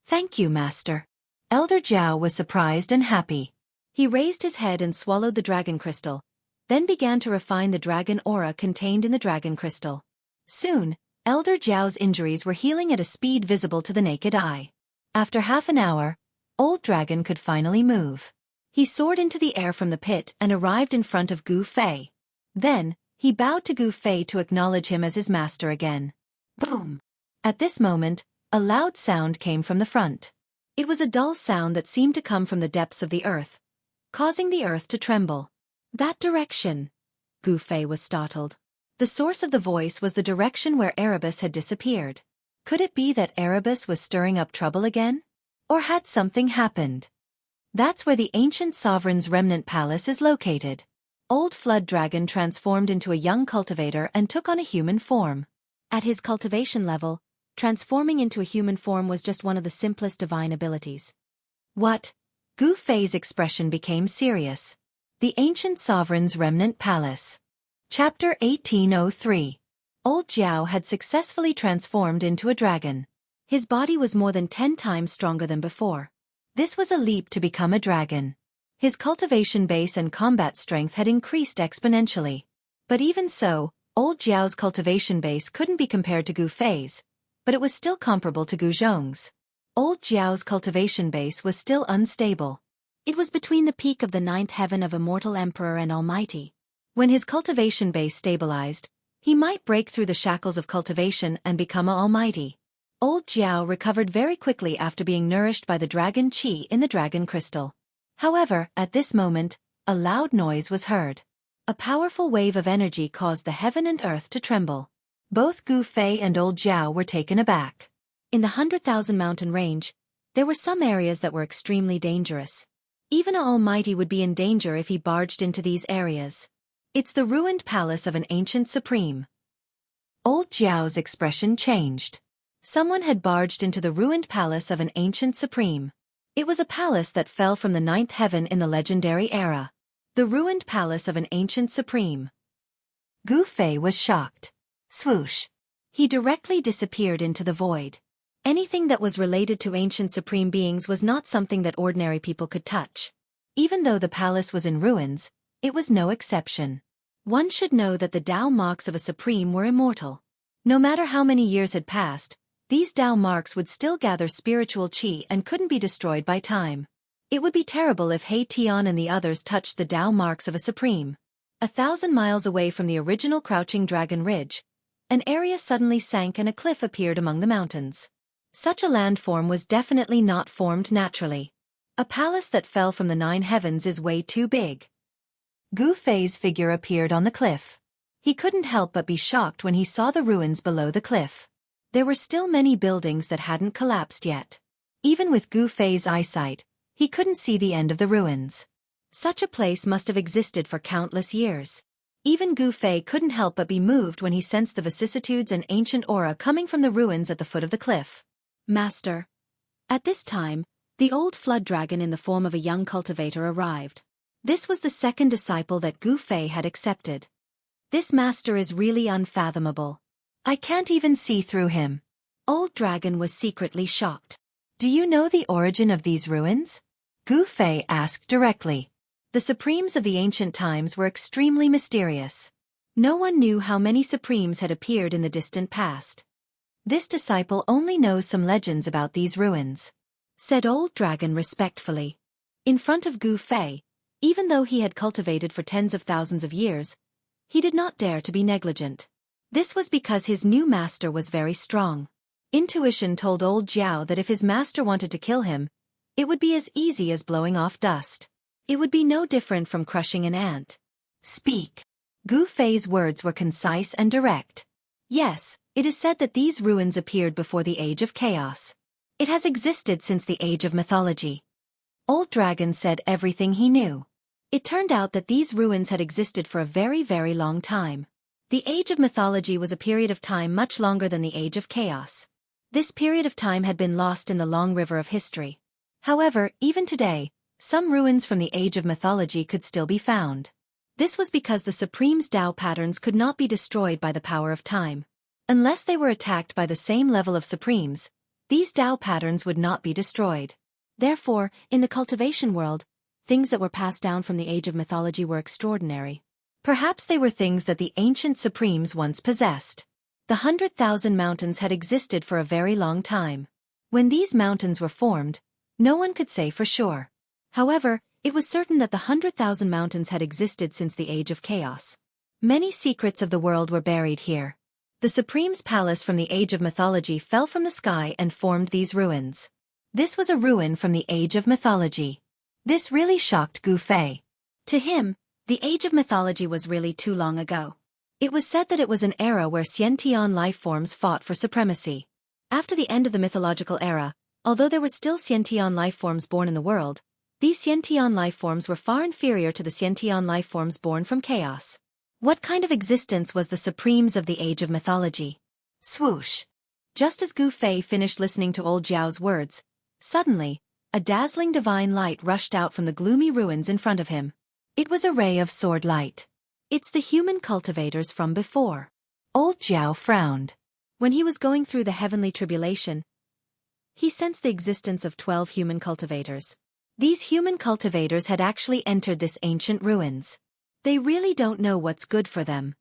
Thank you, master. Elder Jiao was surprised and happy. He raised his head and swallowed the dragon crystal, then began to refine the dragon aura contained in the dragon crystal. Soon, Elder Jiao's injuries were healing at a speed visible to the naked eye. After half an hour, Old Dragon could finally move. He soared into the air from the pit and arrived in front of Gu Fei. Then, he bowed to Gu Fei to acknowledge him as his master again. Boom! At this moment, a loud sound came from the front. It was a dull sound that seemed to come from the depths of the earth, causing the earth to tremble. That direction! Gu Fei was startled. The source of the voice was the direction where Erebus had disappeared. Could it be that Erebus was stirring up trouble again? Or had something happened? That's where the ancient sovereign's remnant palace is located. Old Flood Dragon transformed into a young cultivator and took on a human form. At his cultivation level, transforming into a human form was just one of the simplest divine abilities. What? Gu Fei's expression became serious. The ancient sovereign's remnant palace. Chapter 1803. Old Jiao had successfully transformed into a dragon. His body was more than 10 times stronger than before. This was a leap to become a dragon. His cultivation base and combat strength had increased exponentially. But even so, Old Jiao's cultivation base couldn't be compared to Gu Fei's, but it was still comparable to Gu Zhong's. Old Jiao's cultivation base was still unstable. It was between the peak of the 9th heaven of Immortal Emperor and Almighty. When his cultivation base stabilized, he might break through the shackles of cultivation and become almighty. Old Jiao recovered very quickly after being nourished by the dragon qi in the dragon crystal. However, at this moment, a loud noise was heard. A powerful wave of energy caused the heaven and earth to tremble. Both Gu Fei and Old Jiao were taken aback. In the 100,000 mountain range, there were some areas that were extremely dangerous. Even an almighty would be in danger if he barged into these areas. It's the ruined palace of an ancient supreme. Old Jiao's expression changed. Someone had barged into the ruined palace of an ancient supreme. It was a palace that fell from the 9th heaven in the legendary era. The ruined palace of an ancient supreme. Gu Fei was shocked. Swoosh! He directly disappeared into the void. Anything that was related to ancient supreme beings was not something that ordinary people could touch. Even though the palace was in ruins, it was no exception. One should know that the Tao marks of a supreme were immortal. No matter how many years had passed, these Tao marks would still gather spiritual qi and couldn't be destroyed by time. It would be terrible if He Tian and the others touched the Tao marks of a supreme. 1,000 miles away from the original Crouching Dragon Ridge, an area suddenly sank and a cliff appeared among the mountains. Such a landform was definitely not formed naturally. A palace that fell from the 9 heavens is way too big. Gu Fei's figure appeared on the cliff. He couldn't help but be shocked when he saw the ruins below the cliff. There were still many buildings that hadn't collapsed yet. Even with Gu Fei's eyesight, he couldn't see the end of the ruins. Such a place must have existed for countless years. Even Gu Fei couldn't help but be moved when he sensed the vicissitudes and ancient aura coming from the ruins at the foot of the cliff. Master. At this time, the old flood dragon in the form of a young cultivator arrived. This was the second disciple that Gu Fei had accepted. This master is really unfathomable. I can't even see through him. Old Dragon was secretly shocked. Do you know the origin of these ruins? Gu Fei asked directly. The Supremes of the ancient times were extremely mysterious. No one knew how many Supremes had appeared in the distant past. This disciple only knows some legends about these ruins, said Old Dragon respectfully. In front of Gu Fei, even though he had cultivated for tens of thousands of years, he did not dare to be negligent. This was because his new master was very strong. Intuition told old Jiao that if his master wanted to kill him, it would be as easy as blowing off dust. It would be no different from crushing an ant. Speak. Gu Fei's words were concise and direct. Yes, it is said that these ruins appeared before the Age of Chaos. It has existed since the Age of Mythology. Old Dragon said everything he knew. It turned out that these ruins had existed for a very, very long time. The Age of Mythology was a period of time much longer than the Age of Chaos. This period of time had been lost in the long river of history. However, even today, some ruins from the Age of Mythology could still be found. This was because the Supreme's Tao patterns could not be destroyed by the power of time. Unless they were attacked by the same level of Supremes, these Tao patterns would not be destroyed. Therefore, in the cultivation world, things that were passed down from the Age of Mythology were extraordinary. Perhaps they were things that the ancient Supremes once possessed. The 100,000 mountains had existed for a very long time. When these mountains were formed, no one could say for sure. However, it was certain that the 100,000 mountains had existed since the Age of Chaos. Many secrets of the world were buried here. The Supreme's palace from the Age of Mythology fell from the sky and formed these ruins. This was a ruin from the Age of Mythology. This really shocked Gu Fei. To him, the Age of Mythology was really too long ago. It was said that it was an era where Xianxia life forms fought for supremacy. After the end of the mythological era, although there were still Xianxia life forms born in the world, these Xianxia life forms were far inferior to the Xianxia life forms born from chaos. What kind of existence was the Supremes of the Age of Mythology? Swoosh! Just as Gu Fei finished listening to old Jiao's words, suddenly, a dazzling divine light rushed out from the gloomy ruins in front of him. It was a ray of sword light. It's the human cultivators from before. Old Jiao frowned. When he was going through the heavenly tribulation, he sensed the existence of 12 human cultivators. These human cultivators had actually entered this ancient ruins. They really don't know what's good for them.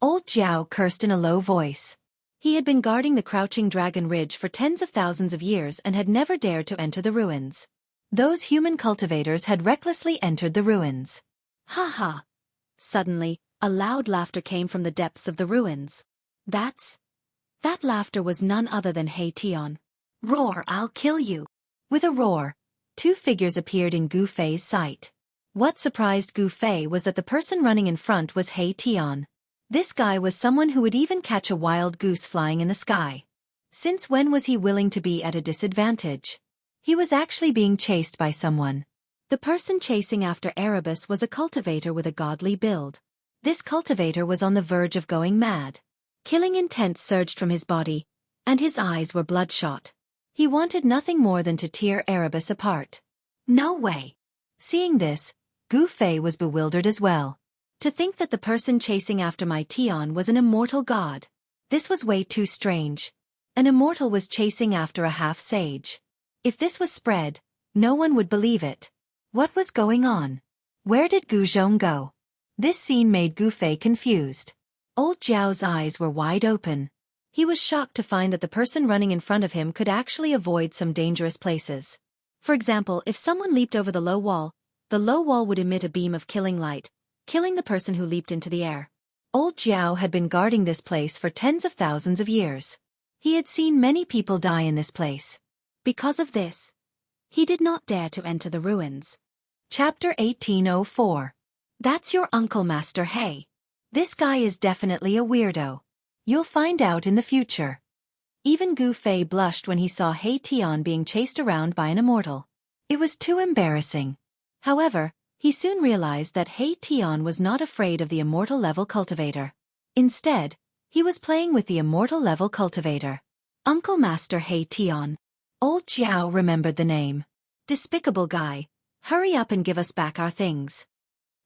Old Jiao cursed in a low voice. He had been guarding the crouching dragon ridge for tens of thousands of years and had never dared to enter the ruins. Those human cultivators had recklessly entered the ruins. Ha ha! Suddenly, a loud laughter came from the depths of the ruins. That laughter was none other than He Tian. Roar, I'll kill you! With a roar, two figures appeared in Gu Fei's sight. What surprised Gu Fei was that the person running in front was He Tian. This guy was someone who would even catch a wild goose flying in the sky. Since when was he willing to be at a disadvantage? He was actually being chased by someone. The person chasing after Erebus was a cultivator with a godly build. This cultivator was on the verge of going mad. Killing intent surged from his body, and his eyes were bloodshot. He wanted nothing more than to tear Erebus apart. No way! Seeing this, Gu Fei was bewildered as well. To think that the person chasing after my Tian was an immortal god. This was way too strange. An immortal was chasing after a half-sage. If this was spread, no one would believe it. What was going on? Where did Gu Zhong go? This scene made Gu Fei confused. Old Jiao's eyes were wide open. He was shocked to find that the person running in front of him could actually avoid some dangerous places. For example, if someone leaped over the low wall would emit a beam of killing light, killing the person who leaped into the air. Old Jiao had been guarding this place for tens of thousands of years. He had seen many people die in this place. Because of this, he did not dare to enter the ruins. Chapter 1804. That's your uncle, Master He. This guy is definitely a weirdo. You'll find out in the future. Even Gu Fei blushed when he saw He Tian being chased around by an immortal. It was too embarrassing. However, he soon realized that He Tian was not afraid of the immortal level cultivator. Instead, he was playing with the immortal level cultivator. Uncle Master He Tian. Old Jiao remembered the name. Despicable guy. Hurry up and give us back our things.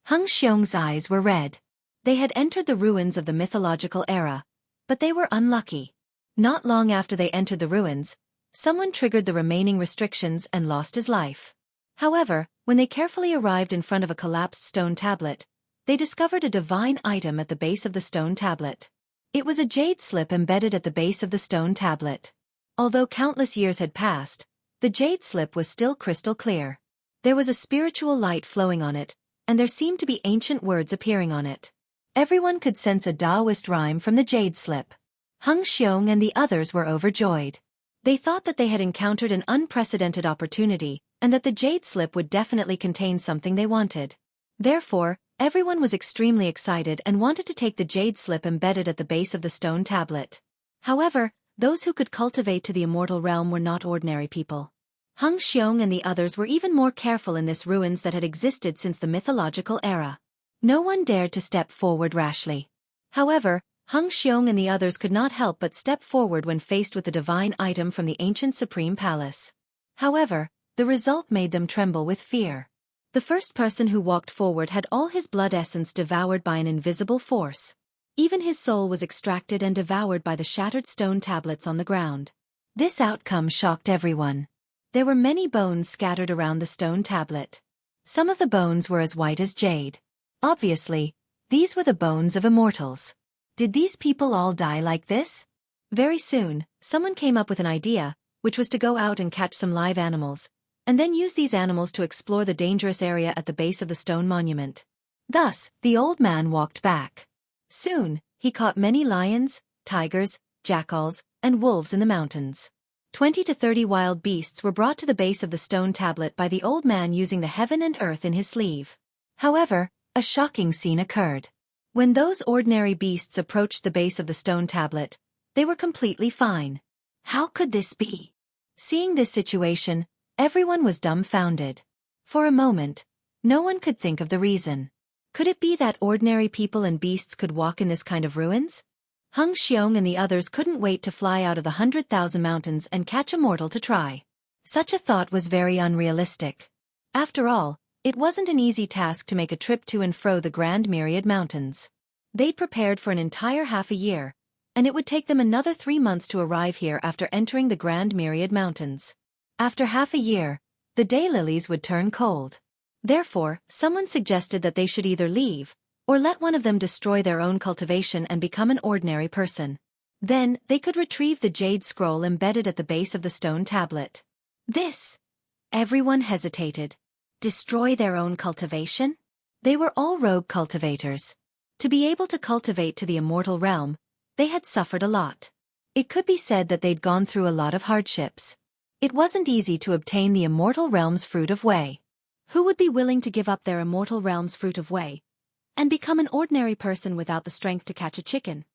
Hung Xiong's eyes were red. They had entered the ruins of the mythological era, but they were unlucky. Not long after they entered the ruins, someone triggered the remaining restrictions and lost his life. However, when they carefully arrived in front of a collapsed stone tablet, they discovered a divine item at the base of the stone tablet. It was a jade slip embedded at the base of the stone tablet. Although countless years had passed, the jade slip was still crystal clear. There was a spiritual light flowing on it, and there seemed to be ancient words appearing on it. Everyone could sense a Taoist rhyme from the jade slip. Hung Xiong and the others were overjoyed. They thought that they had encountered an unprecedented opportunity, and that the jade slip would definitely contain something they wanted. Therefore, everyone was extremely excited and wanted to take the jade slip embedded at the base of the stone tablet. However, those who could cultivate to the immortal realm were not ordinary people. Hung Xiong and the others were even more careful in this ruins that had existed since the mythological era. No one dared to step forward rashly. However, Hung Xiong and the others could not help but step forward when faced with the divine item from the ancient Supreme Palace. However, the result made them tremble with fear. The first person who walked forward had all his blood essence devoured by an invisible force. Even his soul was extracted and devoured by the shattered stone tablets on the ground. This outcome shocked everyone. There were many bones scattered around the stone tablet. Some of the bones were as white as jade. Obviously, these were the bones of immortals. Did these people all die like this? Very soon, someone came up with an idea, which was to go out and catch some live animals, and then use these animals to explore the dangerous area at the base of the stone monument. Thus, the old man walked back. Soon, he caught many lions, tigers, jackals, and wolves in the mountains. 20 to 30 wild beasts were brought to the base of the stone tablet by the old man using the heaven and earth in his sleeve. However, a shocking scene occurred. When those ordinary beasts approached the base of the stone tablet, they were completely fine. How could this be? Seeing this situation, everyone was dumbfounded. For a moment, no one could think of the reason. Could it be that ordinary people and beasts could walk in this kind of ruins? Hung Xiong and the others couldn't wait to fly out of the 100,000 mountains and catch a mortal to try. Such a thought was very unrealistic. After all, it wasn't an easy task to make a trip to and fro the Grand Myriad Mountains. They'd prepared for an entire half a year, and it would take them another 3 months to arrive here after entering the Grand Myriad Mountains. After half a year, the daylilies would turn cold. Therefore, someone suggested that they should either leave, or let one of them destroy their own cultivation and become an ordinary person. Then, they could retrieve the jade scroll embedded at the base of the stone tablet. This. Everyone hesitated. Destroy their own cultivation? They were all rogue cultivators. To be able to cultivate to the immortal realm, they had suffered a lot. It could be said that they'd gone through a lot of hardships. It wasn't easy to obtain the immortal realm's fruit of Wei. Who would be willing to give up their immortal realm's fruit of Wei and become an ordinary person without the strength to catch a chicken?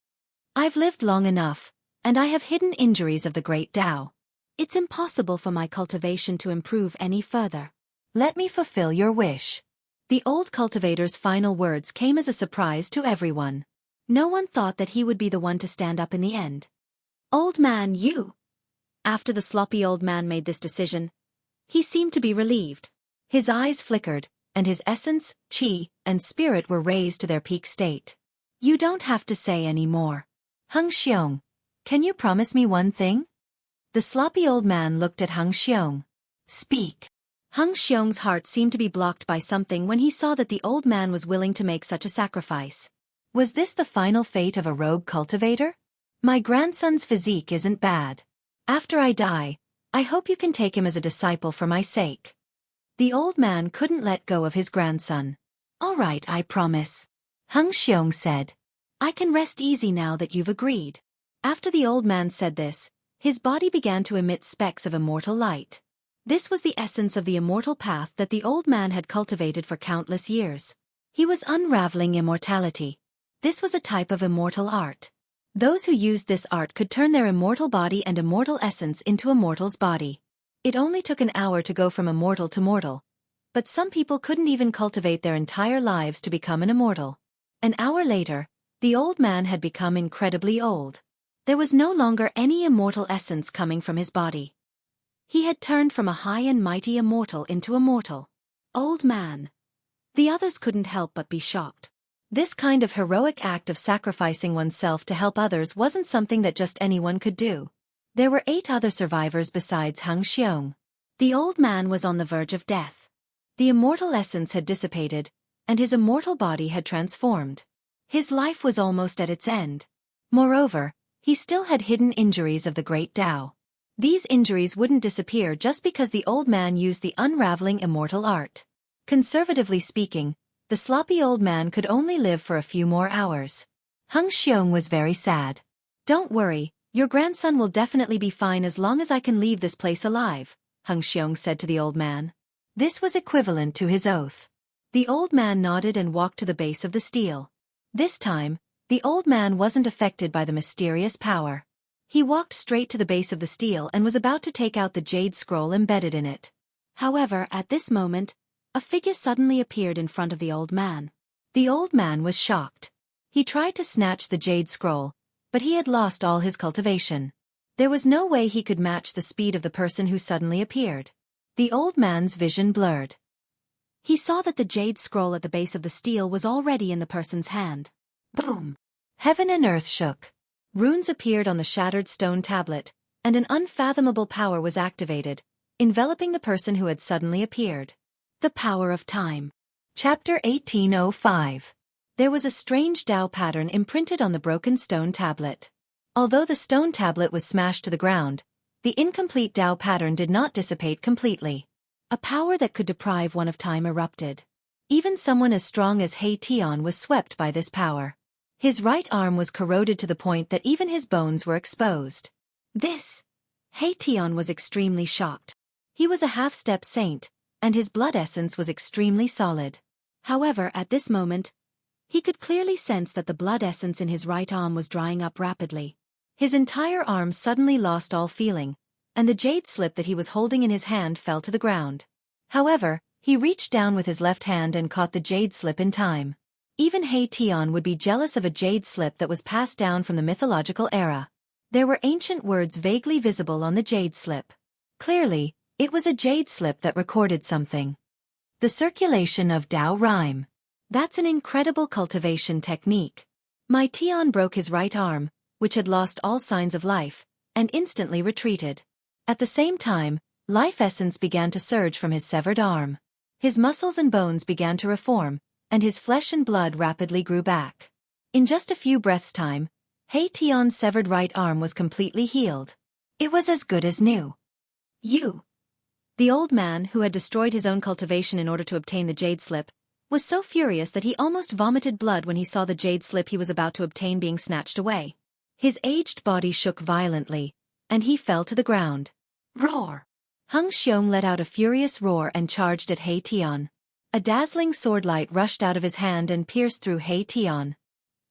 I've lived long enough, and I have hidden injuries of the great Tao. It's impossible for my cultivation to improve any further. Let me fulfill your wish. The old cultivator's final words came as a surprise to everyone. No one thought that he would be the one to stand up in the end. Old man, you! After the sloppy old man made this decision, he seemed to be relieved. His eyes flickered, and his essence, qi, and spirit were raised to their peak state. You don't have to say any more. Hung Xiong, can you promise me one thing? The sloppy old man looked at Hung Xiong. Speak. Hung Xiong's heart seemed to be blocked by something when he saw that the old man was willing to make such a sacrifice. Was this the final fate of a rogue cultivator? My grandson's physique isn't bad. After I die, I hope you can take him as a disciple for my sake. The old man couldn't let go of his grandson. All right, I promise. Hung Xiong said. I can rest easy now that you've agreed. After the old man said this, his body began to emit specks of immortal light. This was the essence of the immortal path that the old man had cultivated for countless years. He was unraveling immortality. This was a type of immortal art. Those who used this art could turn their immortal body and immortal essence into a mortal's body. It only took an hour to go from immortal to mortal. But some people couldn't even cultivate their entire lives to become an immortal. An hour later, the old man had become incredibly old. There was no longer any immortal essence coming from his body. He had turned from a high and mighty immortal into a mortal. Old man. The others couldn't help but be shocked. This kind of heroic act of sacrificing oneself to help others wasn't something that just anyone could do. There were 8 other survivors besides Xianxia. The old man was on the verge of death. The immortal essence had dissipated, and his immortal body had transformed. His life was almost at its end. Moreover, he still had hidden injuries of the great Tao. These injuries wouldn't disappear just because the old man used the unraveling immortal art. Conservatively speaking, the sloppy old man could only live for a few more hours. Xianxia was very sad. "Don't worry, your grandson will definitely be fine as long as I can leave this place alive," Xianxia said to the old man. This was equivalent to his oath. The old man nodded and walked to the base of the stele. This time, the old man wasn't affected by the mysterious power. He walked straight to the base of the stele and was about to take out the jade scroll embedded in it. However, at this moment, a figure suddenly appeared in front of the old man. The old man was shocked. He tried to snatch the jade scroll, but he had lost all his cultivation. There was no way he could match the speed of the person who suddenly appeared. The old man's vision blurred. He saw that the jade scroll at the base of the stele was already in the person's hand. Boom! Heaven and earth shook. Runes appeared on the shattered stone tablet, and an unfathomable power was activated, enveloping the person who had suddenly appeared. The power of time. Chapter 1805. There was a strange Tao pattern imprinted on the broken stone tablet. Although the stone tablet was smashed to the ground, the incomplete Tao pattern did not dissipate completely. A power that could deprive one of time erupted. Even someone as strong as He Tian was swept by this power. His right arm was corroded to the point that even his bones were exposed. He Tian was extremely shocked. He was a half-step saint, and his blood essence was extremely solid. However, at this moment, he could clearly sense that the blood essence in his right arm was drying up rapidly. His entire arm suddenly lost all feeling, and the jade slip that he was holding in his hand fell to the ground. However, he reached down with his left hand and caught the jade slip in time. Even He Tian would be jealous of a jade slip that was passed down from the mythological era. There were ancient words vaguely visible on the jade slip. Clearly, it was a jade slip that recorded something. The circulation of Tao rhyme. That's an incredible cultivation technique. My Tian broke his right arm, which had lost all signs of life, and instantly retreated. At the same time, life essence began to surge from his severed arm. His muscles and bones began to reform, and his flesh and blood rapidly grew back. In just a few breaths' time, He Tian's severed right arm was completely healed. It was as good as new. You. The old man, who had destroyed his own cultivation in order to obtain the jade slip, was so furious that he almost vomited blood when he saw the jade slip he was about to obtain being snatched away. His aged body shook violently, and he fell to the ground. Roar! Xianxia let out a furious roar and charged at He Tian. A dazzling swordlight rushed out of his hand and pierced through He Tian.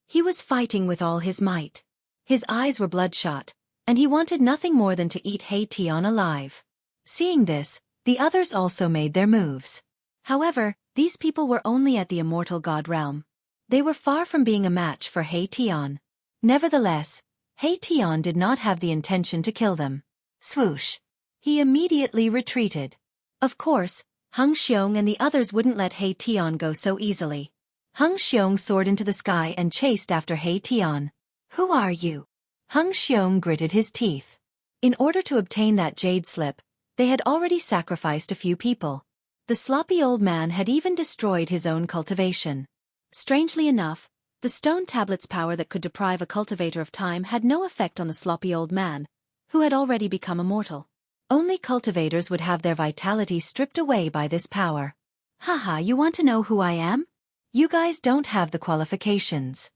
He was fighting with all his might. His eyes were bloodshot, and he wanted nothing more than to eat He Tian alive. Seeing this, the others also made their moves. However, these people were only at the immortal god realm. They were far from being a match for He Tian. Nevertheless, He Tian did not have the intention to kill them. Swoosh! He immediately retreated. Of course, Xianxia and the others wouldn't let He Tian go so easily. Xianxia soared into the sky and chased after He Tian. Who are you? Xianxia gritted his teeth. In order to obtain that jade slip, they had already sacrificed a few people. The sloppy old man had even destroyed his own cultivation. Strangely enough, the stone tablet's power that could deprive a cultivator of time had no effect on the sloppy old man, who had already become immortal. Only cultivators would have their vitality stripped away by this power. Haha, you want to know who I am? You guys don't have the qualifications.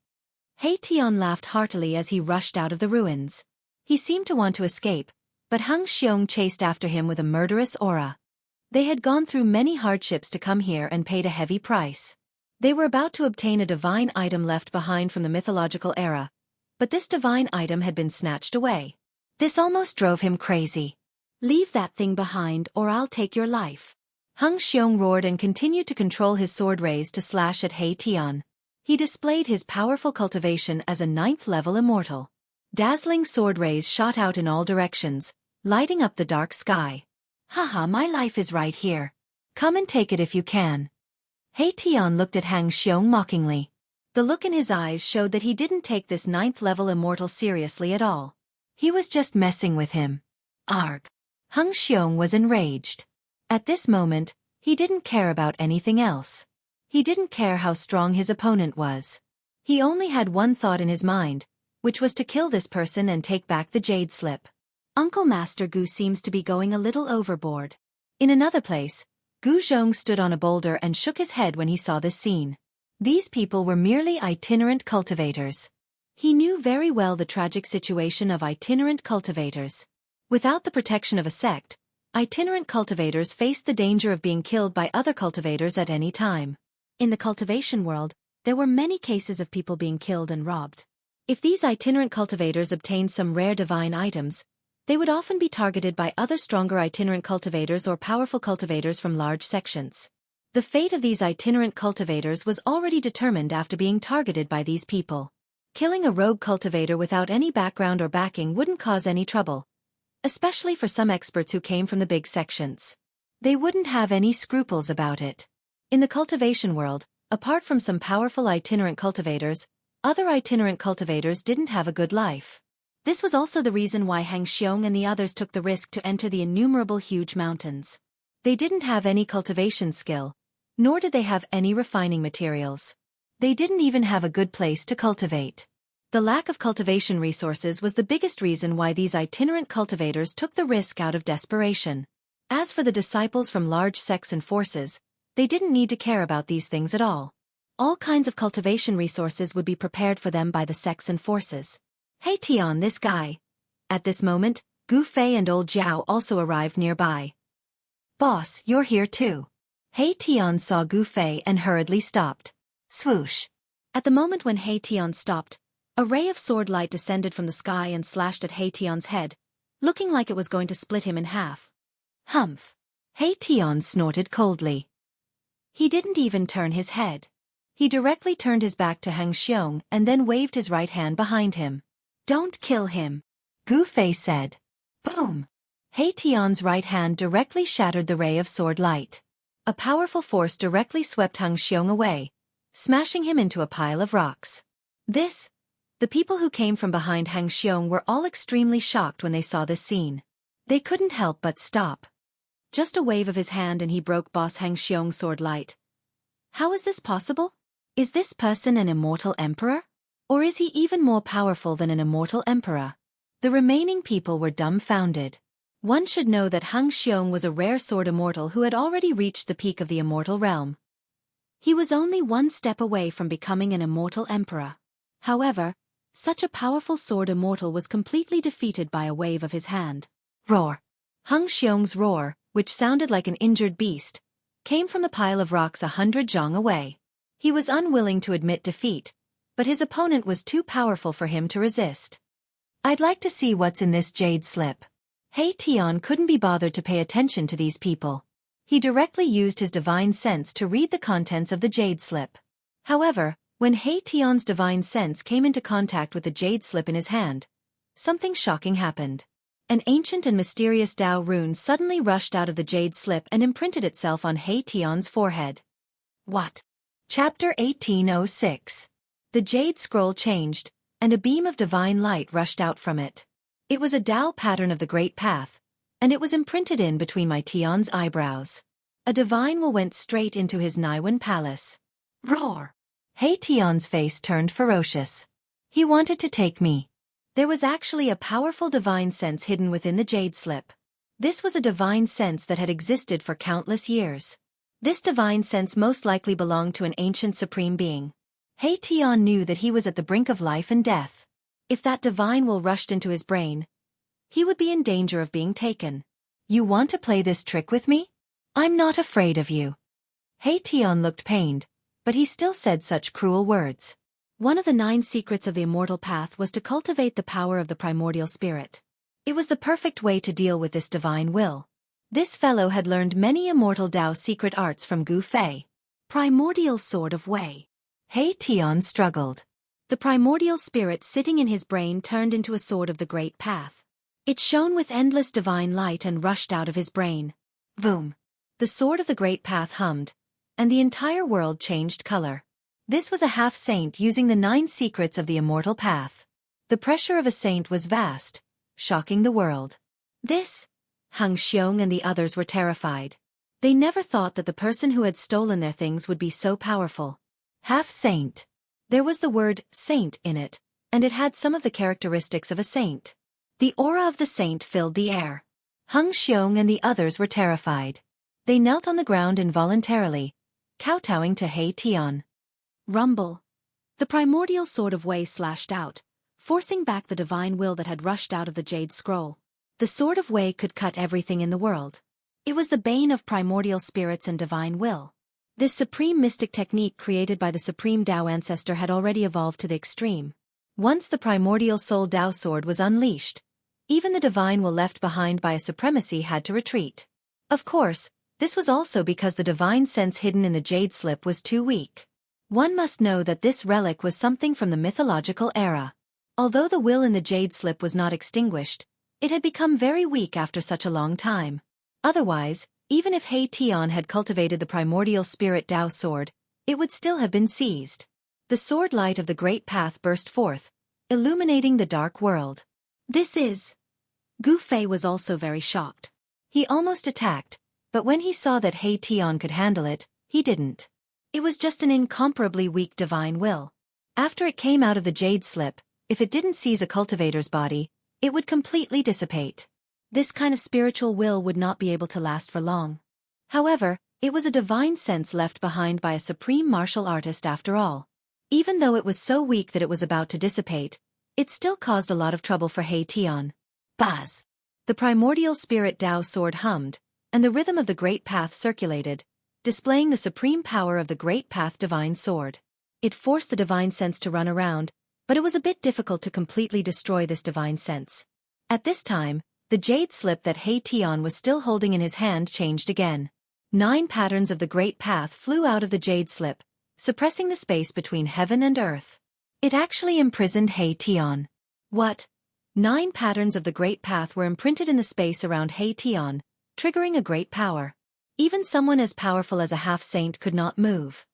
He Tian laughed heartily as he rushed out of the ruins. He seemed to want to escape, but Xianxia chased after him with a murderous aura. They had gone through many hardships to come here and paid a heavy price. They were about to obtain a divine item left behind from the mythological era, but this divine item had been snatched away. This almost drove him crazy. "Leave that thing behind or I'll take your life." Hung Xiong roared and continued to control his sword rays to slash at He Tian. He displayed his powerful cultivation as a 9th-level immortal. Dazzling sword rays shot out in all directions, lighting up the dark sky. "Haha, my life is right here. Come and take it if you can." He Tian looked at Hang Xiong mockingly. The look in his eyes showed that he didn't take this 9th-level immortal seriously at all. He was just messing with him. Arg! Hung Xiong was enraged. At this moment, he didn't care about anything else. He didn't care how strong his opponent was. He only had one thought in his mind, which was to kill this person and take back the jade slip. Uncle Master Gu seems to be going a little overboard. In another place, Gu Zhong stood on a boulder and shook his head when he saw this scene. These people were merely itinerant cultivators. He knew very well the tragic situation of itinerant cultivators. Without the protection of a sect, itinerant cultivators faced the danger of being killed by other cultivators at any time. In the cultivation world, there were many cases of people being killed and robbed. If these itinerant cultivators obtained some rare divine items, they would often be targeted by other stronger itinerant cultivators or powerful cultivators from large sections. The fate of these itinerant cultivators was already determined after being targeted by these people. Killing a rogue cultivator without any background or backing wouldn't cause any trouble, especially for some experts who came from the big sections. They wouldn't have any scruples about it. In the cultivation world, apart from some powerful itinerant cultivators, other itinerant cultivators didn't have a good life. This was also the reason why Hang Xiong and the others took the risk to enter the innumerable huge mountains. They didn't have any cultivation skill, nor did they have any refining materials. They didn't even have a good place to cultivate. The lack of cultivation resources was the biggest reason why these itinerant cultivators took the risk out of desperation. As for the disciples from large sects and forces, they didn't need to care about these things at all. All kinds of cultivation resources would be prepared for them by the sects and forces. "Hey Tian, this guy." At this moment, Gu Fei and old Jiao also arrived nearby. "Boss, you're here too." He Tian saw Gu Fei and hurriedly stopped. Swoosh. At the moment when He Tian stopped, a ray of sword light descended from the sky and slashed at He Tian's head, looking like it was going to split him in half. Humph. He Tian snorted coldly. He didn't even turn his head. He directly turned his back to Hang Xiong and then waved his right hand behind him. "Don't kill him," Gu Fei said. Boom! He Tian's right hand directly shattered the ray of sword light. A powerful force directly swept Hang Xiong away, smashing him into a pile of rocks. The people who came from behind Hang Xiong were all extremely shocked when they saw this scene. They couldn't help but stop. Just a wave of his hand and he broke Boss Hang Xiong's sword light. How is this possible? Is this person an immortal emperor? Or is he even more powerful than an immortal emperor? The remaining people were dumbfounded. One should know that Hang Xiong was a rare sword immortal who had already reached the peak of the immortal realm. He was only one step away from becoming an immortal emperor. However, such a powerful sword immortal was completely defeated by a wave of his hand. Roar! Hang Xiong's roar, which sounded like an injured beast, came from the pile of rocks 100 zhang away. He was unwilling to admit defeat, but his opponent was too powerful for him to resist. "I'd like to see what's in this jade slip." He Tian couldn't be bothered to pay attention to these people. He directly used his divine sense to read the contents of the jade slip. However, when He Tian's divine sense came into contact with the jade slip in his hand, something shocking happened. An ancient and mysterious Dao rune suddenly rushed out of the jade slip and imprinted itself on He Tian's forehead. What? Chapter 1806. The jade scroll changed, and a beam of divine light rushed out from it. It was a Dao pattern of the Great Path, and it was imprinted in between my Tian's eyebrows. A divine will went straight into his Naiwan palace. Roar! He Tian's face turned ferocious. He wanted to take me. There was actually a powerful divine sense hidden within the jade slip. This was a divine sense that had existed for countless years. This divine sense most likely belonged to an ancient supreme being. He Tian knew that he was at the brink of life and death. If that divine will rushed into his brain, he would be in danger of being taken. "You want to play this trick with me? I'm not afraid of you." He Tian looked pained, but he still said such cruel words. One of the 9 secrets of the immortal path was to cultivate the power of the primordial spirit. It was the perfect way to deal with this divine will. This fellow had learned many immortal Tao secret arts from Gu Fei. Primordial sword of Wei. He Tian struggled. The primordial spirit sitting in his brain turned into a sword of the great path. It shone with endless divine light and rushed out of his brain. Boom! The sword of the great path hummed, and the entire world changed color. This was a half-saint using the 9 secrets of the immortal path. The pressure of a saint was vast, shocking the world. Hung Xiong and the others were terrified. They never thought that the person who had stolen their things would be so powerful. Half-saint. There was the word saint in it, and it had some of the characteristics of a saint. The aura of the saint filled the air. Hung Xiong and the others were terrified. They knelt on the ground involuntarily, kowtowing to He Tian. Rumble. The primordial sword of Wei slashed out, forcing back the divine will that had rushed out of the jade scroll. The sword of Wei could cut everything in the world. It was the bane of primordial spirits and divine will. This supreme mystic technique created by the supreme Tao ancestor had already evolved to the extreme. Once the primordial soul Tao sword was unleashed, even the divine will left behind by a supremacy had to retreat. Of course, this was also because the divine sense hidden in the jade slip was too weak. One must know that this relic was something from the mythological era. Although the will in the jade slip was not extinguished, it had become very weak after such a long time. Otherwise, even if He Tian had cultivated the primordial spirit Tao sword, it would still have been seized. The sword light of the great path burst forth, illuminating the dark world. Gu Fei was also very shocked. He almost attacked, but when he saw that He Tian could handle it, he didn't. It was just an incomparably weak divine will. After it came out of the jade slip, if it didn't seize a cultivator's body, it would completely dissipate. This kind of spiritual will would not be able to last for long. However, it was a divine sense left behind by a supreme martial artist after all. Even though it was so weak that it was about to dissipate, it still caused a lot of trouble for He Tian. Buzz! The primordial spirit Tao sword hummed, and the rhythm of the great path circulated, displaying the supreme power of the great path divine sword. It forced the divine sense to run around, but it was a bit difficult to completely destroy this divine sense. At this time, the jade slip that He Tian was still holding in his hand changed again. 9 patterns of the great path flew out of the jade slip, suppressing the space between heaven and earth. It actually imprisoned He Tian. What? 9 patterns of the great path were imprinted in the space around He Tian, triggering a great power. Even someone as powerful as a half-saint could not move.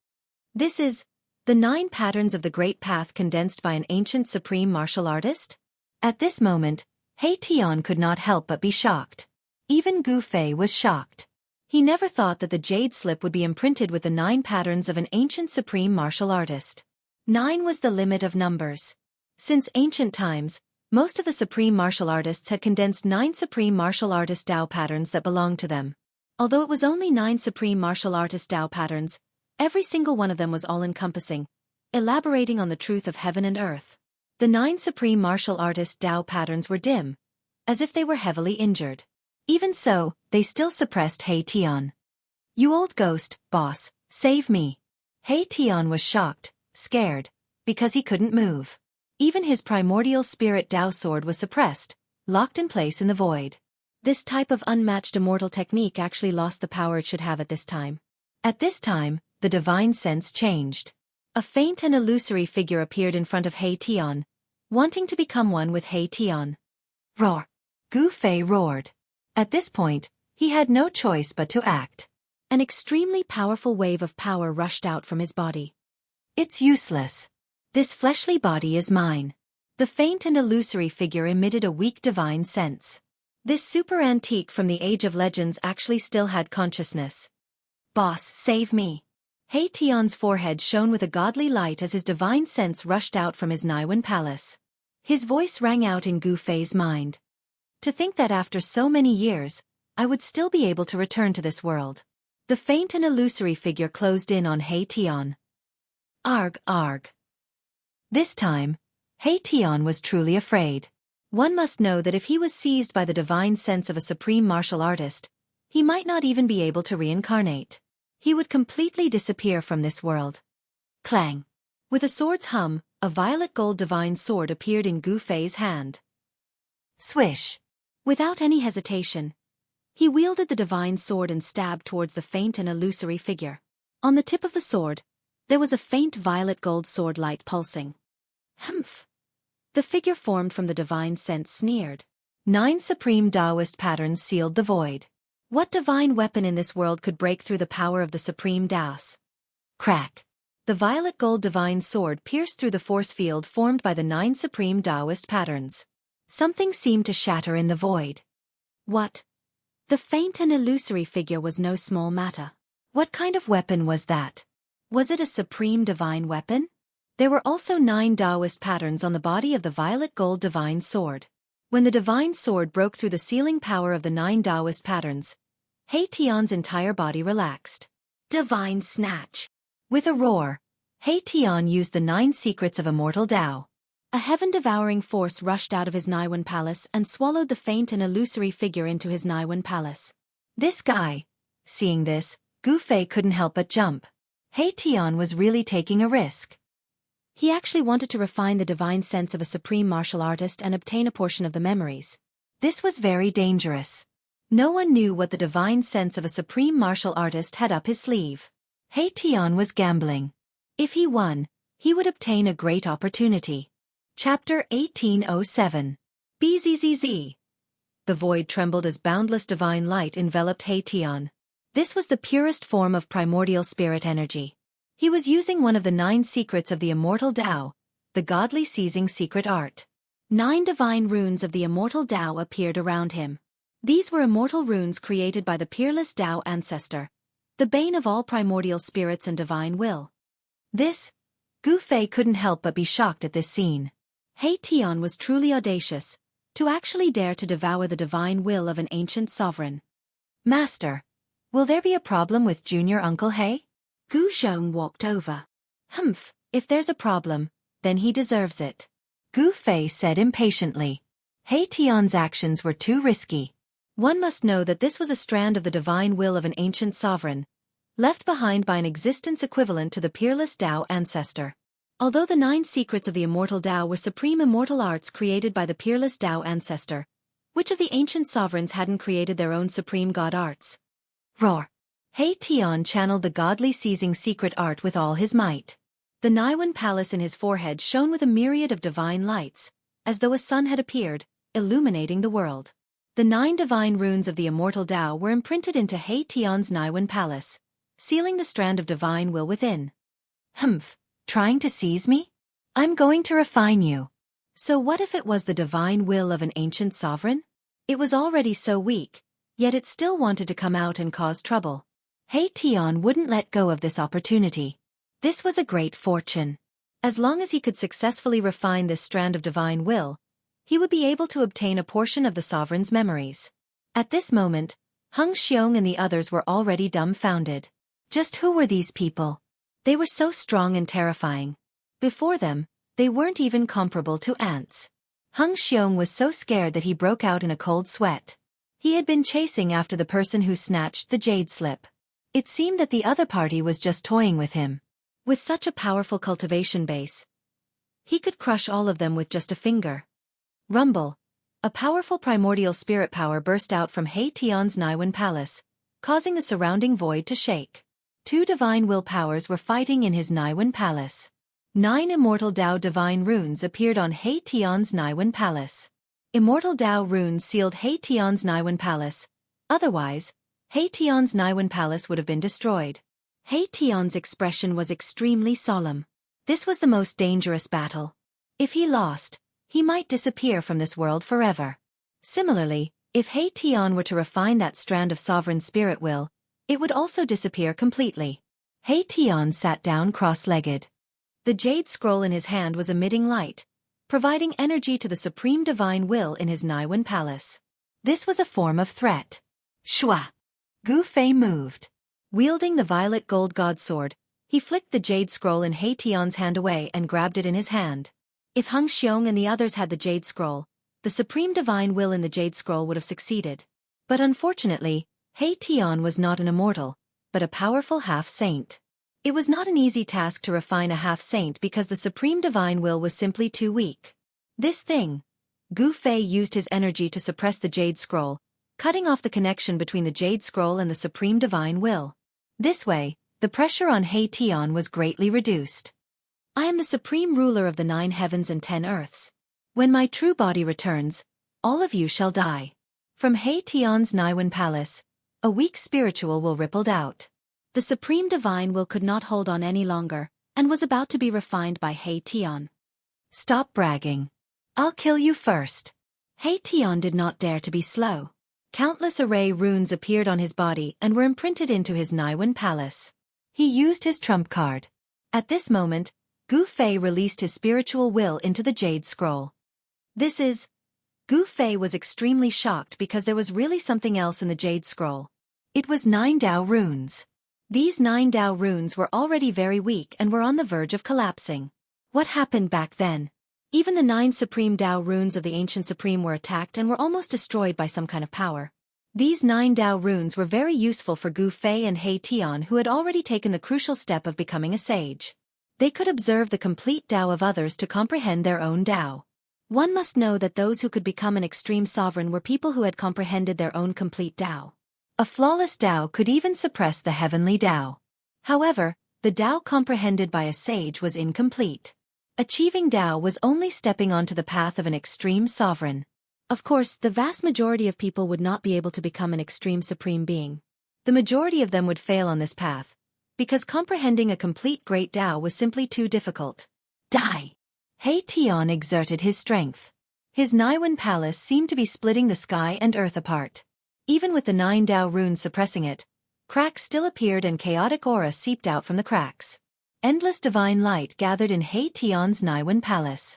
This is the 9 patterns of the great path condensed by an ancient supreme martial artist? At this moment, He Tian could not help but be shocked. Even Gu Fei was shocked. He never thought that the jade slip would be imprinted with the 9 patterns of an ancient supreme martial artist. 9 was the limit of numbers. Since ancient times, most of the supreme martial artists had condensed 9 supreme martial artist Tao patterns that belonged to them. Although it was only 9 supreme martial artist Tao patterns, every single one of them was all-encompassing, elaborating on the truth of heaven and earth. The 9 supreme martial artist Tao patterns were dim, as if they were heavily injured. Even so, they still suppressed He Tian. "You old ghost, boss, save me." He Tian was shocked, scared, because he couldn't move. Even his primordial spirit Tao sword was suppressed, locked in place in the void. This type of unmatched immortal technique actually lost the power it should have at this time. At this time, the divine sense changed. A faint and illusory figure appeared in front of He Tian, wanting to become one with He Tian. Roar! Gu Fei roared. At this point, he had no choice but to act. An extremely powerful wave of power rushed out from his body. "It's useless. This fleshly body is mine." The faint and illusory figure emitted a weak divine sense. This super antique from the age of legends actually still had consciousness. "Boss, save me." He Tian's forehead shone with a godly light as his divine sense rushed out from his Naiwan palace. His voice rang out in Gu Fei's mind. To think that after so many years, I would still be able to return to this world. The faint and illusory figure closed in on He Tian. Arg, arg. This time, He Tian was truly afraid. One must know that if he was seized by the divine sense of a supreme martial artist, he might not even be able to reincarnate. He would completely disappear from this world. Clang! With a sword's hum, a violet gold divine sword appeared in Gu Fei's hand. Swish! Without any hesitation, he wielded the divine sword and stabbed towards the faint and illusory figure. On the tip of the sword, there was a faint violet gold sword light pulsing. Humph! The figure formed from the divine sense sneered. 9 supreme Taoist patterns sealed the void. What divine weapon in this world could break through the power of the supreme Taos? Crack! The violet gold divine sword pierced through the force field formed by the 9 supreme Taoist patterns. Something seemed to shatter in the void. What? The faint and illusory figure was no small matter. What kind of weapon was that? Was it a supreme divine weapon? There were also 9 Taoist patterns on the body of the violet gold divine sword. When the divine sword broke through the sealing power of the 9 Taoist patterns, He Tian's entire body relaxed. Divine snatch! With a roar, He Tian used the 9 secrets of immortal Tao. A heaven-devouring force rushed out of his Naiwen palace and swallowed the faint and illusory figure into his Naiwen palace. This guy. Seeing this, Gu Fei couldn't help but jump. He Tian was really taking a risk. He actually wanted to refine the divine sense of a supreme martial artist and obtain a portion of the memories. This was very dangerous. No one knew what the divine sense of a supreme martial artist had up his sleeve. He Tian was gambling. If he won, he would obtain a great opportunity. Chapter 1807. Bzzz. The void trembled as boundless divine light enveloped He Tian. This was the purest form of primordial spirit energy. He was using one of the 9 secrets of the immortal Tao, the godly seizing secret art. 9 divine runes of the immortal Tao appeared around him. These were immortal runes created by the peerless Tao ancestor, the bane of all primordial spirits and divine will. Gu Fei couldn't help but be shocked at this scene. He Tian was truly audacious, to actually dare to devour the divine will of an ancient sovereign. Master, will there be a problem with junior Uncle He? Gu Zhong walked over. Humph, if there's a problem, then he deserves it. Gu Fei said impatiently. He Tian's actions were too risky. One must know that this was a strand of the divine will of an ancient sovereign, left behind by an existence equivalent to the peerless Tao ancestor. Although the 9 secrets of the immortal Tao were supreme immortal arts created by the peerless Tao ancestor, which of the ancient sovereigns hadn't created their own supreme god arts? Roar! He Tian channeled the godly seizing secret art with all his might. The Naiwen palace in his forehead shone with a myriad of divine lights, as though a sun had appeared, illuminating the world. The 9 divine runes of the immortal Tao were imprinted into He Tian's Naiwen palace, sealing the strand of divine will within. Humph! Trying to seize me? I'm going to refine you. So what if it was the divine will of an ancient sovereign? It was already so weak, yet it still wanted to come out and cause trouble. He Tian wouldn't let go of this opportunity. This was a great fortune. As long as he could successfully refine this strand of divine will, he would be able to obtain a portion of the sovereign's memories. At this moment, Hung Xiong and the others were already dumbfounded. Just who were these people? They were so strong and terrifying. Before them, they weren't even comparable to ants. Hung Xiong was so scared that he broke out in a cold sweat. He had been chasing after the person who snatched the jade slip. It seemed that the other party was just toying with him. With such a powerful cultivation base, he could crush all of them with just a finger. Rumble! A powerful primordial spirit power burst out from He Tian's Naiwen palace, causing the surrounding void to shake. 2 divine will powers were fighting in his Naiwen palace. 9 immortal Tao divine runes appeared on He Tian's Naiwen palace. Immortal Tao runes sealed He Tian's Naiwen palace. Otherwise, He Tian's Naiwen palace would have been destroyed. He Tian's expression was extremely solemn. This was the most dangerous battle. If he lost, he might disappear from this world forever. Similarly, if He Tian were to refine that strand of sovereign spirit will, it would also disappear completely. He Tian sat down cross-legged. The jade scroll in his hand was emitting light, providing energy to the supreme divine will in his Naiwen palace. This was a form of threat. Shua! Gu Fei moved. Wielding the violet gold god sword, he flicked the jade scroll in He Tian's hand away and grabbed it in his hand. If Hung Xiong and the others had the jade scroll, the supreme divine will in the jade scroll would have succeeded. But unfortunately, He Tian was not an immortal, but a powerful half-saint. It was not an easy task to refine a half-saint because the supreme divine will was simply too weak. This thing. Gu Fei used his energy to suppress the Jade Scroll, cutting off the connection between the Jade Scroll and the supreme divine will. This way, the pressure on He Tian was greatly reduced. I am the supreme ruler of the 9 heavens and 10 earths. When my true body returns, all of you shall die. From He Tian's Niwen Palace, a weak spiritual will rippled out. The supreme divine will could not hold on any longer, and was about to be refined by He Tian. Stop bragging. I'll kill you first. He Tian did not dare to be slow. Countless array runes appeared on his body and were imprinted into his Niwen Palace. He used his trump card. At this moment, Gu Fei released his spiritual will into the Jade Scroll. This is... Gu Fei was extremely shocked because there was really something else in the Jade Scroll. It was 9 Dao runes. These 9 Dao runes were already very weak and were on the verge of collapsing. What happened back then? Even the 9 supreme Dao runes of the ancient supreme were attacked and were almost destroyed by some kind of power. These 9 Dao runes were very useful for Gu Fei and He Tian, who had already taken the crucial step of becoming a sage. They could observe the complete Dao of others to comprehend their own Dao. One must know that those who could become an extreme sovereign were people who had comprehended their own complete Dao. A flawless Dao could even suppress the heavenly Dao. However, the Dao comprehended by a sage was incomplete. Achieving Dao was only stepping onto the path of an extreme sovereign. Of course, the vast majority of people would not be able to become an extreme supreme being. The majority of them would fail on this path, because comprehending a complete great Dao was simply too difficult. Die! He Tian exerted his strength. His Niwen Palace seemed to be splitting the sky and earth apart. Even with the 9 Dao runes suppressing it, cracks still appeared and chaotic aura seeped out from the cracks. Endless divine light gathered in He Tian's Niwen Palace.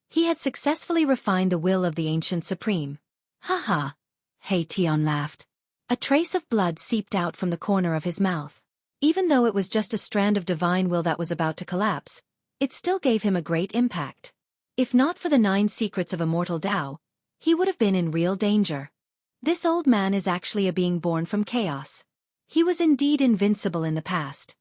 He had successfully refined the will of the ancient supreme. Ha ha! He Tian laughed. A trace of blood seeped out from the corner of his mouth. Even though it was just a strand of divine will that was about to collapse, it still gave him a great impact. If not for the 9 secrets of immortal Dao, he would have been in real danger. This old man is actually a being born from chaos. He was indeed invincible in the past.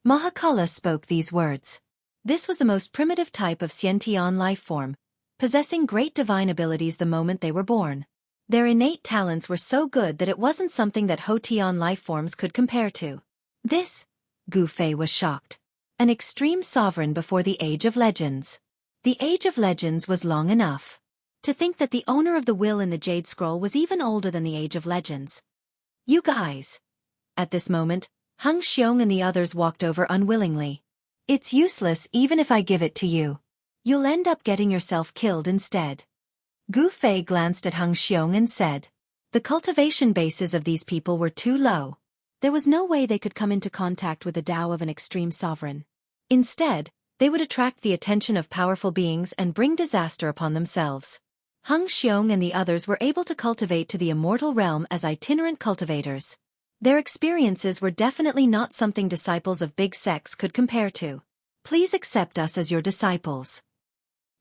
Mahakala spoke these words. This was the most primitive type of Xiantian life form, possessing great divine abilities the moment they were born. Their innate talents were so good that it wasn't something that Hotian life forms could compare to. This, Gu Fei was shocked. An extreme sovereign before the Age of Legends. The Age of Legends was long enough. To think that the owner of the will in the Jade Scroll was even older than the Age of Legends. You guys. At this moment, Hung Xiong and the others walked over unwillingly. It's useless even if I give it to you. You'll end up getting yourself killed instead. Gu Fei glanced at Hung Xiong and said. The cultivation bases of these people were too low. There was no way they could come into contact with the Dao of an extreme sovereign. Instead, they would attract the attention of powerful beings and bring disaster upon themselves. Hung Xiong and the others were able to cultivate to the immortal realm as itinerant cultivators. Their experiences were definitely not something disciples of big sects could compare to. Please accept us as your disciples.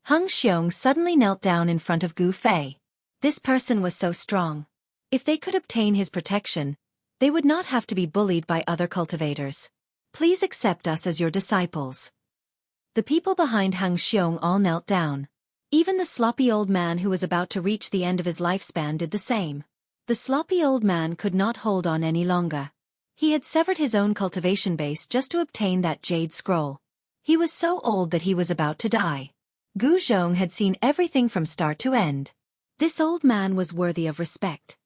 Hung Xiong suddenly knelt down in front of Gu Fei. This person was so strong. If they could obtain his protection, they would not have to be bullied by other cultivators. Please accept us as your disciples. The people behind Hung Xiong all knelt down. Even the sloppy old man who was about to reach the end of his lifespan did the same. The sloppy old man could not hold on any longer. He had severed his own cultivation base just to obtain that jade scroll. He was so old that he was about to die. Gu Zhong had seen everything from start to end. This old man was worthy of respect.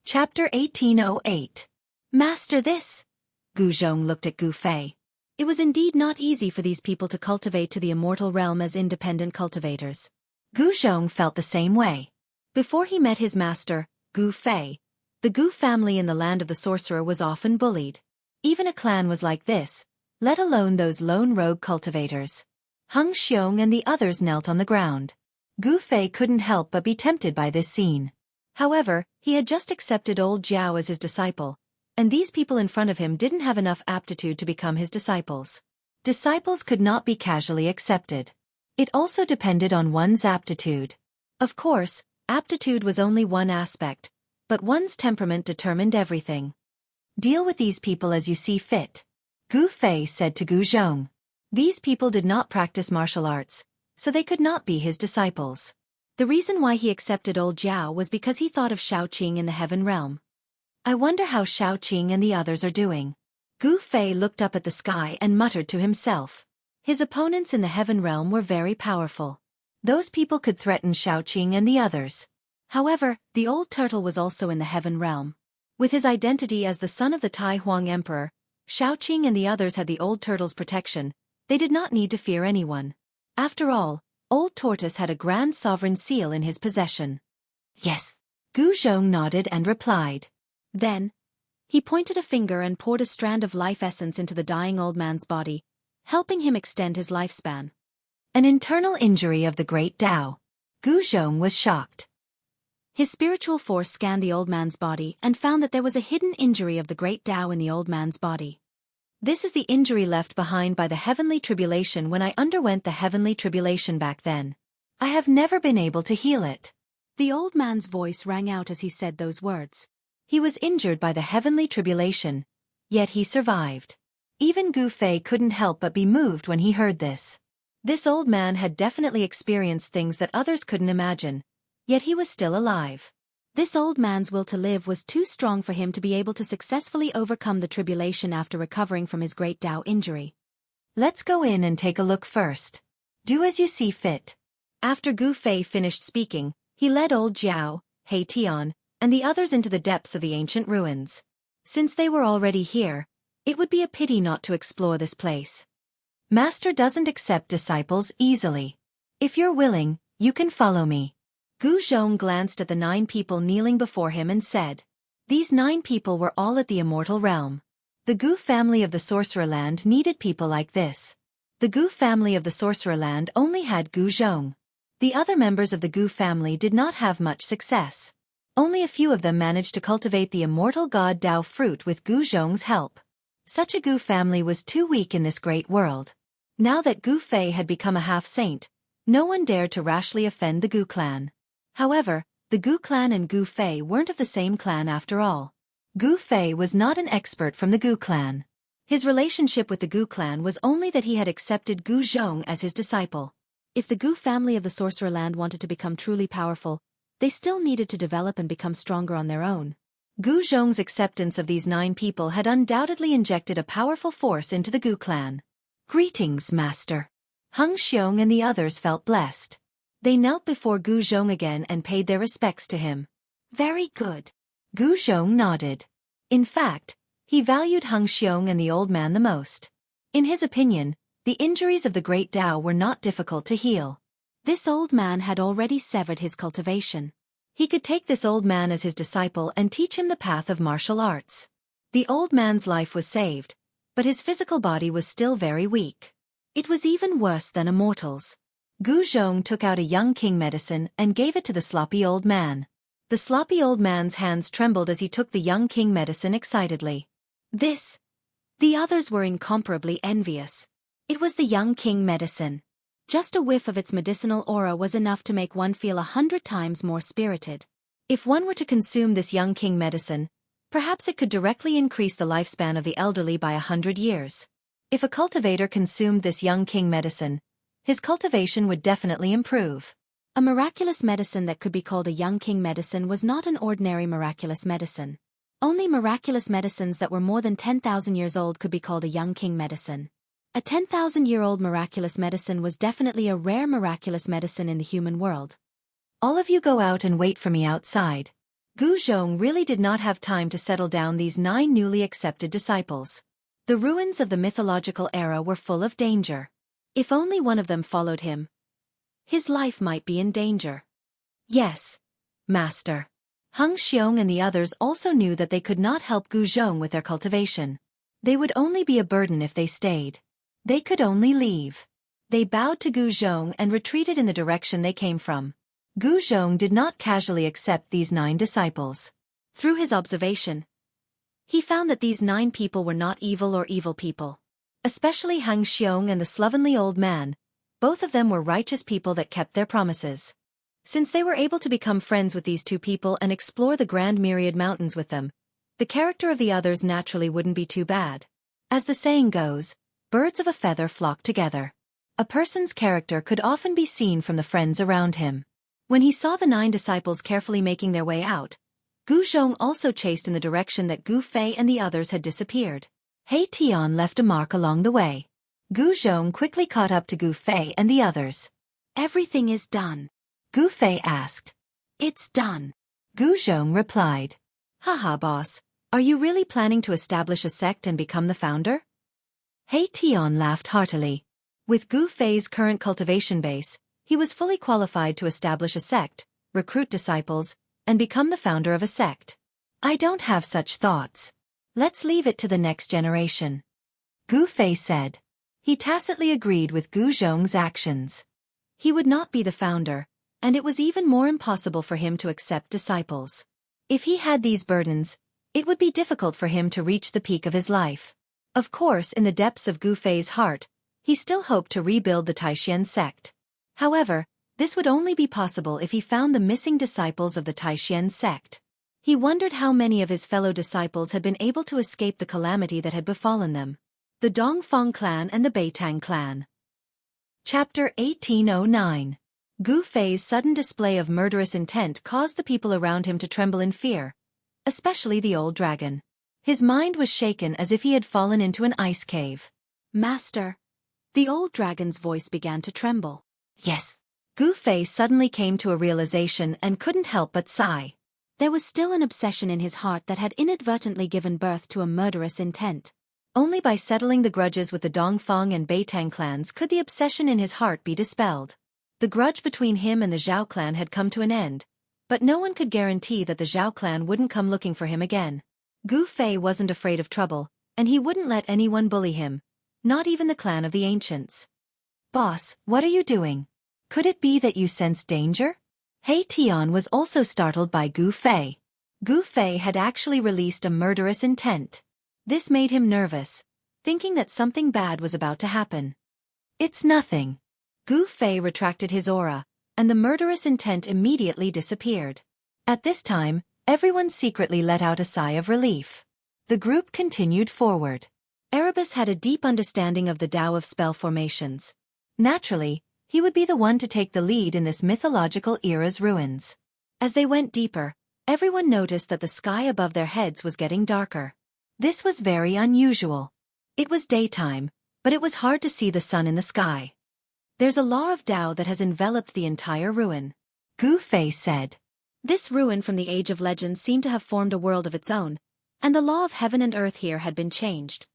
Chapter 1808. Master this. Gu Zhong looked at Gu Fei. It was indeed not easy for these people to cultivate to the immortal realm as independent cultivators. Gu Zhong felt the same way. Before he met his master, Gu Fei, the Gu family in the land of the sorcerer was often bullied. Even a clan was like this, let alone those lone rogue cultivators. Hung Xiong and the others knelt on the ground. Gu Fei couldn't help but be tempted by this scene. However, he had just accepted old Jiao as his disciple, and these people in front of him didn't have enough aptitude to become his disciples. Disciples could not be casually accepted. It also depended on one's aptitude. Of course, aptitude was only one aspect, but one's temperament determined everything. Deal with these people as you see fit. Gu Fei said to Gu Zhong. These people did not practice martial arts, so they could not be his disciples. The reason why he accepted old Jiao was because he thought of Shaoqing in the heaven realm. I wonder how Shaoqing and the others are doing. Gu Fei looked up at the sky and muttered to himself. His opponents in the heaven realm were very powerful. Those people could threaten Shaoqing and the others. However, the old turtle was also in the heaven realm. With his identity as the son of the Tai Huang Emperor, Shaoqing and the others had the old turtle's protection. They did not need to fear anyone. After all, Old Tortoise had a grand sovereign seal in his possession. Yes. Gu Zhong nodded and replied. Then, he pointed a finger and poured a strand of life essence into the dying old man's body, helping him extend his lifespan. An internal injury of the great Tao. Gu Zhong was shocked. His spiritual force scanned the old man's body and found that there was a hidden injury of the great Tao in the old man's body. This is the injury left behind by the heavenly tribulation when I underwent the heavenly tribulation back then. I have never been able to heal it. The old man's voice rang out as he said those words. He was injured by the heavenly tribulation, yet he survived. Even Gu Fei couldn't help but be moved when he heard this. This old man had definitely experienced things that others couldn't imagine, yet he was still alive. This old man's will to live was too strong for him to be able to successfully overcome the tribulation after recovering from his great Tao injury. Let's go in and take a look first. Do as you see fit. After Gu Fei finished speaking, he led old Jiao, He Tian, and the others into the depths of the ancient ruins. Since they were already here, it would be a pity not to explore this place. Master doesn't accept disciples easily. If you're willing, you can follow me. Gu Zhong glanced at the 9 people kneeling before him and said. These 9 people were all at the immortal realm. The Gu family of the Sorcererland needed people like this. The Gu family of the Sorcererland only had Gu Zhong. The other members of the Gu family did not have much success. Only a few of them managed to cultivate the immortal god Dao fruit with Gu Zhong's help. Such a Gu family was too weak in this great world. Now that Gu Fei had become a half-saint, no one dared to rashly offend the Gu clan. However, the Gu clan and Gu Fei weren't of the same clan after all. Gu Fei was not an expert from the Gu clan. His relationship with the Gu clan was only that he had accepted Gu Zhong as his disciple. If the Gu family of the Sorcererland wanted to become truly powerful, they still needed to develop and become stronger on their own. Gu Zhong's acceptance of these 9 people had undoubtedly injected a powerful force into the Gu clan. Greetings, Master. Hung Xiong and the others felt blessed. They knelt before Gu Zhong again and paid their respects to him. Very good. Gu Zhong nodded. In fact, he valued Hung Xiong and the old man the most. In his opinion, the injuries of the great Tao were not difficult to heal. This old man had already severed his cultivation. He could take this old man as his disciple and teach him the path of martial arts. The old man's life was saved, but his physical body was still very weak. It was even worse than a mortal's. Gu Zhong took out a young king medicine and gave it to the sloppy old man. The sloppy old man's hands trembled as he took the young king medicine excitedly. This. The others were incomparably envious. It was the young king medicine. Just a whiff of its medicinal aura was enough to make one feel 100 times more spirited. If one were to consume this young king medicine, perhaps it could directly increase the lifespan of the elderly by 100 years. If a cultivator consumed this young king medicine, his cultivation would definitely improve. A miraculous medicine that could be called a young king medicine was not an ordinary miraculous medicine. Only miraculous medicines that were more than 10,000 years old could be called a young king medicine. A 10,000-year-old miraculous medicine was definitely a rare miraculous medicine in the human world. All of you go out and wait for me outside. Gu Zhong really did not have time to settle down these 9 newly accepted disciples. The ruins of the mythological era were full of danger. If only one of them followed him, his life might be in danger. Yes, Master. Hung Xiong and the others also knew that they could not help Gu Zhong with their cultivation. They would only be a burden if they stayed. They could only leave. They bowed to Gu Zhong and retreated in the direction they came from. Gu Zhong did not casually accept these 9 disciples. Through his observation, he found that these 9 people were not evil or evil people. Especially Hung Xiong and the slovenly old man, both of them were righteous people that kept their promises. Since they were able to become friends with these 2 people and explore the Grand Myriad Mountains with them, the character of the others naturally wouldn't be too bad. As the saying goes, birds of a feather flock together. A person's character could often be seen from the friends around him. When he saw the 9 disciples carefully making their way out, Gu Zhong also chased in the direction that Gu Fei and the others had disappeared. He Tian left a mark along the way. Gu Zhong quickly caught up to Gu Fei and the others. "Everything is done?" Gu Fei asked. "It's done," Gu Zhong replied. "Haha, boss, are you really planning to establish a sect and become the founder?" He Tian laughed heartily. With Gu Fei's current cultivation base, he was fully qualified to establish a sect, recruit disciples, and become the founder of a sect. "I don't have such thoughts. Let's leave it to the next generation," Gu Fei said. He tacitly agreed with Gu Zhong's actions. He would not be the founder, and it was even more impossible for him to accept disciples. If he had these burdens, it would be difficult for him to reach the peak of his life. Of course, in the depths of Gu Fei's heart, he still hoped to rebuild the Taishan sect. However, this would only be possible if he found the missing disciples of the Taishan sect. He wondered how many of his fellow disciples had been able to escape the calamity that had befallen them. The Dongfang clan and the Beitang clan. Chapter 1809. Gu Fei's sudden display of murderous intent caused the people around him to tremble in fear, especially the old dragon. His mind was shaken as if he had fallen into an ice cave. "Master." The old dragon's voice began to tremble. "Yes." Gu Fei suddenly came to a realization and couldn't help but sigh. There was still an obsession in his heart that had inadvertently given birth to a murderous intent. Only by settling the grudges with the Dongfang and Beitang clans could the obsession in his heart be dispelled. The grudge between him and the Zhao clan had come to an end, but no one could guarantee that the Zhao clan wouldn't come looking for him again. Gu Fei wasn't afraid of trouble, and he wouldn't let anyone bully him, not even the clan of the ancients. "Boss, what are you doing? Could it be that you sense danger?" He Tian was also startled by Gu Fei. Gu Fei had actually released a murderous intent. This made him nervous, thinking that something bad was about to happen. "It's nothing." Gu Fei retracted his aura, and the murderous intent immediately disappeared. At this time, everyone secretly let out a sigh of relief. The group continued forward. Erebus had a deep understanding of the Tao of spell formations. Naturally, he would be the one to take the lead in this mythological era's ruins. As they went deeper, everyone noticed that the sky above their heads was getting darker. This was very unusual. It was daytime, but it was hard to see the sun in the sky. "There's a law of Tao that has enveloped the entire ruin," Gu Fei said. This ruin from the Age of Legends seemed to have formed a world of its own, and the law of heaven and earth here had been changed.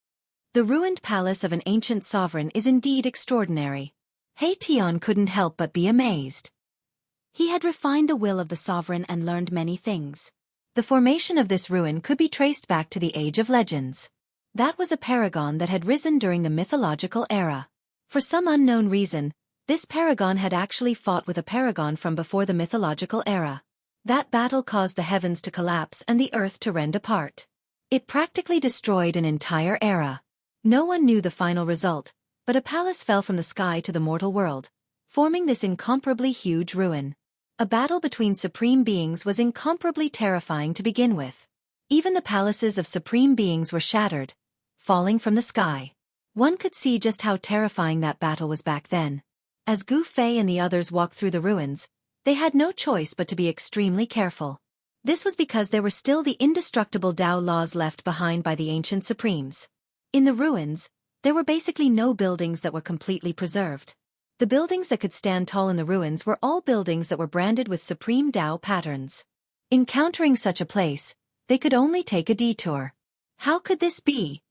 The ruined palace of an ancient sovereign is indeed extraordinary. He Tian couldn't help but be amazed. He had refined the will of the sovereign and learned many things. The formation of this ruin could be traced back to the Age of Legends. That was a paragon that had risen during the mythological era. For some unknown reason, this paragon had actually fought with a paragon from before the mythological era. That battle caused the heavens to collapse and the earth to rend apart. It practically destroyed an entire era. No one knew the final result, but a palace fell from the sky to the mortal world, forming this incomparably huge ruin. A battle between supreme beings was incomparably terrifying to begin with. Even the palaces of supreme beings were shattered, falling from the sky. One could see just how terrifying that battle was back then. As Gu Fei and the others walked through the ruins, they had no choice but to be extremely careful. This was because there were still the indestructible Tao laws left behind by the ancient supremes. In the ruins, there were basically no buildings that were completely preserved. The buildings that could stand tall in the ruins were all buildings that were branded with supreme Tao patterns. Encountering such a place, they could only take a detour. How could this be?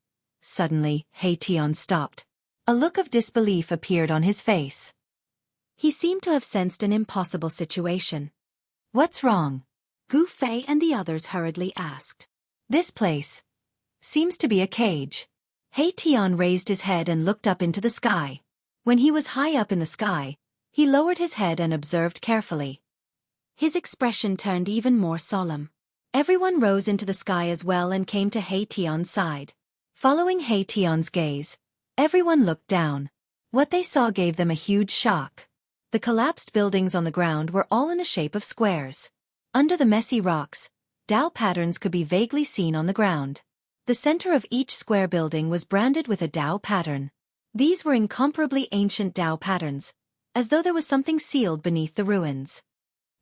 Suddenly, He Tian stopped. A look of disbelief appeared on his face. He seemed to have sensed an impossible situation. "What's wrong?" Gu Fei and the others hurriedly asked. "This place seems to be a cage." He Tian raised his head and looked up into the sky. When he was high up in the sky, he lowered his head and observed carefully. His expression turned even more solemn. Everyone rose into the sky as well and came to He Tian's side. Following He Tian's gaze, everyone looked down. What they saw gave them a huge shock. The collapsed buildings on the ground were all in the shape of squares. Under the messy rocks, Tao patterns could be vaguely seen on the ground. The center of each square building was branded with a Tao pattern. These were incomparably ancient Tao patterns, as though there was something sealed beneath the ruins.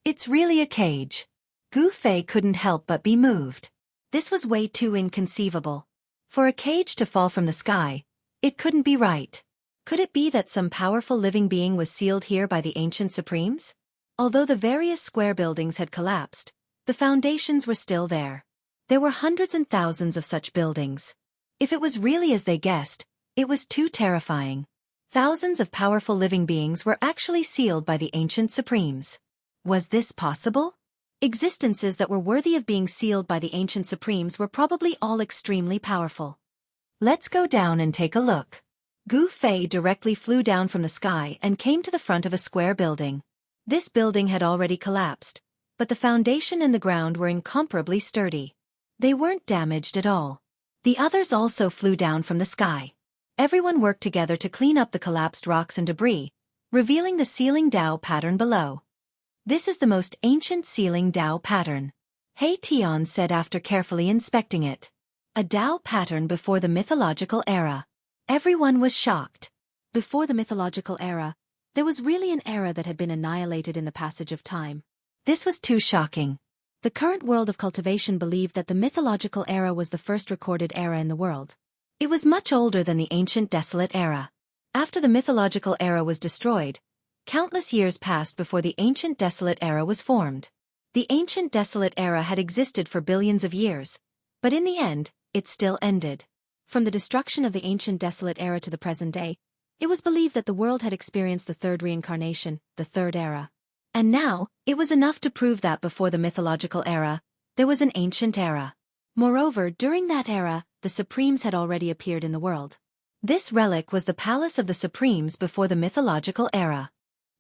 It's really a cage. Gu Fei couldn't help but be moved. This was way too inconceivable. For a cage to fall from the sky, it couldn't be right. Could it be that some powerful living being was sealed here by the ancient supremes? Although the various square buildings had collapsed, the foundations were still there. There were hundreds and thousands of such buildings. If it was really as they guessed, it was too terrifying. Thousands of powerful living beings were actually sealed by the ancient supremes. Was this possible? Existences that were worthy of being sealed by the ancient supremes were probably all extremely powerful. Let's go down and take a look. Gu Fei directly flew down from the sky and came to the front of a square building. This building had already collapsed, but the foundation and the ground were incomparably sturdy. They weren't damaged at all. The others also flew down from the sky. Everyone worked together to clean up the collapsed rocks and debris, revealing the sealing Tao pattern below. This is the most ancient sealing Tao pattern, He Tian said after carefully inspecting it. A Tao pattern before the mythological era. Everyone was shocked. Before the mythological era, there was really an era that had been annihilated in the passage of time. This was too shocking. The current world of cultivation believed that the mythological era was the first recorded era in the world. It was much older than the ancient desolate era. After the mythological era was destroyed, countless years passed before the ancient desolate era was formed. The ancient desolate era had existed for billions of years, but in the end, it still ended. From the destruction of the ancient desolate era to the present day, it was believed that the world had experienced the third reincarnation, the third era. And now, it was enough to prove that before the mythological era, there was an ancient era. Moreover, during that era, the Supremes had already appeared in the world. This relic was the palace of the Supremes before the mythological era.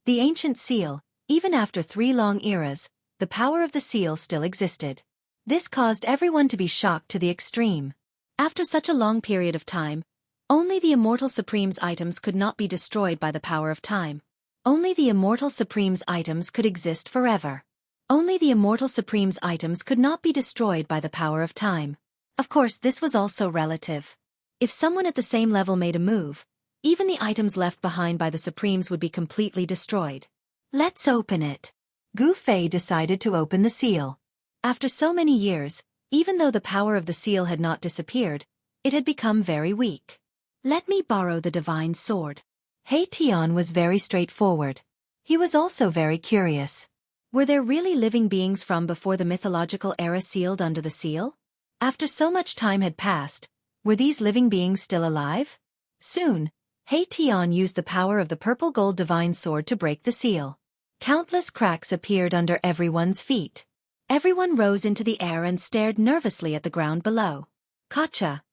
The ancient seal, even after 3 long eras, the power of the seal still existed. This caused everyone to be shocked to the extreme. After such a long period of time, only the immortal Supremes' items could not be destroyed by the power of time. Only the immortal Supremes' items could exist forever. Only the immortal Supremes' items could not be destroyed by the power of time. Of course, this was also relative. If someone at the same level made a move, even the items left behind by the Supremes would be completely destroyed. Let's open it. Gu Fei decided to open the seal. After so many years, even though the power of the seal had not disappeared, it had become very weak. Let me borrow the divine sword. He Tian was very straightforward. He was also very curious. Were there really living beings from before the mythological era sealed under the seal? After so much time had passed, were these living beings still alive? Soon, He Tian used the power of the purple gold divine sword to break the seal. Countless cracks appeared under everyone's feet. Everyone rose into the air and stared nervously at the ground below. Gotcha!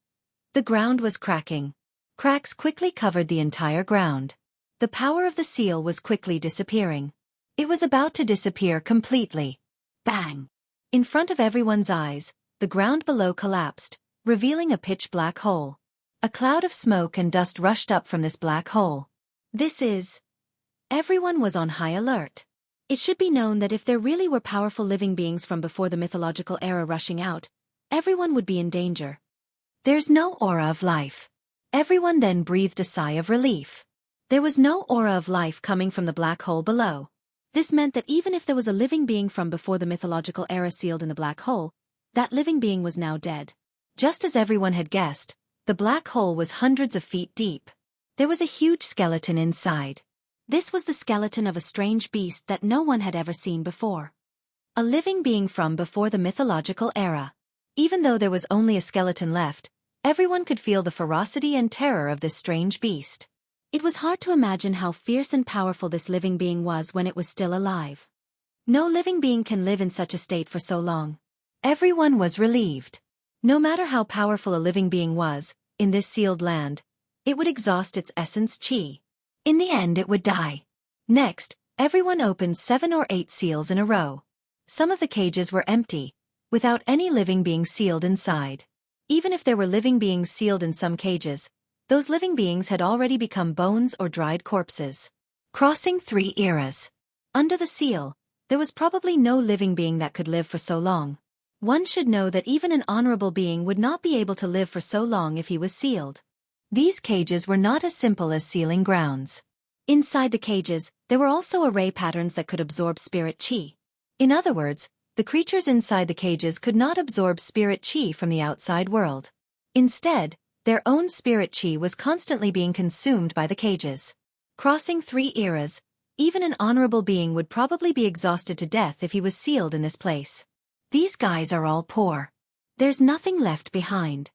The ground was cracking. Cracks quickly covered the entire ground. The power of the seal was quickly disappearing. It was about to disappear completely. Bang! In front of everyone's eyes, the ground below collapsed, revealing a pitch-black hole. A cloud of smoke and dust rushed up from this black hole. This is... Everyone was on high alert. It should be known that if there really were powerful living beings from before the mythological era rushing out, everyone would be in danger. There's no aura of life. Everyone then breathed a sigh of relief. There was no aura of life coming from the black hole below. This meant that even if there was a living being from before the mythological era sealed in the black hole, that living being was now dead. Just as everyone had guessed, the black hole was hundreds of feet deep. There was a huge skeleton inside. This was the skeleton of a strange beast that no one had ever seen before. A living being from before the mythological era. Even though there was only a skeleton left, everyone could feel the ferocity and terror of this strange beast. It was hard to imagine how fierce and powerful this living being was when it was still alive. No living being can live in such a state for so long. Everyone was relieved. No matter how powerful a living being was, in this sealed land, it would exhaust its essence qi. In the end it would die. Next, everyone opened 7 or 8 seals in a row. Some of the cages were empty, without any living being sealed inside. Even if there were living beings sealed in some cages, those living beings had already become bones or dried corpses. Crossing 3 eras. Under the seal, there was probably no living being that could live for so long. One should know that even an honorable being would not be able to live for so long if he was sealed. These cages were not as simple as sealing grounds. Inside the cages, there were also array patterns that could absorb spirit chi. In other words, the creatures inside the cages could not absorb spirit chi from the outside world. Instead, their own spirit chi was constantly being consumed by the cages. Crossing 3 eras, even an honorable being would probably be exhausted to death if he was sealed in this place. These guys are all poor. There's nothing left behind.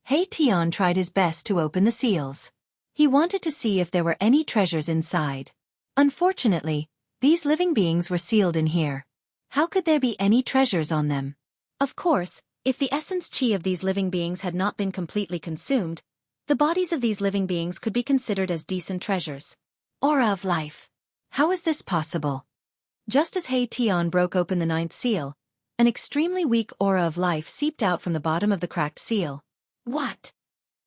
He Tian tried his best to open the seals. He wanted to see if there were any treasures inside. Unfortunately, these living beings were sealed in here. How could there be any treasures on them? Of course, if the essence chi of these living beings had not been completely consumed, the bodies of these living beings could be considered as decent treasures. Aura of life. How is this possible? Just as He Tian broke open the 9th seal, an extremely weak aura of life seeped out from the bottom of the cracked seal. What?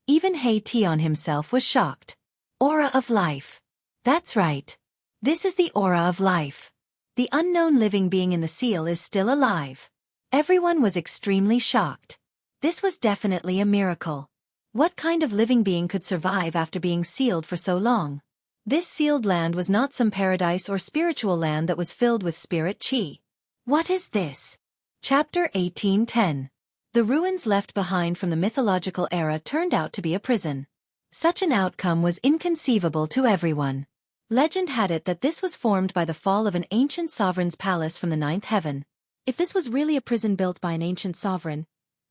Even He Tian himself was shocked. Aura of life. That's right. This is the aura of life. The unknown living being in the seal is still alive. Everyone was extremely shocked. This was definitely a miracle. What kind of living being could survive after being sealed for so long? This sealed land was not some paradise or spiritual land that was filled with spirit chi. What is this? Chapter 1810. The ruins left behind from the mythological era turned out to be a prison. Such an outcome was inconceivable to everyone. Legend had it that this was formed by the fall of an ancient sovereign's palace from the 9th heaven. If this was really a prison built by an ancient sovereign,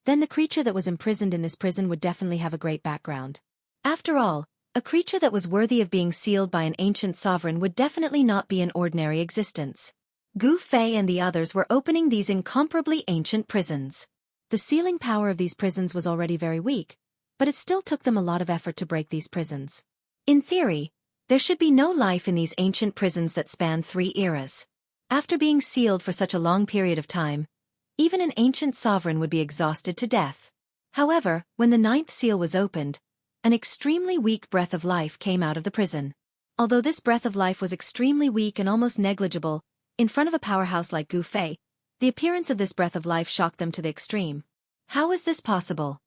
then the creature that was imprisoned in this prison would definitely have a great background. After all, a creature that was worthy of being sealed by an ancient sovereign would definitely not be an ordinary existence. Gu Fei and the others were opening these incomparably ancient prisons. The sealing power of these prisons was already very weak, but it still took them a lot of effort to break these prisons. In theory, there should be no life in these ancient prisons that span 3 eras. After being sealed for such a long period of time, even an ancient sovereign would be exhausted to death. However, when the 9th seal was opened, an extremely weak breath of life came out of the prison. Although this breath of life was extremely weak and almost negligible, in front of a powerhouse like Gu Fei, the appearance of this breath of life shocked them to the extreme. How is this possible?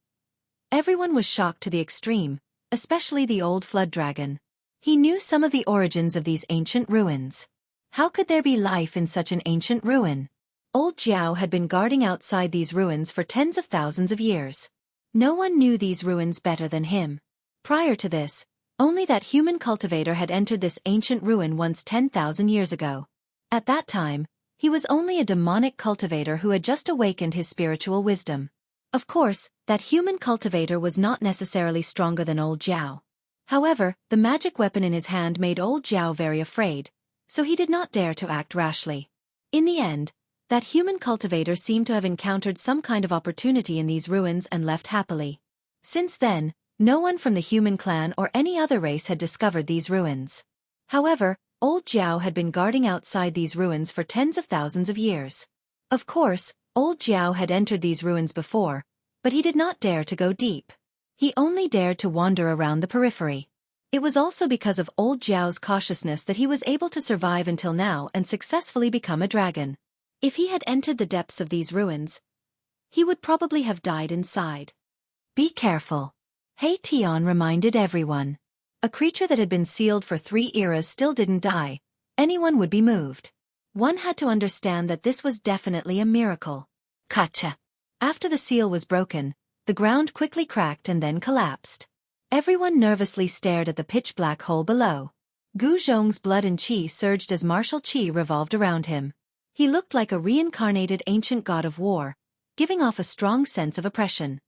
Everyone was shocked to the extreme, especially the old flood dragon. He knew some of the origins of these ancient ruins. How could there be life in such an ancient ruin? Old Jiao had been guarding outside these ruins for tens of thousands of years. No one knew these ruins better than him. Prior to this, only that human cultivator had entered this ancient ruin once 10,000 years ago. At that time, he was only a demonic cultivator who had just awakened his spiritual wisdom. Of course, that human cultivator was not necessarily stronger than old Jiao. However, the magic weapon in his hand made old Jiao very afraid, so he did not dare to act rashly. In the end, that human cultivator seemed to have encountered some kind of opportunity in these ruins and left happily. Since then, no one from the human clan or any other race had discovered these ruins. However, old Jiao had been guarding outside these ruins for tens of thousands of years. Of course, old Jiao had entered these ruins before, but he did not dare to go deep. He only dared to wander around the periphery. It was also because of old Jiao's cautiousness that he was able to survive until now and successfully become a dragon. If he had entered the depths of these ruins, he would probably have died inside. Be careful. He Tian reminded everyone. A creature that had been sealed for 3 eras still didn't die. Anyone would be moved. One had to understand that this was definitely a miracle. Gotcha. After the seal was broken, the ground quickly cracked and then collapsed. Everyone nervously stared at the pitch-black hole below. Gu Zhong's blood and qi surged as martial qi revolved around him. He looked like a reincarnated ancient god of war, giving off a strong sense of oppression.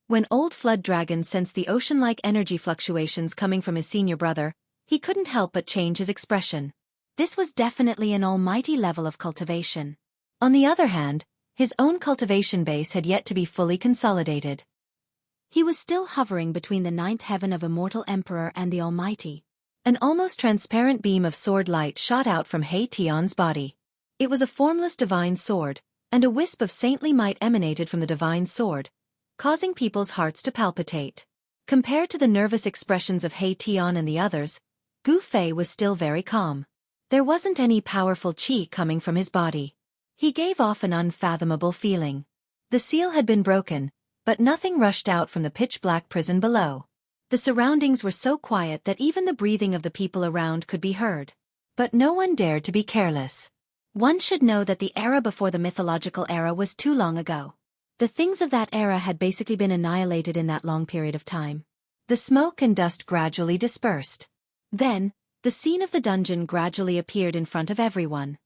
When old flood dragon sensed the ocean-like energy fluctuations coming from his senior brother, he couldn't help but change his expression. This was definitely an almighty level of cultivation. On the other hand, his own cultivation base had yet to be fully consolidated. He was still hovering between the 9th heaven of Immortal Emperor and the Almighty. An almost transparent beam of sword light shot out from He Tian's body. It was a formless divine sword, and a wisp of saintly might emanated from the divine sword, causing people's hearts to palpitate. Compared to the nervous expressions of He Tian and the others, Gu Fei was still very calm. There wasn't any powerful qi coming from his body. He gave off an unfathomable feeling. The seal had been broken, but nothing rushed out from the pitch-black prison below. The surroundings were so quiet that even the breathing of the people around could be heard. But no one dared to be careless. One should know that the era before the mythological era was too long ago. The things of that era had basically been annihilated in that long period of time. The smoke and dust gradually dispersed. Then, the scene of the dungeon gradually appeared in front of everyone.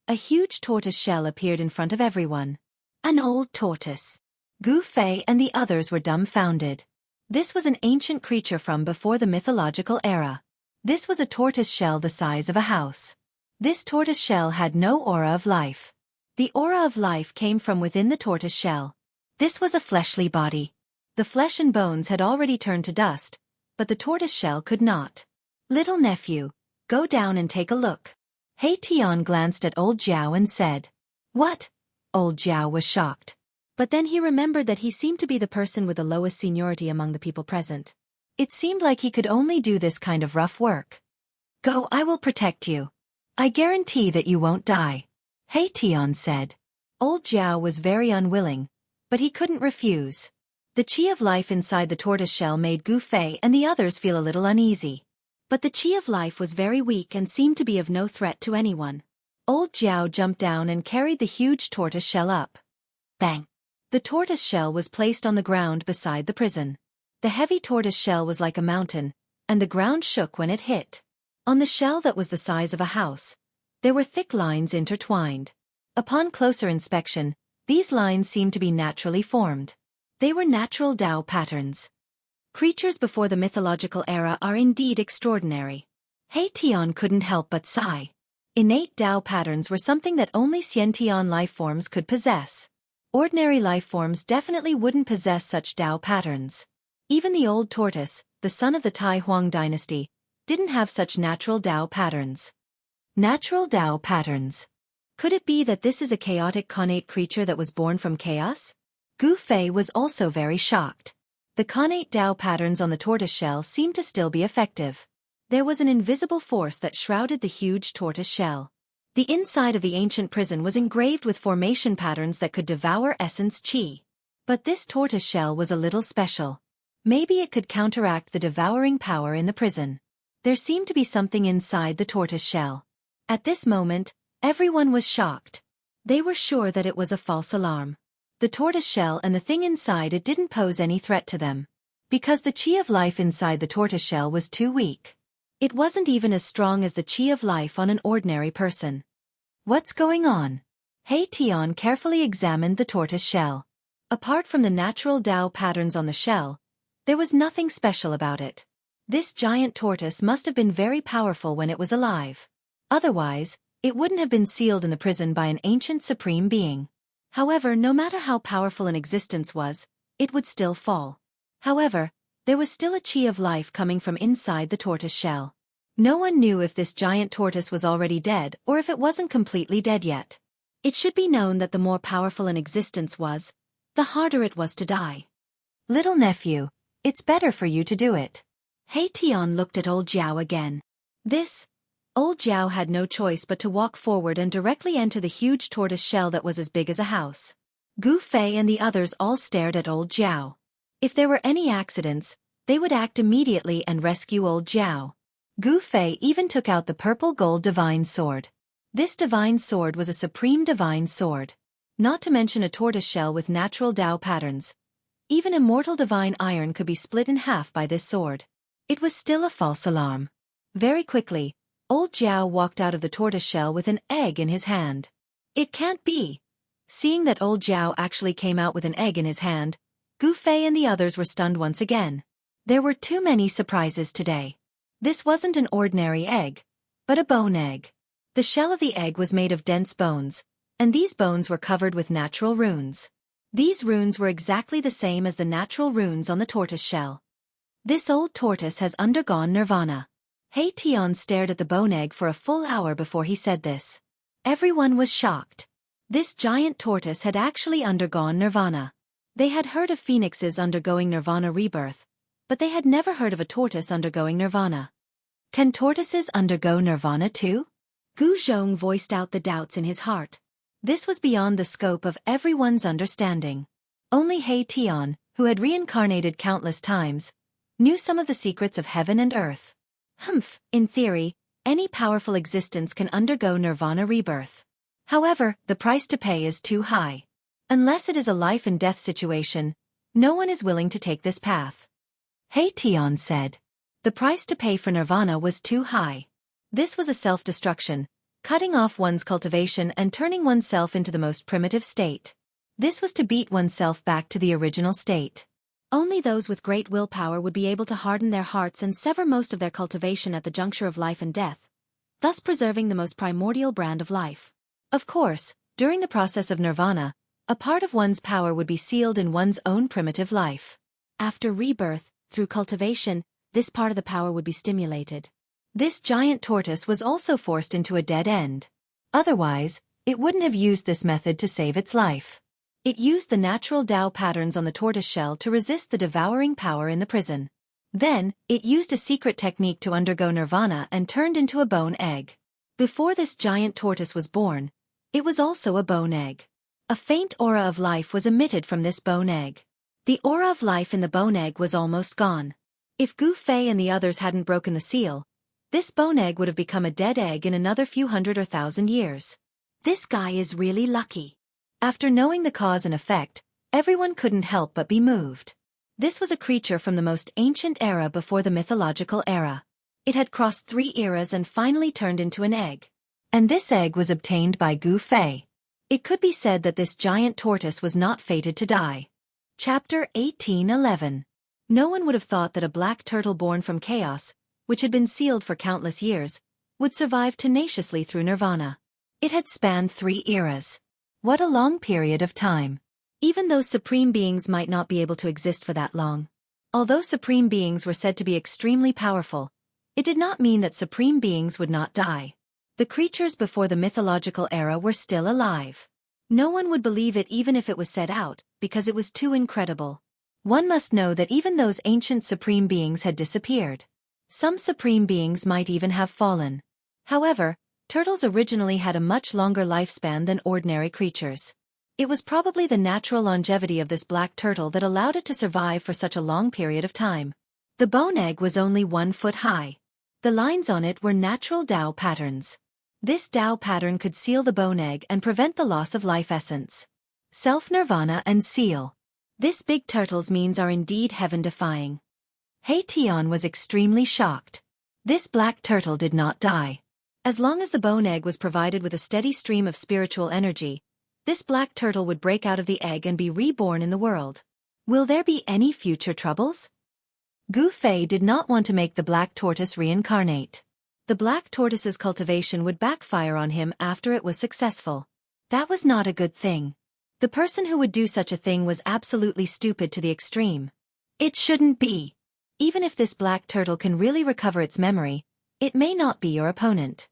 A huge tortoise shell appeared in front of everyone. An old tortoise. Gu Fei and the others were dumbfounded. This was an ancient creature from before the mythological era. This was a tortoise shell the size of a house. This tortoise shell had no aura of life. The aura of life came from within the tortoise shell. This was a fleshly body. The flesh and bones had already turned to dust, but the tortoise shell could not. Little nephew, go down and take a look. He Tian glanced at old Jiao and said, "What?" Old Jiao was shocked. But then he remembered that he seemed to be the person with the lowest seniority among the people present. It seemed like he could only do this kind of rough work. "Go, I will protect you. I guarantee that you won't die," He Tian said. Old Jiao was very unwilling, but he couldn't refuse. The chi of life inside the tortoise shell made Gu Fei and the others feel a little uneasy. But the chi of life was very weak and seemed to be of no threat to anyone. Old Jiao jumped down and carried the huge tortoise shell up. Bang! The tortoise shell was placed on the ground beside the prison. The heavy tortoise shell was like a mountain, and the ground shook when it hit. On the shell that was the size of a house, there were thick lines intertwined. Upon closer inspection, these lines seemed to be naturally formed. They were natural Dao patterns. Creatures before the mythological era are indeed extraordinary. He Tian couldn't help but sigh. Innate Dao patterns were something that only Xianxia life forms could possess. Ordinary life forms definitely wouldn't possess such Dao patterns. Even the old tortoise, the son of the Tai Huang dynasty, didn't have such natural Dao patterns. Natural Dao patterns. Could it be that this is a chaotic connate creature that was born from chaos? Gu Fei was also very shocked. The connate Dao patterns on the tortoise shell seemed to still be effective. There was an invisible force that shrouded the huge tortoise shell. The inside of the ancient prison was engraved with formation patterns that could devour essence chi. But this tortoise shell was a little special. Maybe it could counteract the devouring power in the prison. There seemed to be something inside the tortoise shell. At this moment, everyone was shocked. They were sure that it was a false alarm. The tortoise shell and the thing inside it didn't pose any threat to them. Because the chi of life inside the tortoise shell was too weak. It wasn't even as strong as the chi of life on an ordinary person. What's going on? He Tian carefully examined the tortoise shell. Apart from the natural Dao patterns on the shell, there was nothing special about it. This giant tortoise must have been very powerful when it was alive. Otherwise, it wouldn't have been sealed in the prison by an ancient supreme being. However, no matter how powerful an existence was, it would still fall. However, there was still a chi of life coming from inside the tortoise shell. No one knew if this giant tortoise was already dead or if it wasn't completely dead yet. It should be known that the more powerful an existence was, the harder it was to die. Little nephew, it's better for you to do it. He Tian looked at old Jiao again. Old Jiao had no choice but to walk forward and directly enter the huge tortoise shell that was as big as a house. Gu Fei and the others all stared at old Jiao. If there were any accidents, they would act immediately and rescue old Jiao. Gu Fei even took out the purple gold divine sword. This divine sword was a supreme divine sword. Not to mention a tortoise shell with natural Dao patterns. Even immortal divine iron could be split in half by this sword. It was still a false alarm. Very quickly, old Jiao walked out of the tortoise shell with an egg in his hand. It can't be. Seeing that old Jiao actually came out with an egg in his hand, Gu Fei and the others were stunned once again. There were too many surprises today. This wasn't an ordinary egg, but a bone egg. The shell of the egg was made of dense bones, and these bones were covered with natural runes. These runes were exactly the same as the natural runes on the tortoise shell. This old tortoise has undergone nirvana. He Tian stared at the bone egg for a full hour before he said this. Everyone was shocked. This giant tortoise had actually undergone nirvana. They had heard of phoenixes undergoing nirvana rebirth, but they had never heard of a tortoise undergoing nirvana. Can tortoises undergo nirvana too? Gu Zhong voiced out the doubts in his heart. This was beyond the scope of everyone's understanding. Only He Tian, who had reincarnated countless times, knew some of the secrets of heaven and earth. In theory, any powerful existence can undergo nirvana rebirth. However, the price to pay is too high. Unless it is a life-and-death situation, no one is willing to take this path. He Tian said. The price to pay for nirvana was too high. This was a self-destruction, cutting off one's cultivation and turning oneself into the most primitive state. This was to beat oneself back to the original state. Only those with great willpower would be able to harden their hearts and sever most of their cultivation at the juncture of life and death, thus preserving the most primordial brand of life. Of course, during the process of nirvana, a part of one's power would be sealed in one's own primitive life. After rebirth, through cultivation, this part of the power would be stimulated. This giant tortoise was also forced into a dead end. Otherwise, it wouldn't have used this method to save its life. It used the natural Tao patterns on the tortoise shell to resist the devouring power in the prison. Then, it used a secret technique to undergo nirvana and turned into a bone egg. Before this giant tortoise was born, it was also a bone egg. A faint aura of life was emitted from this bone egg. The aura of life in the bone egg was almost gone. If Gu Fei and the others hadn't broken the seal, this bone egg would have become a dead egg in another few hundred or thousand years. This guy is really lucky. After knowing the cause and effect, everyone couldn't help but be moved. This was a creature from the most ancient era before the mythological era. It had crossed 3 eras and finally turned into an egg. And this egg was obtained by Gu Fei. It could be said that this giant tortoise was not fated to die. Chapter 1811. No one would have thought that a black turtle born from chaos, which had been sealed for countless years, would survive tenaciously through nirvana. It had spanned 3 eras. What a long period of time. Even though supreme beings might not be able to exist for that long. Although supreme beings were said to be extremely powerful, it did not mean that supreme beings would not die. The creatures before the mythological era were still alive. No one would believe it even if it was said out, because it was too incredible. One must know that even those ancient supreme beings had disappeared. Some supreme beings might even have fallen. However, turtles originally had a much longer lifespan than ordinary creatures. It was probably the natural longevity of this black turtle that allowed it to survive for such a long period of time. The bone egg was only 1 foot high. The lines on it were natural Tao patterns. This Tao pattern could seal the bone egg and prevent the loss of life essence. Self-nirvana and seal. This big turtle's means are indeed heaven-defying. He Tian was extremely shocked. This black turtle did not die. As long as the bone egg was provided with a steady stream of spiritual energy, this black turtle would break out of the egg and be reborn in the world. Will there be any future troubles? Gu Fei did not want to make the black tortoise reincarnate. The black tortoise's cultivation would backfire on him after it was successful. That was not a good thing. The person who would do such a thing was absolutely stupid to the extreme. It shouldn't be. Even if this black turtle can really recover its memory, it may not be your opponent.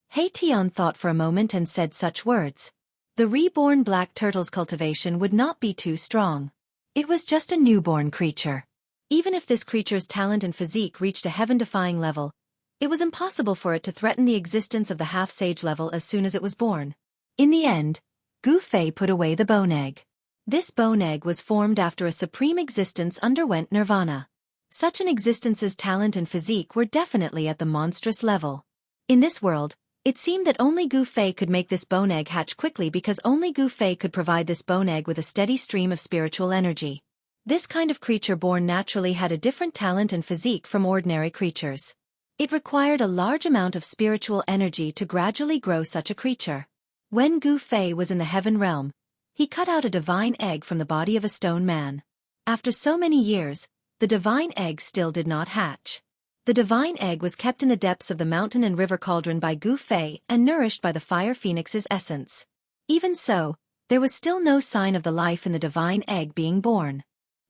He Tian thought for a moment and said such words. The reborn black turtle's cultivation would not be too strong. It was just a newborn creature. Even if this creature's talent and physique reached a heaven-defying level, it was impossible for it to threaten the existence of the half-sage level as soon as it was born. In the end, Gu Fei put away the bone egg. This bone egg was formed after a supreme existence underwent nirvana. Such an existence's talent and physique were definitely at the monstrous level. In this world, it seemed that only Gu Fei could make this bone egg hatch quickly because only Gu Fei could provide this bone egg with a steady stream of spiritual energy. This kind of creature born naturally had a different talent and physique from ordinary creatures. It required a large amount of spiritual energy to gradually grow such a creature. When Gu Fei was in the heaven realm, he cut out a divine egg from the body of a stone man. After so many years, the divine egg still did not hatch. The divine egg was kept in the depths of the mountain and river cauldron by Gu Fei and nourished by the fire phoenix's essence. Even so, there was still no sign of the life in the divine egg being born.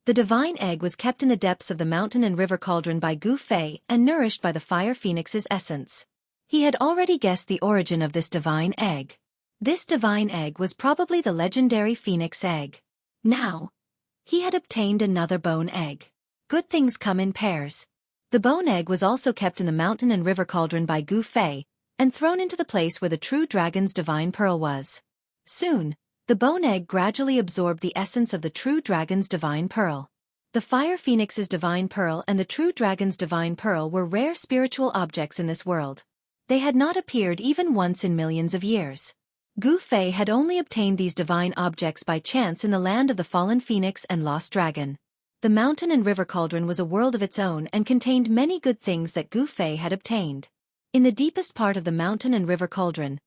The divine egg was kept in the depths of the mountain and river cauldron by Gu Fei and nourished by the fire phoenix's essence. He had already guessed the origin of this divine egg. This divine egg was probably the legendary phoenix egg. Now, he had obtained another bone egg. Good things come in pairs. The bone egg was also kept in the mountain and river cauldron by Gu Fei, and thrown into the place where the true dragon's divine pearl was. Soon, the bone egg gradually absorbed the essence of the true dragon's divine pearl. The fire phoenix's divine pearl and the true dragon's divine pearl were rare spiritual objects in this world. They had not appeared even once in millions of years. Gu Fei had only obtained these divine objects by chance in the land of the fallen phoenix and lost dragon. The mountain and river cauldron was a world of its own and contained many good things that Gu Fei had obtained. In the deepest part of the mountain and river cauldron,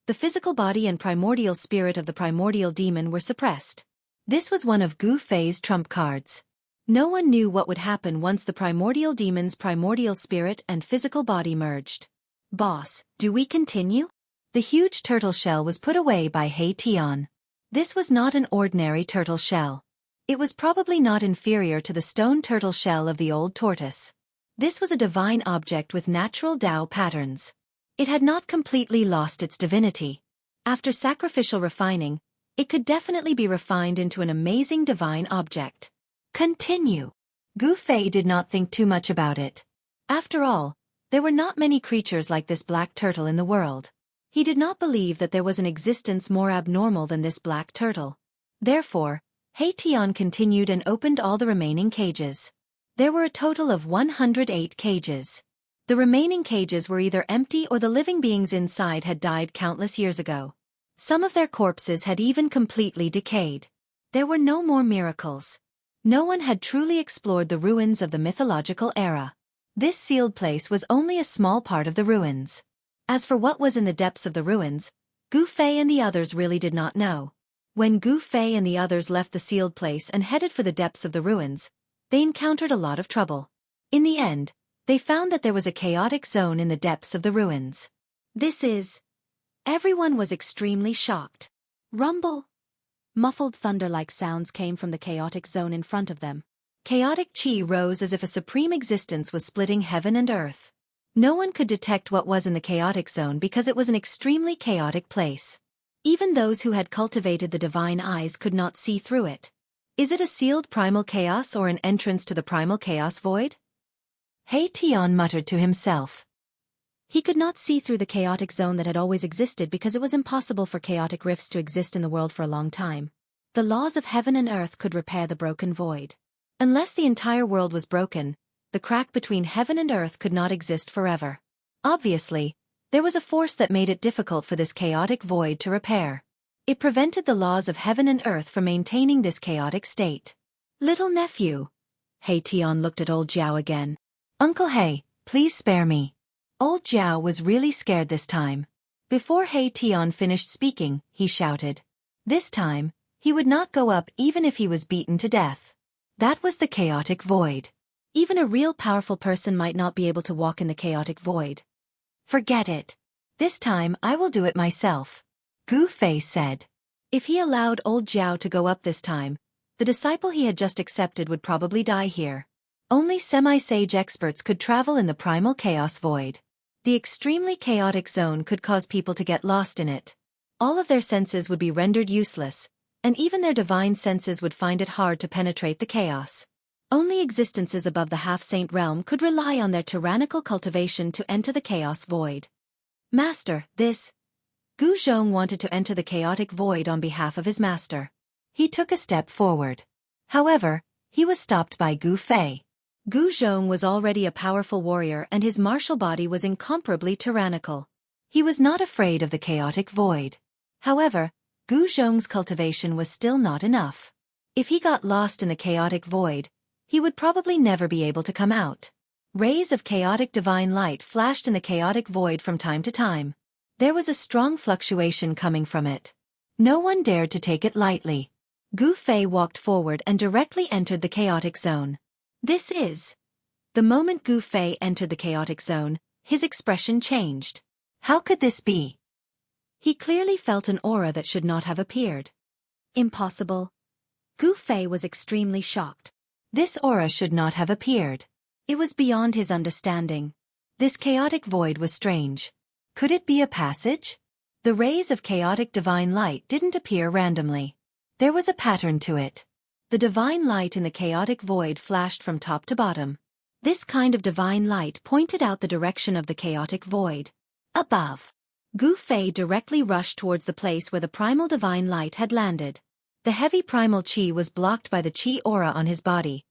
the physical body and primordial spirit of the primordial demon were suppressed. This was one of Gu Fei's trump cards. No one knew what would happen once the primordial demon's primordial spirit and physical body merged. Boss, do we continue? The huge turtle shell was put away by He Tian. This was not an ordinary turtle shell. It was probably not inferior to the stone turtle shell of the old tortoise. This was a divine object with natural Tao patterns. It had not completely lost its divinity. After sacrificial refining, it could definitely be refined into an amazing divine object. Continue. Gu Fei did not think too much about it. After all, there were not many creatures like this black turtle in the world. He did not believe that there was an existence more abnormal than this black turtle. Therefore, He Tian continued and opened all the remaining cages. There were a total of 108 cages. The remaining cages were either empty or the living beings inside had died countless years ago. Some of their corpses had even completely decayed. There were no more miracles. No one had truly explored the ruins of the mythological era. This sealed place was only a small part of the ruins. As for what was in the depths of the ruins, Gu Fei and the others really did not know. When Gu Fei and the others left the sealed place and headed for the depths of the ruins, they encountered a lot of trouble. In the end, they found that there was a chaotic zone in the depths of the ruins. Everyone was extremely shocked. Rumble. Muffled thunder-like sounds came from the chaotic zone in front of them. Chaotic chi rose as if a supreme existence was splitting heaven and earth. No one could detect what was in the chaotic zone because it was an extremely chaotic place. Even those who had cultivated the divine eyes could not see through it. Is it a sealed primal chaos or an entrance to the primal chaos void? He Tian muttered to himself. He could not see through the chaotic zone that had always existed because it was impossible for chaotic rifts to exist in the world for a long time. The laws of heaven and earth could repair the broken void. Unless the entire world was broken, the crack between heaven and earth could not exist forever. Obviously, there was a force that made it difficult for this chaotic void to repair. It prevented the laws of heaven and earth from maintaining this chaotic state. Little nephew. He Tian looked at old Jiao again. Uncle He, please spare me. Old Jiao was really scared this time. Before He Tian finished speaking, he shouted. This time, he would not go up even if he was beaten to death. That was the chaotic void. Even a real powerful person might not be able to walk in the chaotic void. Forget it. This time I will do it myself. Gu Fei said. If he allowed old Jiao to go up this time, the disciple he had just accepted would probably die here. Only semi-sage experts could travel in the primal chaos void. The extremely chaotic zone could cause people to get lost in it. All of their senses would be rendered useless, and even their divine senses would find it hard to penetrate the chaos. Only existences above the half-saint realm could rely on their tyrannical cultivation to enter the chaos void. Master, Gu Zhong wanted to enter the chaotic void on behalf of his master. He took a step forward. However, he was stopped by Gu Fei. Gu Zhong was already a powerful warrior and his martial body was incomparably tyrannical. He was not afraid of the chaotic void. However, Gu Zhong's cultivation was still not enough. If he got lost in the chaotic void, he would probably never be able to come out. Rays of chaotic divine light flashed in the chaotic void from time to time. There was a strong fluctuation coming from it. No one dared to take it lightly. Gu Fei walked forward and directly entered the chaotic zone. The moment Gu Fei entered the chaotic zone, his expression changed. How could this be? He clearly felt an aura that should not have appeared. Impossible. Gu Fei was extremely shocked. This aura should not have appeared. It was beyond his understanding. This chaotic void was strange. Could it be a passage? The rays of chaotic divine light didn't appear randomly. There was a pattern to it. The divine light in the chaotic void flashed from top to bottom. This kind of divine light pointed out the direction of the chaotic void. Above. Gu Fei directly rushed towards the place where the primal divine light had landed. The heavy primal qi was blocked by the qi aura on his body,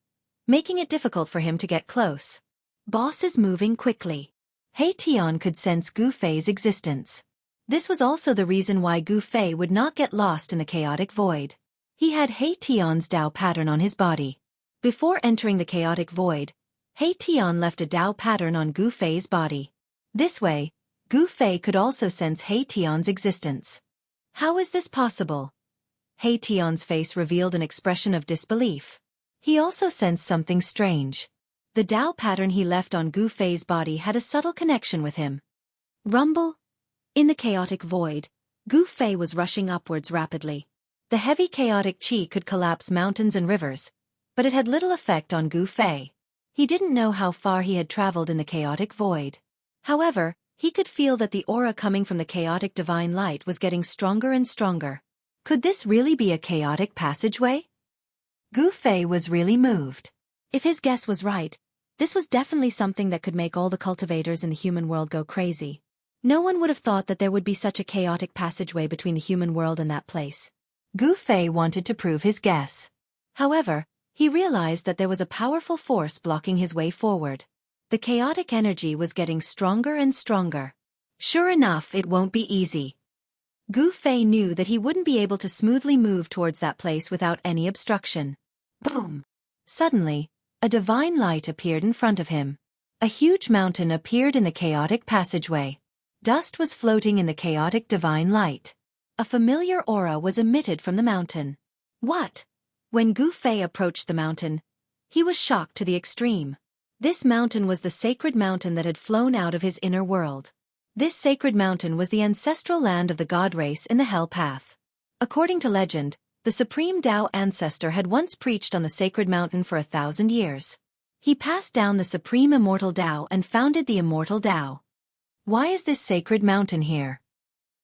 making it difficult for him to get close. Boss is moving quickly. He Tian could sense Gu Fei's existence. This was also the reason why Gu Fei would not get lost in the chaotic void. He had He Tian's Dao pattern on his body. Before entering the chaotic void, He Tian left a Dao pattern on Gu Fei's body. This way, Gu Fei could also sense He Tian's existence. How is this possible? He Tian's face revealed an expression of disbelief. He also sensed something strange. The Dao pattern he left on Gu Fei's body had a subtle connection with him. Rumble. In the chaotic void, Gu Fei was rushing upwards rapidly. The heavy chaotic qi could collapse mountains and rivers, but it had little effect on Gu Fei. He didn't know how far he had traveled in the chaotic void. However, he could feel that the aura coming from the chaotic divine light was getting stronger and stronger. Could this really be a chaotic passageway? Gu Fei was really moved. If his guess was right, this was definitely something that could make all the cultivators in the human world go crazy. No one would have thought that there would be such a chaotic passageway between the human world and that place. Gu Fei wanted to prove his guess. However, he realized that there was a powerful force blocking his way forward. The chaotic energy was getting stronger and stronger. Sure enough, it won't be easy. Gu Fei knew that he wouldn't be able to smoothly move towards that place without any obstruction. Boom! Suddenly, a divine light appeared in front of him. A huge mountain appeared in the chaotic passageway. Dust was floating in the chaotic divine light. A familiar aura was emitted from the mountain. What? When Gu Fei approached the mountain, he was shocked to the extreme. This mountain was the sacred mountain that had flown out of his inner world. This sacred mountain was the ancestral land of the god race in the Hell Path. According to legend, the supreme Tao ancestor had once preached on the sacred mountain for 1,000 years. He passed down the supreme immortal Tao and founded the immortal Tao. Why is this sacred mountain here?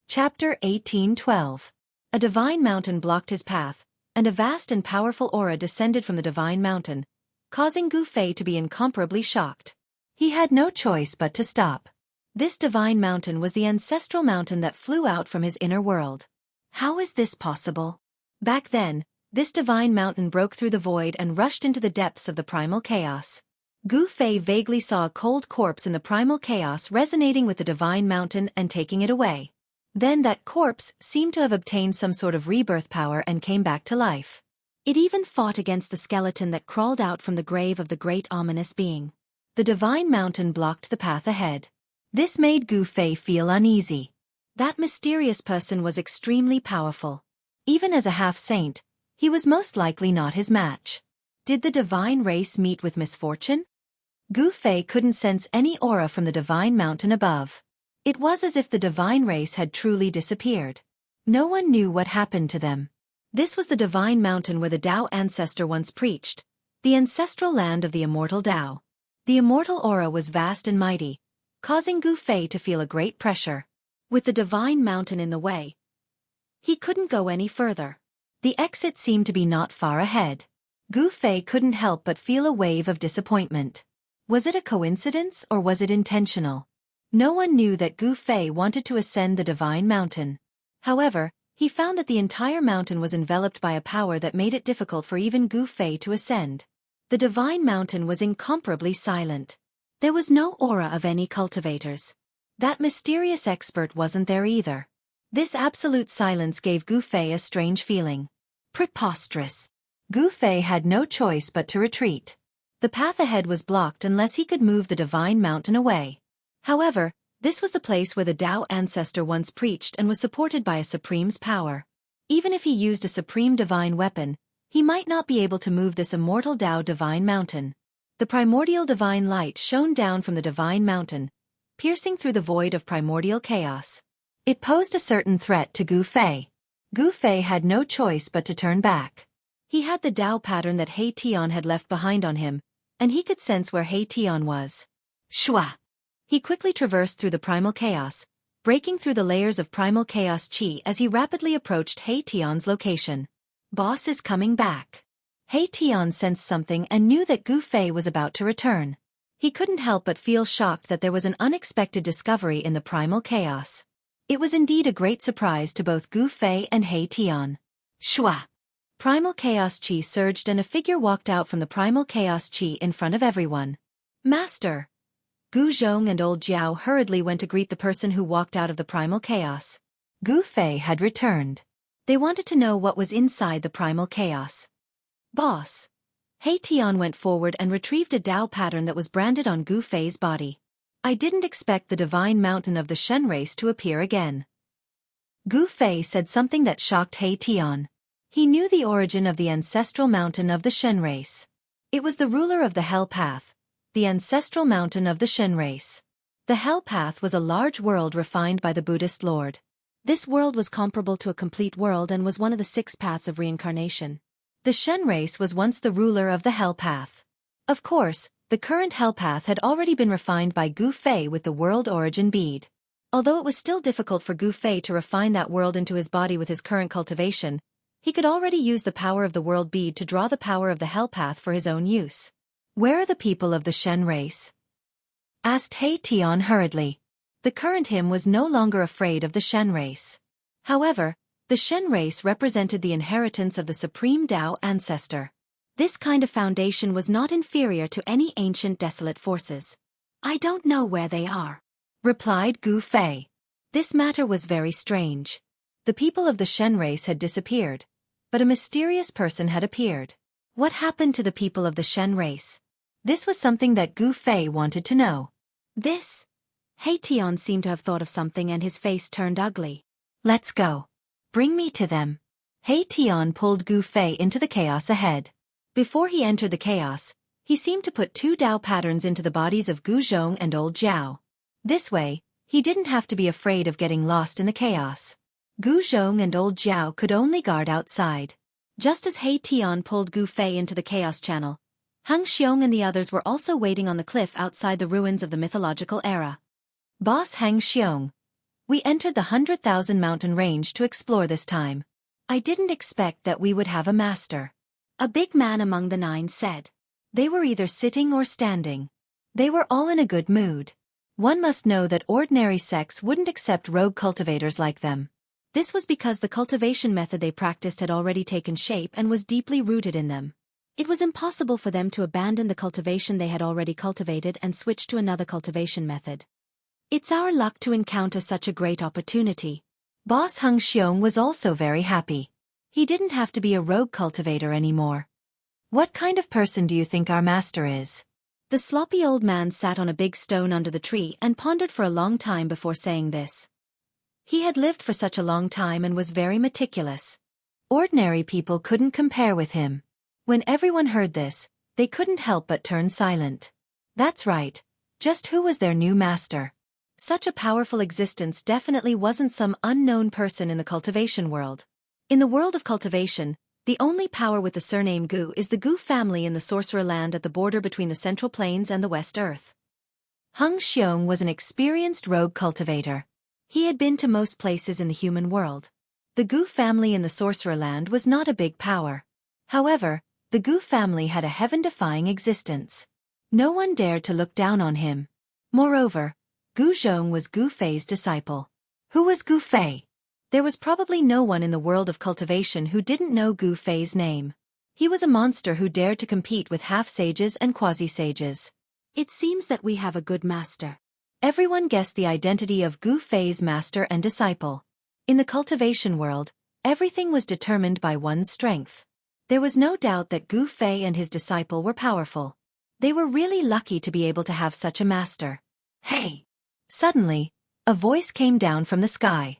Chapter 18:12. A divine mountain blocked his path, and a vast and powerful aura descended from the divine mountain, causing Gu Fei to be incomparably shocked. He had no choice but to stop. This divine mountain was the ancestral mountain that flew out from his inner world. How is this possible? Back then, this divine mountain broke through the void and rushed into the depths of the primal chaos. Gu Fei vaguely saw a cold corpse in the primal chaos resonating with the divine mountain and taking it away. Then that corpse seemed to have obtained some sort of rebirth power and came back to life. It even fought against the skeleton that crawled out from the grave of the great ominous being. The divine mountain blocked the path ahead. This made Gu Fei feel uneasy. That mysterious person was extremely powerful. Even as a half-saint, he was most likely not his match. Did the divine race meet with misfortune? Gu Fei couldn't sense any aura from the divine mountain above. It was as if the divine race had truly disappeared. No one knew what happened to them. This was the divine mountain where the Tao ancestor once preached, the ancestral land of the immortal Tao. The immortal aura was vast and mighty, causing Gu Fei to feel a great pressure. With the divine mountain in the way, he couldn't go any further. The exit seemed to be not far ahead. Gu Fei couldn't help but feel a wave of disappointment. Was it a coincidence or was it intentional? No one knew that Gu Fei wanted to ascend the divine mountain. However, he found that the entire mountain was enveloped by a power that made it difficult for even Gu Fei to ascend. The divine mountain was incomparably silent. There was no aura of any cultivators. That mysterious expert wasn't there either. This absolute silence gave Gu Fei a strange feeling. Preposterous. Gu Fei had no choice but to retreat. The path ahead was blocked unless he could move the divine mountain away. However, this was the place where the Tao ancestor once preached and was supported by a supreme's power. Even if he used a supreme divine weapon, he might not be able to move this immortal Tao divine mountain. The primordial divine light shone down from the divine mountain, piercing through the void of primordial chaos. It posed a certain threat to Gu Fei. Gu Fei had no choice but to turn back. He had the Tao pattern that He Tian had left behind on him, and he could sense where He Tian was. Shua! He quickly traversed through the primal chaos, breaking through the layers of primal chaos qi as he rapidly approached He Tian's location. Boss is coming back. He Tian sensed something and knew that Gu Fei was about to return. He couldn't help but feel shocked that there was an unexpected discovery in the primal chaos. It was indeed a great surprise to both Gu Fei and He Tian. Shua! Primal chaos chi surged and a figure walked out from the primal chaos chi in front of everyone. Master! Gu Zhong and old Jiao hurriedly went to greet the person who walked out of the primal chaos. Gu Fei had returned. They wanted to know what was inside the primal chaos. Boss! He Tian went forward and retrieved a Dao pattern that was branded on Gu Fei's body. I didn't expect the divine mountain of the Shen race to appear again. Gu Fei said something that shocked He Tian. He knew the origin of the ancestral mountain of the Shen race. It was the ruler of the Hell Path, the ancestral mountain of the Shen race. The Hell Path was a large world refined by the Buddhist Lord. This world was comparable to a complete world and was one of the 6 paths of reincarnation. The Shen race was once the ruler of the Hell Path. Of course, the current Hell Path had already been refined by Gu Fei with the world origin bead. Although it was still difficult for Gu Fei to refine that world into his body with his current cultivation, he could already use the power of the world bead to draw the power of the Hell Path for his own use. Where are the people of the Shen race? Asked He Tian hurriedly. The current him was no longer afraid of the Shen race. However, the Shen race represented the inheritance of the supreme Tao ancestor. This kind of foundation was not inferior to any ancient desolate forces. I don't know where they are, replied Gu Fei. This matter was very strange. The people of the Shen race had disappeared, but a mysterious person had appeared. What happened to the people of the Shen race? This was something that Gu Fei wanted to know. This? He Tian seemed to have thought of something and his face turned ugly. Let's go. Bring me to them. He Tian pulled Gu Fei into the chaos ahead. Before he entered the chaos, he seemed to put 2 Dao patterns into the bodies of Gu Zhong and old Jiao. This way, he didn't have to be afraid of getting lost in the chaos. Gu Zhong and old Jiao could only guard outside. Just as He Tian pulled Gu Fei into the chaos channel, Xianxia and the others were also waiting on the cliff outside the ruins of the mythological era. Boss Xianxia, we entered the 100,000 mountain range to explore this time. I didn't expect that we would have a master. A big man among the 9 said. They were either sitting or standing. They were all in a good mood. One must know that ordinary sects wouldn't accept rogue cultivators like them. This was because the cultivation method they practiced had already taken shape and was deeply rooted in them. It was impossible for them to abandon the cultivation they had already cultivated and switch to another cultivation method. It's our luck to encounter such a great opportunity. Boss Xianxia was also very happy. He didn't have to be a rogue cultivator anymore. What kind of person do you think our master is? The sloppy old man sat on a big stone under the tree and pondered for a long time before saying this. He had lived for such a long time and was very meticulous. Ordinary people couldn't compare with him. When everyone heard this, they couldn't help but turn silent. That's right. Just who was their new master? Such a powerful existence definitely wasn't some unknown person in the cultivation world. In the world of cultivation, the only power with the surname Gu is the Gu family in the sorcerer land at the border between the Central Plains and the West Earth. Xianxia was an experienced rogue cultivator. He had been to most places in the human world. The Gu family in the sorcerer land was not a big power. However, the Gu family had a heaven-defying existence. No one dared to look down on him. Moreover, Gu Zhong was Gu Fei's disciple. Who was Gu Fei? There was probably no one in the world of cultivation who didn't know Gu Fei's name. He was a monster who dared to compete with half-sages and quasi-sages. It seems that we have a good master. Everyone guessed the identity of Gu Fei's master and disciple. In the cultivation world, everything was determined by one's strength. There was no doubt that Gu Fei and his disciple were powerful. They were really lucky to be able to have such a master. Hey! Suddenly, a voice came down from the sky.